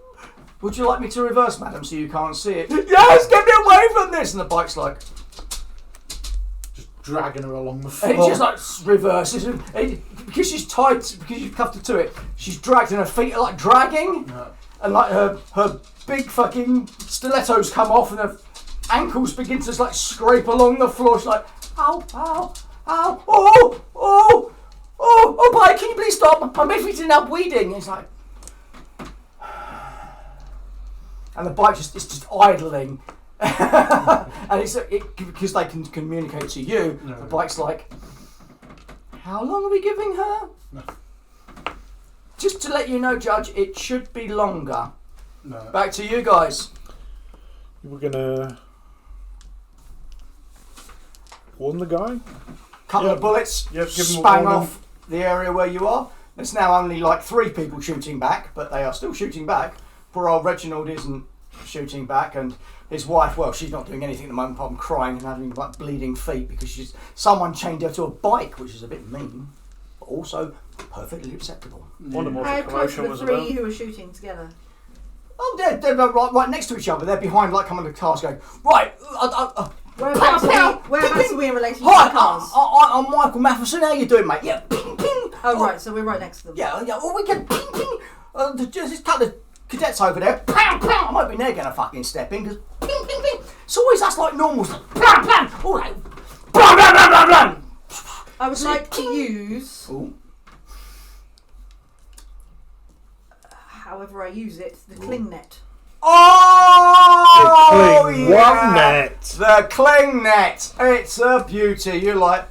would you like me to reverse, madam, so you can't see it? Yes, get me away from this! And the bike's like, Just dragging her along the and floor. it just like reverses, and because she's tied, because you've cuffed her to it, she's dragged and her feet are like dragging, Yeah. and like her big fucking stilettos come off, and her ankles begin to like scrape along the floor. She's like, ow, ow, ow, oh, bike, can you please stop? I'm everything now bleeding. And it's like, and the bike is just idling. And it's because they can communicate to you. No. The bike's like, how long are we giving her? No. Just to let you know, Judge, it should be longer. No. Back to you guys. We're gonna warn the guy. Couple Yeah. of bullets, Yeah, give 'em a spang warning. off the area where you are. There's now only like 3 people shooting back, but they are still shooting back. Poor old Reginald isn't shooting back, and his wife, well, she's not doing anything at the moment apart from crying and having like bleeding feet because someone chained her to a bike, which is a bit mean, but also perfectly acceptable. Wonder what How the close commotion are the was 3 about. who were shooting together? Oh, they're right next to each other. They're behind, like, coming to the cars going, right, Whereabouts Pow, are we in relation to hi, the cars? I'm Michael Matheson. How you doing, mate? Yeah, ping, ping. Oh, right, so we're right next to them. Yeah. Oh, we can ping, ping. There's a couple of cadets over there. Pow, pow. I'm hoping they're going to fucking step in because ping, ping, ping. It's always us like normals. Blam, blam. All right. Blam, blam, blam, blam, blam. I would like to use, Ooh. however I use it, the cling net. Oh, The cling yeah. one net. The cling net. It's a beauty. You're like,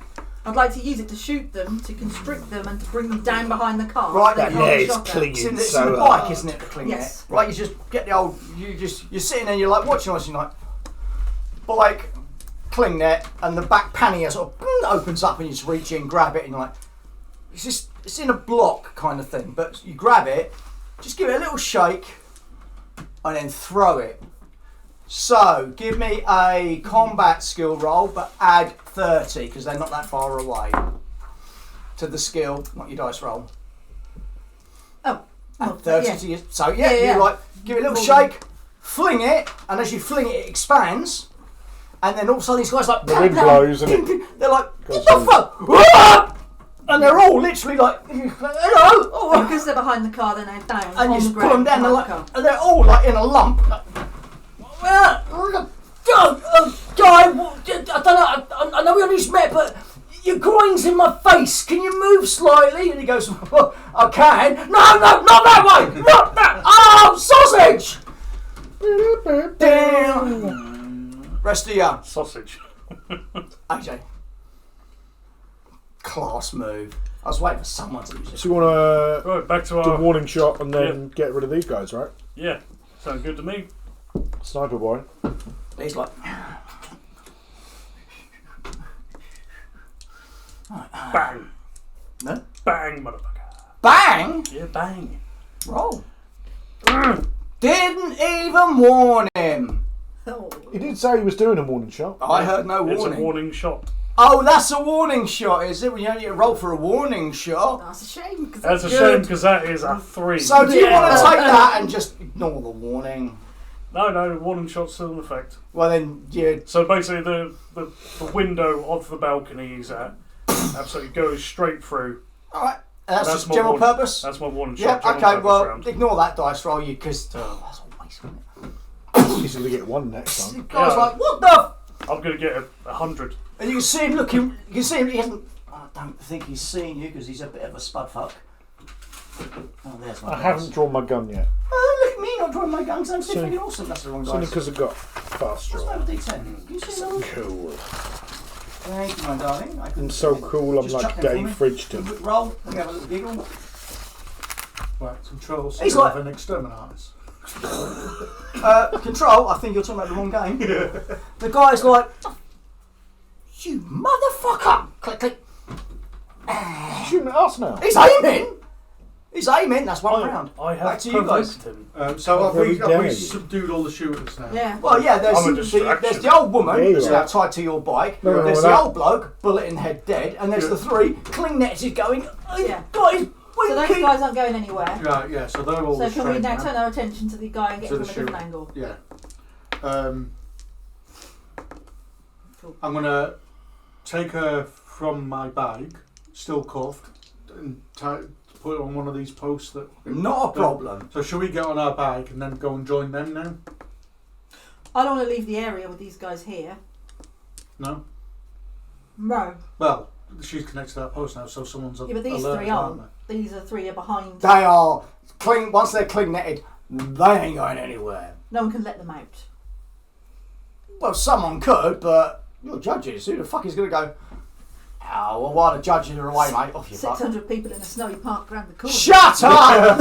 I'd like to use it to shoot them, to constrict them, and to bring them down behind the car. Right, so they that can't be net's shot at. clinging. it's in So the bike, hard. isn't it? The cling Yes. net. Right, you just get the old. You're sitting there. You're like watching us. You're like, bike, cling net, and the back pannier sort of opens up, and you just reach in, grab it, and you're like, it's in a block kind of thing. But you grab it, just give it a little shake, and then throw it. So give me a combat skill roll, but add 30 because they're not that far away. To the skill, not your dice roll. Oh, Add 30 yeah. to your, so Yeah. you like give it a little shake, fling it, and as you fling it, it expands, and then all of a sudden these guys like The wind blows and it they're like, goes what the fuck? Ah! And they're all literally like, hello. Oh. Because they're behind the car, they're now down And on you the just pull them ground down, behind the car. and they're all like in a lump. Like, Guy, I don't know. I know we only just met, but your groin's in my face. Can you move slightly? And he goes, well, I can. No, not that way. Not that. Oh, sausage! Damn. Rest of you, Sausage. AJ. Class move. I was waiting for someone to use it. So you want to Right, back to do a our. warning shot and then get rid of these guys, right? Yeah, sounds good to me. Sniper boy. He's like, Bang. no? Bang, motherfucker. Bang! Yeah, bang. Roll. Didn't even warn him. Oh. He did say he was doing a warning shot. I heard no It's a warning. warning shot. Oh, that's a warning shot, is it? When you only get a roll for a warning shot. That's a shame. Cause That's a good. shame because that is a 3. So do you Yeah. want to take that and just ignore the warning? No, the warning shot's still in effect. Well then, you. So basically, the window of the balcony he's at absolutely goes straight through. All right. That's That's just my general warning. purpose. That's my warning Yeah. shot. general Okay. purpose Well, round. ignore that dice roll, you because that's a waste, isn't it? He's going to get one next The time. guy's Yeah. like, what the? I'm gonna get 100. And you can see him looking. You can see him. He hasn't. I don't think he's seen you because he's a bit of a spud fuck. Oh, there's my I dice. haven't drawn my gun yet. Oh, look at me not drawing my gun because I'm still thinking awesome. That's the wrong It's only dice. because I've got fast Just draw. have a D10. Can you see those? Cool. Thank you, my darling. I can I'm so cool, I'm Just like chuck them Dave for me. Fridgeton. Quick roll. Let me have a little giggle. Right, control He's skill like- of an exterminatus. Control. I think you're talking about the wrong game. The guy's like, you motherfucker! Click, click. Shooting at us now. He's aiming. He's aiming. That's one round. I Back have to you guys. provoked him. So have Very we dare you. subdued all the shooters now? Yeah. Well, yeah. There's I'm a the, distraction. there's the old woman There you that's are. now tied to your bike. No, There's no, the that- old bloke, bullet in head, dead, and there's the 3 cling netted going. Oh, Yeah. guys, So those guys aren't going anywhere. Right, yeah, so they're all So can we restrained now now. turn our attention to the guy and get To him the from a different shooter. angle? Yeah. Cool. I'm going to take her from my bag, still cuffed, and put her on one of these posts that... Not a problem. So should we get on our bike and then go and join them now? I don't want to leave the area with these guys here. No? No. Well, she's connected to that post now, so someone's Yeah, but these alerted, 3 aren't aren't. These are 3 are behind. They are cling. Once they're cling netted, they ain't going anywhere. No one can let them out. Well, someone could, but you're judges. Who the fuck is going to go? Oh, well, while the judges are away, mate, off you fuck. 600 people in a snowy park around the corner. Shut up!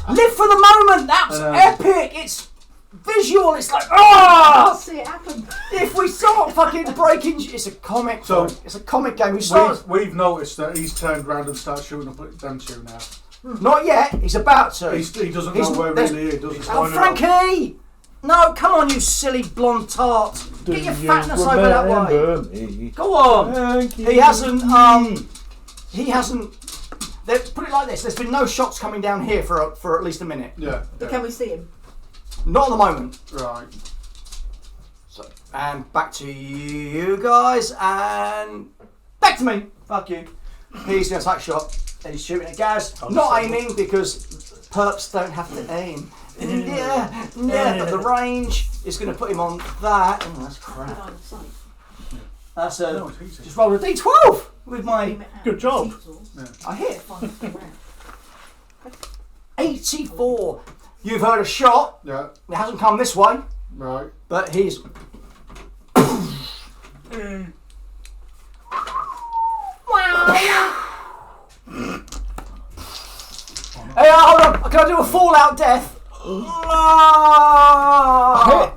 Live for the moment. That's I know. epic. It's visual. It's like I'll ah. see it happen. If we start fucking breaking, it's a comic. So- it's a comic game. We start. We've noticed that he's turned around and started shooting up at them two now. Not yet. He's about to. He doesn't He's- know where there's- really is, does he? Oh, Frankie! No, come on, you silly blonde tart. Get your fatness over that way. Me? Go on. Thank you. He hasn't. Put it like this. There's been no shots coming down here for at least a minute. Yeah. But can we see him? Not at the moment. Right. So, and back to you guys, and back to me. Fuck you. He's going to take a shot, and he's shooting at Gaz. Not aiming because perps don't have to aim. Yeah, but the range is going to put him on that. Oh, that's crap. Line of sight. That's No, it's easy. just roll a d12 with my. Aim it out. Good job. I hit Find it around. 84. You've heard a shot. Yeah. It hasn't come this way, Right. but he's. Hey, hold on. Can I do a fallout death? Hit.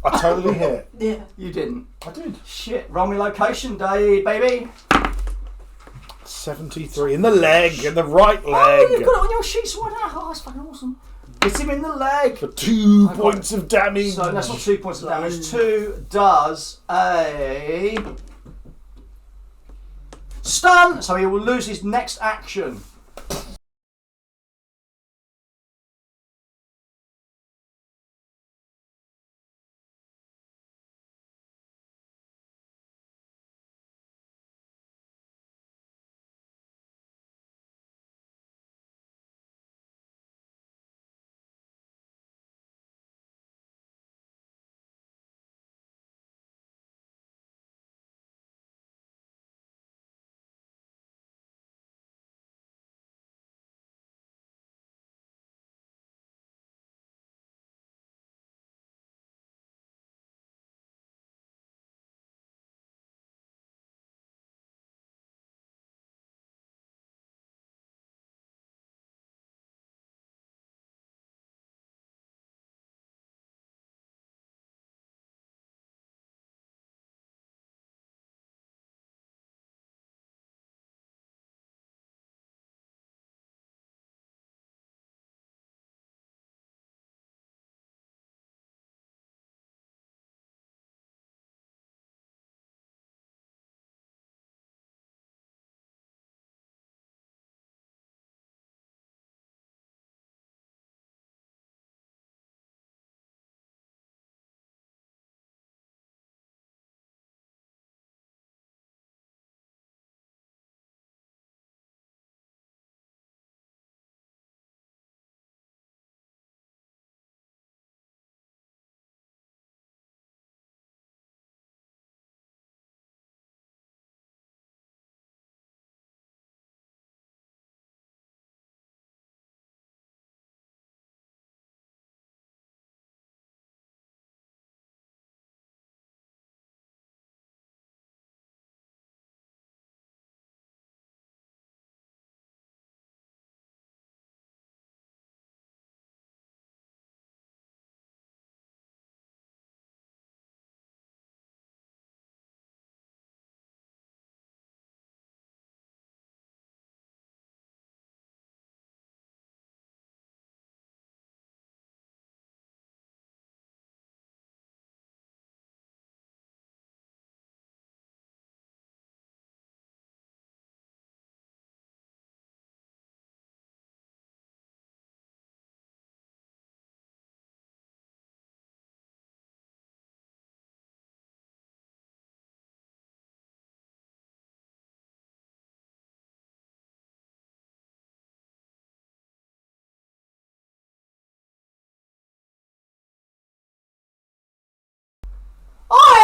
I totally hit. Yeah. You didn't. I did. Shit. Roll me location day, baby. 73 in the leg, in the right Oh, you've leg. got it on your sheet, so I don't know. Oh, that's fucking awesome. Hit him in the leg. For 2 got points of damage. So that's not 2 points of damage. 2 does a stun, so he will lose his next action.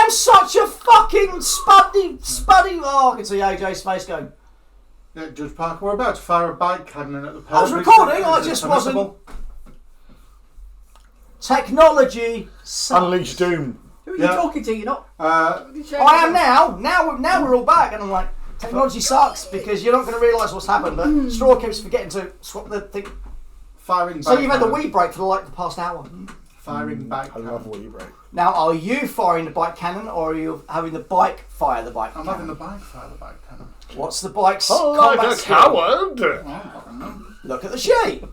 am such a fucking spuddy. Oh, I can see AJ's face going. Yeah, Judge Parker, we're about to fire a bike cannon at the I was parish. recording, I Is it just wasn't. permissible? Technology sucks. Unleash Doom. Who are you Yeah. talking to? You're not. Uh, I am now. Now we're all back, and I'm like, technology sucks because you're not going to realise what's happened. But Straw keeps forgetting to swap the thing. firing So bike you've had the cannon. wee break for the past hour. Firing bike I love cannon. what you break. Now, are you firing the bike cannon, or are you having the bike fire the bike I'm cannon? having the bike fire the bike cannon. What's the bike's Oh, combat like a skill? coward! Well, I don't know. Look at the sheet.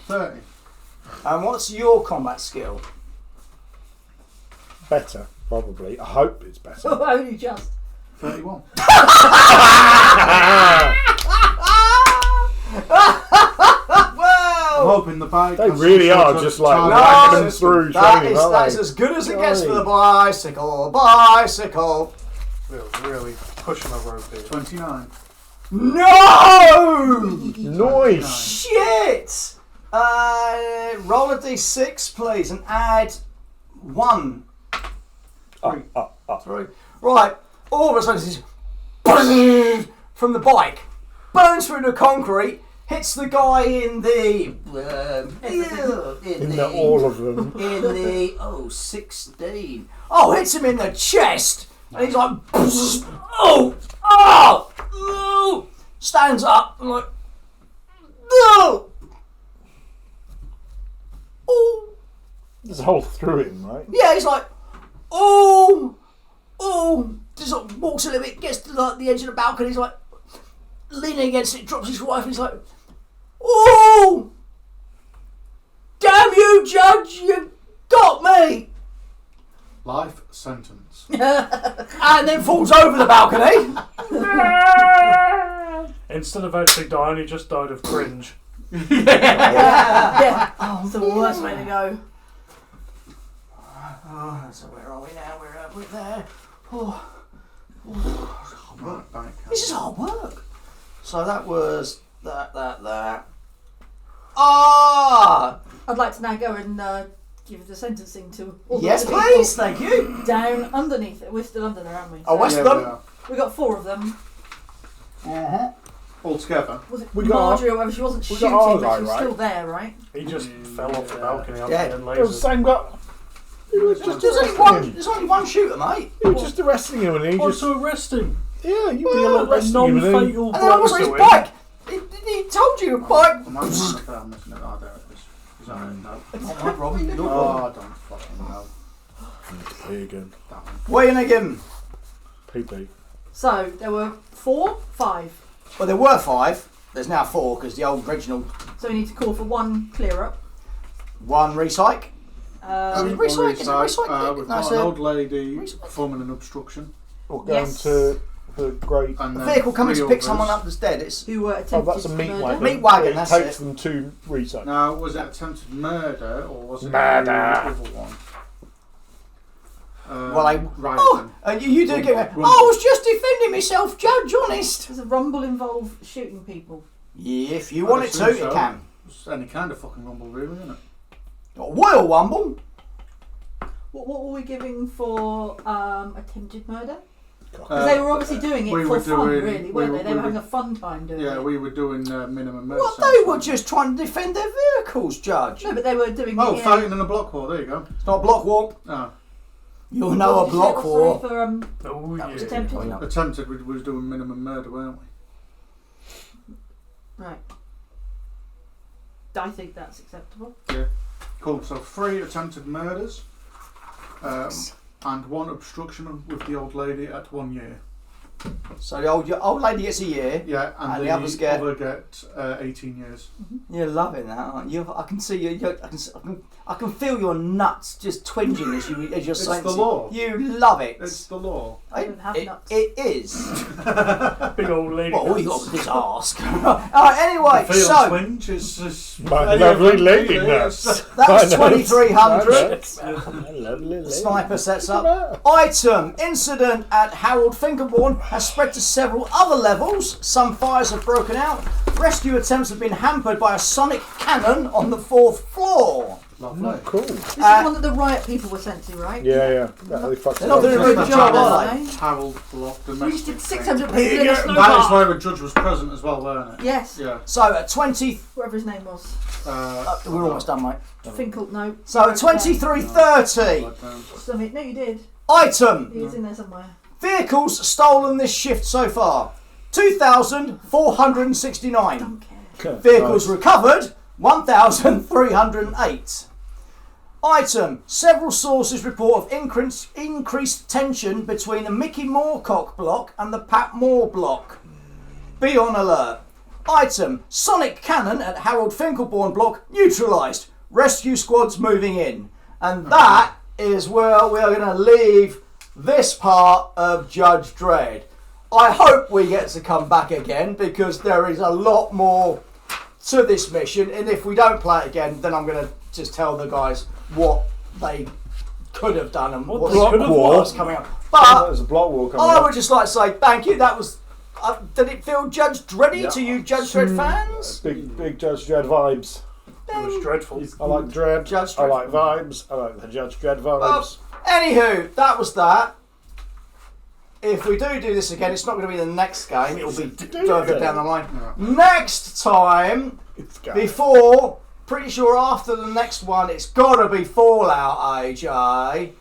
30. And what's your combat skill? Better, probably. I hope it's better. Only just. 31. I'm Well, hoping the bike. They has really some are sort of just like target whacking them system. through that training, is aren't that's they? as good as it gets for the Golly. bicycle. Bicycle. We're really pushing the rope here. 29. No! Nice! Shit! Roll a d6, please, and add 1. Three. Right, all of a sudden this is from the bike, burns through the concrete, hits the guy in the In all of them. in the 16. Oh, hits him in the chest, and he's like, oh, stands up and like, no, oh, There's a hole through him, right? yeah, he's like, oh, just like walks a little bit, gets to like the edge of the balcony, he's like leaning against it, drops his wife, and he's like, oh, damn you, Judge, you got me. Life sentence. And then falls over the balcony. Instead of actually dying, he just died of cringe. Yeah. Oh, it's the worst way to go. Oh, so where are we now? We're there. Oh, Right, bike cannon. this is hard work. So that was that. Ah! I'd like to now go and give the sentencing to all Yes, the people please, thank you. down underneath it. We're still under there, aren't we? Oh, what's Yeah, them? we are. We got 4 of them. Uh-huh. All together. Was it We got Marjorie or whatever? She wasn't we shooting, got our but guy, she was right? still there, right? He just fell off the balcony after Yeah. getting It was the lasers. same guy. He was just arresting him. There's only one shooter, mate. He was just arresting him, and he Oh, just to arrest him. yeah, you A arresting him, and then non-fatal And then I was on his blow to him. bike. He told you, bike. Am I missing it? I'm missing it. Oh, there it is. Is that it? No. Oh, my Robin, you're Oh, I don't fucking know. P again. That one. What are you going to give him? PP. So there were 4, 5. Well, there were 5. There's now 4 because the old Reginald So we need to call for 1 clear up. 1 recycle. Um, Is it recycle? Is it recycle? We've No, got it's an a old lady recycle. forming an obstruction. Or going Yes. to the great. And a then vehicle coming 3 to pick others. someone up that's dead. It's who were Oh, attempted that's a meat murder. wagon. Meat wagon, It that's takes it. them to recycle. Now, was it attempted murder or was it Murder. the other one? well, Right. oh, and you do get. Rumble. Oh, I was just defending myself, Judge. Honest. Does a rumble involve shooting people? Yeah, if you I'd want it to, assume you so. can. It's any kind of fucking rumble, really, isn't it? Royal Wumble. What were we giving for attempted murder? Uh, Because they were obviously doing it we for were fun, doing- really, we weren't were- they? They we were having were- a fun time doing Yeah, it. we were doing minimum murder. Well, they sentence, were weren't just trying to defend their vehicles, Judge. No, but they were doing Oh, it. fighting in a block war. There you go. It's not a block war. Oh, You'll know a block war. For, Oh, That was yeah. attempted. point up. attempted. We was doing minimum murder, weren't we? Right. I think that's acceptable. Cool. So 3 attempted murders, and 1 obstruction with the old lady at 1 year. So the old lady gets a year. Yeah, and, And the the others get- other get 18 years. You're loving that, aren't you? I can see you. I can feel your nuts just twinging as you're It's saying. the law. You love it. It's the law. I don't have nuts. It is. Big old lady. Well, all you got nuts. to do is ask. Alright, anyway, The field so twinge is My lovely lady yeah, nuts. that's I know. 2300. My lovely lady. Sniper sets up. Item. Incident at Harold Finkerborn has spread to several other levels. Some fires have broken out. Rescue attempts have been hampered by a sonic cannon on the 4th floor. Lovely. Cool. This is the one that the riot people were sent to, right? Yeah. They fucked They're not doing a very good job, are they? Harold Block, We domestic. did 600 thing. people in a That is snowball. where a judge was present as well, weren't it? Yes. Yeah. So at 20, Whatever his name was. we're almost done, mate. Finkel, no. So at 23:30, Something. No, you did. item He was in there somewhere. vehicles stolen this shift so far, 2,469. Don't care. Vehicles recovered, 1,308. Item, several sources report of increased tension between the Mickey Moorcock block and the Pat Moore block. Be on alert. Item, sonic cannon at Harold Finkelborn block neutralised. Rescue squads moving in. And that is where we are going to leave this part of Judge Dredd. I hope we get to come back again because there is a lot more to this mission, and if we don't play it again, then I'm going to just tell the guys what they could have done and what's coming up. But There's a block wall coming I up. would just like to say thank you. That was. Did it feel Judge Dreddy to you, Judge Dredd fans? Big Oh, Judge Dredd vibes. It was dreadful. I like Dredd. Judge I Dredd. like vibes. I like the Judge Dredd vibes. Anywho, that was that. If we do this again, it's not going to be the next game. It'll be further down the line. Next time, before, pretty sure after the next one, it's got to be Fallout, AJ.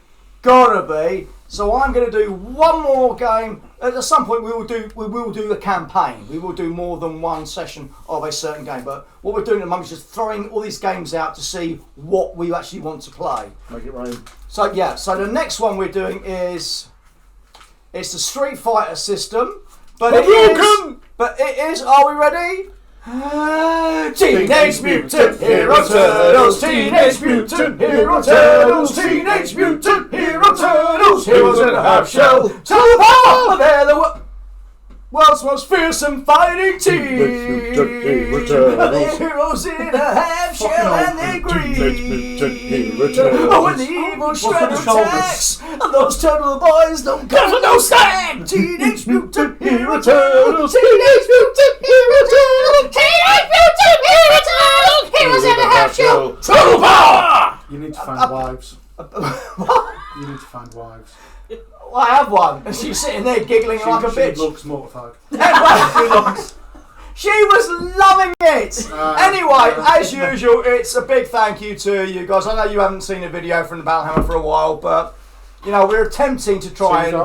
Gotta be. So I'm going to do one more game. At some point, we will do a campaign. We will do more than one session of a certain game. But what we're doing at the moment is just throwing all these games out to see what we actually want to play. Make it rain. So yeah. So the next one we're doing is it's the Street Fighter system, but it is. Are we ready? Teenage Mutant Hero Turtles, Teenage Mutant Hero Turtles, Teenage Mutant Hero Turtles, heroes in a half shell, to the power, they're the world's most fearsome fighting team. They're heroes in a half shell and they're green. Oh, when the evil Shredder attacks, and those turtle boys don't come for no snack. Teenage Mutant Hero Turtles, Teenage Mutant Hero Turtles, Teenage Mutant Hero Turtles, heroes in a half shell, total power. You need to find wives. What? You need to find wives. Well, I have one, and she's sitting there giggling like a bitch. She looks mortified. She was loving it! Anyway, as usual, it's a big thank you to you guys. I know you haven't seen a video from the Battlehammer for a while, but you know, we're attempting to try and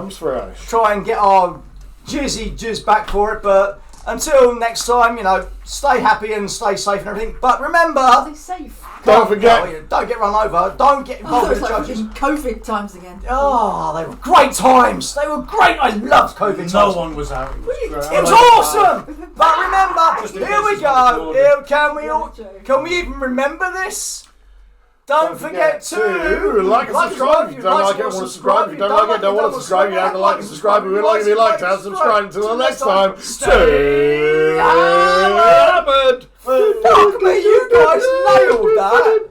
get our jizz back for it, but until next time, you know, stay happy and stay safe and everything. But remember, Stay safe. Don't forget. Don't get run over. Don't get involved It's with the like judges. COVID times again. Oh, they were great times. They were great. I loved COVID times. No one was out. It was great. It was awesome! But remember, here we go. Can we even remember this? Don't forget to like and subscribe. If you don't like it, want to subscribe. If you don't like it, don't want to subscribe. You have to like and subscribe. If you like it, you like to subscribe. Until the next time, stay hammered. Fuck me, you guys nailed that.